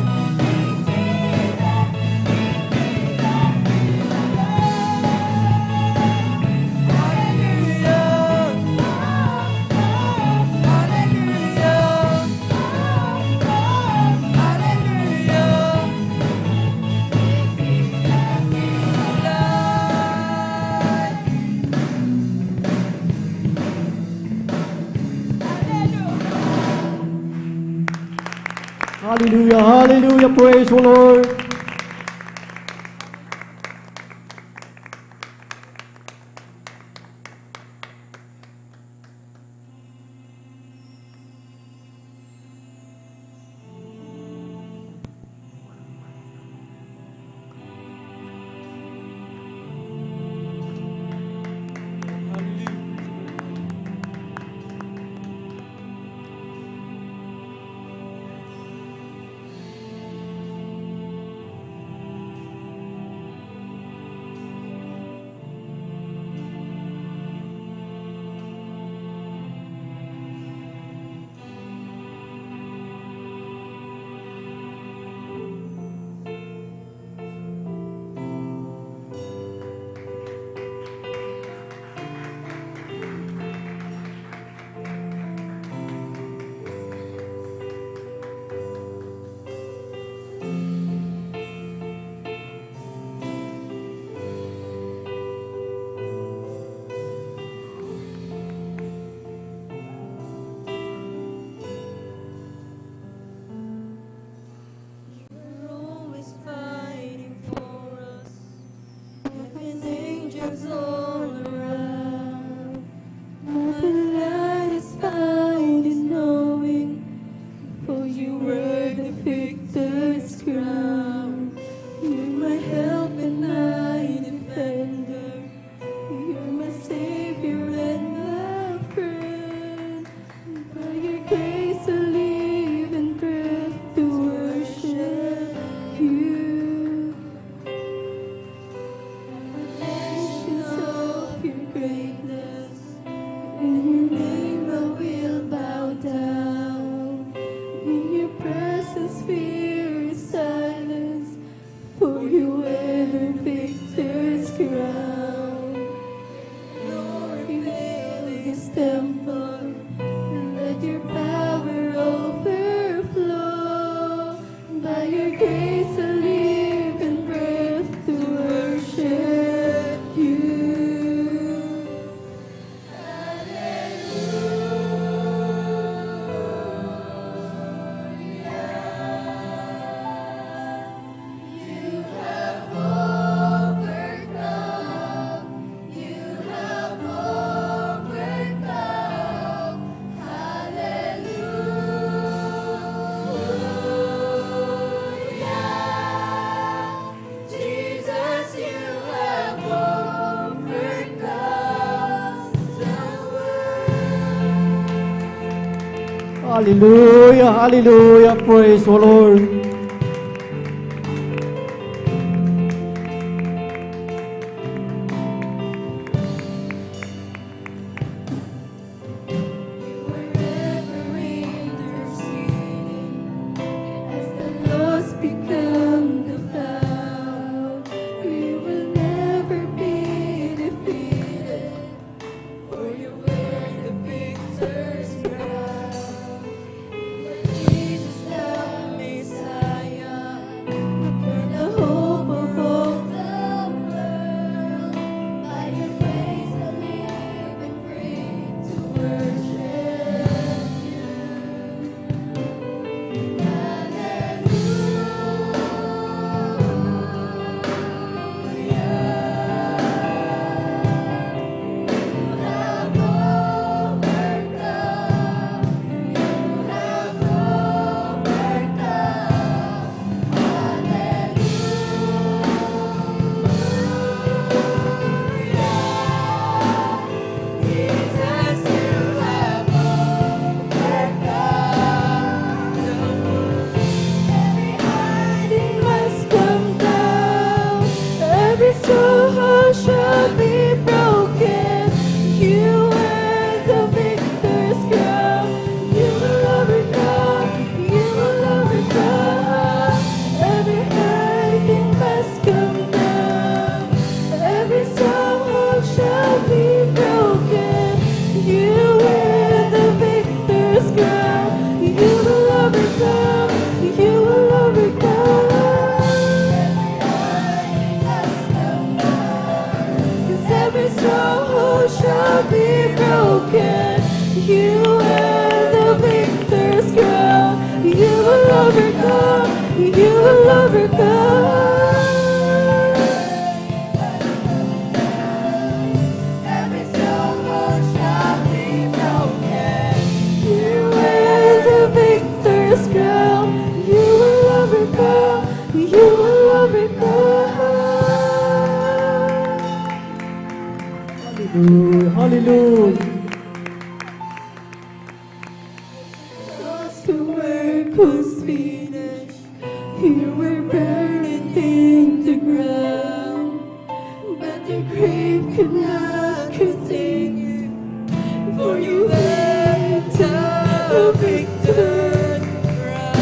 [SPEAKER 9] Hallelujah, hallelujah, praise the Lord.
[SPEAKER 7] Jesus.
[SPEAKER 11] you wear the victor's crown. Lord, fill this temple, let your power overflow. By your grace I live and breath to worship you.
[SPEAKER 9] Hallelujah, hallelujah, praise the Lord.
[SPEAKER 11] As the lost become the found, we will never be defeated. For you wear the victor's crown. Jesus, thou Messiah, you're the hope of all the world. By your grace I live and breathe to worship you. Every stronghold shall be broken. You wear the victor's crown. You will overcome. You will overcome. Every hiding must come down. Every stronghold shall be broken. You wear the victor's crown. You will overcome. You will overcome. Every stronghold shall be broken. You wear the victor's crown. You will overcome. You will overcome. Every stronghold shall be broken. You wear the victor's crown. You will overcome. You will overcome.
[SPEAKER 9] Hallelujah, hallelujah.
[SPEAKER 11] Lost the work was finished. You were buried in the ground, but the grave could not contain you. For you went the victor's crown.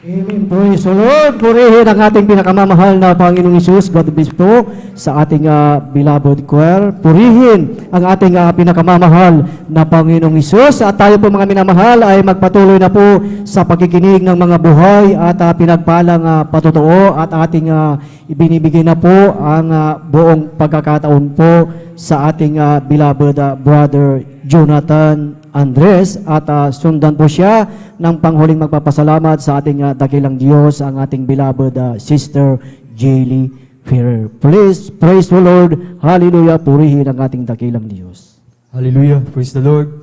[SPEAKER 9] Amen. Praise the Lord. Purihin ang ating pinakamamahal na Panginoong Isus. God bless po sa ating beloved choir. Purihin ang ating pinakamamahal na Panginoong Isus. At tayo po mga minamahal ay magpatuloy na po sa pagkikinig ng mga buhay at pinagpalang patotoo at ating ibinibigay na po ang buong pagkakataon po sa ating beloved brother Jonathan Andres at sundan po siya ng panghuling magpapasalamat sa ating dakilang Diyos, ang ating beloved sister Jaylee Ferrer. Please, praise the Lord. Hallelujah. Purihin ang ating dakilang Diyos.
[SPEAKER 12] Hallelujah. Praise the Lord.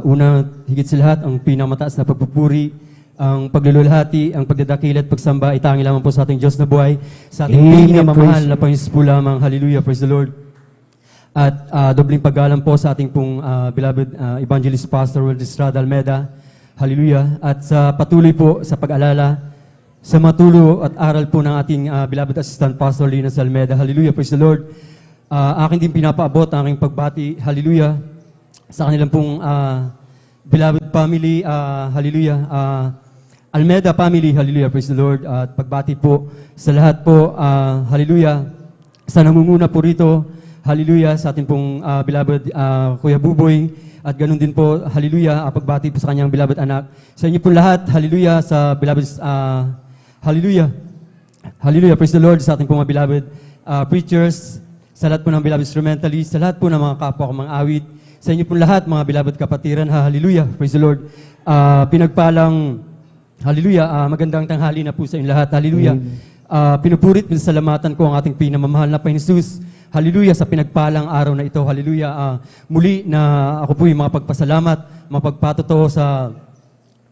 [SPEAKER 12] Una, higit sa lahat, ang pinamataas na pagpupuri, ang paglululhati, ang pagdadakil at pagsamba ay tanging lamang po sa ating Diyos na buhay, sa ating
[SPEAKER 9] Amen.
[SPEAKER 12] pinamamahal na Panginoon po lamang. Hallelujah. Praise the Lord. At dobling paggalang po sa ating pong beloved Evangelist Pastor Will Estrada Almeda. Hallelujah. At sa patuloy po sa pag-alala sa matulo at aral po ng ating beloved Assistant Pastor Linus Almeda. Hallelujah. Praise the Lord. Akin din pinapaabot ang aking pagbati. Hallelujah. Sa kanilang pong beloved family. Hallelujah. Almeda family. Hallelujah. Praise the Lord. At pagbati po sa lahat po. Hallelujah. Sa namumuna po rito. Hallelujah sa ating pong beloved Kuya Buboy at ganun din po, hallelujah, pagbati po sa kanyang beloved anak. Sa inyo po lahat, hallelujah sa beloved, hallelujah, hallelujah, praise the Lord sa ating pong mga beloved preachers, sa lahat po ng beloved instrumentalists, sa lahat po ng mga kapwa ko mga awit, sa inyo po lahat, mga beloved kapatiran, hallelujah, praise the Lord. Pinagpalang, hallelujah, magandang tanghali na po sa inyo lahat, hallelujah. Pinupurit, pinasalamatan ko ang ating pinamamahal na Panginoon Jesus. Hallelujah sa pinagpalang araw na ito. Hallelujah. Muli na ako po yung mapagpasalamat, mapagpatotoo sa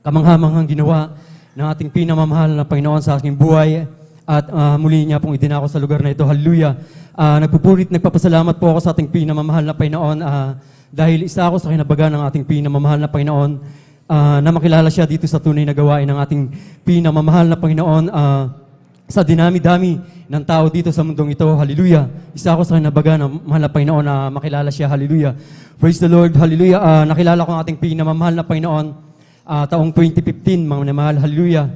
[SPEAKER 12] kamanghamanghang ginawa ng ating pinamamahal na Panginoon sa aking buhay. At muli niya pong idinako sa lugar na ito. Hallelujah. Nagpupurit, nagpapasalamat po ako sa ating pinamamahal na Panginoon dahil isa ako sa kinabaga ng ating pinamamahal na Panginoon na makilala siya dito sa tunay na gawain ng ating pinamamahal na Panginoon. Sa dinami-dami ng tao dito sa mundong ito. Hallelujah. Isa ako sa kinabaga ng mahal na Panginoon na makilala siya. Hallelujah. Praise the Lord. Hallelujah. Nakilala ko ang ating pinamamahal na Panginoon taong 2015, mga minamahal. Hallelujah.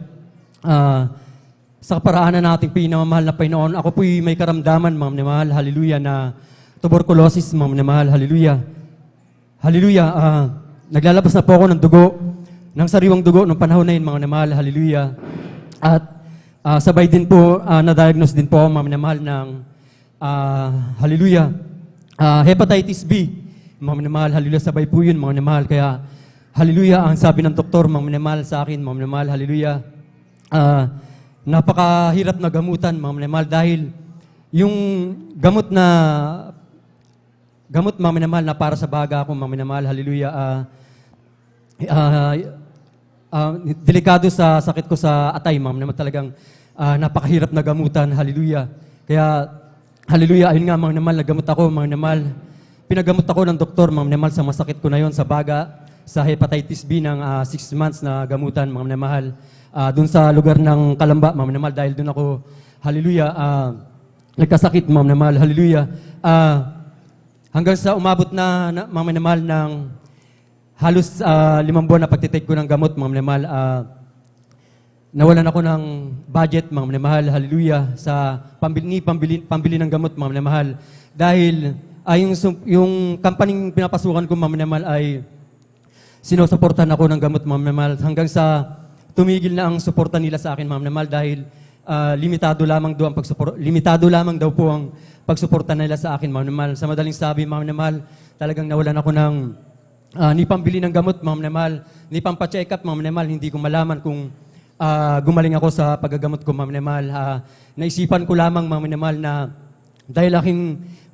[SPEAKER 12] Sa kaparaanan ng ating pinamamahal na Panginoon, ako po'y may karamdaman, mga minamahal. Hallelujah. Na tuberculosis, mga minamahal. Hallelujah. Hallelujah. Naglalabas na po ako ng dugo, ng sariwang dugo ng panahon na yun, mga minamahal. Hallelujah. At sabay din po, na-diagnose din po, mga minamahal, ng hallelujah, hepatitis B. Mga minamahal, hallelujah, sabay po yun, mga minamahal. Kaya, hallelujah, ang sabi ng doktor, mga minamahal sa akin, mga minamahal, hallelujah, napakahirap na gamutan, mga minamahal, dahil yung gamot, mga minamahal, na para sa baga ako, mga minamahal, hallelujah, delikado sa sakit ko sa atay, mga minamahal, talagang napakahirap na gamutan. Hallelujah. Kaya, hallelujah, ayun nga, mga minamahal, nagamot ako, mga minamahal. Pinagamot ako ng doktor, mga minamahal, sa masakit ko na yon sa baga, sa hepatitis B ng 6 months na gamutan, mga minamahal. Doon sa lugar ng Kalamba, mga minamahal, dahil doon ako, hallelujah, nagkasakit, mga minamahal, hallelujah. Hanggang sa umabot na mga minamahal, ng halos 5 buwan na pagtitake ko ng gamot, mga minamahal, nawalan ako ng budget, mga minamahal, hallelujah, sa pambili ng gamot, mga minamahal. Dahil yung company pinapasukan ko, mga minamahal, ay sinusuportahan ako ng gamot, mga minamahal, hanggang sa tumigil na ang suporta nila sa akin, mga minamahal, dahil limitado lamang daw po ang pagsuporta nila sa akin, mga minamahal. Sa madaling sabi, mga minamahal, talagang nawalan ako ng ni pambili ng gamot, mga minamahal, ni pampacheck up, mga minamahal, hindi ko malaman kung gumaling ako sa paggagamot ko, mga minamahal. Naisipan ko lamang, mga minamahal, na dahil aking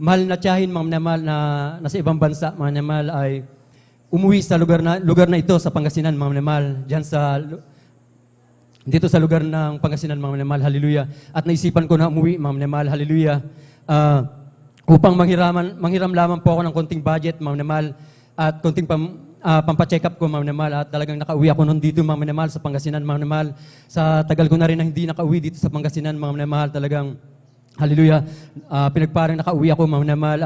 [SPEAKER 12] mahal na tiyahin, mga minamahal, na nasa ibang bansa, mga minamahal, ay umuwi sa lugar na ito sa Pangasinan, mga minamahal, dito sa lugar ng Pangasinan, mga minamahal, hallelujah. At naisipan ko na umuwi, mga minamahal, hallelujah, upang manghiram lamang po ako ng konting budget, mga minamahal, at konting pampacheck up ko, mga minamahal, at talagang nakauwi ako noon dito, mga minamahal, sa Pangasinan, mga minamahal. Sa tagal ko na rin na hindi nakauwi dito sa Pangasinan, mga minamahal, talagang, hallelujah, pinagparang nakauwi ako, mga minamahal,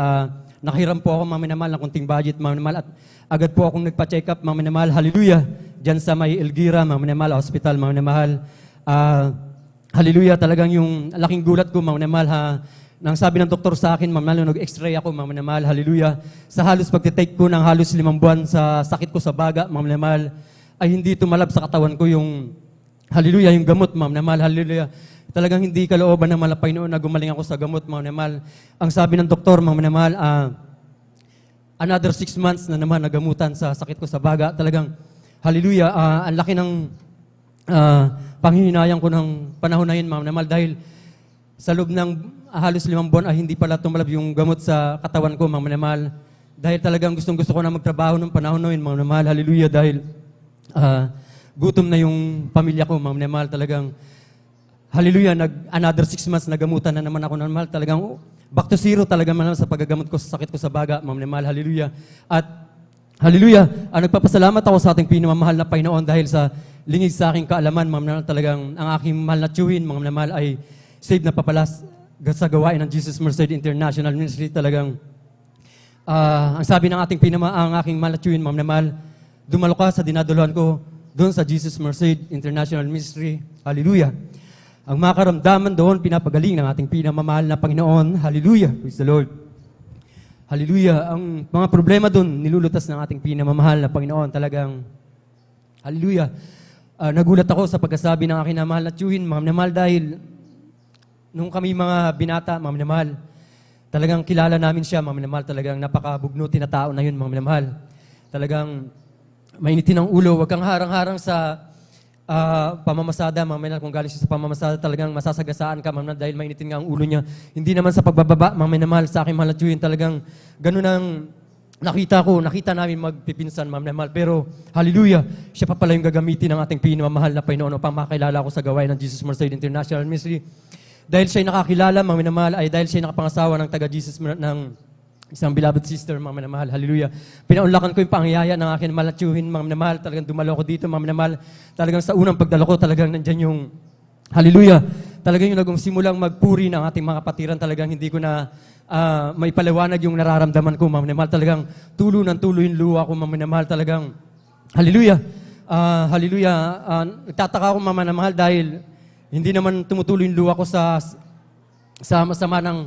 [SPEAKER 12] nakahiram po ako, mga minamahal, ng konting budget, mga minamahal, at agad po akong nagpa-check up, mga minamahal, hallelujah. dyan sa may Elguira, mga minamahal, hospital, mga minamahal. Hallelujah, talagang yung laking gulat ko, mga minamahal, nang sabi ng doktor sa akin, mga minamahal, nung nag-x-ray ako, mga minamahal, hallelujah, sa halos pagtitake ko ng halos 5 buwan sa sakit ko sa baga, mga minamahal, ay hindi tumalab sa katawan ko yung, hallelujah, yung gamot, mga minamahal, hallelujah. Talagang hindi kalooban ng malapay noon na gumaling ako sa gamot, mga minamahal. Ang sabi ng doktor, mga minamahal, another 6 months na naman nagamutan sa sakit ko sa baga. Talagang, hallelujah, ang laki ng panghihinayang ko ng panahon na yun, mga minamahal, dahil sa loob ng halos 5 buwan ay hindi pala tumalab yung gamot sa katawan ko, mga minamahal. Dahil talagang gustong-gusto ko na magtrabaho ng panahon na yun, mga minamahal, hallelujah, dahil gutom na yung pamilya ko, mga minamahal, talagang, hallelujah, another 6 months nagamutan na naman ako ng mahal. Talagang back to zero talaga man sa paggagamot ko sa sakit ko sa baga, mga minamahal, hallelujah. At hallelujah, nagpapasalamat ako sa ating pinamamahal na Panginoon dahil sa lingid sa aking kaalaman, mga minamahal, talagang ang aking mahal na tiyuhin, mga minamahal, ay saved na papalas sa gawain ng Jesus Mercy International Ministry. Talagang ang sabi ng ang aking mahal na tiyuhin, mga minamahal, dumalo ka sa dinaduluhan ko doon sa Jesus Mercy International Ministry. Hallelujah. Ang mga karamdaman doon, pinapagaling ng ating pinamamahal na Panginoon. Hallelujah. Praise the Lord. Hallelujah. Ang mga problema doon, nilulutas ng ating pinamamahal na Panginoon. Talagang, hallelujah. Nagulat ako sa pagkasabi ng aking namahal na tiyuhin, mga minamahal, dahil nung kami mga binata, mga minamahal, talagang kilala namin siya, mga minamahal, talagang napakabugnuti na tao na yun, mga minamahal. Talagang mainitin ang ulo, wag kang harang-harang sa pamamasada, mga minamahal, kung galing siya sa pamamasada, talagang masasagasaan ka, mga minamahal, dahil mainitin nga ang ulo niya. Hindi naman sa pagbababa, mga minamahal, sa aking mahal na tiyuhin, talagang ganun ang nakita namin magpipinsan, mga minamahal. Pero, hallelujah, siya pa pala yung gagamitin ng ating pinamamahal na Panginoon upang makilala ko sa gawain ng Jesus Mercy International Ministry. Dahil siya nakakilala, mga minamahal, ay dahil siya nakapangasawa ng taga-Jesus ng isang beloved sister, mga minamahal. Hallelujah. Pinaunlakan ko yung pangyayaya ng aking mahal at tiyuhin, mga minamahal. Talagang dumalo ko dito, mga minamahal. Talagang sa unang pagdalo ko, talagang nandyan yung, hallelujah, talagang yung nagsimulang magpuri ng ating mga kapatiran. Talagang hindi ko na may paliwanag yung nararamdaman ko, mga minamahal. Talagang tulo ng tulo yung luha ko, mga minamahal. Talagang, hallelujah. Hallelujah. Nagtataka ako, mga minamahal, dahil hindi naman tumutuloy yung luha ko sa masama ng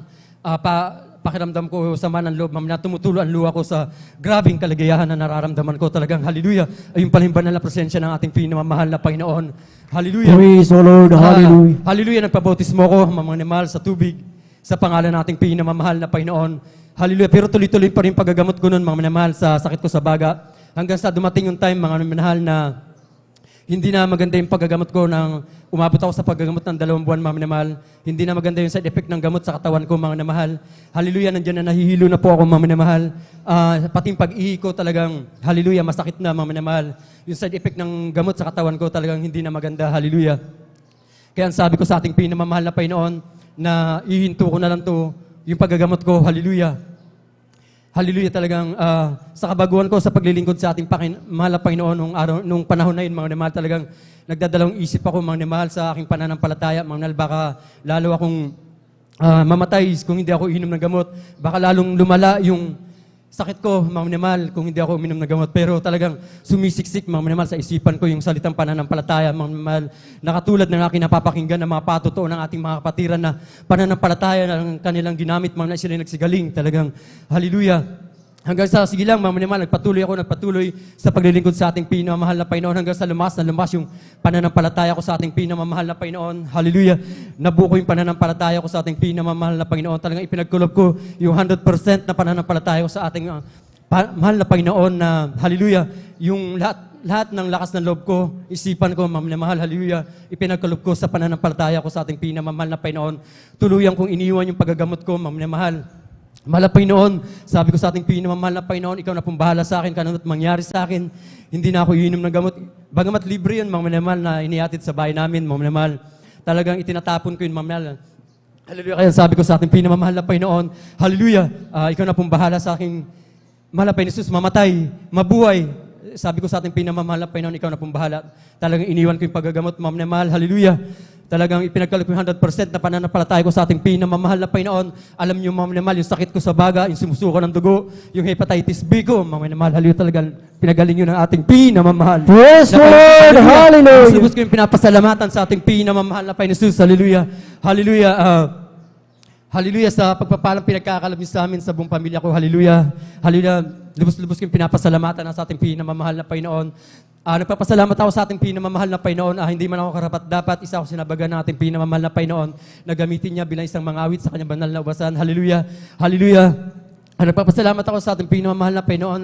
[SPEAKER 12] pakiramdam ko, sama ng loob, na tumutulo ang luha ko sa grabing kaligayahan na nararamdaman ko. Talagang hallelujah. Ayun pala yung banal na presensya ng ating pinamamahal na Panginoon. Hallelujah.
[SPEAKER 9] Praise the Lord. Hallelujah.
[SPEAKER 12] Hallelujah. Nagpabautismo ko, mga minamahal, sa tubig, sa pangalan ng ating pinamamahal na Panginoon. Hallelujah. Pero tuloy-tuloy pa rin paggagamot ko nun, mga minamahal, sa sakit ko sa baga. Hanggang sa dumating yung time, mga minamahal, na hindi na maganda yung paggagamot ko ng umabot ako sa paggagamot ng 2 buwan, mga minamahal. Hindi na maganda yung side effect ng gamot sa katawan ko, mga minamahal. Hallelujah, nandiyan na nahihilo na po ako, mga minamahal. Pati yung pag-ihi ko talagang, hallelujah, masakit na, mga minamahal. Yung side effect ng gamot sa katawan ko talagang hindi na maganda, hallelujah. Kaya ang sabi ko sa ating pinamamahal na Panginoon, na ihinto ko na lang to, yung paggagamot ko, hallelujah. Hallelujah, talagang sa kabaguhan ko sa paglilingkod sa ating mahal na Panginoon nung panahon na yun, mga minamahal, talagang nagdadalawang isip ako, mga minamahal, sa aking pananampalataya. Mga minamahal, baka lalo akong mamatay kung hindi ako inom ng gamot. Baka lalong lumala yung sakit ko, mga minamahal, kung hindi ako uminom ng gamot. Pero talagang sumisiksik, mga minamahal, sa isipan ko yung salitang pananampalataya, mga minamahal, nakatulad ng aking napapakinggan ng mga patotoo ng ating mga kapatiran na pananampalataya ng kanilang ginamit, mga minamahal, sila nagsigaling. Talagang, hallelujah. Hanggang sa, sige lang, mga minamahal, nagpatuloy sa paglilingkod sa ating pinamamahal na Panginoon hanggang sa lumas yung pananampalataya ko sa ating pinamamahal na Panginoon. Hallelujah. Nabuko yung pananampalataya ko sa ating pinamamahal na Panginoon. Talagang ipinagkulob ko yung 100% na pananampalataya ko sa ating mahal na Panginoon na, hallelujah, yung lahat ng lakas ng loob ko, isipan ko, mga minamahal, hallelujah, ipinagkulob ko sa pananampalataya ko sa ating pinamamahal na Panginoon. Tuluyan kong iniwan yung paggagamot ko, mga minamahal. Mahal na Panginoon, sabi ko sa ating pinamamahal na Panginoon, ikaw na pong bahala sa akin, kanunot mangyari sa akin. Hindi na ako iinom ng gamot. Bagamat libre yun, mga minamahal, na inihatid sa bahay namin, mga minamahal. Talagang itinatapon ko yun, mga minamahal. Hallelujah. Kaya sabi ko sa ating pinamamahal na Panginoon, hallelujah, ikaw na pong bahala sa aking mahal na Panginoon Jesus, mamatay, mabuhay. Sabi ko sa ating pinamamahal na Panginoon, ikaw na pong bahala. Talagang iniwan ko yung paggagamot, mga minamahal, hallelujah. talagang ipinagkaloob yung 100% na pananampalataya ko sa ating pinamamahal na Panginoon. Alam niyo, mga minamahal, yung sakit ko sa baga, yung sumusuko ng dugo, yung hepatitis B ko, mga minamahal, haliw talagang pinagaling yun ng ating pinamamahal.
[SPEAKER 9] Praise the Lord! Hallelujah!
[SPEAKER 12] Lubos ko yung pinapasalamatan sa ating pinamamahal na Panginoon Jesus. Hallelujah! Hallelujah! Hallelujah sa pagpapalang pinagkakalab niyo sa amin sa buong pamilya ko. Hallelujah! Hallelujah! Lubos-lubos ko yung pinapasalamatan sa ating pinamamahal na Panginoon. Nagpapasalamat ako sa ating pinamamahal na Panginoon. Hindi man ako karapat-dapat, isa ako sinabagan ng ating pinamamahal na Panginoon na gamitin niya bilang isang mangawit sa kanyang banal na ubasan. Hallelujah! Hallelujah! Nagpapasalamat ako sa ating pinamamahal na Panginoon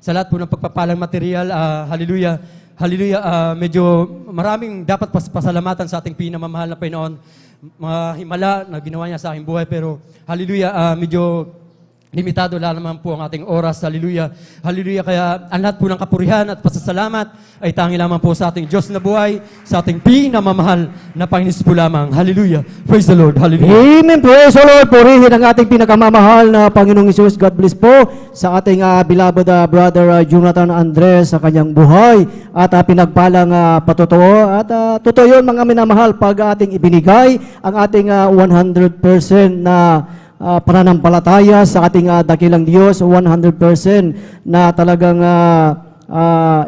[SPEAKER 12] sa lahat po ng pagpapalang material. Hallelujah! Hallelujah! Medyo maraming dapat pasalamatan sa ating pinamamahal na Panginoon. Mga himala na ginawa niya sa aking buhay, pero hallelujah, medyo limitado lamang po ang ating oras. Hallelujah. Hallelujah. Kaya ang lahat po ng kapurihan at pasasalamat ay tangi lamang po sa ating Diyos na buhay, sa ating pinamamahal na Panginoon po lamang. Hallelujah. Praise the Lord. Hallelujah.
[SPEAKER 9] Amen. Praise the Lord. Purihin ang ating pinakamamahal na Panginoong Hesus. God bless po sa ating beloved brother Jonathan Andres sa kanyang buhay at pinagpalang patotoo. At totoo yun mga minamahal pag ating ibinigay ang ating 100% na pananampalataya sa ating dakilang Diyos, 100% na talagang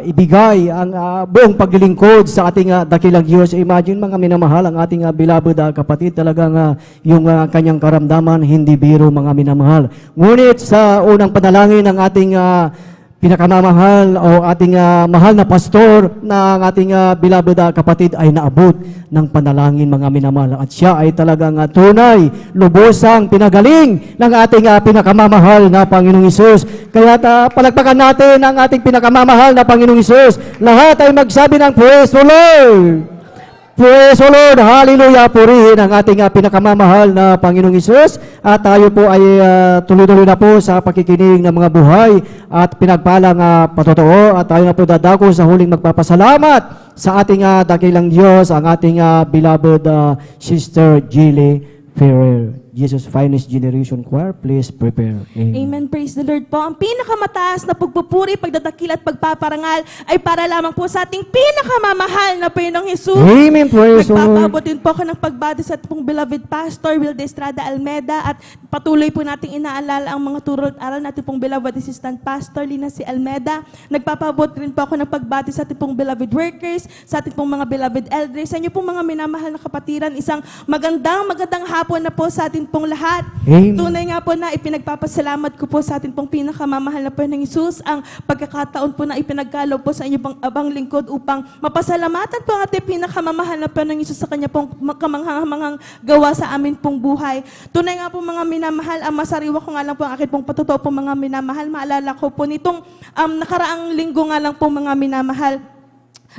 [SPEAKER 9] ibigay ang buong paglilingkod sa ating dakilang Diyos. Imagine mga minamahal, ang ating beloved kapatid, talagang yung kanyang karamdaman, hindi biro mga minamahal. Ngunit sa unang panalangin ng ating pinakamamahal o ating mahal na pastor na ang ating beloved kapatid ay naabot ng panalangin mga minamahal. At siya ay talagang tunay, lubosang pinagaling ng ating pinakamamahal na Panginoong Hesus. Kaya palagpakan natin ang ating pinakamamahal na Panginoong Hesus. Lahat ay magsabi ng praise the Lord! Praise the Lord! Hallelujah! Purihin ang ating pinakamamahal na Panginoong Hesus. At tayo po ay tuloy-tuloy na po sa pakikinig ng mga buhay at pinagpalang patotoo. At tayo na po dadako sa huling magpapasalamat sa ating dakilang Diyos, ang ating beloved Sister Jilly Ferrer. Jesus Finest Generation Choir, please prepare.
[SPEAKER 11] Amen. Praise the Lord po. Ang pinakamataas na pagpupuri, pagdadakil at pagpaparangal ay para lamang po sa ating pinakamamahal na Panginoong Hesus.
[SPEAKER 9] Amen. Praise the Lord.
[SPEAKER 11] Nagpapabot din po ako ng pagbati sa pong beloved Pastor Will de Estrada Almeda at patuloy po nating inaalala ang mga turo at aral natin pong beloved Assistant Pastor Lina C. Almeda. Nagpapabot rin po ako ng pagbati sa ating pong beloved workers, sa ating pong mga beloved elders, sa inyo pong mga minamahal na kapatiran. Isang magandang hapon na po sa ating pong lahat.
[SPEAKER 9] Amen.
[SPEAKER 11] Tunay nga po na ipinagpapasalamat ko po sa ating pong pinakamamahal na Panginoong Hesus ang pagkakataon po na ipinagkaloob po sa inyo pong abang lingkod upang mapasalamatan po ang ating pinakamamahal na Panginoong Hesus sa kanya pong kamanghamanghang gawa sa amin pong buhay. Tunay nga po mga minamahal, ang masariwa ko nga lang po ang aking pong patotoo po mga minamahal. Maalala ko po nitong nakaraang linggo nga lang po mga minamahal.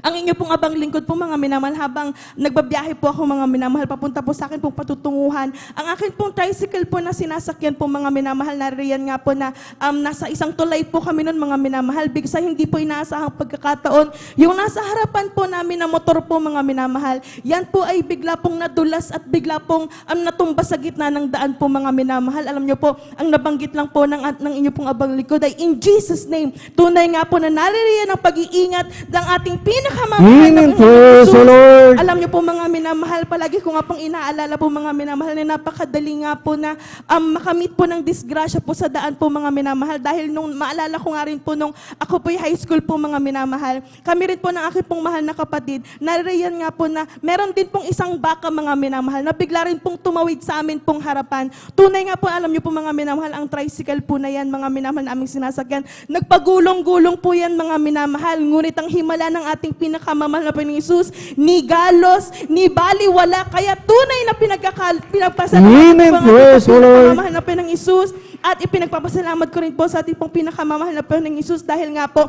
[SPEAKER 11] Ang inyo pong abang lingkod po mga minamahal, habang nagbabiyahe po ako mga minamahal, papunta po sa akin pong patutunguhan. Ang akin pong tricycle po na sinasakyan po mga minamahal, nariyan nga po na nasa isang tulay po kami nun mga minamahal. Bigsa hindi po inaasahang pagkakataon, yung nasa harapan po namin na motor po mga minamahal, yan po ay bigla pong nadulas at bigla pong natumba sa gitna ng daan po mga minamahal. Alam nyo po, ang nabanggit lang po ng inyo pong abang lingkod ay in Jesus' name. Tunay nga po na naririyan ang pag-iingat ng ating pinakamamahal
[SPEAKER 9] Amen. Praise the Lord.
[SPEAKER 11] Alam niyo po mga minamahal, palagi ko nga pong inaalala po mga minamahal na napakadali nga po na makamit po ng disgrasya po sa daan po mga minamahal. Dahil nung maalala ko nga rin po nung ako po high school po mga minamahal, kami rin po ng aking pong mahal na kapatid, naririyan nga po na meron din pong isang baka mga minamahal na bigla rin pong tumawid sa amin pong harapan. Tunay nga po, alam niyo po mga minamahal, ang tricycle po na yan mga minamahal na aming sinasakyan, nagpagulong-gulong po yan mga minamahal. Ngunit ang himala ng ating pinakamamahal na Panginoong Hesus, ni galos, ni baliwala, kaya tunay na pinagpasalamat po ang ating pinakamamahal na Panginoong Hesus. At ipinagpapasalamat ko rin po sa ating pong pinakamamahal na Panginoong Hesus dahil nga po,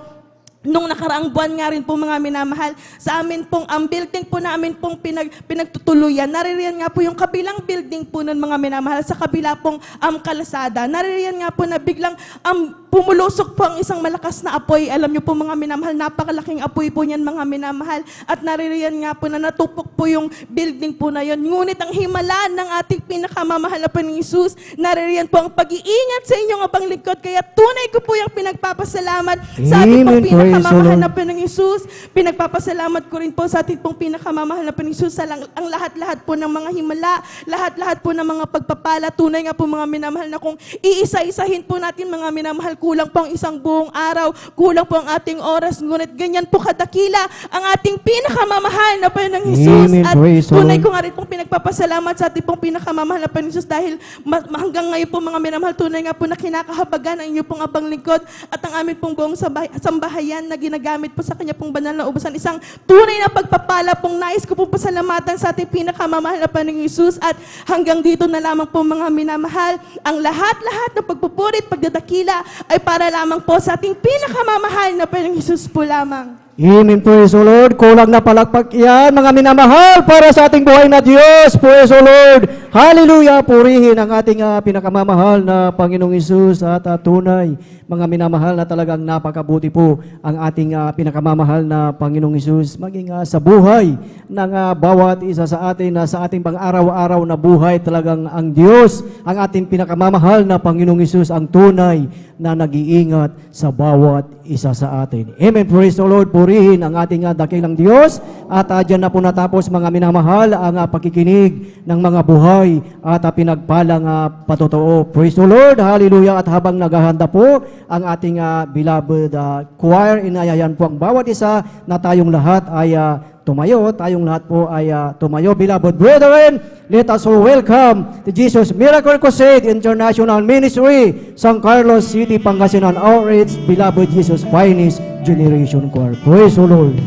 [SPEAKER 11] nung nakaraang buwan nga rin po mga minamahal, sa amin pong building po namin pong pinagtutuluyan, naririyan nga po yung kabilang building po nun mga minamahal, sa kabila pong kalasada. Naririyan nga po na biglang
[SPEAKER 13] pumulusok po ang isang malakas na apoy. Alam niyo po mga minamahal, napakalaking apoy po niyan mga minamahal. At naririyan nga po na natupok po yung building po na yon. Ngunit ang himala ng ating pinakamamahal na Panginoong Hesus, naririyan po ang pag-iingat sa inyong abang lingkod. Kaya tunay ko po yung pinagpapasalamat sa ating pong
[SPEAKER 9] Amen. Praise the
[SPEAKER 13] pinakamamahal
[SPEAKER 9] Lord.
[SPEAKER 13] na Panginoong Hesus. Pinagpapasalamat ko rin po sa ating pong pinakamamahal na Panginoong Hesus sa ang lahat-lahat po ng mga himala, lahat-lahat po ng mga pagpapala. Tunay nga po mga minamahal na kung iisa-isahin po natin mga minamahal, kulang po ang isang buong araw, kulang po ang ating oras, ngunit ganyan po kadakila ang ating pinakamamahal na Panginoong Hesus.
[SPEAKER 9] Amen.
[SPEAKER 13] At
[SPEAKER 9] Praise the
[SPEAKER 13] tunay
[SPEAKER 9] Lord.
[SPEAKER 13] ko nga rin pong pinagpapasalamat sa ating pong pinakamamahal na Panginoong Hesus dahil hanggang ngayon po mga minamahal, tunay nga po na kinakahabagan ang inyo pong abang lingkod at ang amin pong buong sambahayan na ginagamit po sa kanya pong banal na ubusan. Isang tunay na pagpapala pong nais ko pong pasalamatan sa ating pinakamamahal na Panginoong Hesus. At hanggang dito na lamang po mga minamahal, ang lahat-lahat ng pagpupuri at pagdadakila ay para lamang po sa ating pinakamamahal na Panginoong Hesus po lamang.
[SPEAKER 9] Amen. Praise the Lord. Kulang na palakpak yan, mga minamahal, para sa ating buhay na Diyos. Praise the Lord. Hallelujah. Purihin ang ating pinakamamahal na Panginoong Hesus at tunay, mga minamahal, na talagang napakabuti po ang ating pinakamamahal na Panginoong Hesus. Maging sa buhay ng bawat isa sa atin, sa ating pang-araw-araw na buhay, talagang ang Diyos, ang ating pinakamamahal na Panginoong Hesus, ang tunay na nag-iingat sa bawat isa sa atin. Amen. Praise the Lord. Purihin ang ating dakilang Diyos. At dyan na po natapos, mga minamahal, ang pakikinig ng mga buhay at pinagpalang patotoo. Praise the Lord. Hallelujah. At habang naghahanda po ang ating beloved choir, inayayan po ang bawat isa na tayong lahat ay tumayo. Tayong lahat po ay tumayo. Beloved brethren, let us all welcome the Jesus Miracle Crusade International Ministry, San Carlos City, Pangasinan, our its beloved Jesus Finest Generation Choir. Praise the Lord.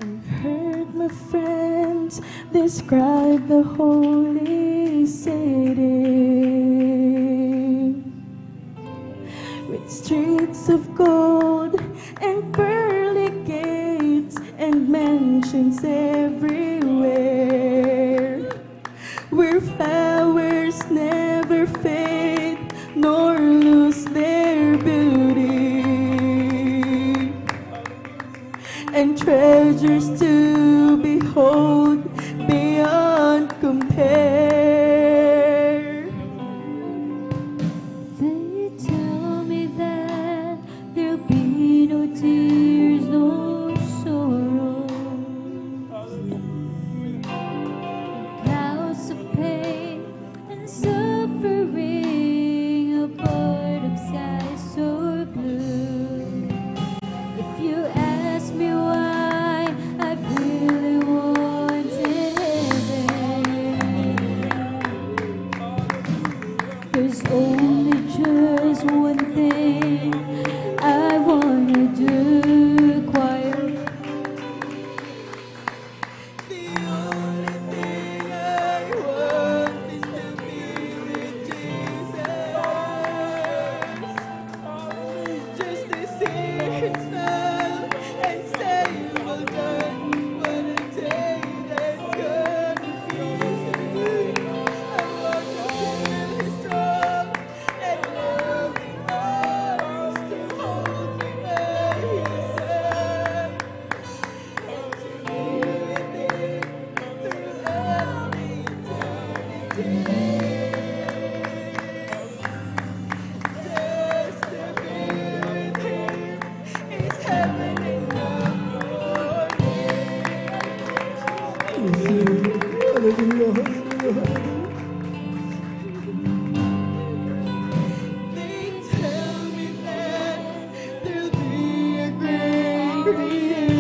[SPEAKER 11] Heard my friends describe the holy city with streets of gold and pearly gates and mansions everywhere, where flowers never fade nor lose their beauty, and treasures to behold beyond compare.
[SPEAKER 14] They tell me that there'll be no tears, no sorrow, clouds of pain and suffering, a part of skies so blue. If you ask me why I really wanted heaven, there's only just one thing I wanna do, choir.
[SPEAKER 11] The only thing I want is to be with Jesus, just to see Him smile and say, "Well done." What a day that's gonna be. I want to feel His strong and loving arms to hold me by His side, and to be with Him through all eternity. Just to be with Him is heaven enough for They tell me that there'll be a great reunion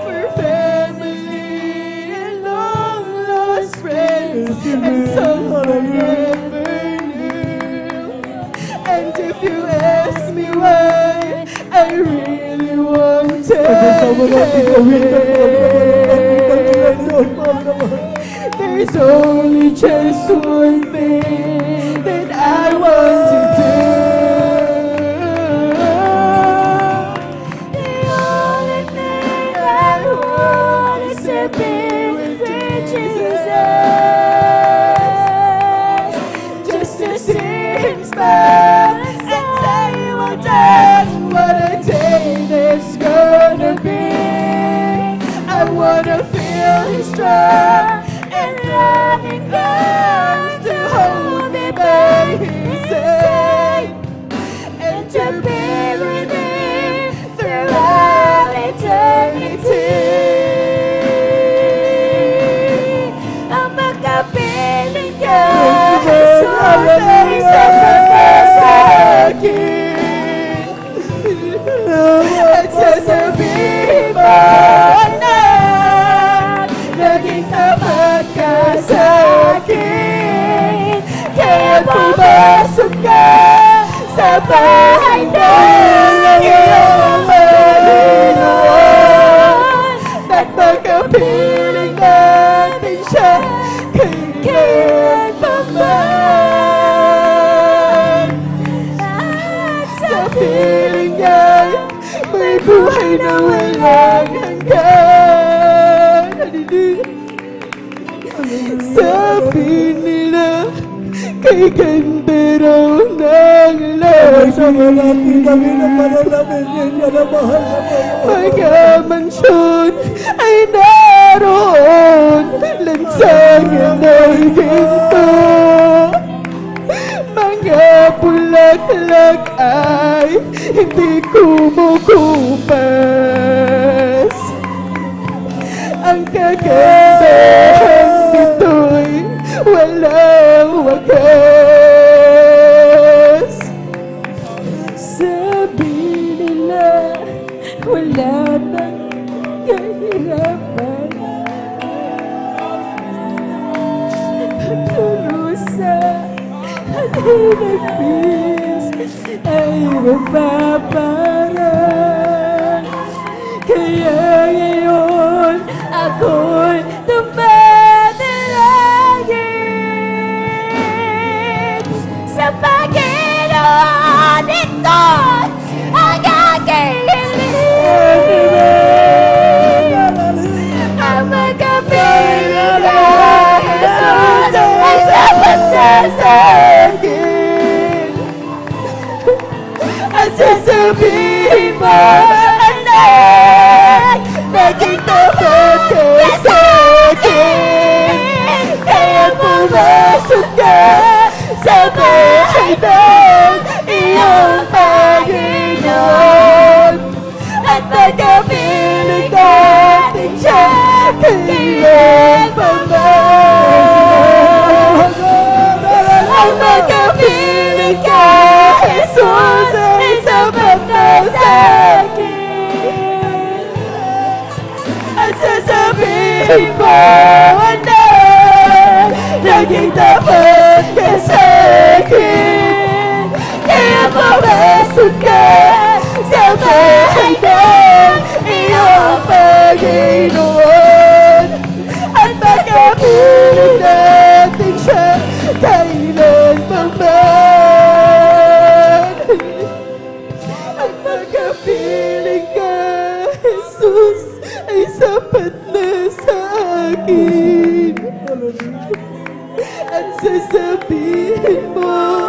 [SPEAKER 11] for family and long lost friends and someone never knew. And if you ask me why I really wanted there's only just one thing that I want to do. The only thing I want is to be with Jesus, just to see Him smile and say, "Well done." What a day there's gonna be. I wanna feel His strong and loving arms to hold me by His side, and to be with Him through all eternity. Ang makapiling ka, Jesus ay sa akin, at sasabihin mo na naging tapat ka sa akin. Kaya pumasok ka sa bahay ng iyong Panginoon, at makapiling natin siya kailan pa man. At sa piling niya may buhay na walang hanggan. Sabi nila kay ganda raw ng langit, mga mansyon ay naroon, lansangan ay ginto, mga bulaklak ay hindi kumukupas. Ang kagandahan nito'y walang wakas. Sabi nila wala bang kahirapan, pagkurusa at hinagpis ay mapaparaan.
[SPEAKER 14] ako'y tumatalangin sa Panginoon. Ito ang aking hiling. Ang magkapiling ka, Jesus, ay sapat na sa akin. At sasabihin mo, anak, naging tapat ka sa akin. Kaya pumasok ka sa bahay ng iyong Panginoon. At magkapiling natin siya kailan pa man. Ang magkapiling ka, Jesus, ay sapat na sa akin. At sasabihin mo, anak, naging tapat ka sa akin. Kaya pumasok ka sa bahay ng iyong Panginoon. At magkapiling natin siya kailan pa man. At magkapiling ka, Jesus, ay sapat na sa akin. At sasabihin mo,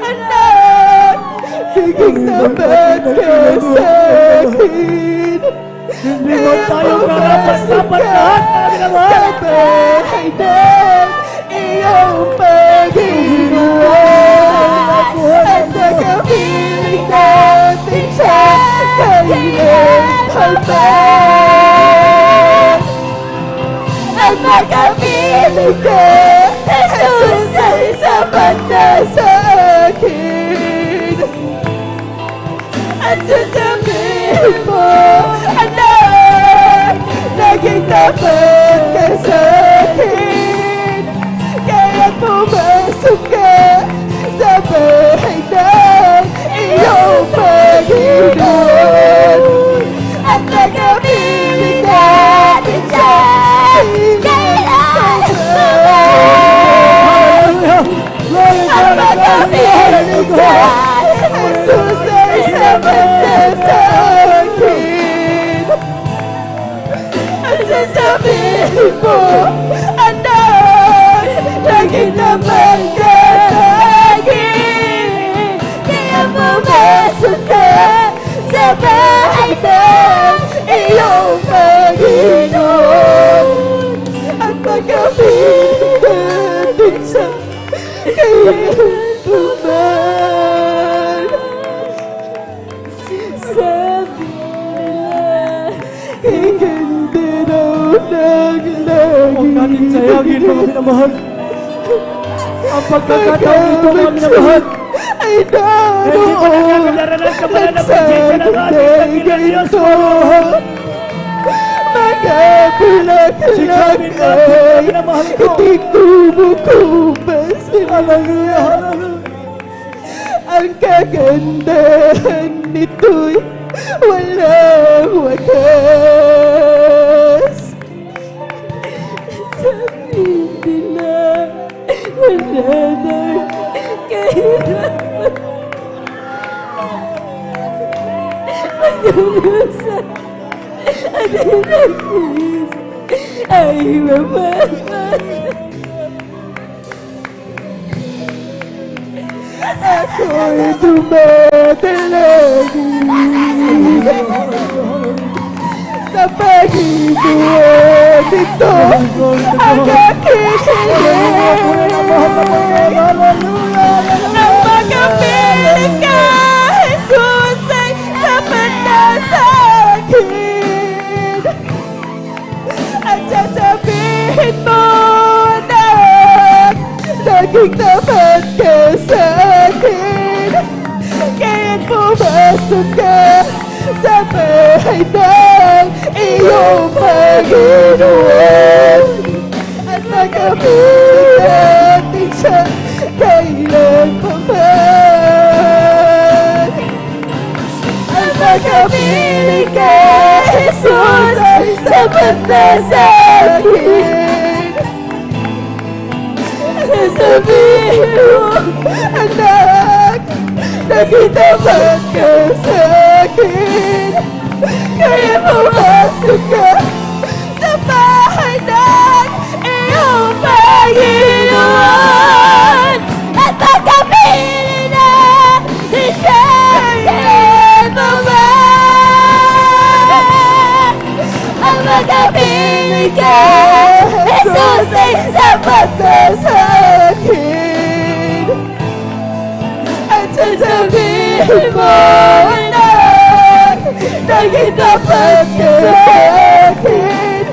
[SPEAKER 14] anak, naging tapat ka sa akin.
[SPEAKER 9] Hindi mo tayo karapat-dapat lahat,
[SPEAKER 14] sa bahay ng iyong Panginoon. At magkapiling natin siya kailan pa man. At magkapiling ka, Jesus, ay sapat na sa akin. At sasabihin mo, anak, naging tapat ka sa akin. Kaya pumasok ka sa bahay ng iyong Panginoon. At magkapiling natin siya kailan pa man. At magkapiling ka, Jesus, ay sapat na sa akin. At sasabihin mo, anak, naging tapat ka sa akin. Kaya pumasok ka sa bahay ng iyong Panginoon. At magkapiling natin siya kailan pa man. Sabi nila, kay ganda daw ng langit.
[SPEAKER 9] Huwag natin sayangin, mga minamahal. Ang pagkakataon ito, mga minamahal,
[SPEAKER 14] ay naroon nagsasabay ganito. Mga bulaklak ay hindi kumukupas. Ang kagandahan nito'y walang wakas. Sabi nila, wala nang kahirapan. Pag-urusan at hinagis ay mamaman. Ako'y tumatalangin sa Panginoon. Ito ang aking hiling. Ang magkapiling ka, Jesus, ay sapat na sa akin. At sasabihin mo, anak, naging tapat ka sa akin. Kaya't pumasok ka sa bahay ng iyong Panginoon. At magkapiling natin siya kailan pa man. At magkapiling ka, Jesus, sa sapat na sa akin. Sasabihin mo, anak, nagitapat ka sa akin. Kaya pumasok ka sa bahay ng iyong Panginoon. At pagkapiling na di siya kailan maman. Ang magkapiling ka, Jesus ay sapat na sa akin. At sasabihin mo, anak, nagitapat ka sa akin.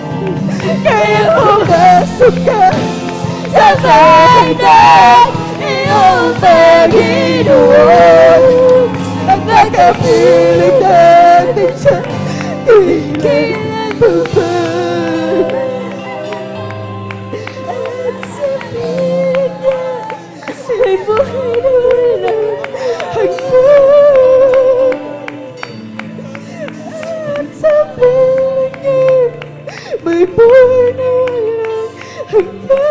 [SPEAKER 14] Kaya pumasok ka sa bahay ng iyong Panginoon. At nakapiling natin siya, kailan maman. At sa piling niya, ay buhay na walang hanggan. At sa piling niya, may buhay na walang hanggan.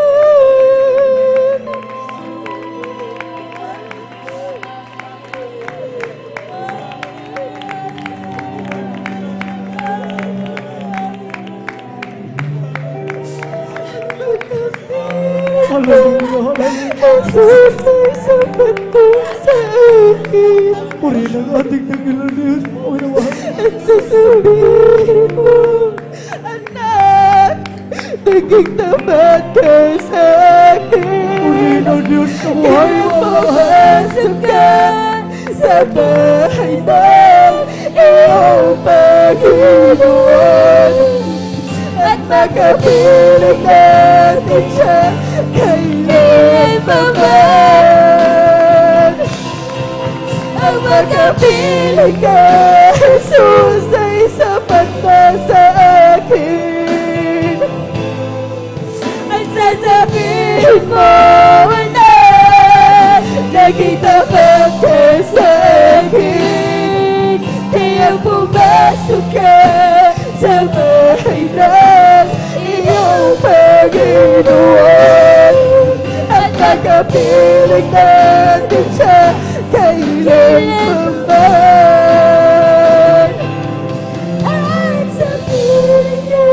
[SPEAKER 14] Jesus ay sapat na sa akin.
[SPEAKER 9] Purihin ang ating dakilang Diyos.
[SPEAKER 14] At sasabihin mo, anak, naging tapat ka sa akin.
[SPEAKER 9] Purihin ang Diyos na buhay
[SPEAKER 14] Kaya
[SPEAKER 9] mo.
[SPEAKER 14] pumasok ka sa bahay ng iyong Panginoon. At makapiling natin siya kailan maman. Ang makapiling ka, Jesus ay sapat na sa akin. At sasabihin mo, anak, naging tapat ka sa akin. Kaya pumasok ka sa bahay ng iyong Panginoon. At nakapiling natin siya kailan maman. At sa piling niya,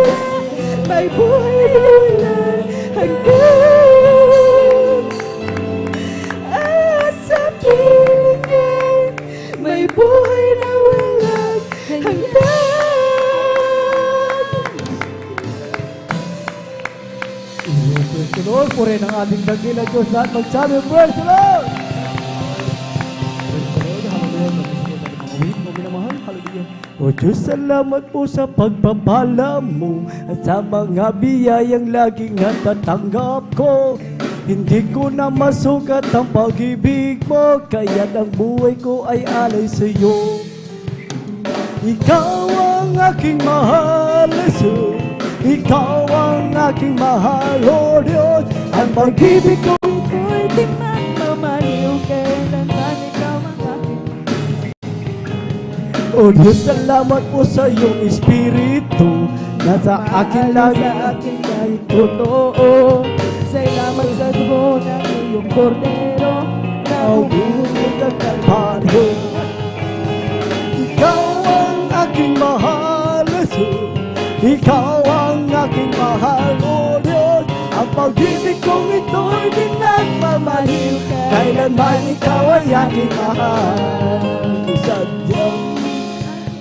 [SPEAKER 14] may buhay na walang hanggan. At sa piling niya, may buhay na walang hanggan.
[SPEAKER 9] Praise the Lord. Purihin ang ating dakilang Diyos. Lahat magsabi, praise the Lord. Praise the Lord. Hallelujah. Mag-isip natin mga wait mo, minamahal. Hallelujah. O Diyos, salamat po sa pagpapala mo at sa mga biyayang laging natatanggap ko. Hindi ko na masukat ang pag-ibig mo, kaya ang buhay ko ay alay sa iyo. Ikaw ang aking mahal, Jesus. Ikaw ang aking mahal, O Diyos. Ang pag-ibig ko
[SPEAKER 14] Ito'y di magmamaliw, kailanman ikaw ang aking.
[SPEAKER 9] O Diyos, salamat po sa iyong Espiritu na sa akin lagi
[SPEAKER 14] Sa aking kahit totoo. Salamat sa dugo ng iyong kordero na
[SPEAKER 9] umuusog ang Kalbaryo. Ikaw ang aking mahal, Jesus. Ikaw ang aking mahal, O Diyos. Ang pag-ibig kong ito'y di nagmamaliw, kailanman ikaw ay aking mahal. Sadyang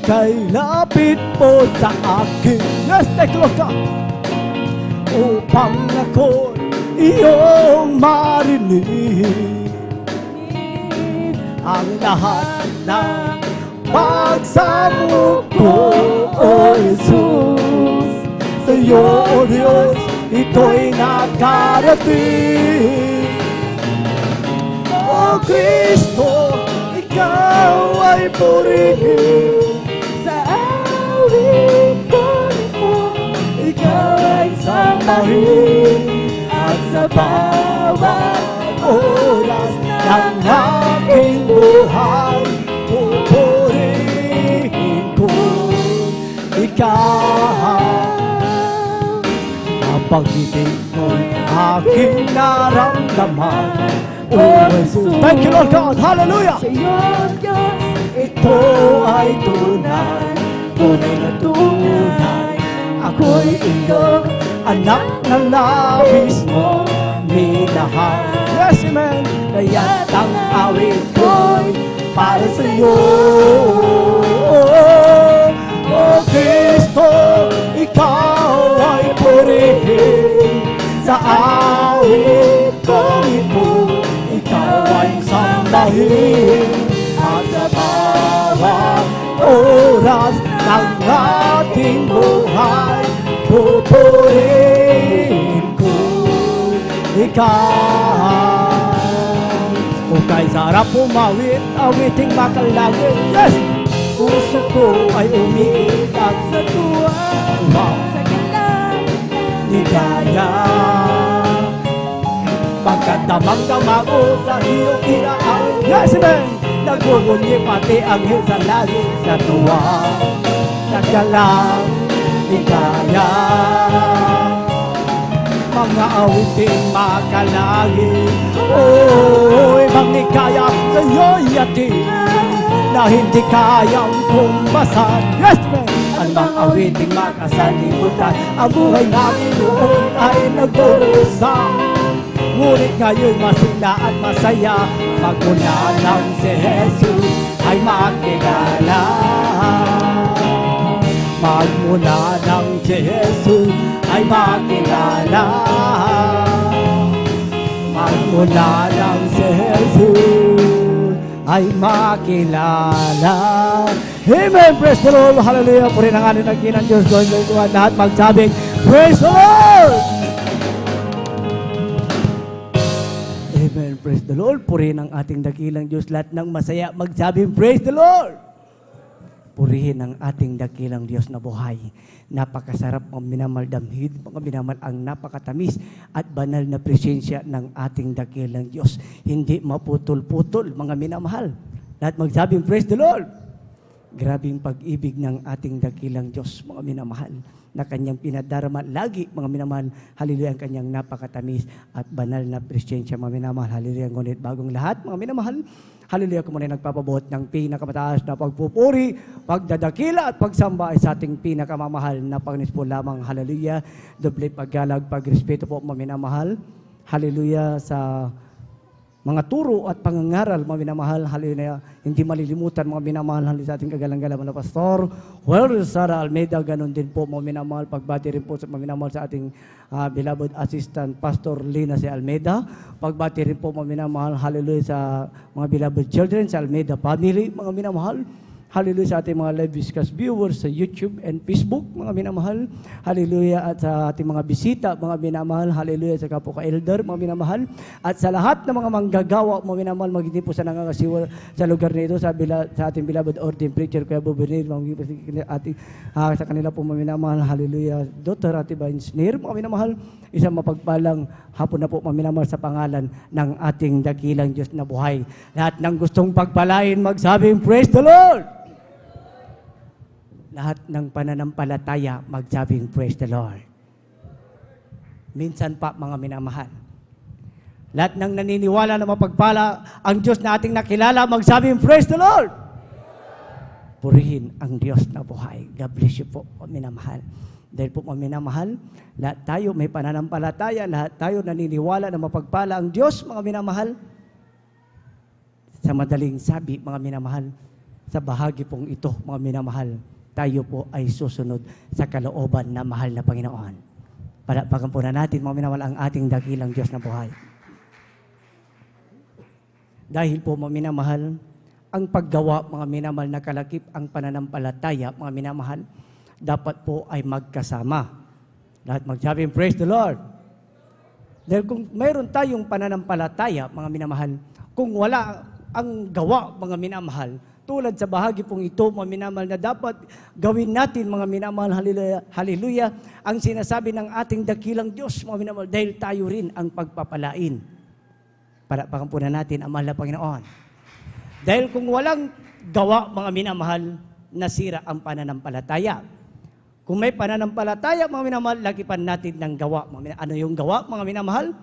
[SPEAKER 9] kay lapit mo sa akin, yes, teklo ka, upang ako'y iyong marinig. Ang lahat ng pagsamo ko, O Jesus, sa iyo, O Diyos, ito'y nakarating. O Kristo, ikaw ay purihin.
[SPEAKER 14] sa awit ko mo.
[SPEAKER 9] Ikaw ay sambahin at sa bawat oras ng aking buhay, pupurihin ko ikaw. pag-ibig mo'y aking naramdaman. Oh Jesus, thank you Lord God, hallelujah!
[SPEAKER 14] Sa iyong Diyos,
[SPEAKER 9] Ito ay tunay, tunay na tunay. Ako'y iyong anak na labis mo minahal. Yes, amen. Kaya't ang awit ko'y para sa iyo. O Kristo, ikaw ay purihin. Sa awit kong ito, ikaw ay sambahin. At sa bawat oras ng ating buhay, pupurihin ko ikaw. O kay sarap umawit, awiting makalangit. Yes! Puso ko ay umiiyak sa tuwa,
[SPEAKER 14] sa ganda,
[SPEAKER 9] ligaya. Pagkat damang-dama ko sa iyong iraan. Yes, amen! Nagbubunyi pati ang hil sa langit sa tuwa, sa galang ligaya. Mga awiting makalangit, oy, mangnikaya sa'yo'y ating na hindi kayang kumbasan. Yes, man! Ang mga awiting makasalimutan, ang buhay namin noon ay nag-uusap. Ngunit ngayon masigla at masaya, magmula ng si Jesus ay makilala. Magmula ng si Jesus ay makilala. Magmula ng si Jesus ay makilala. Amen! Praise the Lord! Hallelujah! Puri ng ating nagkinang Diyos. Going to lahat magsabing, Praise the Lord! Amen. Praise the Lord. Purihin ang ating dakilang Diyos. Lahat ng masaya, magsabing, Praise the Lord! Purihin ang ating dakilang Diyos na buhay. Napakasarap mga minamaldamhid, mga minamal ang napakatamis at banal na presensya ng ating dakilang Diyos. Hindi maputol-putol, mga minamahal. Lahat magsabing, Praise the Lord! Grabing pag-ibig ng ating dakilang Diyos, mga minamahal, na kanyang pinadarama lagi, mga minamahal. Hallelujah, ang kanyang napakatamis at banal na presensya, mga minamahal. Hallelujah, ngunit bagong lahat, mga minamahal. Hallelujah, kung muna nagpapabuhat ng pinakamataas na pagpupuri, pagdadakila at pagsamba ay sa ating pinakamamahal na Panginoon po lamang. Hallelujah, doble paggalag, pagrespeto po, mga minamahal. Hallelujah, sa mga turo at pangangaral, mga minamahal, hallelujah, hindi malilimutan, mga minamahal, hallelujah, sa ating kagalang-galang na Pastor Sara Almeida, ganun din po, mga minamahal, pagbati rin po sa mga minamahal sa ating beloved assistant, Pastor Lina si Almeida, pagbati rin po, mga minamahal, hallelujah, sa mga beloved children, sa Almeida family, mga minamahal, hallelujah, sa ating mga live discuss viewers sa YouTube and Facebook, mga minamahal. Hallelujah, at sa ating mga bisita, mga minamahal. Hallelujah, sa kapwa ka-elder, mga minamahal. At sa lahat ng mga manggagawa, mga minamahal, magiging po sa nangangasiwa sa lugar nito, sa ating beloved ordained preacher, Kuya Bubinir, sa kanila po, mga minamahal. Hallelujah, Dr. Ate Bainsnir, mga minamahal. Isang mapagpalang hapon na po, mga minamahal, sa pangalan ng ating dakilang Diyos na buhay. Lahat ng gustong pagpalain, magsabing, Praise the Lord! Lahat ng pananampalataya, magsabing, Praise the Lord. Minsan pa, mga minamahal, lahat ng naniniwala na mapagpala ang Diyos na ating nakilala, magsabing, Praise the Lord! Purihin ang Diyos na buhay. God bless you po, mga minamahal. Dahil po, mga minamahal, lahat tayo may pananampalataya, lahat tayo naniniwala na mapagpala ang Diyos, mga minamahal. Sa madaling sabi, mga minamahal, sa bahagi pong ito, mga minamahal, tayo po ay susunod sa kalooban na mahal na Panginoon. Palakpakan po na natin, mga minamahal, ang ating dakilang Diyos na buhay. Dahil po, mga minamahal, ang paggawa, mga minamahal, na kalakip ang pananampalataya, mga minamahal, dapat po ay magkasama. Lahat magsabing, Praise the Lord! Dahil kung mayroon tayong pananampalataya, mga minamahal, kung wala ang gawa, mga minamahal, tulad sa bahagi pong ito, mga minamahal, na dapat gawin natin, mga minamahal, hallelujah, hallelujah, ang sinasabi ng ating dakilang Diyos, mga minamahal, dahil tayo rin ang pagpapalain. Palakpakan po na natin ang mahal na Panginoon. Dahil kung walang gawa, mga minamahal, nasira ang pananampalataya. Kung may pananampalataya, mga minamahal, lakipan natin ng gawa. Ano yung gawa, mga minamahal?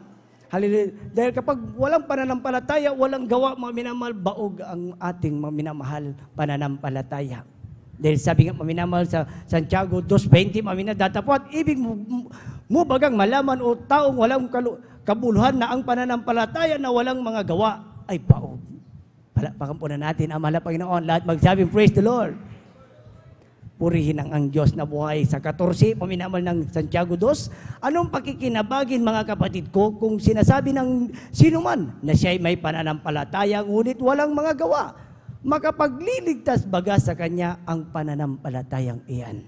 [SPEAKER 9] Hallelujah. Dahil kapag walang pananampalataya, walang gawa, mga minamahal, baog ang ating mga minamahal pananampalataya. Dahil sabi nga, mga minamahal, sa Santiago 2:20, mga minamahal, datapot, ibig mo bagang malaman o taong walang kabuluhan na ang pananampalataya na walang mga gawa ay baog. Palakpakan po na natin ang mahal na Panginoon. Lahat magsabing, praise the Lord. Purihin ang Diyos na buhay. Sa 14, paminamal ng Santiago 2, anong pakikinabagin mga kapatid ko kung sinasabi ng sino man na siya'y may pananampalataya ngunit walang mga gawa? Makapagliligtas baga sa kanya ang pananampalatayang iyan.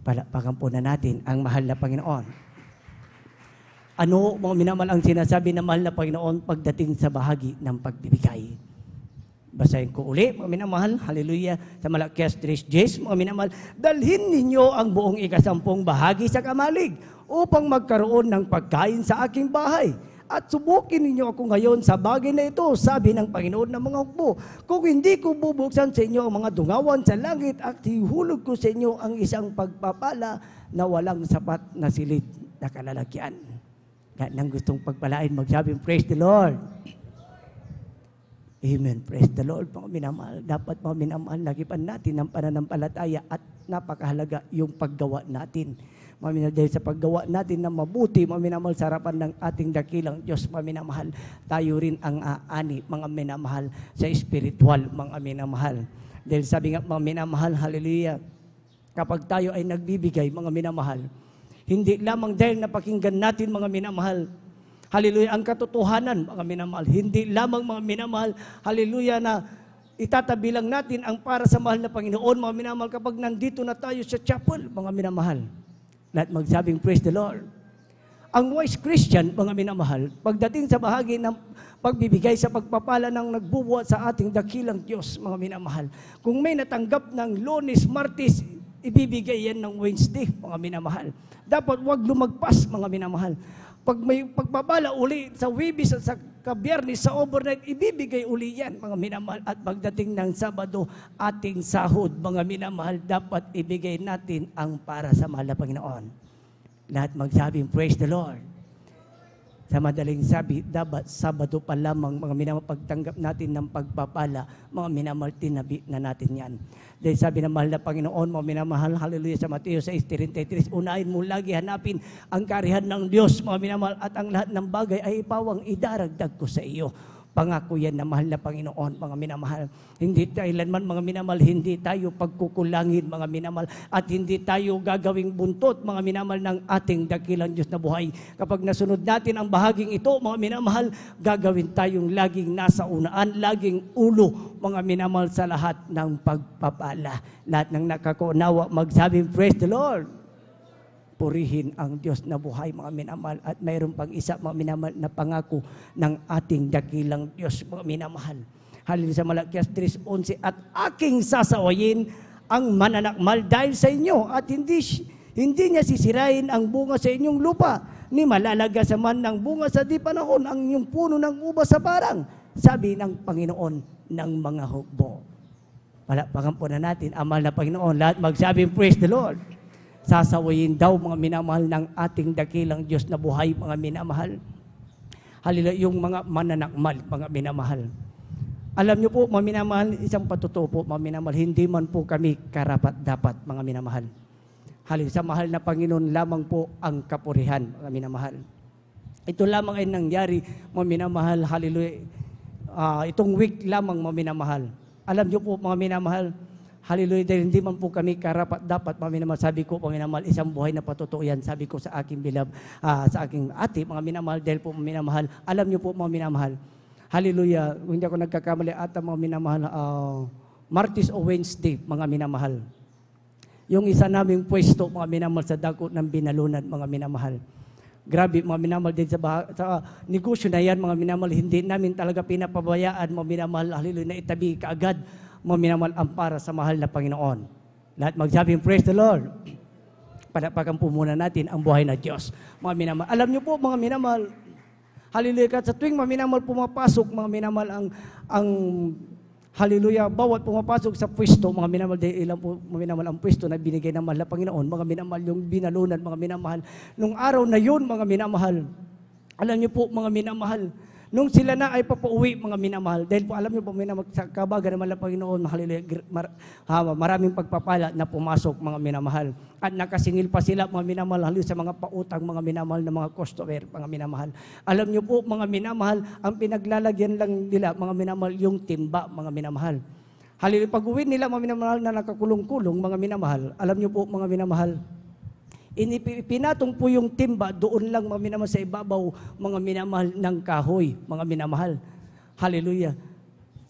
[SPEAKER 9] Palakpakan po na natin ang mahal na Panginoon. Ano mga minamal ang sinasabi ng mahal na Panginoon pagdating sa bahagi ng pagbibigay? Basahin ko uli, mga minamahal, hallelujah, sa Malakias 3:10, mga minamahal, dalhin ninyo ang buong ikasampung bahagi sa kamalig upang magkaroon ng pagkain sa aking bahay. At subukin ninyo ako ngayon sa bagay na ito, sabi ng Panginoon ng mga hukbo. Kung hindi ko bubuksan sa inyo ang mga dungawan sa langit at ihulog ko sa inyo ang isang pagpapala na walang sapat na silid na kalalagyan. Lahat ng gustong pagpalain, magsabing, praise the Lord. Amen. Praise the Lord, mga minamahal. Dapat mga minamahal, lakipan natin ang pananampalataya at napakahalaga yung paggawa natin. Mga minamahal, dahil sa paggawa natin na mabuti, mga minamahal, sa harapan ng ating dakilang Diyos, mga minamahal, tayo rin ang aani, mga minamahal, sa spiritual, mga minamahal. Dahil sabi nga, mga minamahal, hallelujah, kapag tayo ay nagbibigay, mga minamahal, hindi lamang dahil napakinggan natin, mga minamahal, hallelujah, ang katotohanan, mga minamahal. Hindi lamang, mga minamahal, hallelujah, na itatabi lang natin ang para sa mahal na Panginoon, mga minamahal, kapag nandito na tayo sa chapel, mga minamahal. Lahat magsabing, praise the Lord. Ang wise Christian, mga minamahal, pagdating sa bahagi ng pagbibigay sa pagpapala ng nagbubuhat sa ating dakilang Diyos, mga minamahal. Kung may natanggap ng Lunes, Martes, ibibigay yan ng Wednesday, mga minamahal. Dapat wag lumagpas, mga minamahal. Pag may pagpapala uli sa Webis at sa Biyernes, sa overnight, ibibigay uli yan, mga minamahal. At pagdating ng Sabado, ating sahod, mga minamahal, dapat ibigay natin ang para sa mahal na Panginoon. Lahat magsabing, praise the Lord. Sa madaling sabi, dapat Sabado pa lamang, mga minamahal, pagtanggap natin ng pagpapala, mga minamahal, tinabi na natin yan. Dahil sabi ng mahal na Panginoon, mga minamahal, hallelujah, sa Mateo 6:33, unahin mo lagi hanapin ang karihan ng Diyos, mga minamahal, at ang lahat ng bagay ay ipawang idaragdag ko sa iyo. Pangako yan na mahal na Panginoon, mga minamahal. Hindi kailanman, mga minamahal, hindi tayo pagkukulangin, mga minamahal, at hindi tayo gagawing buntot, mga minamahal, ng ating dakilang Diyos na buhay. Kapag nasunod natin ang bahaging ito, mga minamahal, gagawin tayong laging nasa unaan, laging ulo, mga minamahal, sa lahat ng pagpapala. Lahat ng nakakaunawa, magsabing, praise the Lord. Purihin ang Diyos na buhay, mga minamahal. At mayroon pang isa, mga minamahal, na pangako ng ating dakilang Diyos, mga minamahal. Hallelujah, sa Malakias 3:11, at aking sasawayin ang mananakmal dahil sa inyo, at hindi niya sisirain ang bunga sa inyong lupa, ni malalaga sa man ng bunga sa di panahon ang inyong puno ng ubas sa parang, sabi ng Panginoon ng mga hukbo. Palakpakan po na natin ang mahal na Panginoon. Lahat magsabing, praise the Lord. Sasawayin daw, mga minamahal, ng ating dakilang Diyos na buhay, mga minamahal. Halila, yung mga mananakmal, mga minamahal. Alam niyo po, mga minamahal, isang patutuo po, mga minamahal, hindi man po kami karapat-dapat, mga minamahal. Halila, sa mahal na Panginoon lamang po ang kapurihan, mga minamahal. Ito lamang ay nangyari, mga minamahal, hallelujah, itong week lamang, mga minamahal. Alam niyo po, mga minamahal, hallelujah, dahil hindi man po kami karapat dapat, mga minamahal, sabi ko, mga minamahal, isang buhay na patutuo yan, sabi ko sa aking sa aking ate, mga minamahal, dahil po, mga minamahal, alam niyo po, mga minamahal, hallelujah, hindi ako nagkakamali, ata, mga minamahal, Martes o Wednesday, mga minamahal. Yung isa naming pwesto, mga minamahal, sa dako ng Binalunan, mga minamahal. Grabe, mga minamahal, din sa negosyo na yan, mga minamahal, hindi namin talaga pinapabayaan, mga minamahal, hallelujah, na itabi kaagad, mga minamahal, ang para sa mahal na Panginoon. Lahat magsabing, praise the Lord. Panapakan po muna natin ang buhay na Diyos. Mga minamahal, alam niyo po, mga minamahal, hallelujah, sa tuwing mga minamahal pumapasok, mga minamahal, ang Hallelujah. Bawat pumapasok sa pwesto, mga minamahal, dahil ilang po mga minamahal ang pwesto na binigay ng mahal na Panginoon, mga minamahal, yung binalunan, mga minamahal. Nung araw na yun, mga minamahal, alam niyo po, mga minamahal, nung sila na ay papauwi, mga minamahal, dahil po alam niyo po, minamahal, sa kabaga ng mahal na Panginoon, hallelujah, maraming pagpapala na pumasok, mga minamahal. At nakasingil pa sila, mga minamahal, hallelujah, sa mga pautang, mga minamahal, na mga customer, mga minamahal. Alam niyo po, mga minamahal, ang pinaglalagyan lang nila, mga minamahal, yung timba, mga minamahal. Hallelujah, pag-uwi nila, mga minamahal, na nakakulong-kulong, mga minamahal, alam niyo po, mga minamahal, pinatong po yung timba doon lang, mga minamahal, sa ibabaw, mga minamahal ng kahoy, mga minamahal. Hallelujah.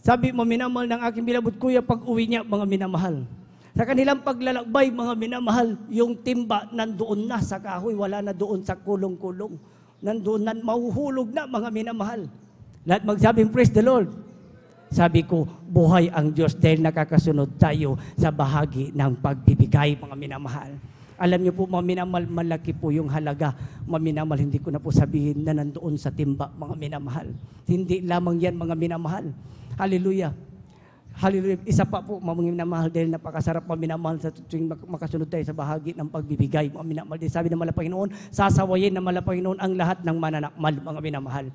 [SPEAKER 9] Sabi, mga minamahal ng aking bilabot kuya, pag uwi niya, mga minamahal, sa kanilang paglalakbay, mga minamahal, yung timba nandoon na sa kahoy, wala na doon sa kulong-kulong. Nandoon na, mahuhulog na, mga minamahal. Lahat magsabing, praise the Lord. Sabi ko, buhay ang Diyos dahil nakakasunod tayo sa bahagi ng pagbibigay, mga minamahal. Alam niyo po, mga minamahal, malaki po yung halaga. Mga minamahal, hindi ko na po sabihin na nandoon sa timba, mga minamahal. Hindi lamang yan, mga minamahal. Hallelujah. Hallelujah. Isa pa po, mga minamahal, dahil napakasarap, mga minamahal, sa tuwing makasunod tayo sa bahagi ng pagbibigay, mga minamahal. Sabi ng mahal na Panginoon, sasawayin ng mahal na Panginoon ang lahat ng mananakmal, mga minamahal.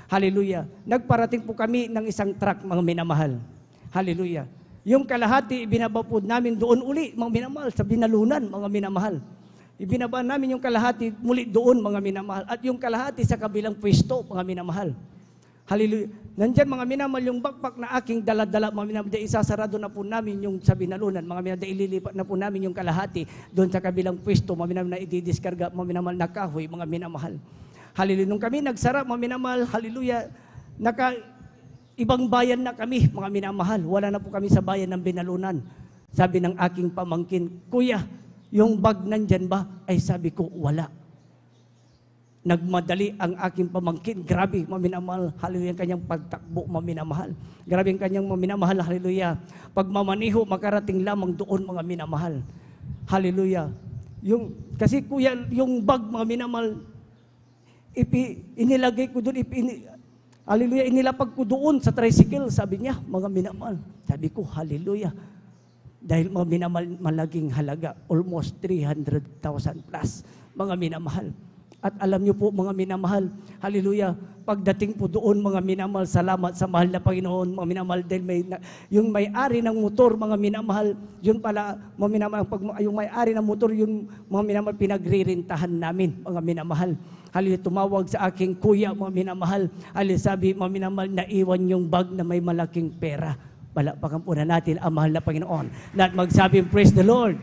[SPEAKER 9] Hallelujah. Nagparating po kami ng isang truck, mga minamahal. Hallelujah. Yung kalahati, ibinaba po namin doon uli, mga minamahal, sa binalunan, mga minamahal. Ibinaba namin yung kalahati muli doon, mga minamahal. At yung kalahati sa kabilang pwesto, mga minamahal. Hallelujah. Nandyan, mga minamahal, yung backpack na aking dala-dala, mga minamahal, dahil isasarado na po namin yung sa binalunan, mga minamahal, dahil ililipat na po namin yung kalahati doon sa kabilang pwesto, mga minamahal, na ididiskarga, mga minamahal, na kahoy, mga minamahal. Hallelujah. Nung kami nagsara, mga minamahal, hallelujah, ibang bayan na kami, mga minamahal. Wala na po kami sa bayan ng binalunan. Sabi ng aking pamangkin, Kuya, yung bag nandyan ba? Ay sabi ko, wala. Nagmadali ang aking pamangkin. Grabe, mga minamahal. Hallelujah, ang kanyang pagtakbo, mga minamahal. Grabe ang kanyang mga minamahal. Hallelujah. Pag mamaniho, makarating lamang doon, mga minamahal. Hallelujah. Kasi kuya, yung bag, mga minamahal, inilagay ko doon, hallelujah, inilapag ko doon sa tricycle, sabi niya, mga minamahal. Sabi ko, hallelujah. Dahil mga minamahal, malaging halaga, almost 300,000 plus, mga minamahal. At alam niyo po, mga minamahal, hallelujah, pagdating po doon, mga minamahal, salamat sa mahal na Panginoon, mga minamahal, dahil yung may-ari ng motor, mga minamahal, yun pala, mga minamahal, yung may-ari ng motor, yung mga minamahal, pinagririntahan namin, mga minamahal. Hallelujah, tumawag sa aking kuya, mga minamahal. Hallelujah, sabi, mga minamahal, naiwan yung bag na may malaking pera. Palakpakan po na natin ang mahal na Panginoon. Lahat magsabi, praise the Lord.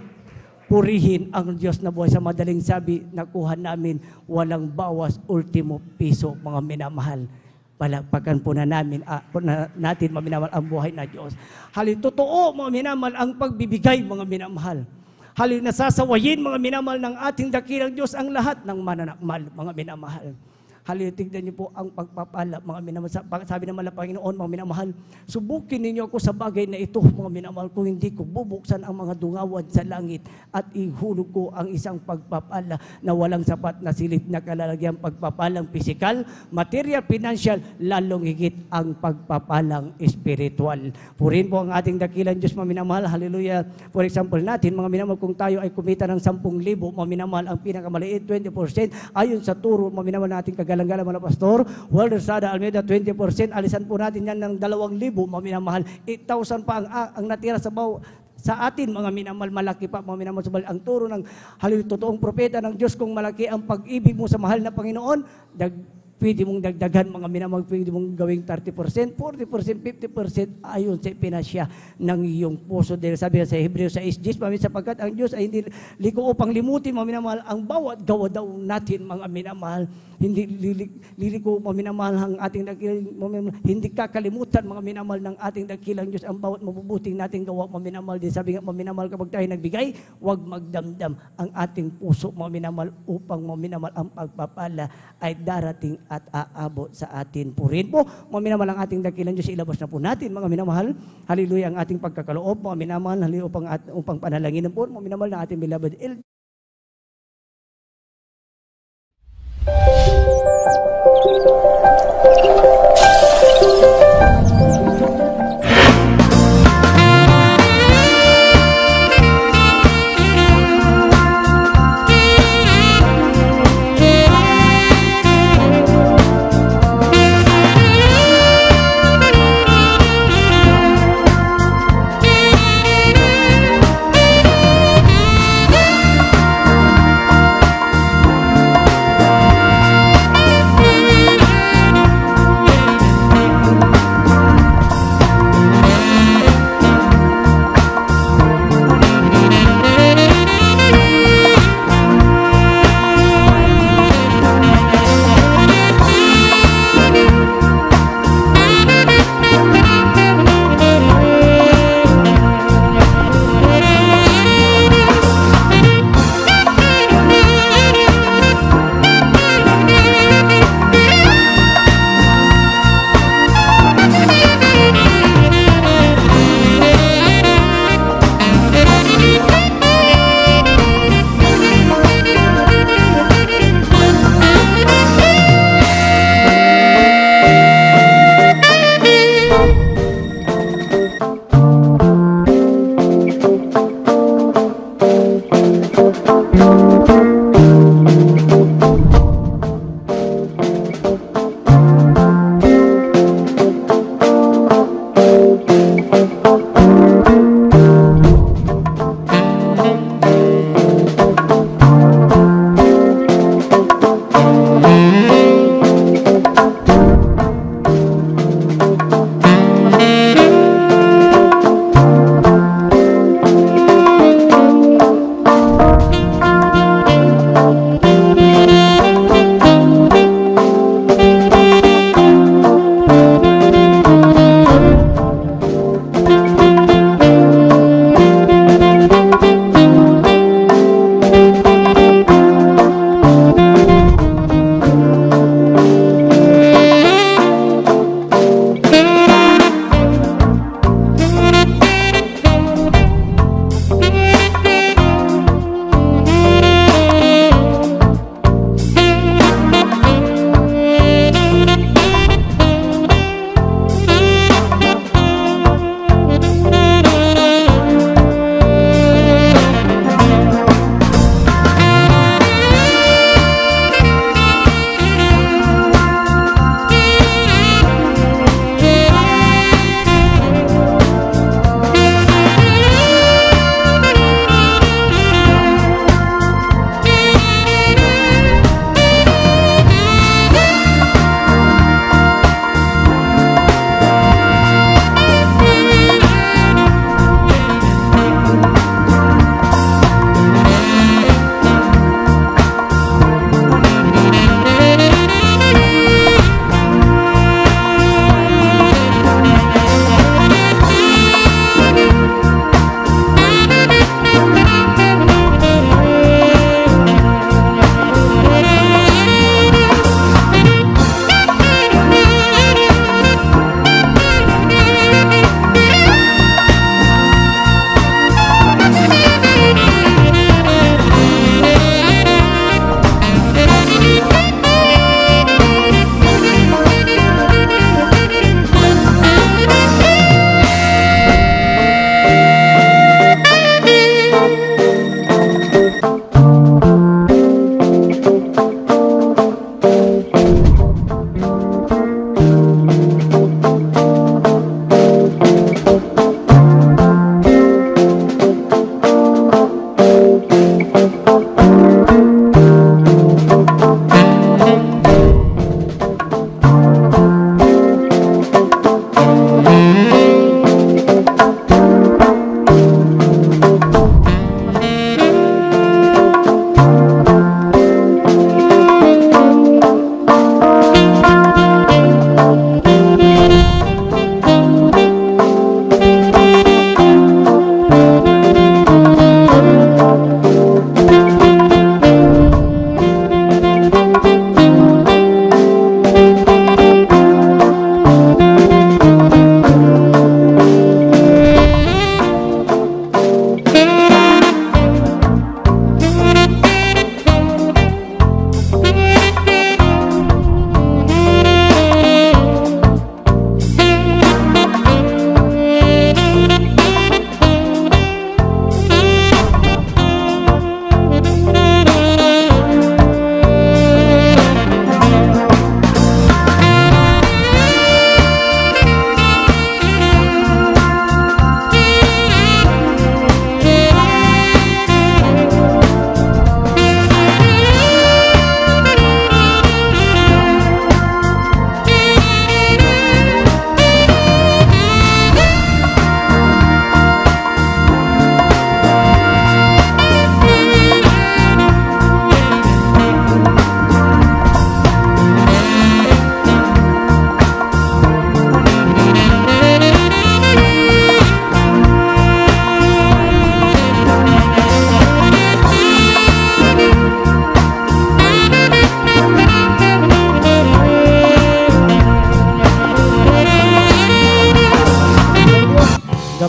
[SPEAKER 9] Purihin ang Diyos na buhay. Sa madaling sabi, nakuha namin walang bawas, ultimo piso, mga minamahal. Palakpakan po na natin, mga minamahal, ang buhay na Diyos. Hallelujah, totoo, mga minamahal, ang pagbibigay, mga minamahal. Hallelujah, nasasawayin, mga minamahal, ng ating dakilang Diyos ang lahat ng mananakmal, mga minamahal. Hallelujah, tignan niyo po ang pagpapala, mga minamahal. Sabi naman ng Panginoon, mga minamahal, subukin ninyo ako sa bagay na ito, mga minamahal, kung hindi ko bubuksan ang mga dungawan sa langit at ihulog ko ang isang pagpapala na walang sapat na silid na kalalagyan, pagpapalang pisikal, material, financial, lalong higit ang pagpapalang espiritual. Purin po ang ating dakilang Diyos, mga minamahal. Hallelujah. For example natin, mga minamahal, kung tayo ay kumita ng 10,000, mga minamahal, ang pinakamaliit, 20%, ayon sa turo, mga minamahal, nating kagalang-galang mga pastor, Walter Sada Almeida, 20%, alisan po natin yan ng 2,000, mga minamahal, 8,000 pa ang natira sa atin, mga minamahal, malaki pa, mga minamahal, subal ang turo ng hallelujah, totoong propeta ng Diyos, kung malaki ang pag-ibig mo sa mahal na Panginoon, pwede mong dagdagan, mga minamahal, pwede mong gawing 30%, 40%, 50% ayon sa pinasya ng iyong puso. Dahil sabi sa Hebreo 6:10, sapagkat ang Diyos ay hindi liko upang limutin, mga minamahal, ang bawat gawa daw natin, mga minamahal. Hindi liliko, mga minamahal, ang ating dakilang, hindi kakalimutan, mga minamahal, ng ating dakilang Diyos ang bawat mabubuting nating gawa, mga minamahal. Din sabi nga, mga minamahal, kapag tayo nagbigay, huwag magdamdam ang ating puso, mga minamahal, upang, mga minamahal, ang pagpapala ay darating at aabot sa atin. Purin po, mga minamahal, ang ating dakilang Diyos, ilabas na po natin, mga minamahal. Hallelujah, ang ating pagkakaloob, mga minamahal, hallelujah, upang panalangin po, mga minamahal, ng ating beloved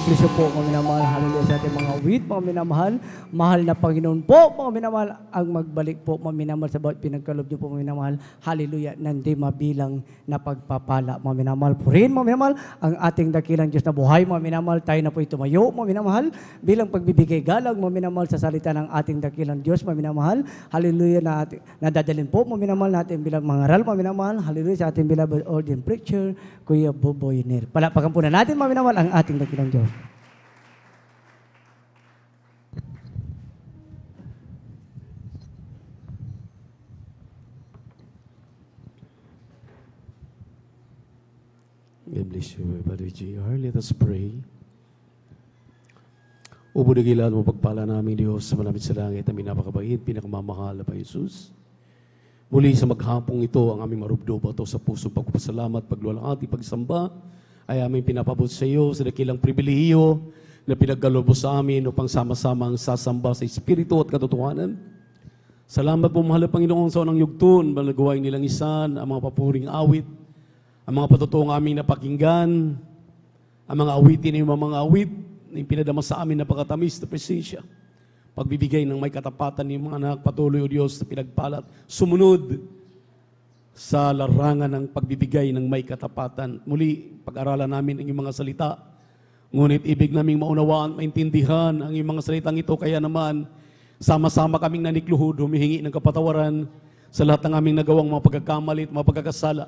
[SPEAKER 9] bless you po, mga minamahal. Hallelujah sa ating mga wit, mga minamahal. Mahal na Panginoon po, mga minamahal. Ang magbalik po, mga minamahal, sa bawat pinagkalob niyo po, mga minamahal. Hallelujah, nandi mabilang na pagpapala, mga minamahal. Purin, mga minamahal, ang ating dakilang Diyos na buhay, mga minamahal. Tayo na po tumayo, mga minamahal, bilang pagbibigay galang, mga minamahal, sa salita ng ating dakilang Diyos, mga minamahal. Hallelujah, na nadadalhin po, mga minamahal, natin bilang mga aral, mga minamahal. Hallelujah, sa ating beloved ordained preacher, Kuya Boboy Ner. Palapakan po na natin, mga minamahal, ang ating dakilang Diyos. God bless you, Brother JR. Let us pray. Ubo na gilad mo pagpala namin, Diyos, sa malamit sa langit, ang pinapakabait, pinakamamahal na pa Jesus. Muli sa maghapong ito, ang aming marubdo pa ito sa puso pagpapasalamat, pagluwalhati, pagsamba, ay aming pinapabot sa iyo sa dakilang pribilehiyo na pinaggalobo sa amin upang sama-samang sasamba sa Espiritu at katotohanan. Salamat po, mahal na Panginoon, sa unang yugton, malagawain nilang isan, ang mga papuring awit, ang mga patutuong aming napakinggan, ang mga awitin ng mga awit, na pinadama sa amin napakatamis na presensya. Pagbibigay ng may katapatan ng mga anak, patuloy o Diyos na pinagpalat, sumunod sa larangan ng pagbibigay ng may katapatan. Muli, pag-aralan namin ang iyong mga salita, ngunit ibig naming maunawaan, maintindihan ang iyong mga salitang ito, kaya naman, sama-sama kaming nanikluhod, humihingi ng kapatawaran sa lahat ng aming nagawang mga pagkakamali at mga pagkakasala.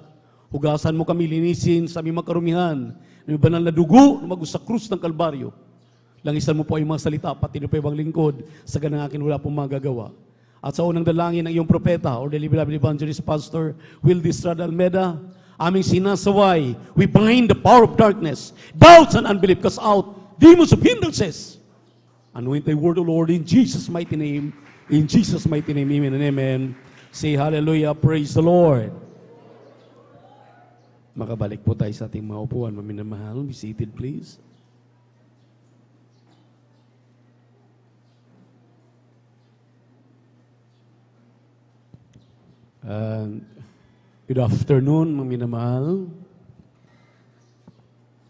[SPEAKER 9] Hugasan mo kami, linisin sa aming makarumihan, ng banal na dugo na magus sa krus ng Kalbaryo. Langisan mo po ay mga salita, pati na po ibang lingkod, sa ganang akin wala pong magagawa. At sa unang dalangin ng iyong propeta, or the beloved evangelist pastor, Will Distrad Almeda, aming sinasaway, we bind the power of darkness, doubts and unbelief, cast out demons of hindrances. Anoint thy word, O Lord, in Jesus' mighty name, amen and amen. Say hallelujah, praise the Lord. Makabalik po tayo sa ating mga upuan, maminamahal. Be seated, please. Good afternoon, mga minamahal.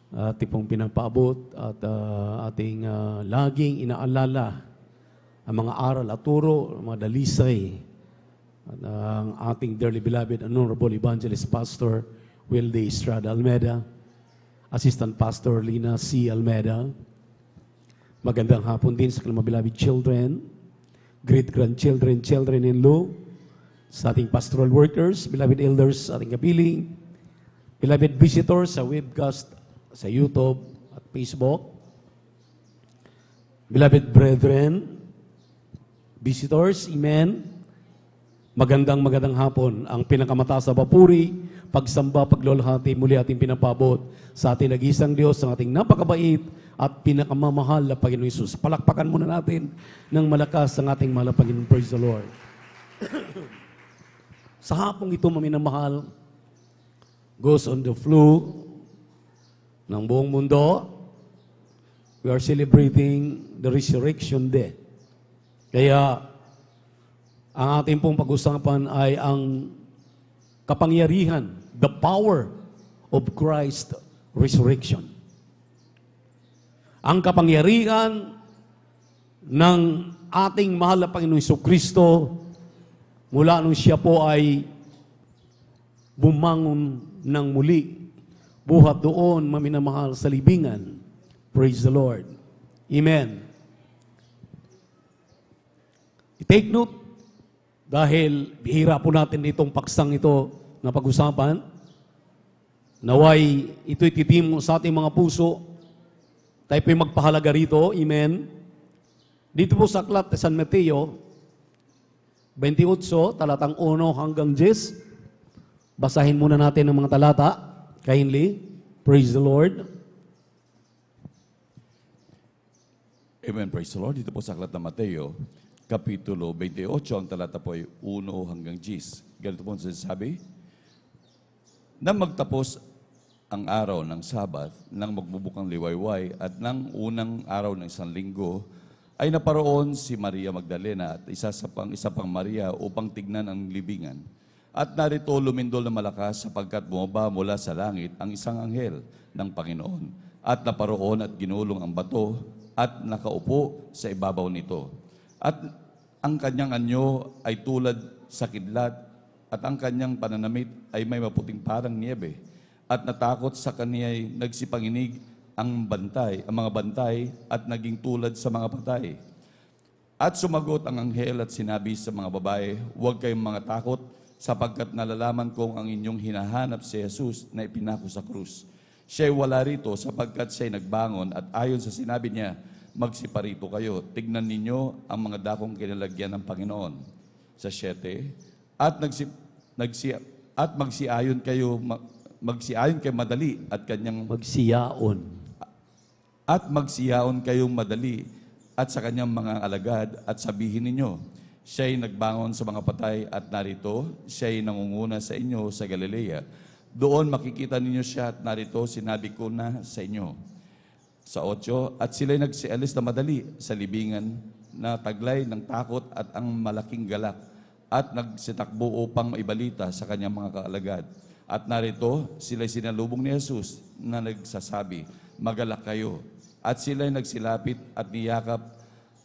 [SPEAKER 9] Ating pong pinapaabot at ating laging inaalala ang mga aral at turo, ang mga dalisay at ang ating dearly beloved Honorable Evangelist Pastor Wilde Estrada Almeda, Assistant Pastor Lina C. Almeda. Magandang hapon din sa kanilang beloved children, great-grandchildren, children-in-law, sa ating pastoral workers, beloved elders sa ating kapiling, beloved visitors sa webcast, sa YouTube at Facebook, beloved brethren, visitors, amen. Magandang hapon. Ang pinakamataas na papuri, pagsamba, paglulhati, muli ating pinapabot sa ating nag-isang Diyos, ang ating napakabait at pinakamamahal na Panginoon Hesus. Palakpakan muna natin ng malakas ang ating mahal na Panginoon. Praise the Lord. Sa hapong ito, maminamahal, goes on the flu ng buong mundo. We are celebrating the Resurrection Day. Kaya, ang ating pong pag-usapan ay ang kapangyarihan, the power of Christ's resurrection. Ang kapangyarihan ng ating mahal na Panginoong Jesucristo mula nung siya po ay bumangon ng muli, buhat doon, maminamahal sa libingan. Praise the Lord. Amen. I-take note, dahil bihira po natin itong paksang ito na pag-usapan, naway ito'y titimo sa ating mga puso, tayo po'y magpahalaga rito. Amen. Dito po sa aklat San Mateo, 28, talatang 1 hanggang 10. Basahin muna natin ang mga talata. Kindly. Praise the Lord.
[SPEAKER 3] Amen. Praise the Lord. Dito po sa aklat ng Mateo, Kapitulo 28, ang talata po ay 1 hanggang 10. Ganito po ang sinasabi. Nang magtapos ang araw ng Sabat, nang magbubukang liwayway, at nang unang araw ng isang linggo, ay naparoon si Maria Magdalena at isa pang Maria upang tignan ang libingan. At narito lumindol na malakas sapagkat bumaba mula sa langit ang isang anghel ng Panginoon. At naparoon at ginulong ang bato at nakaupo sa ibabaw nito. At ang kanyang anyo ay tulad sa kidlat at ang kanyang pananamit ay may maputing parang niebe. At natakot sa kanya ay nagsipanginig ang mga bantay at naging tulad sa mga patay. At sumagot ang anghel at sinabi sa mga babae, huwag kayong mga takot sapagkat nalalaman kong ang inyong hinahanap si Jesus na ipinako sa krus. Siya'y wala rito sapagkat siya'y nagbangon at ayon sa sinabi niya, magsiparito kayo. Tignan ninyo ang mga dakong kinalagyan ng Panginoon. Sa 7, at magsiayon kayo magsiayon kay madali at kanyang
[SPEAKER 15] magsiyaon.
[SPEAKER 3] At magsiyaon kayong madali at sa kanyang mga alagad at sabihin ninyo, siya'y nagbangon sa mga patay at narito, siya'y nangunguna sa inyo sa Galilea. Doon makikita ninyo siya at narito, sinabi ko na sa inyo. Sa 8, at sila'y nagsialis na madali sa libingan na taglay ng takot at ang malaking galak at nagsitakbo upang maibalita sa kanyang mga kaalagad. At narito, sila'y sinalubong ni Jesus na nagsasabi, magalak kayo. At sila'y nagsilapit at niyakap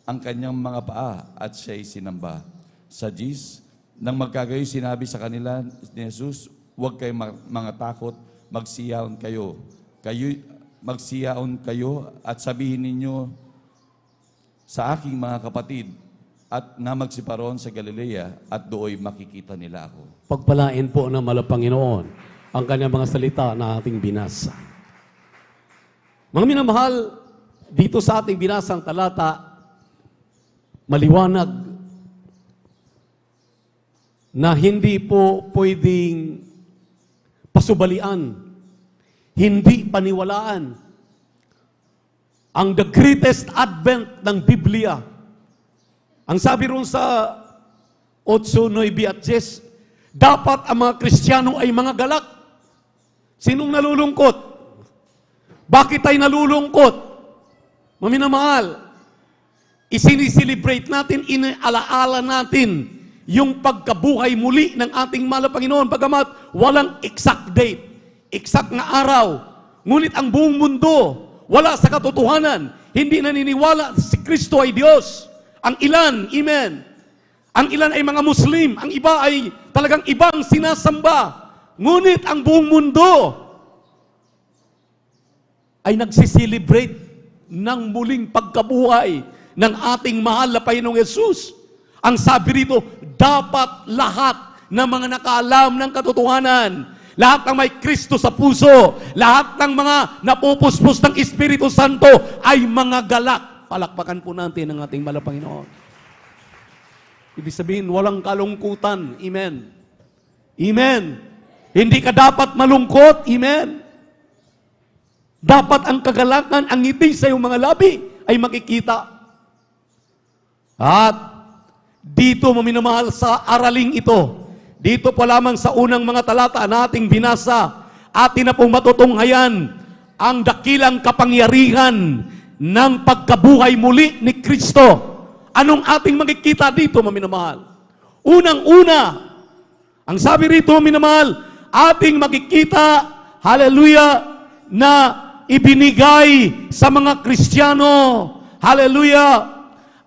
[SPEAKER 3] ang kanyang mga paa at siya'y sinamba. Sa 10, nang magkagayo sinabi sa kanila ni Jesus, huwag kayo mga takot, magsiyaon kayo. Magsiyaon kayo at sabihin ninyo sa aking mga kapatid at na magsiparoon sa Galilea at dooy makikita nila ako.
[SPEAKER 15] Pagpalain po ng Malapanginoon ang kanyang mga salita na ating binasa. Mga minamahal, dito sa ating binasang talata, maliwanag na hindi po pwedeng pasubalian, hindi paniwalaan ang the greatest advent ng Biblia. Ang sabi ron sa 8, 9 at 10, dapat ang mga Kristiyano ay mga galak. Sinong nalulungkot? Bakit tayo nalulungkot? Maminamahal, isiniselebrate natin, inaalaala natin yung pagkabuhay muli ng ating mahal na Panginoon, bagamat walang exact date, exact na araw. Ngunit ang buong mundo, wala sa katotohanan, hindi naniniwala si Kristo ay Diyos. Ang ilan, amen, ang ilan ay mga Muslim, ang iba ay talagang ibang sinasamba. Ngunit ang buong mundo ay nagsiselebrate ng muling pagkabuhay ng ating mahal na Panginoong Yesus. Ang sabi rito, dapat lahat ng mga nakaalam ng katotohanan, lahat ng may Kristo sa puso, lahat ng mga napupuspos ng Espiritu Santo ay mga galak. Palakpakan po natin ang ating mahal na Panginoon. Ibig sabihin, walang kalungkutan. Amen. Amen. Hindi ka dapat malungkot. Amen. Dapat ang kagalakan, ang ngiti sa iyong mga labi ay makikita. At dito, maminamahal, sa araling ito, dito pa lamang sa unang mga talata na ating binasa, atin na pong matutunghayan ang dakilang kapangyarihan ng pagkabuhay muli ni Kristo. Anong ating makikita dito, maminamahal? Unang-una, ang sabi rito, maminamahal, ating makikita, hallelujah, na ibinigay sa mga Kristiyano, hallelujah,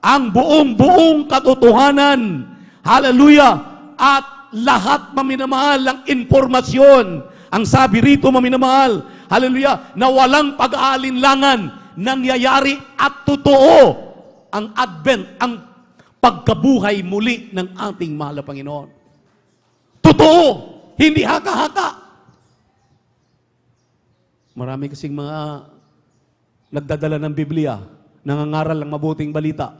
[SPEAKER 15] ang buong katotohanan, hallelujah, at lahat, maminamahal, ng informasyon. Ang sabi rito, maminamahal, hallelujah, na walang pag-aalinlangan, nangyayari at totoo ang advent, ang pagkabuhay muli ng ating mahal na Panginoon. Totoo, hindi haka-haka. Marami kasing mga nagdadala ng Biblia, nangangaral ng mabuting balita,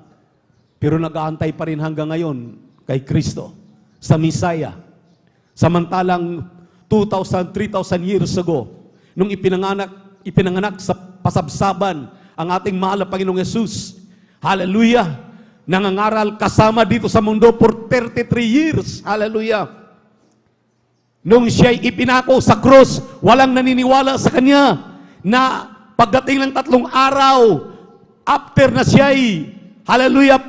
[SPEAKER 15] pero nag-aantay pa rin hanggang ngayon kay Kristo, sa Messiah. Samantalang 2,000, 3,000 years ago, nung ipinanganak sa pasabsaban ang ating mahal na Panginoong Yesus, hallelujah, nangangaral kasama dito sa mundo for 33 years, hallelujah. Nung siya'y ipinako sa krus, walang naniniwala sa kanya na pagdating ng 3 araw, after na siya'y, hallelujah,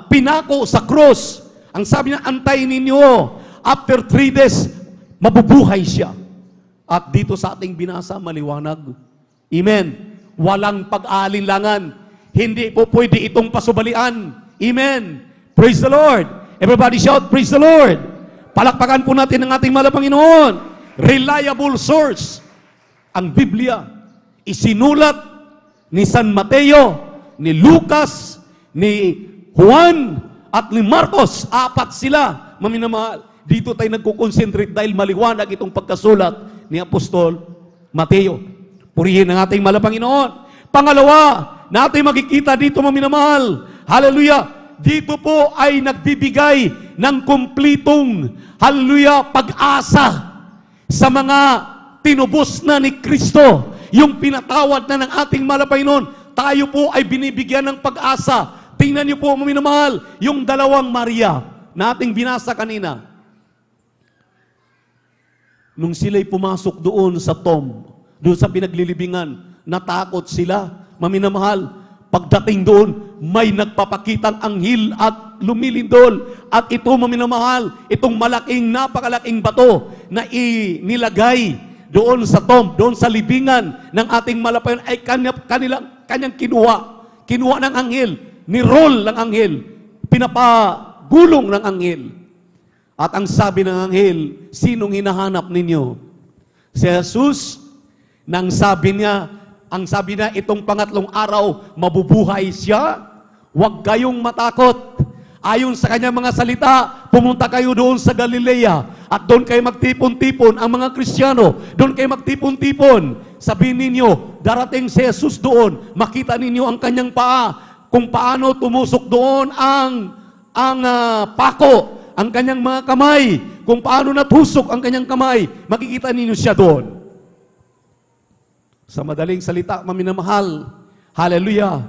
[SPEAKER 15] pinako sa krus, ang sabi niya, antayin ninyo, after 3 days, mabubuhay siya. At dito sa ating binasa, maliwanag. Amen. Walang pag-aalinlangan. Hindi po pwede itong pasubalian. Amen. Praise the Lord. Everybody shout, praise the Lord. Palakpakan po natin ang ating mahal na Panginoon. Reliable source. Ang Biblia, isinulat ni San Mateo, ni Lucas, ni Juan, at ni Marcos. 4 sila, maminamahal. Dito tayo nagkukonsentrate dahil maliwanag itong pagkasulat ni Apostol Mateo. Purihin ang ating mahal na Panginoon. Pangalawa, natin makikita dito, maminamahal, hallelujah, dito po ay nagbibigay ng kumplitong, hallelujah, pag-asa. sa mga tinubos na ni Kristo, yung pinatawad na ng ating Panginoon, tayo po ay binibigyan ng pag-asa. Tingnan niyo po, mga minamahal, yung dalawang Maria na ating binasa kanina. Nung sila'y pumasok doon sa tomb, doon sa pinaglilibingan, natakot sila, mga minamahal. Pagdating doon, may nagpapakitang anghel at lumilindol. At ito, mga minamahal, itong napakalaking bato na inilagay doon sa tomb, doon sa libingan ng ating Panginoon ay kanyang kinuha ng anghel, ni-roll ng anghel, pinapagulong ng anghel. At ang sabi ng anghel, sinong hinahanap ninyo? Si Jesus, nang sabi niya, itong pangatlong araw, mabubuhay siya, huwag kayong matakot. Ayon sa kanyang mga salita, pumunta kayo doon sa Galilea at doon kayo magtipon-tipon ang mga Kristiyano. Doon kayo magtipon-tipon. Sabihin ninyo, darating si Jesus doon, makita ninyo ang kanyang paa, kung paano tumusok doon ang pako, ang kanyang mga kamay, kung paano natusok ang kanyang kamay, makikita ninyo siya doon. Sa madaling salita, maminamahal, hallelujah,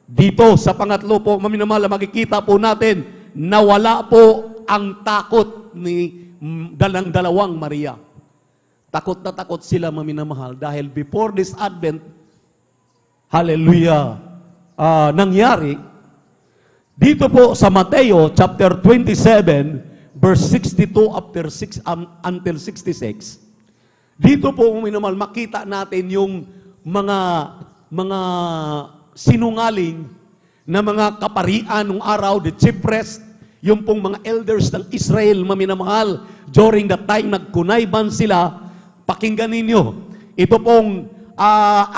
[SPEAKER 15] dito sa pangatlo po, maminamahal, makikita po natin na wala po ang takot ni dalawang Maria. Takot na takot sila, maminamahal, dahil before this Advent, hallelujah, nangyari, dito po sa Mateo chapter 27, verse 62 until 66, dito po, minamahal, makita natin yung mga sinungaling na mga kaparian ng araw, the chief priest, yung pong mga elders ng Israel, maminamahal, during that time, nagkunayban sila. Pakinggan ninyo, ito pong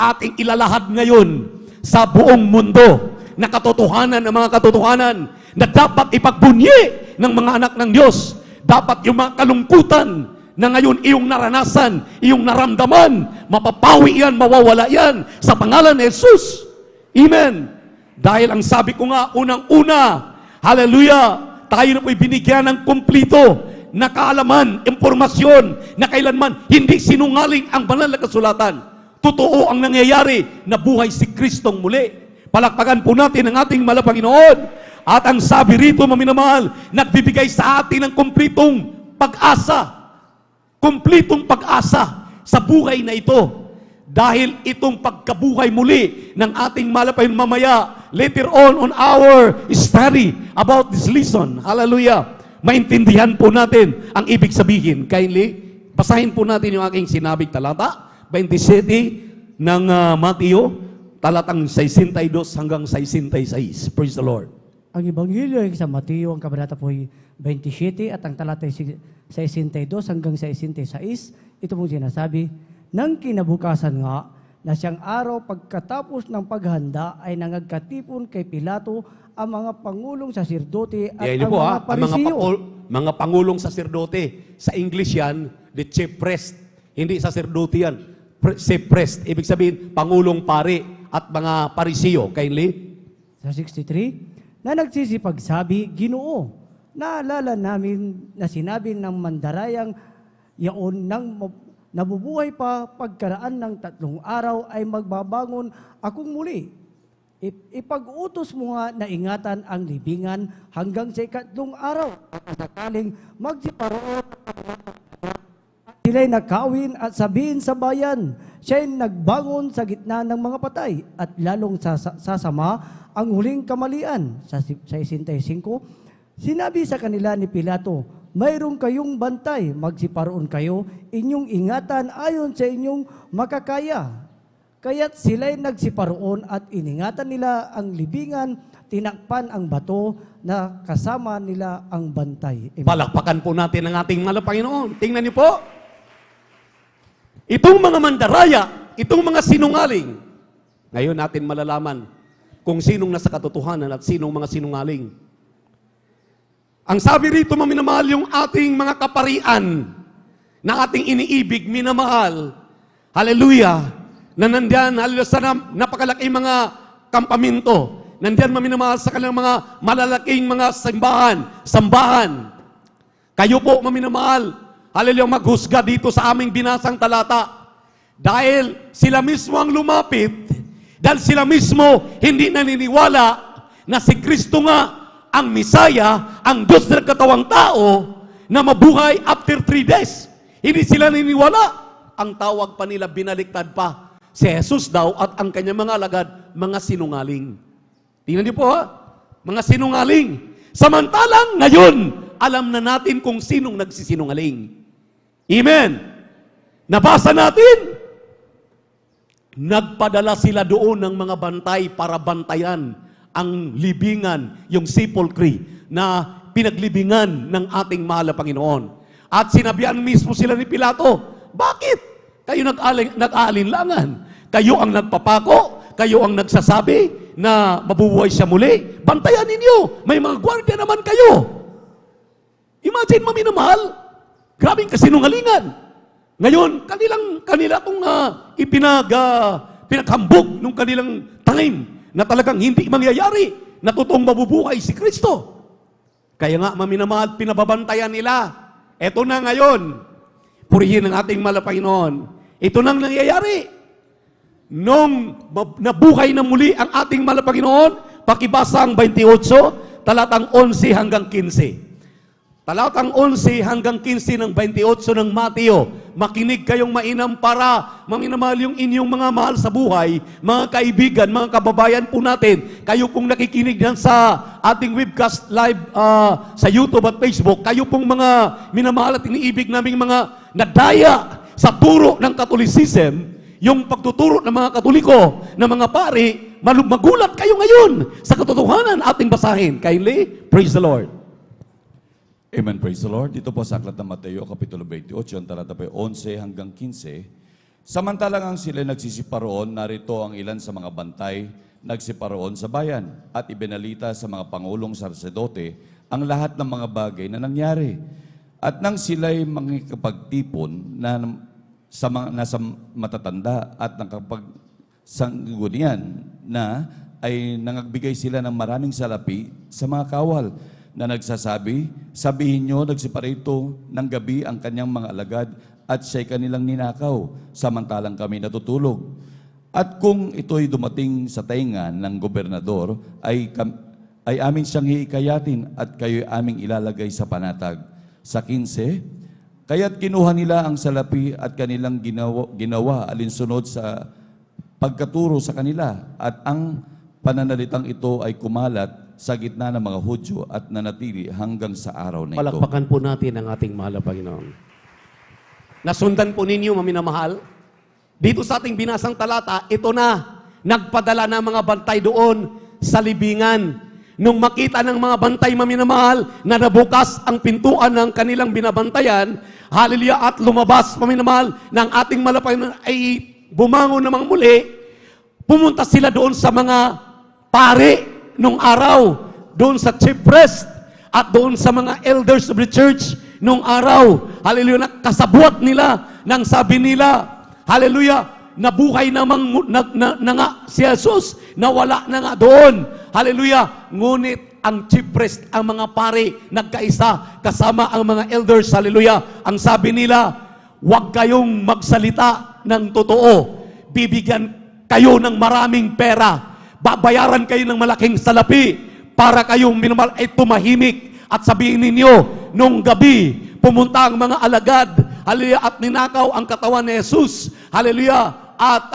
[SPEAKER 15] ating ilalahad ngayon sa buong mundo na katotohanan ng mga katotohanan na dapat ipagbunyi ng mga anak ng Diyos. Dapat yung mga kalungkutan na ngayon iyong naranasan, iyong naramdaman, mapapawi yan, mawawala yan sa pangalan ni Jesus. Amen. Dahil ang sabi ko nga, unang-una, hallelujah, tayo na po'y binigyan ng kumplito na kaalaman, impormasyon, na kailanman hindi sinungaling ang banal na kasulatan. Totoo ang nangyayari na buhay si Kristong muli. Palakpakan po natin ang ating Panginoon. At ang sabi rito, maminamahal, nagbibigay sa atin ng kumplitong pag-asa. Kumplitong pag-asa sa buhay na ito. Dahil itong pagkabuhay muli ng ating Panginoon mamaya, later on our study about this lesson, hallelujah, maintindihan po natin ang ibig sabihin. Kindly, basahin po natin yung aking sinabing talata, 27 ng Mateo, talatang 62 hanggang 66. Praise the Lord.
[SPEAKER 9] Ang Ebanghelyo ay sa Mateo, ang kabanata po ay 27 at ang talata ay 62 hanggang 66. Ito pong sinasabi, nang kinabukasan nga, na siyang araw pagkatapos ng paghanda ay nangagkatipon kay Pilato ang mga pangulong saserdote at ang
[SPEAKER 15] po,
[SPEAKER 9] mga parisiyo.
[SPEAKER 15] mga pangulong saserdote. Sa English yan, the chief priest. Hindi saserdote yan. Chief priest. Ibig sabihin, pangulong pari at mga parisiyo. Kindly.
[SPEAKER 9] Sa 63, na nagsisipagsabi, Ginoo, naalala namin na sinabi ng mandarayang yaon nang nabubuhay pa pagkaraan ng 3 araw ay magbabangon akong muli. Ipag-utos mo nga na ingatan ang libingan hanggang sa 3 araw. Sakaling magsiparoon at sila'y nakawin at sabihin sa bayan, siya'y nagbangon sa gitna ng mga patay at lalong sasama ang huling kamalian. Sa 65, sinabi sa kanila ni Pilato, mayroon kayong bantay, magsiparoon kayo, inyong ingatan ayon sa inyong makakaya. Kaya't sila'y nagsiparoon at iningatan nila ang libingan, tinakpan ang bato na kasama nila ang bantay. Amen.
[SPEAKER 15] Palakpakan po natin ang ating Panginoon. Tingnan niyo po. Itong mga mandaraya, itong mga sinungaling, ngayon natin malalaman kung sinong nasa katotohanan at sinong mga sinungaling. Ang sabi rito, minamahal, yung ating mga kaparian na ating iniibig, minamahal, hallelujah, na nandyan, hallelujah, sa napakalaking mga kampamento, nandyan, minamahal, sa kanilang mga malalaking mga sambahan. Kayo po, minamahal, hallelujah, maghusga dito sa aming binasang talata. Dahil sila mismo ang lumapit, dahil sila mismo hindi naniniwala na si Kristo nga ang Misaya, ang Diyos na nagkatawang tao, na mabuhay after 3 days. Hindi sila naniniwala. Ang tawag pa nila, binaliktad pa. Si Jesus daw at ang kanyang mga alagad, mga sinungaling. Tingnan niyo po ha, mga sinungaling. Samantalang ngayon, alam na natin kung sinong nagsisinungaling. Amen. Nabasa natin, nagpadala sila doon ng mga bantay para bantayan ang libingan, yung sepulchre na pinaglibingan ng ating mahal na Panginoon. At sinabihan mismo sila ni Pilato, bakit? Kayo nag-aalinlangan. Kayo ang nagpapako, kayo ang nagsasabi na mabubuhay siya muli. Bantayan ninyo, may mga gwardiya naman kayo. Imagine, maminamahal, grabing kasinungalingan. Ngayon, kanila kung pinaghambog nung kanilang time na talagang hindi mangyayari, na totoong mabubuhay si Kristo. Kaya nga, maminamahal, pinababantayan nila. Ito na ngayon, purihin ang ating mahal na Panginoon. Ito nang nangyayari. Nung nabuhay na muli ang ating mahal na Panginoon, pakibasa ang 28, talatang 11 hanggang 15. Talatang 11 hanggang 15 ng 28 ng Mateo. Makinig kayong mainam para maminamahal yung inyong mga mahal sa buhay, mga kaibigan, mga kababayan po natin. Kayo pong nakikinig yan sa ating webcast live sa YouTube at Facebook, kayo pong mga minamahal at iniibig naming mga nadaya sa turo ng Catholicism, yung pagtuturo ng mga Katoliko, ng mga pari, magulat kayo ngayon sa katotohanan ating basahin. Kindly, praise the Lord.
[SPEAKER 3] Amen, praise the Lord. Dito po sa Aklat ng Mateo, Kapitulo 28, ang talata po 11 hanggang 15. Samantalang ang sila nagsisiparoon, narito ang ilan sa mga bantay nagsiparoon sa bayan at ibinalita sa mga pangulong sarsedote ang lahat ng mga bagay na nangyari. At nang sila'y mangikapagtipon sa matatanda at nakapagsanggunian na ay nangagbigay sila ng maraming salapi sa mga kawal na nagsasabi, sabihin nyo, nagsiparito ng gabi ang kanyang mga alagad at siya'y kanilang ninakaw, samantalang kami natutulog. At kung ito'y dumating sa tainga ng gobernador, ay amin siyang hiikayatin at kayo'y aming ilalagay sa panatag. Sa 15, kaya't kinuha nila ang salapi at kanilang ginawa alinsunod sa pagkaturo sa kanila, at ang pananalitang ito ay kumalat sa gitna ng mga Hudyo at nanatili hanggang sa araw na ito.
[SPEAKER 15] Palakpakan po natin ang ating mahal na Panginoon. Nasundan po ninyo, maminamahal, dito sa ating binasang talata, ito na, nagpadala ng mga bantay doon sa libingan. Nung makita ng mga bantay, maminamahal, na nabukas ang pintuan ng kanilang binabantayan, hallelujah, at lumabas, maminamahal, ng ating mahal na Panginoon ay bumangon namang muli, pumunta sila doon sa mga pare nung araw, doon sa chief priest at doon sa mga elders of the church nung araw. Hallelujah, kasabuat nila nang sabi nila, hallelujah, nabuhay namang na nga si Jesus, nawala na nga doon. Hallelujah, ngunit ang chief priest, ang mga pare, nagkaisa kasama ang mga elders. Hallelujah, ang sabi nila, huwag kayong magsalita ng totoo. Bibigyan kayo ng maraming pera. Babayaran kayo ng malaking salapi para kayong minamahal ay tumahimik at sabihin ninyo, nung gabi, pumunta ang mga alagad, hallelujah, at ninakaw ang katawan ni Jesus, hallelujah, at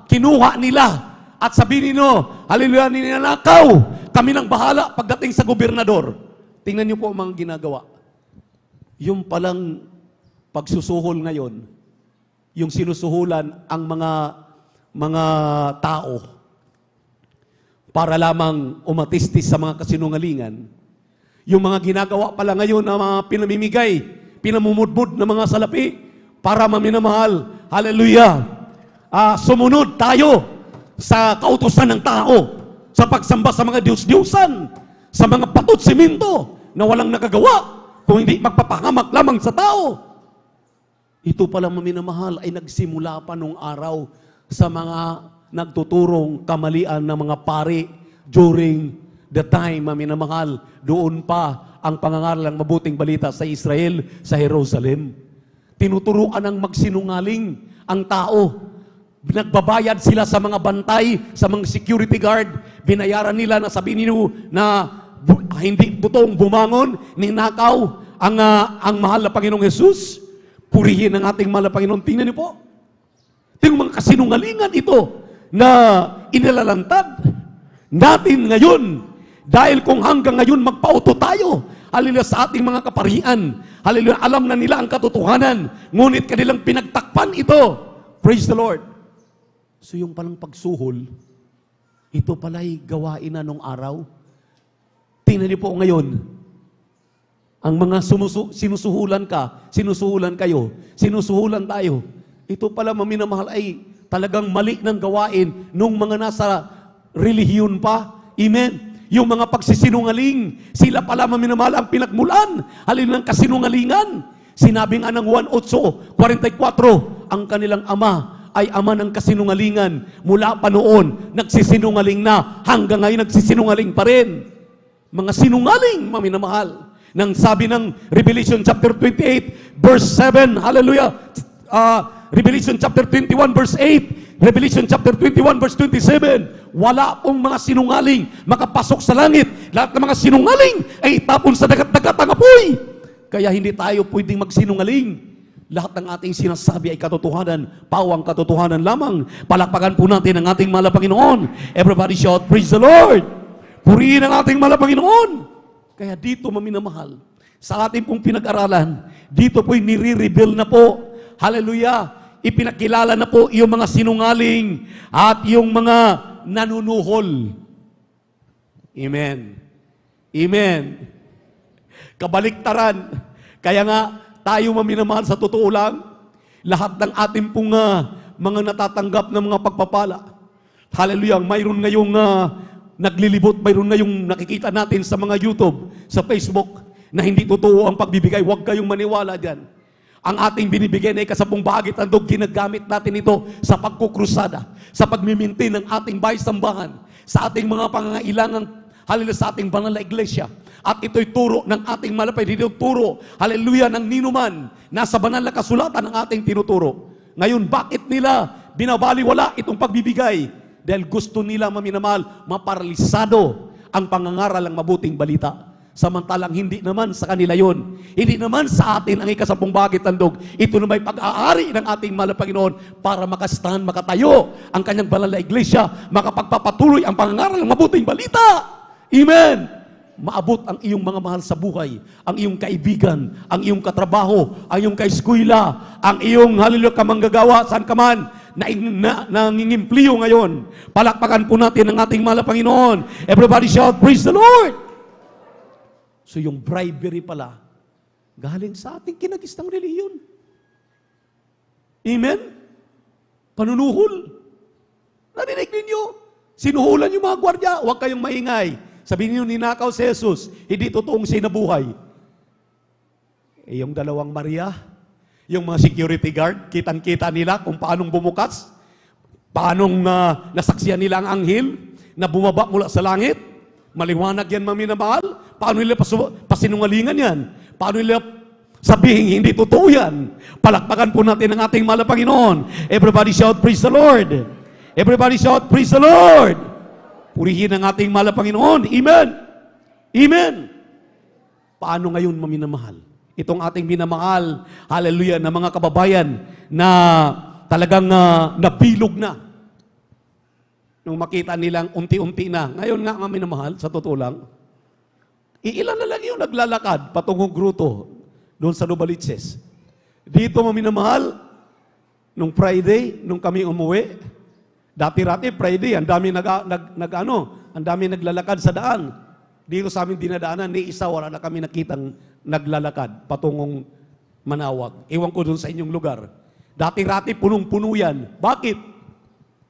[SPEAKER 15] kinuha nila, at sabihin ninyo, hallelujah, ninanakaw, kami nang bahala pagdating sa gobernador. Tingnan niyo po ang mga ginagawa. Yung palang pagsusuhol ngayon, yung sinusuhulan ang mga tao, para lamang umatistis sa mga kasinungalingan. Yung mga ginagawa pala ngayon na mga pinamimigay, pinamumudmud na mga salapi, para maminamahal, hallelujah, sumunod tayo sa kautusan ng tao, sa pagsamba sa mga Diyos-Diyusan, sa mga patot siminto na walang nagagawa, kung hindi magpapahamak lamang sa tao. Ito pala, maminamahal, ay nagsimula pa nung araw sa mga nagtuturong kamalian ng mga pari during the time, maminamahal, doon pa ang pangangaral ng mabuting balita sa Israel, sa Jerusalem. Tinuturuan ng magsinungaling ang tao. Nagbabayad sila sa mga bantay, sa mga security guard. Binayaran nila na sabihin niyo na hindi totoong bumangon, ninakaw ang mahal na Panginoong Jesus. Purihin ang ating mahal na Panginoon. Tingnan niyo po. Tingnan mga kasinungalingan ito na inilalantad natin ngayon. Dahil kung hanggang ngayon magpauto tayo, haleluya, sa ating mga kaparian, haleluya, alam na nila ang katotohanan, ngunit kanilang pinagtakpan ito. Praise the Lord. So yung palang pagsuhol, ito pala'y gawain na nung araw. Tingnan niyo po ngayon, ang mga sinusuhulan ka, sinusuhulan kayo, sinusuhulan tayo, ito pala maminamahal ay talagang mali ng gawain nung mga nasa relihiyon pa. Amen. Yung mga pagsisinungaling, sila pala maminamahal ang pinagmulan. Halin ng kasinungalingan. Sinabi nga ng 1:8:44, ang kanilang ama ay ama ng kasinungalingan. Mula pa noon, nagsisinungaling na. Hanggang ngayon, nagsisinungaling pa rin. Mga sinungaling, maminamahal. Nang sabi ng Revelation chapter 28, verse 7, hallelujah, Revelation chapter 21, verse 8, Revelation chapter 21, verse 27, wala pong mga sinungaling makapasok sa langit. Lahat ng mga sinungaling ay itapon sa dagat-dagat ang apoy. Kaya hindi tayo pwedeng magsinungaling. Lahat ng ating sinasabi ay katotohanan, pawang katotohanan lamang. Palakpakan po natin ang ating mahal na Panginoon. Everybody shout, praise the Lord! Purihin ang ating mahal na Panginoon. Kaya dito, maminamahal, sa ating pong pinag-aralan, dito po'y nire-reveal na po, hallelujah, ipinakilala na po yung mga sinungaling at yung mga nanunuhol. Amen. Amen. Kabaliktaran. Kaya nga, tayo maminamahal sa totoo lang, lahat ng ating pong mga natatanggap ng mga pagpapala. Hallelujah, mayroon ngayong naglilibot, mayroon ngayong nakikita natin sa mga YouTube, sa Facebook, na hindi totoo ang pagbibigay. Huwag kayong maniwala dyan. Ang ating binibigay na ikasapong bahagi tandog, ginagamit natin ito sa pagkukrusada, sa pagmiminti ng ating bahay-sambahan, sa ating mga pangangailangan, hallelujah, sa ating banal na iglesia. At ito'y turo ng ating malapay, dito turo, hallelujah, ng ninuman, nasa banal na kasulatan ng ating tinuturo. Ngayon, bakit nila binabaliwala itong pagbibigay? Dahil gusto nila, maminamahal, maparalisado ang pangangaral ng mabuting balita. Samantalang hindi naman sa kanila yon. Hindi naman sa atin ang ikasapong bahagi tandog. Ito na may pag-aari ng ating mahal na Panginoon para makastand, makatayo ang kanyang banal na iglesia, makapagpapatuloy ang pangangaral ng mabuting balita. Amen. Maabot ang iyong mga mahal sa buhay, ang iyong kaibigan, ang iyong katrabaho, ang iyong kaeskwela, ang iyong hallelujah kamanggagawa, saan ka man, nangingimpliyo ngayon. Palakpakan po natin ang ating mahal na Panginoon. Everybody shout, praise the Lord! So yung bribery pala, galing sa ating kinagistang relihiyon. Amen? Panunuhol. Narinig ninyo? Sinuhulan yung mga gwardya, huwag kayong maingay. Sabihin niyo, ninakaw si Jesus, hindi totoong siya nabuhay. Yung dalawang Maria, yung mga security guard, kitang-kita nila kung paanong bumukas, paanong nasaksiyan nila ang anghel na bumaba mula sa langit. Maliwanag yan, maminamahal. Paano nila pasinungalingan yan? Paano nila sabihin, hindi totoo yan? Palakpakan po natin ang ating mahal na Panginoon. Everybody shout, praise the Lord. Everybody shout, praise the Lord. Purihin ang ating mahal na Panginoon. Amen. Amen. Paano ngayon, maminamahal? Itong ating minamahal, hallelujah, na mga kababayan na talagang nabilog na. Nung makita nilang unti-unti na. Ngayon nga, minamahal, sa totoo lang, iilan na lang yung naglalakad patungong gruto doon sa Novaliches. Dito, minamahal, nung Friday, nung kami umuwi, dati-rati, Friday, ang dami ang dami naglalakad sa daan. Dito sa aming dinadaanan, ni isa wala na kami nakitang naglalakad patungong Manawag. Ewan ko doon sa inyong lugar. Dati-rati, punong-puno yan. Bakit?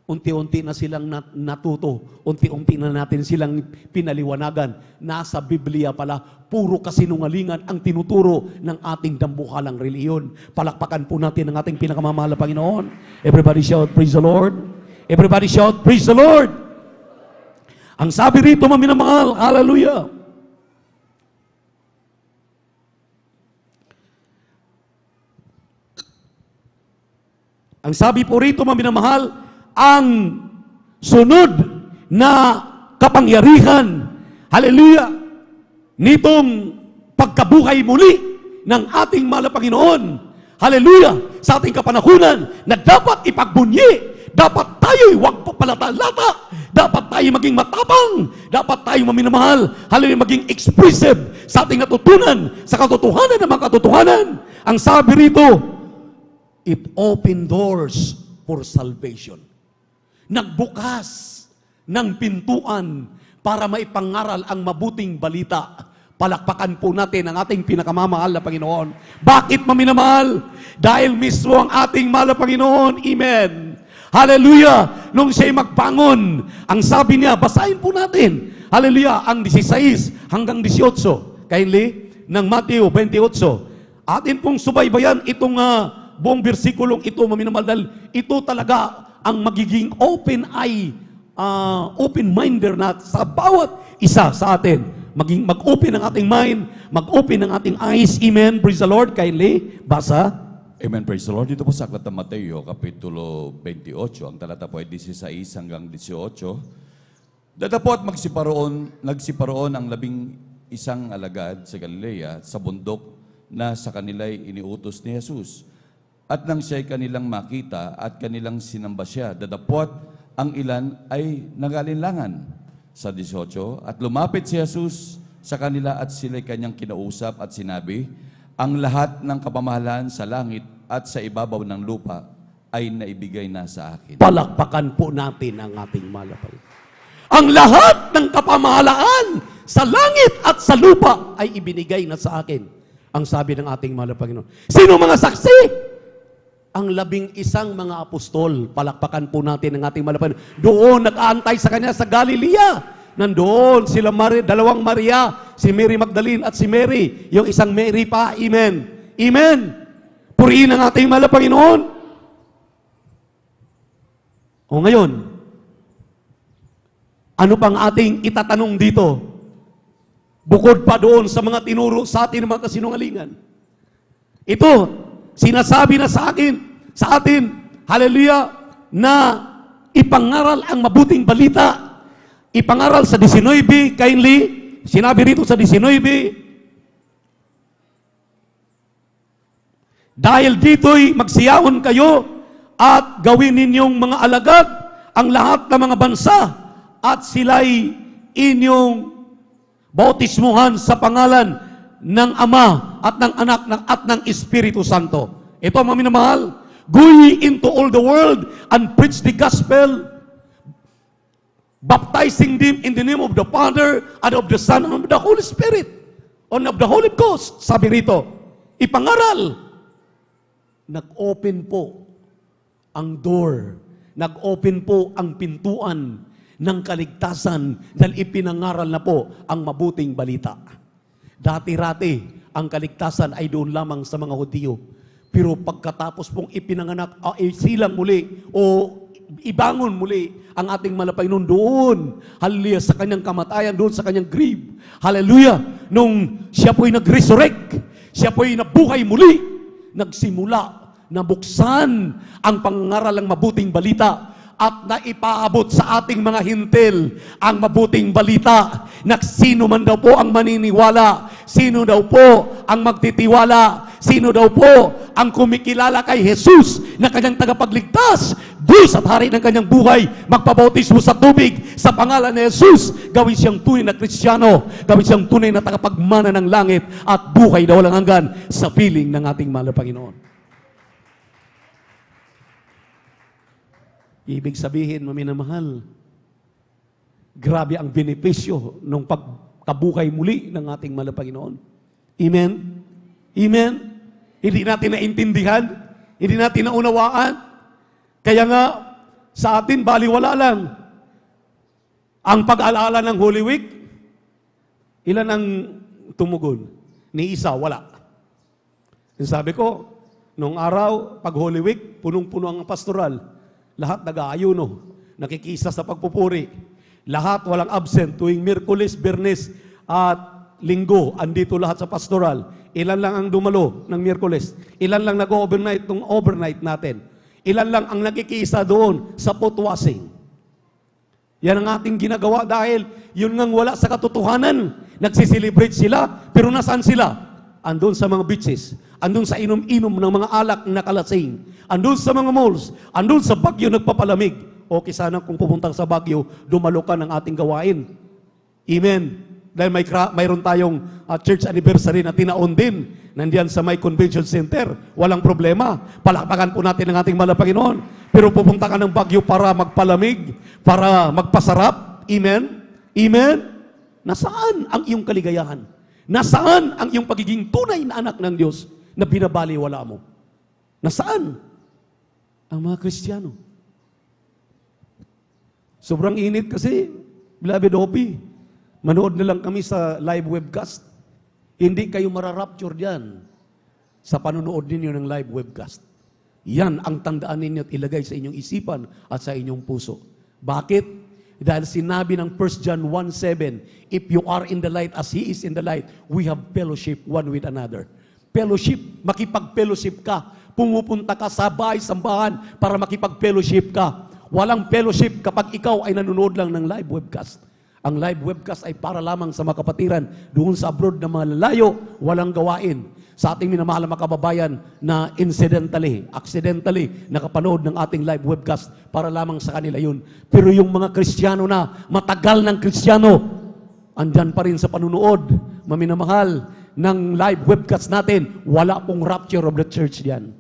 [SPEAKER 15] Unti-unti na silang natuto. Unti-unti na natin silang pinaliwanagan. Nasa Biblia pala, puro kasinungalingan ang tinuturo ng ating dambuhalang reliyon. Palakpakan po natin ang ating pinakamamahal na Panginoon. Everybody shout, praise the Lord. Everybody shout, praise the Lord. Ang sabi rito, maminamahal, hallelujah. Ang sabi po rito, mga minamahal, ang sunod na kapangyarihan, hallelujah, nitong pagkabuhay muli ng ating mahal na Panginoon, hallelujah, sa ating kapanahunan na dapat ipagbunyi, dapat tayo'y huwag papalata-lata, dapat tayo maging matapang, dapat tayo maminamahal, hallelujah, maging expressive sa ating natutunan, sa katotohanan ng mga katotohanan. Ang sabi rito, it opened doors for salvation. Nagbukas ng pintuan para maipangaral ang mabuting balita. Palakpakan po natin ang ating pinakamamahal na Panginoon. Bakit maminamahal? Dahil mismo ang ating mahal na Panginoon. Amen. Hallelujah! Nung siya'y magbangon, ang sabi niya, basahin po natin. Hallelujah! Ang 16 hanggang 18. Kindly, ng Mateo 28. Atin pong subaybayan itong buong bersikulong ito, maminamahal, dahil ito talaga ang magiging open-minded na sa bawat isa sa atin. Mag-open ang ating mind, mag-open ang ating eyes. Amen. Praise the Lord. Kindly, basa.
[SPEAKER 3] Amen. Praise the Lord. Dito po sa Aklat ng Mateo, Kapitulo 28, ang talata po ay 16 hanggang 18. Datapot nagsiparoon ang 11 alagad sa Galilea sa bundok na sa kanila'y iniutos ni Jesus. At nang siya'y kanilang makita at kanilang sinamba siya, dadapot ang ilan ay nagalinlangan. Sa 18, at lumapit si Jesus sa kanila at sila'y kanyang kinausap at sinabi, ang lahat ng kapamahalaan sa langit at sa ibabaw ng lupa ay naibigay na sa akin.
[SPEAKER 15] Palakpakan po natin ang ating mahal na Panginoon. Ang lahat ng kapamahalaan sa langit at sa lupa ay ibinigay na sa akin. Ang sabi ng ating mahal na Panginoon. Sino mga saksi? Ang 11 mga apostol. Palakpakan po natin ang ating mahal na Panginoon. Doon nag-aantay sa kanya sa Galilea. Nandoon sila dalawang Maria, si Mary Magdalene at si Mary, yung isang Mary pa. Amen. Amen. Purihin ang ating mahal na Panginoon. O ngayon, ano pang ating itatanong dito? Bukod pa doon sa mga tinuro sa atin ng mga kasinungalingan. Ito, sinasabi na sa atin, hallelujah, na ipangaral ang mabuting balita. Ipangaral sa 19, kindly, sinabi rito sa 19, dahil dito'y magsiyaon kayo at gawin ninyong mga alagad ang lahat ng mga bansa at sila'y inyong bautismuhan sa pangalan ng Ama at ng Anak at ng Espiritu Santo. Ito, mga minamahal, go ye into all the world and preach the gospel, baptizing them in the name of the Father and of the Son and of the Holy Spirit, and of the Holy Ghost. Sabi rito, ipangaral. Nag-open po ang door, nag-open po ang pintuan ng kaligtasan dahil ipinangaral na po ang mabuting balita. Dati-rati, ang kaligtasan ay doon lamang sa mga Hudyo. Pero pagkatapos pong ipinanganak, silang muli o ibangon muli ang ating Panginoon doon. Hallelujah, sa kanyang kamatayan, doon sa kanyang grave. Hallelujah, nung siya po'y nag-resurrect, siya po'y nabuhay muli, nagsimula, nabuksan ang pangaral ng mabuting balita at naipaabot sa ating mga hintil ang mabuting balita na sino man daw po ang maniniwala, sino daw po ang magtitiwala, sino daw po ang kumikilala kay Jesus na kanyang tagapagligtas, Diyos at hari ng kanyang buhay, magpabautismo sa tubig sa pangalan ni Jesus, gawin siyang tunay na Kristiyano, gawin siyang tunay na tagapagmana ng langit at buhay na walang hanggan sa piling ng ating mahal na Panginoon. Ibig sabihin, maminamahal, grabe ang benepisyo ng pagkabuhay muli ng ating mahal na Panginoon. Amen? Amen? Hindi natin naintindihan, hindi natin naunawaan. Kaya nga, sa atin, baliwala lang. Ang pag-alala ng Holy Week, ilan ang tumugon? Ni isa, wala. Sabi ko, nung araw, pag Holy Week, punong-puno ang pastoral. Lahat nag-aayuno, nakikisa sa pagpupuri. Lahat walang absent tuwing Miyerkules, Biyernes at Linggo. Andito lahat sa pastoral. Ilan lang ang dumalo ng Miyerkules? Ilan lang nag-overnight nung overnight natin? Ilan lang ang nagkikisa doon sa putwasing. Yan ang ating ginagawa dahil yun ngang wala sa katotohanan. Nagsiselebrate sila, pero nasaan sila? Andun sa mga beaches, andun sa inom-inom ng mga alak na nakalasing, andun sa mga malls, andun sa Baguio nagpapalamig. Okay sana kung pupunta sa Baguio, dumalo ka ng ating gawain. Amen. Dahil mayroon tayong church anniversary na tinaon din. Nandiyan sa may convention center. Walang problema. Palakpakan po natin ang ating mahal na Panginoon. Pero pupunta ka ng Baguio para magpalamig, para magpasarap. Amen? Amen? Nasaan ang iyong kaligayahan? Nasaan ang iyong pagiging tunay na anak ng Diyos na binabaliwala mo? Nasaan ang mga Kristiyano? Sobrang init kasi, beloved Hopi, manood na lang kami sa live webcast. Hindi kayo mararapture diyan sa panonood ninyo ng live webcast. Yan ang tandaan ninyo at ilagay sa inyong isipan at sa inyong puso. Bakit? Dahil sinabi ng 1 John 1:7, if you are in the light as He is in the light, we have fellowship one with another. Fellowship, makipag-fellowship ka. Pumupunta ka sa bahay-sambahan para makipag-fellowship ka. Walang fellowship kapag ikaw ay nanonood lang ng live webcast. Ang live webcast ay para lamang sa mga kapatiran doon sa abroad na mga lalayo, walang gawain. Sa ating minamahal na mga kababayan na accidentally nakapanood ng ating live webcast para lamang sa kanila yun. Pero yung mga Kristiyano na matagal ng Kristiyano, andyan pa rin sa panunood, maminamahal ng live webcast natin, wala pong rapture of the church diyan.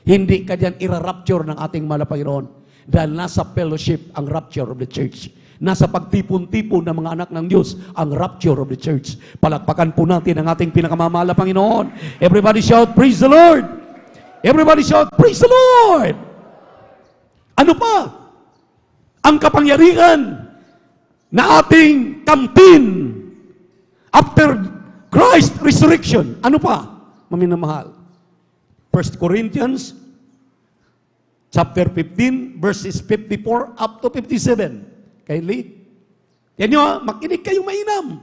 [SPEAKER 15] Hindi ka diyan ira-rapture ng ating mahal na Panginoon dahil nasa fellowship ang rapture of the church. Nasa pagtipon-tipon ng mga anak ng Diyos ang rapture of the church. Palakpakan po natin ang ating pinakamamahal na Panginoon. Everybody shout, praise the Lord! Everybody shout, praise the Lord! Ano pa? Ang kapangyarihan na ating kamtin after Christ's resurrection. Ano pa? Maminamahal. 1 Corinthians chapter 15 verses 54 up to 57. Kindly. Yan nyo, makinig kayong mainam.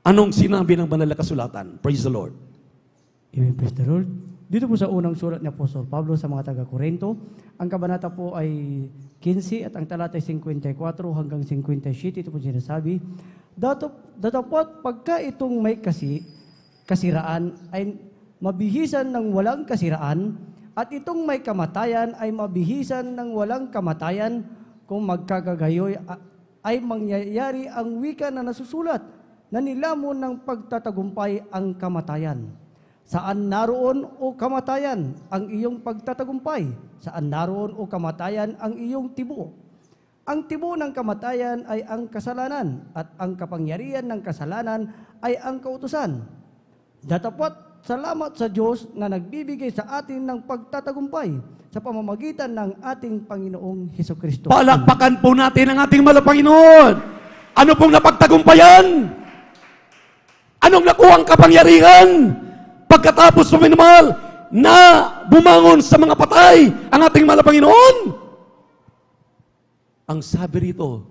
[SPEAKER 15] Anong sinabi ng banal na kasulatan? Praise the Lord.
[SPEAKER 9] Amen, praise the Lord. Dito po sa unang sulat ni Apostol Pablo sa mga taga-Korinto, ang kabanata po ay 15 at ang talata ay 54 hanggang 57. Ito po sinasabi, datapot pagka itong may kasiraan ay mabihisan ng walang kasiraan, at itong may kamatayan ay mabihisan ng walang kamatayan. Kung magkakagayoy ay mangyayari ang wika na nasusulat na nilamon ng pagtatagumpay ang kamatayan. Saan naroon o kamatayan ang iyong pagtatagumpay? Saan naroon o kamatayan ang iyong tibo? Ang tibo ng kamatayan ay ang kasalanan at ang kapangyarihan ng kasalanan ay ang kautusan. Datapot salamat sa Diyos na nagbibigay sa atin ng pagtatagumpay sa pamamagitan ng ating Panginoong Hesukristo.
[SPEAKER 15] Palakpakan po natin ang ating mahal na Panginoon. Ano pong napagtagumpayan? Anong nakuhang kapangyarihan? Pagkatapos po minamahal na bumangon sa mga patay ang ating mahal na Panginoon. Ang sabi rito,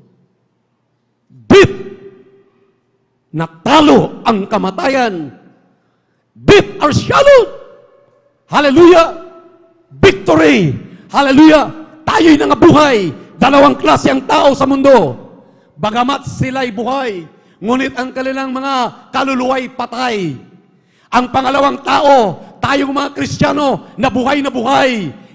[SPEAKER 15] death, natalo ang kamatayan. Death are swallowed. Hallelujah. Victory. Hallelujah. Tayo'y nangabuhay. Dalawang klase ang tao sa mundo. Bagamat sila'y buhay, ngunit ang kanilang mga kaluluwa'y patay. Ang pangalawang tao, tayong mga Kristiyano na buhay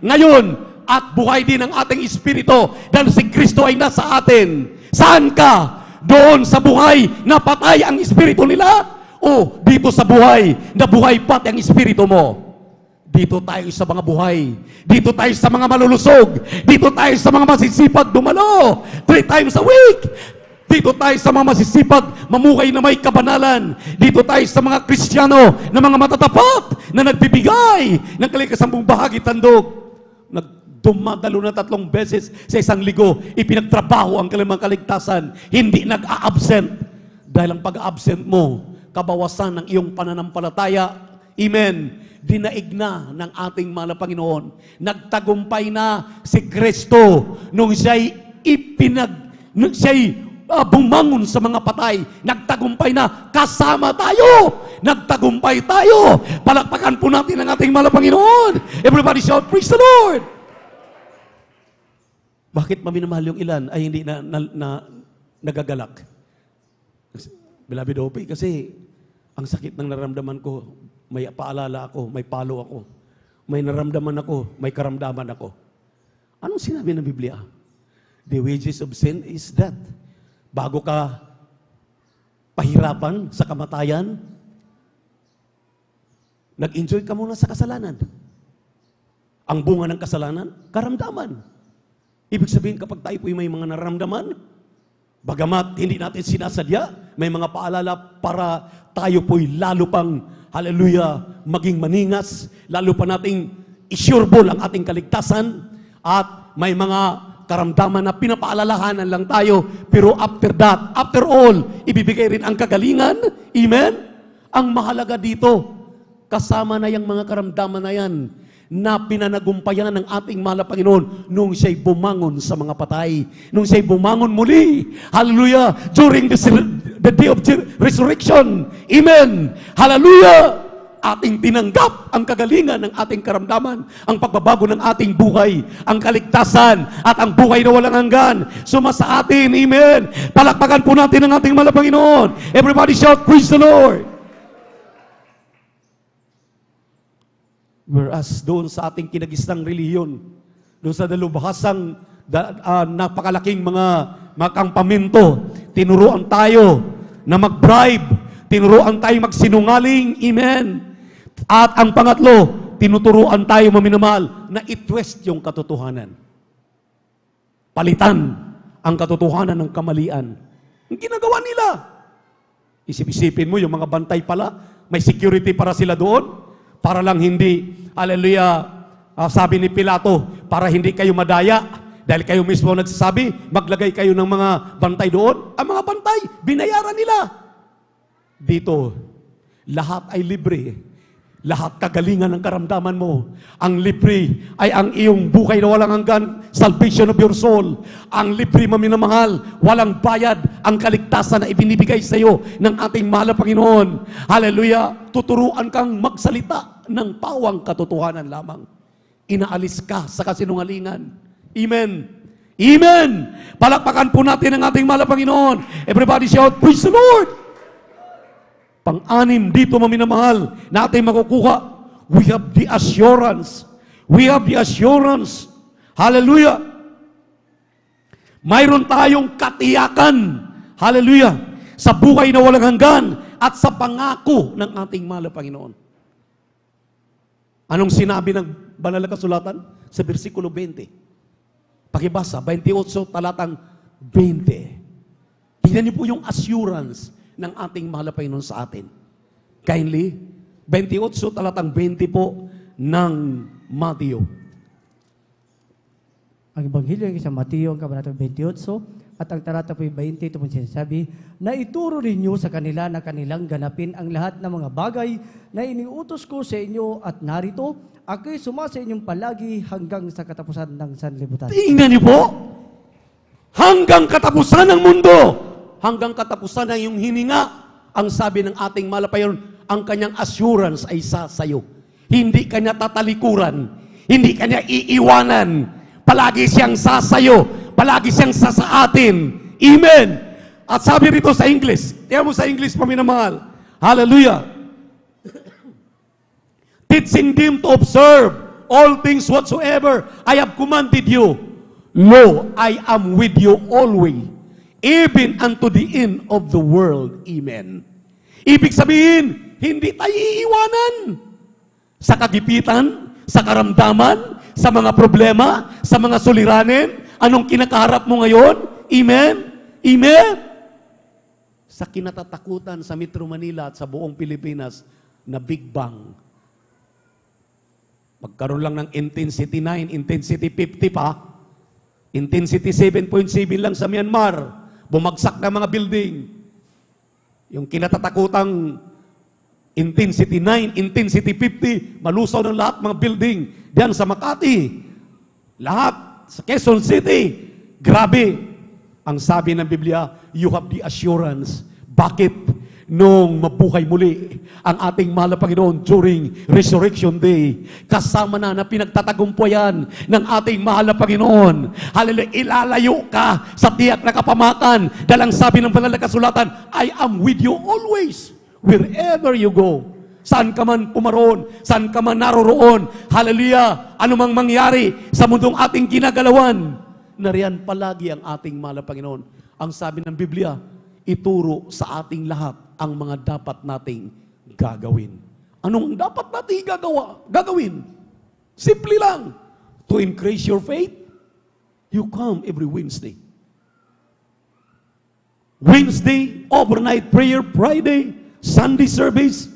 [SPEAKER 15] ngayon, at buhay din ang ating espiritu dahil si Kristo ay nasa atin. Saan ka? Doon sa buhay na patay ang espiritu nila? O dito sa buhay na buhay pati ang espiritu mo? Dito tayo sa mga buhay. Dito tayo sa mga malulusog. Dito tayo sa mga masisipag dumalo 3 times a week. Dito tayo sa mga masisipag mamukay na may kabanalan. Dito tayo sa mga Kristiyano na mga matatapat na nagbibigay ng kalikasamang bahagi tandog. Dumadalo na 3 beses sa isang linggo, ipinagtrabaho ang kanilang kaligtasan. Hindi nag-a-absent. Dahil ang pag-a-absent mo, kabawasan ng iyong pananampalataya. Amen. Dinaig na ng ating mahal na Panginoon. Nagtagumpay na si Kristo nung siya'y bumangon sa mga patay. Nagtagumpay na, kasama tayo. Nagtagumpay tayo. Palakpakan po natin ang ating mahal na Panginoon. Everybody shout, praise the Lord! Bakit maminamahal yung ilan ay hindi na nagagalak? Beloved OP, kasi ang sakit ng naramdaman ko, may paalala ako, may palo ako. May naramdaman ako, may karamdaman ako. Anong sinabi ng Biblia? The wages of sin is death. Bago ka pahirapan sa kamatayan, nag-enjoy ka muna sa kasalanan. Ang bunga ng kasalanan, karamdaman. Ibig sabihin, kapag tayo po'y may mga naramdaman, bagamat hindi natin sinasadya, may mga paalala para tayo po'y lalo pang, hallelujah, maging maningas, lalo pa nating isurebol ang ating kaligtasan, at may mga karamdaman na pinapaalalahanan lang tayo, pero after that, after all, ibibigay rin ang kagalingan. Amen? Ang mahalaga dito, kasama na yung mga karamdaman na yan, na pinanagumpayan ng ating mahal na Panginoon nung siya'y bumangon sa mga patay. Nung siya'y bumangon muli. Hallelujah! During the day of resurrection. Amen! Hallelujah! Ating tinanggap ang kagalingan ng ating karamdaman, ang pagbabago ng ating buhay, ang kaligtasan, at ang buhay na walang hanggan. Sumasa atin. Amen! Palakpakan po natin ang ating mahal na Panginoon. Everybody shout, praise the Lord! Whereas doon sa ating kinagistang relihiyon, doon sa dalubhasang napakalaking mga kampamento, tinuruan tayo na mag-bribe, tinuruan tayo magsinungaling, amen. At ang pangatlo, tinuturuan tayo maminamahal na i-twist yung katotohanan. Palitan ang katotohanan ng kamalian. Ang ginagawa nila. Isip-isipin mo, yung mga bantay pala, may security para sila doon, para lang hindi, hallelujah, sabi ni Pilato, para hindi kayo madaya, dahil kayo mismo nagsasabi, maglagay kayo ng mga bantay doon. Ang mga bantay, binayaran nila. Dito, lahat ay libre. Lahat kagalingan ng karamdaman mo. Ang libre ay ang iyong buhay na walang hanggan, salvation of your soul. Ang libre, maminamahal, walang bayad, ang kaligtasan na ibinibigay sa iyo ng ating mahal na Panginoon. Hallelujah! Tuturuan kang magsalita ng pawang katotohanan lamang. Inaalis ka sa kasinungalingan. Amen! Amen! Palakpakan po natin ang ating mahal na Panginoon. Everybody shout, praise the Lord! Pang-anim dito, maminamahal, na ating makukuha, we have the assurance. We have the assurance. Hallelujah! Mayroon tayong katiyakan. Hallelujah! Sa buhay na walang hanggan at sa pangako ng ating mahal na Panginoon. Anong sinabi ng banal na kasulatan? Sa versikulo 20. Pakibasa, 28 talatang 20. Tingnan niyo po yung assurance ng ating mahal na Panginoon sa atin. Kindly, 28 talatang 20 po ng Mateo.
[SPEAKER 9] Ang Ebanghelyo ng sa Mateo, ang kabanata 28, at ang talata po 20, ito po sinasabi, na ituro ninyo sa kanila na kanilang ganapin ang lahat ng mga bagay na iniutos ko sa inyo, at narito, ako'y sumasa inyong palagi hanggang sa katapusan ng sanlibutan.
[SPEAKER 15] Tingnan niyo po, hanggang katapusan ng mundo, hanggang katapusan ng iyong hininga, ang sabi ng ating mahal na Panginoon, ang kanyang assurance ay sasayo. Hindi kanya tatalikuran, hindi kanya iiwanan, palagi siyang sasayo, palagi siyang sa atin. Amen! At sabi rito sa English, tiyan mo sa English, paminamahal, hallelujah, teaching them to observe all things whatsoever I have commanded you. Lo, I am with you always, even unto the end of the world. Amen. Ibig sabihin, hindi tayo iiwanan sa kagipitan, sa karamdaman, sa mga problema, sa mga suliranin. Anong kinakaharap mo ngayon? Amen? Amen? Sa kinatatakutan sa Metro Manila at sa buong Pilipinas na Big Bang. Magkaroon lang ng intensity 9, intensity 50 pa, intensity 7.7 lang sa Myanmar. Bumagsak na mga building. Yung kinatatakutang intensity 9, intensity 50, malusaw ng lahat mga building. Diyan sa Makati. Lahat. Sa Quezon City. Grabe. Ang sabi ng Biblia, you have the assurance. Bakit? Nung mabuhay muli ang ating mahal na Panginoon during Resurrection Day, kasama na pinagtatagumpayan ng ating mahal na Panginoon. Hallelujah, ilalayo ka sa tiyak na kapamakan. Dahil ang sabi ng banal na kasulatan, I am with you always, wherever you go. Saan ka man pumaroon, saan ka man naroroon, hallelujah, anumang mangyari sa mundong ating ginagalawan, nariyan palagi ang ating mahal na Panginoon. Ang sabi ng Biblia, ituro sa ating lahat ang mga dapat nating gagawin. Anong dapat nating gagawin? Simple lang. To increase your faith, you come every Wednesday. Wednesday, overnight prayer, Friday, Sunday service,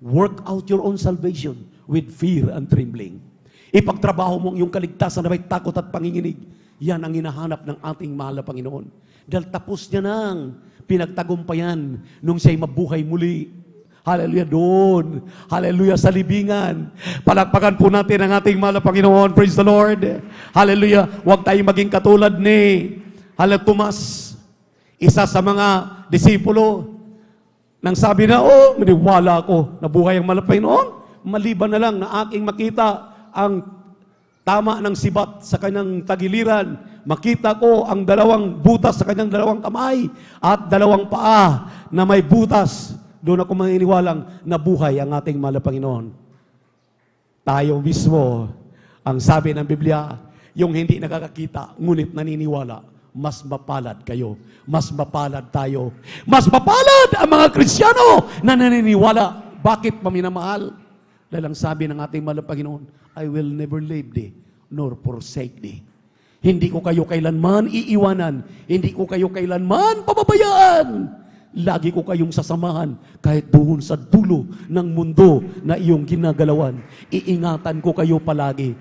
[SPEAKER 15] work out your own salvation with fear and trembling. Ipagtrabaho mo yung kaligtasan na may takot at panginginig. Yan ang hinahanap ng ating mahal na Panginoon. Dahil tapos niya nang pinagtagumpayan nung siya'y mabuhay muli. Hallelujah doon. Hallelujah sa libingan. Palakpakan po natin ang ating mahal na Panginoon. Praise the Lord. Hallelujah. Huwag tayong maging katulad ni Tomas, isa sa mga disipulo. Nang sabi na, maniwala ako, nabuhay ang mahal na Panginoon. Maliban na lang na aking makita ang tama ng sibat sa kanyang tagiliran, makita ko ang dalawang butas sa kanyang dalawang kamay at dalawang paa na may butas. Doon ako maniniwalang nabuhay ang ating mahal na Panginoon. Tayo mismo, ang sabi ng Biblia, yung hindi nakakakita, ngunit naniniwala, mas mapalad kayo. Mas mapalad tayo. Mas mapalad ang mga Kristiyano na naniniwala. Bakit paminamahal? Dahil ang sabi ng ating mahal na Panginoon, I will never leave thee, nor forsake thee. Hindi ko kayo kailanman iiwanan. Hindi ko kayo kailanman pababayaan. Lagi ko kayong sasamahan kahit doon sa dulo ng mundo na iyong ginagalawan. Iingatan ko kayo palagi.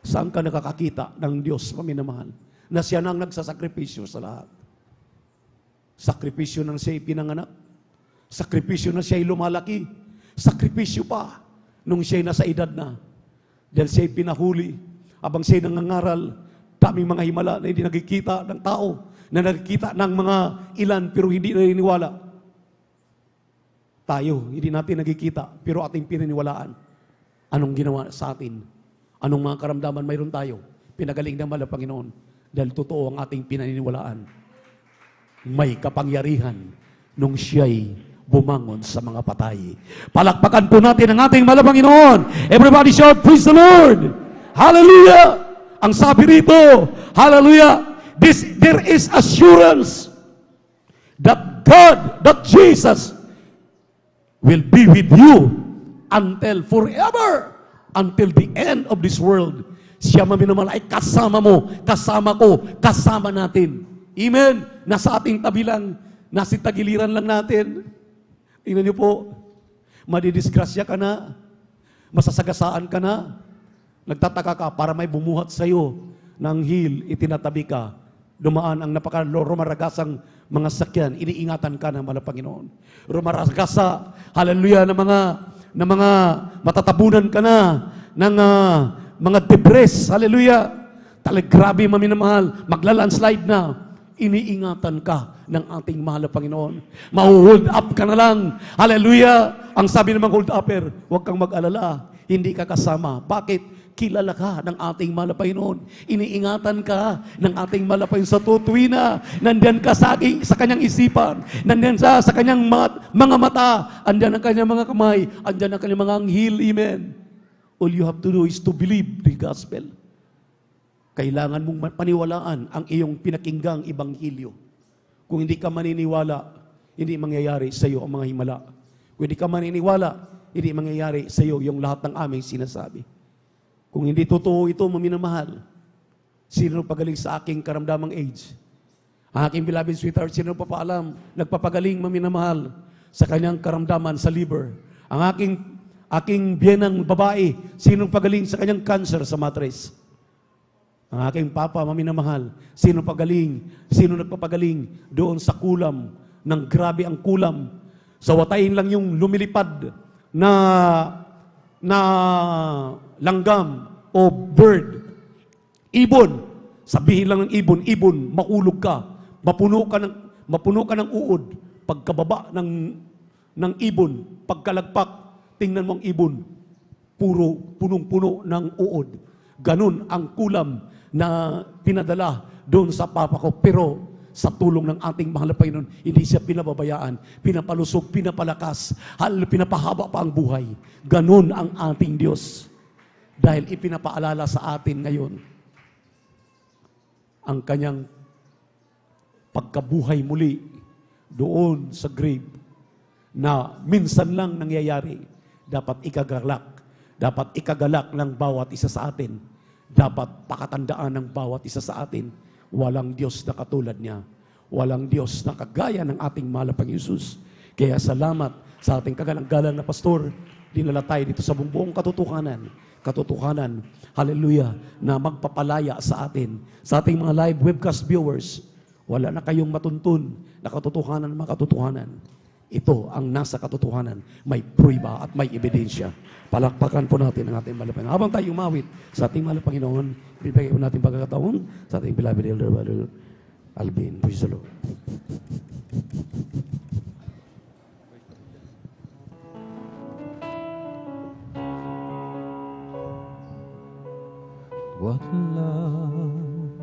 [SPEAKER 15] Saan ka nakakakita ng Diyos, paminamahal? Na siya nang nagsasakripisyo sa lahat. Sakripisyo ng siya'y pinanganak. Sakripisyo na siya'y lumalaki. Sakripisyo pa nung siya'y nasa edad na. Dahil siya'y pinahuli. Abang siya'y nangangaral, daming mga himala na hindi nakikita ng tao, na nakikita ng mga ilan pero hindi naniniwala. Tayo, hindi natin nakikita pero ating pinaniwalaan. Anong ginawa sa atin? Anong mga karamdaman mayroon tayo? Pinagaling naman ng Panginoon. Dahil totoo ang ating pinaniniwalaan. May kapangyarihan nung siya'y bumangon sa mga patay. Palakpakan po natin ang ating mahal na Panginoon. Everybody shout, praise the Lord! Hallelujah! Ang sabi rito, hallelujah, there is assurance that God, that Jesus will be with you until forever, until the end of this world. Siya maminamahal ay kasama mo, kasama ko, kasama natin. Amen? Nasa ating tabi lang, nasa tagiliran lang natin. Tingnan niyo po, madidisgrasya ka na, masasagasaan ka na, nagtataka ka para may bumuhat sa iyo ng heel, itinatabi ka, dumaan ang rumaragasa mga sakyan, iniingatan ka ng mahal na Panginoon. Rumaragasa, hallelujah, ng mga matatabunan ka na, ng mga debris, hallelujah. Grabe maminamahal, maglalandslide na, iniingatan ka ng ating mahal na Panginoon. Ma-hold up ka na lang, hallelujah. Ang sabi ng mga hold upper, huwag kang mag-alala, hindi ka kasama. Bakit? Kilala ka ng ating mahal na Panginoon. Iniingatan ka ng ating mahal na Panginoon sa tutuwina. Nandiyan ka sa kanyang isipan. Nandiyan sa kanyang mga mata. Andiyan ang kanyang mga kamay. Andiyan ang kanyang mga anghel. Amen. All you have to do is to believe the gospel. Kailangan mong paniwalaan ang iyong pinakinggang ibanghilyo. Kung hindi ka maniniwala, hindi mangyayari sa iyo ang mga himala. Kung hindi ka maniniwala, hindi mangyayari sa iyo yung lahat ng aming sinasabi. Kung hindi totoo ito, maminamahal, sino pagaling sa aking karamdamang age? Ang aking beloved sweetheart, sino nagpapagaling maminamahal sa kanyang karamdaman sa liver? Ang aking biyenang babae, sino pagaling sa kanyang cancer sa matres? Ang aking papa, maminamahal, sino nagpapagaling doon sa kulam, ng grabe ang kulam, sa watayin lang yung lumilipad na langgam o bird. Ibon. Sabihin lang ng ibon, makulog ka. mapuno ka ng uod, pagkababa ng ibon, pagkalagpak, tingnan mo ang ibon, punong-puno ng uod. Ganun ang kulam na pinadala doon sa papa ko. Pero sa tulong ng ating mahal na Panginoon, hindi siya pinababayaan, pinapalusog, pinapalakas, pinapahaba pa ang buhay. Ganun ang ating Diyos. Dahil ipinapaalala sa atin ngayon ang kanyang pagkabuhay muli doon sa grave na minsan lang nangyayari. Dapat ikagalak ng bawat isa sa atin. Dapat pakatandaan ng bawat isa sa atin. Walang Diyos na katulad niya. Walang Diyos na kagaya ng ating mahal na Panginoon Hesus. Kaya salamat sa ating kagalang-galang na pastor. Dinala tayo dito sa buong katotohanan, hallelujah, na magpapalaya sa atin. Sa ating mga live webcast viewers, wala na kayong matuntun na katotohanan, mga katotohanan. Ito ang nasa katotohanan. May prueba at may ebidensya. Palakpakan po natin ang ating mahal na Panginoon. Habang tayo umawit sa ating mahal na Panginoon, bibigay po natin pagkakataon sa ating beloved Elder Brother Alvin. Praise the Lord.
[SPEAKER 2] What love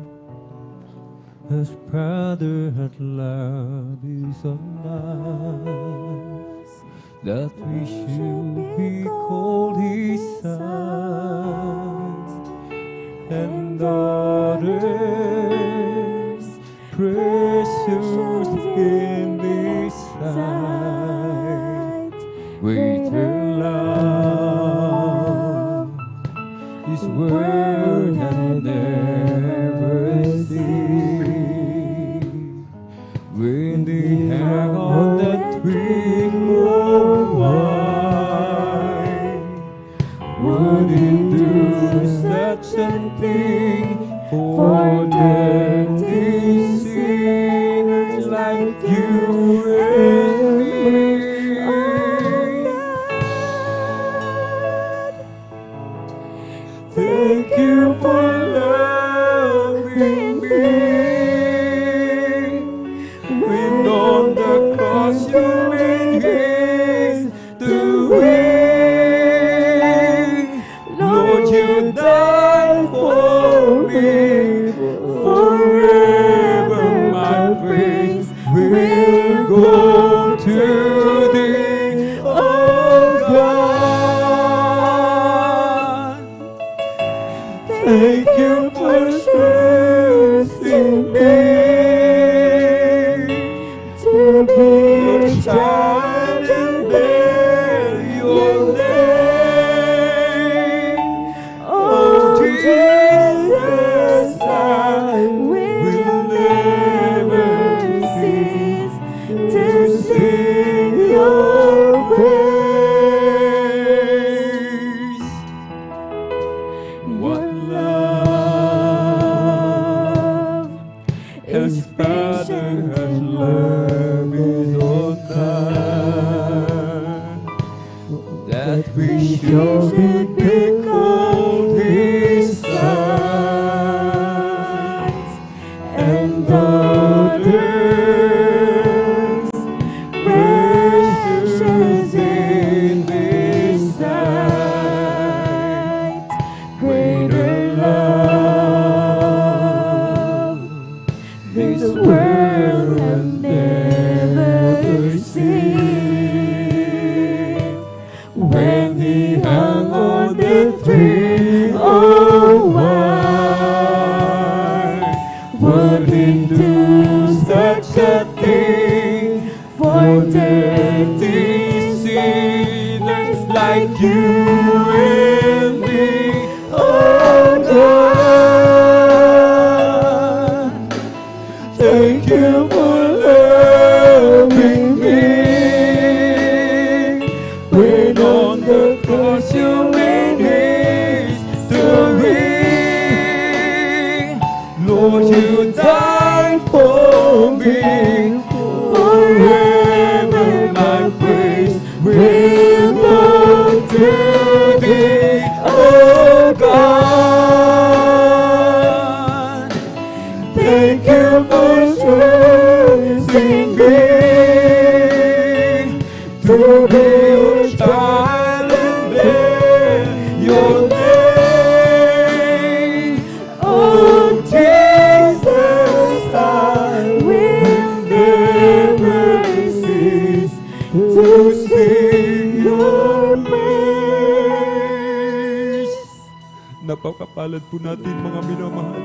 [SPEAKER 2] has brotherhood love is on us, that we should be called His sons and daughters, precious in His sight. Greater love His word had never seen. When they hang on that tree, oh, why would He do such a thing for dirty sinners like you and me? Thank you for loving me. When on the cross you made history, Lord, you died for me. Forever my praise will go to Thee, oh God. Thank you for choosing me to be your child and bear your name. Oh Jesus, I will never cease to sing your praise. What love His Father has love is on us, that we should be called His sons and daughters, precious in His sight. Greater love this world has never seen. When He hung on the tree, oh, why would He do such a thing for dirty sinners like you and me? Oh God, thank you for loving me. When on the cross you made history, Lord, you died for me. Forever my praise will go to to be your child and bear your name. Oh Jesus, I will never cease to sing your praise.
[SPEAKER 16] Napakapalad po natin mga minamahal.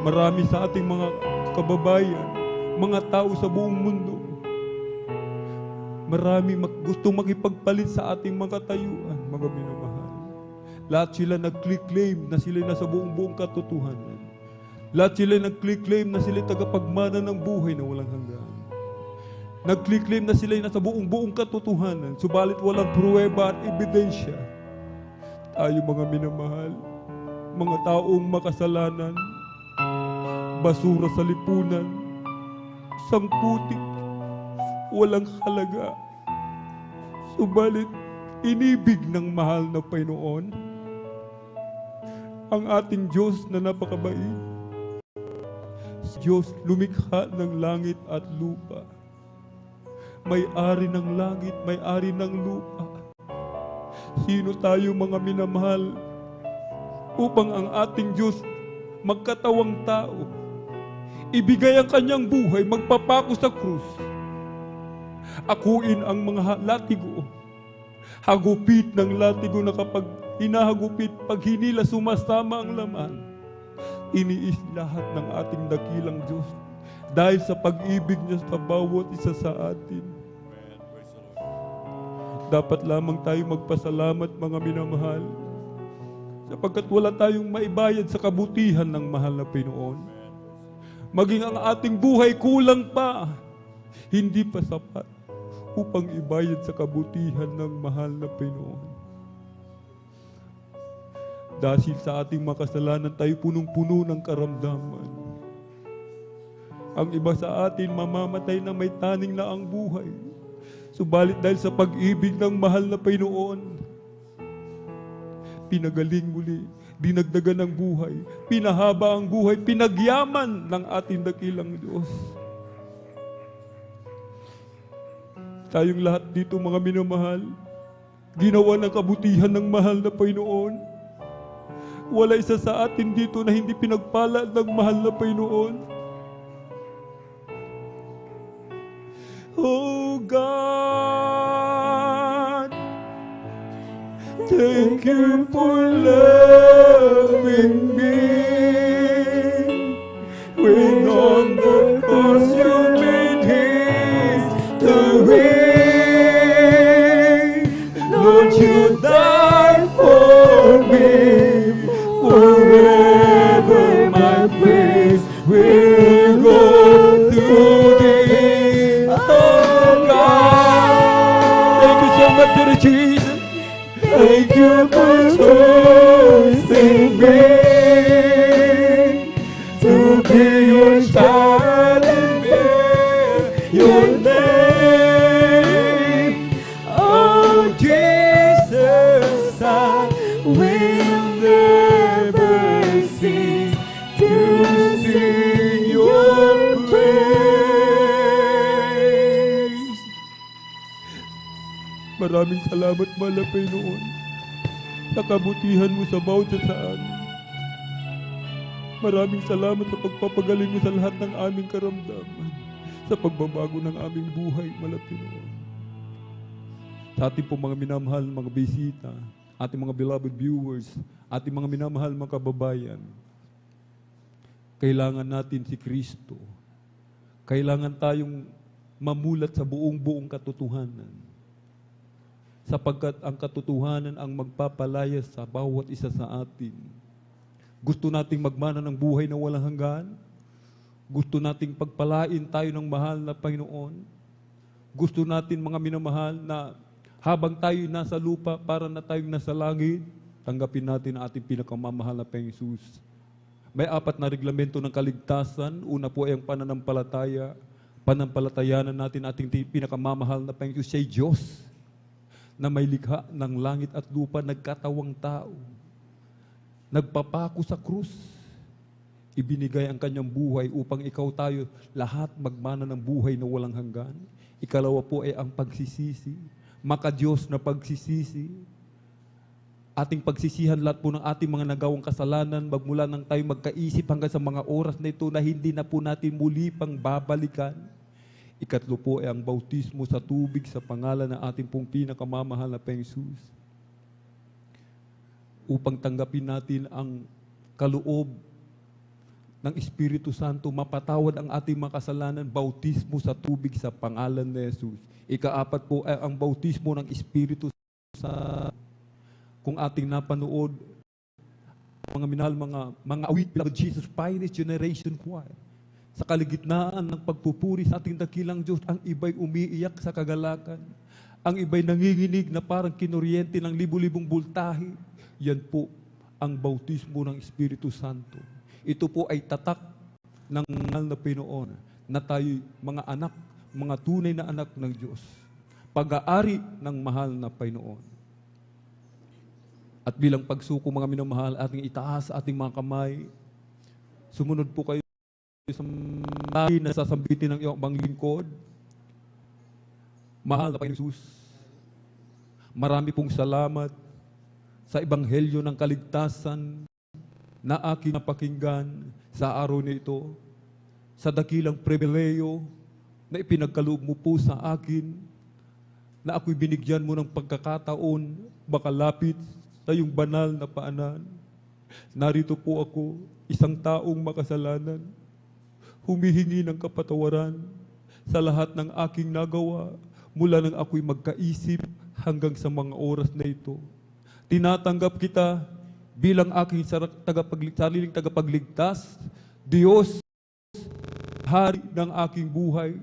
[SPEAKER 16] Marami sa ating mga kababayan, mga tao sa buong mundo, marami gustong makipagpalit sa ating mga katayuan, mga minamahal. Lahat sila nag-claim na sila nasa buong katotohanan. Lahat sila nag-claim na sila tagapagmana ng buhay na walang hanggan. Nag-claim na sila nasa buong katotohanan, subalit walang pruweba at ebidensya. Tayo mga minamahal, mga taong makasalanan, basura sa lipunan, sangputik, walang halaga. Subalit, inibig ng mahal na Panginoon, ang ating Diyos na napakabait. Diyos lumikha ng langit at lupa. May-ari ng langit, may-ari ng lupa. Sino tayo mga minamahal upang ang ating Diyos magkatawang tao, ibigay ang kanyang buhay, magpapako sa krus, akuin ang mga latigo, hagupit ng latigo na kapag hinahagupit, pag hinila sumasama ang laman, iniis lahat ng ating dakilang Diyos dahil sa pag-ibig niya sa bawat isa sa atin. Dapat lamang tayo magpasalamat mga minamahal, sapagkat wala tayong maibayad sa kabutihan ng mahal na Panginoon. Maging ang ating buhay kulang pa, hindi pa sapat upang ibayad sa kabutihan ng mahal na Panginoon. Dahil sa ating makasalanan, tayo punong-puno ng karamdaman. Ang iba sa atin mamamatay na may taning na ang buhay. Subalit dahil sa pag-ibig ng mahal na Panginoon, pinagaling muli, dinagdagan ng buhay, pinahaba ang buhay, pinagyaman ng ating dakilang Diyos. Tayong lahat dito mga minamahal, ginawa ng kabutihan ng mahal na Panginoon. Wala isa sa atin dito na hindi pinagpala ng mahal na Panginoon. Oh God, thank you for loving me. When on the cross you made history. Lord, you died for me. Forever my praise will go to thee. Oh God, thank you so much, dear Jesus. Thank you for choosing me to be your child and bear your name. Oh Jesus, I will never cease to sing your praise. Maraming salamat, mahal na Panginoon, sa kabutihan mo sa bawat isa sa amin. Maraming salamat sa pagpapagaling mo sa lahat ng aming karamdaman, sa pagbabago ng aming buhay, mahal na Panginoon. Sa ating po mga minamahal, mga bisita, ating mga beloved viewers, ating mga minamahal, mga kababayan, kailangan natin si Kristo. Kailangan tayong mamulat sa buong katotohanan. Sapagkat ang katotohanan ang magpapalaya sa bawat isa sa atin. Gusto nating magmana ng buhay na walang hanggan. Gusto nating pagpalain tayo ng mahal na Panginoon. Gusto natin mga minamahal na habang tayo nasa lupa, para na tayong nasa langit, tanggapin natin ang ating pinakamamahal na Panginoong Jesus. May 4 na reglamento ng kaligtasan. Una po ay ang pananampalataya. Pananampalatayanan natin ating pinakamamahal na Panginoong Jesus, siya'y Diyos na may likha ng langit at lupa, nagkatawang tao. Nagpapako sa krus. Ibinigay ang kanyang buhay upang ikaw tayo lahat magmana ng buhay na walang hanggan. Ikalawa po ay ang pagsisisi. Maka-Diyos na pagsisisi. Ating pagsisihan lahat po ng ating mga nagawang kasalanan magmula nang tayo magkaisip hanggang sa mga oras na ito na hindi na po natin muli pang babalikan. Ikatlo po ay ang bautismo sa tubig sa pangalan ng ating pong pinakamamahal na Panginoong Jesus. Upang tanggapin natin ang kaloob ng Espiritu Santo, mapatawad ang ating mga kasalanan, bautismo sa tubig sa pangalan ni Jesus. Ikaapat po ay ang bautismo ng Espiritu Santo. Kung ating napanood, mga minahal, mga awit, beloved Jesus, Pioneers Generation Choir, sa kaligitnaan ng pagpupuri sa ating dakilang Diyos, ang iba'y umiiyak sa kagalakan, ang iba'y nanginginig na parang kinuryente ng libu-libong bultahe. Yan po ang bautismo ng Espiritu Santo. Ito po ay tatak ng mahal na Panginoon na tayo mga anak, mga tunay na anak ng Diyos. Pag-aari ng mahal na Panginoon. At bilang pagsuko mga minamahal, ating itaas ating mga kamay. Sumunod po kayo sa mga na sasambitin ng iyong mga lingkod. Mahal na Panginoon Jesus, marami pong salamat sa ebanghelyo ng kaligtasan na aking napakinggan sa araw na ito, sa dakilang pribileyo na ipinagkaloob mo po sa akin, na ako'y binigyan mo ng pagkakataon makalapit sa iyong banal na paanan. Narito po ako, isang taong makasalanan, humihingi ng kapatawaran sa lahat ng aking nagawa mula nang ako'y magkaisip hanggang sa mga oras na ito. Tinatanggap kita bilang aking sariling tagapagligtas. Diyos, Hari ng aking buhay,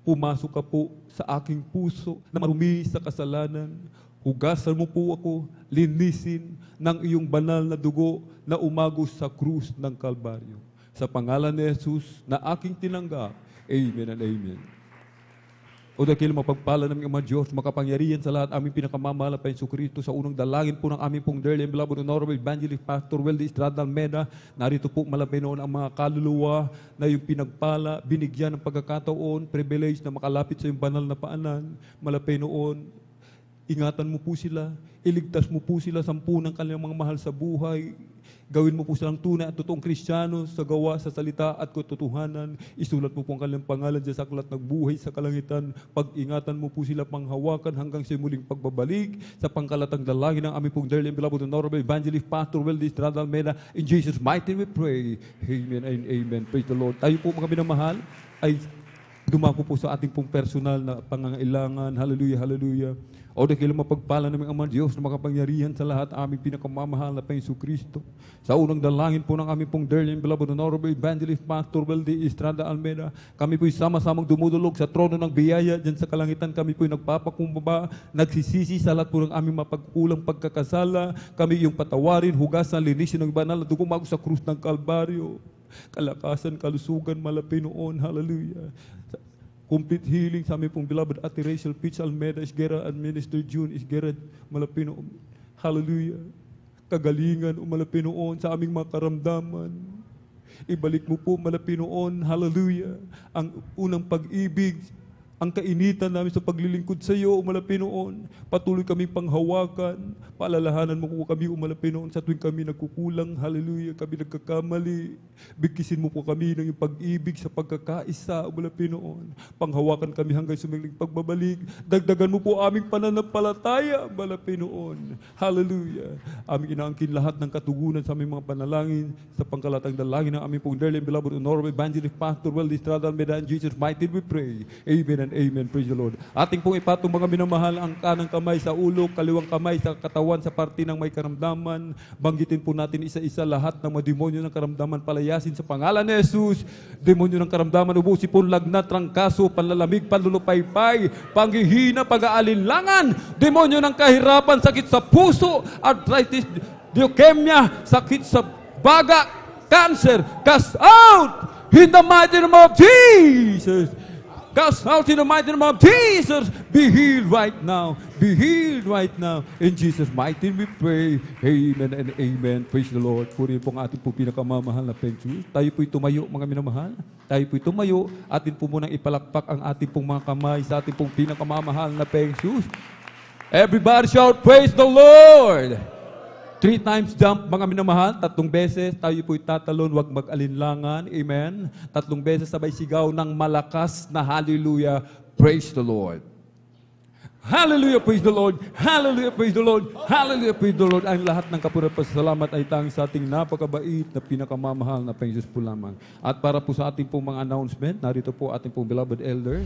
[SPEAKER 16] pumasok ka po sa aking puso na marumi sa kasalanan. Hugasan mo po ako, linisin ng iyong banal na dugo na umagos sa krus ng Kalbaryo. Sa pangalan ni Jesus na aking tinanggap. Amen and amen. O dahil mapagpala ng Ama Diyos, makapangyarihan sa lahat, aming pinakamamahal na Panginoong Kristo, sa unang dalangin po ng aming pong dearly and beloved Honorable Evangelist Pastor Weldy Estrada Almeda, narito po malapit noon ang mga kaluluwa na yung pinagpala, binigyan ng pagkakataon, privilege na makalapit sa yung banal na paanan, malapit noon, ingatan mo po sila, iligtas mo po sila sampu ng kanilang mga mahal sa buhay, gawin mo po silang tunay at totoong Kristiyano sa gawa, sa salita at katotohanan. Isulat mo po ang kanilang pangalan sa aklat ng buhay sa kalangitan. Pag-ingatan mo po sila panghawakan hanggang sa muling pagbabalik. Sa pangkalatang dalangin ng aming pong dearly and beloved Honorable Evangelist Pastor Weldy Estrada Almeda. In Jesus' mighty name we pray. Amen and amen. Praise the Lord. Tayo po mga minamahal ay dumako po sa ating pong personal na pangangailangan. Hallelujah, hallelujah. O dahil mapagpala namin ang Diyos na makapangyarihan sa lahat, aming pinakamamahal na Panginoong Kristo. Sa unang dalangin po ng aming pong dearly and beloved Honorable Evangelist Pastor Weldy Estrada Almeda, kami po'y sama-samang dumudulog sa trono ng biyaya dyan sa kalangitan. Kami po'y nagpapakumbaba, nagsisisi sa lahat po ng aming mapagkulang pagkakasala. Kami yung patawarin, hugasan, linisin ng banal na dugumago sa krus ng Kalbaryo. Kalakasan, kalusugan, malapit noon. Hallelujah. Complete healing sa aming pong beloved Ate Rachel Pitch Almeda Isguera and Minister June Isguera malapit noon. Hallelujah. Kagalingan o malapit noon sa aming mga karamdaman. Ibalik mo po malapit noon. Hallelujah. Ang unang pag-ibig, ang kainitan namin sa paglilingkod sa iyo, umalapin noon. Patuloy kaming panghawakan. Paalalahanan mo po kami umalapin noon sa tuwing kami nagkukulang. Hallelujah, kami nagkakamali. Bigkisin mo po kami ng iyong pag-ibig sa pagkakaisa, umalapin noon. Panghawakan kami hanggang sumiling pagbabalik. Dagdagan mo po aming pananampalataya, umalapin noon. Hallelujah. Aming inaangkin lahat ng katugunan sa aming mga panalangin sa pangkalatang dalangin ng aming pong dearly and beloved Honorable Evangelist Pastor Weldy Estrada Almeda. In Jesus' mighty name we pray. Amen and amen. Praise the Lord. Ating pong ipatong mga minamahal ang kanang kamay sa ulo, kaliwang kamay sa katawan, sa parte ng may karamdaman. Banggitin po natin isa-isa lahat ng mga demonyo ng karamdaman, palayasin sa pangalan ni Jesus. Demonyo ng karamdaman, ubusi po, lagnat, trangkaso, panlalamig, panlulupaypay, panghihina, pag-aalinlangan, demonyo ng kahirapan, sakit sa puso, arthritis, leukemia, sakit sa baga, cancer, cast out in the mighty name of Jesus. Cast out in the mighty name of Jesus. Be healed right now. Be healed right now. In Jesus' mighty name we pray. Amen and amen. Praise the Lord. Purihin po ang ating po pinakamamahal na Pensus. Tayo po'y tumayo, mga minamahal. Tayo po'y tumayo. Atin po munang ipalakpak ang ating pong mga kamay sa ating pong pinakamamahal na Pensus. Everybody shout, praise the Lord! 3 times jump, mga minamahal, 3 beses, tayo po'y tatalon, wag mag-alinlangan, amen. 3 beses sabay sigaw ng malakas na hallelujah, praise the Lord. Hallelujah, praise the Lord. Hallelujah, praise the Lord. Hallelujah, praise the Lord. Ang lahat ng kapurihan at pasasalamat ay tanging sa ating napakabait na pinakamamahal na Panginoon po lamang. At para po sa ating pong mga announcement, narito po ating pong beloved elder.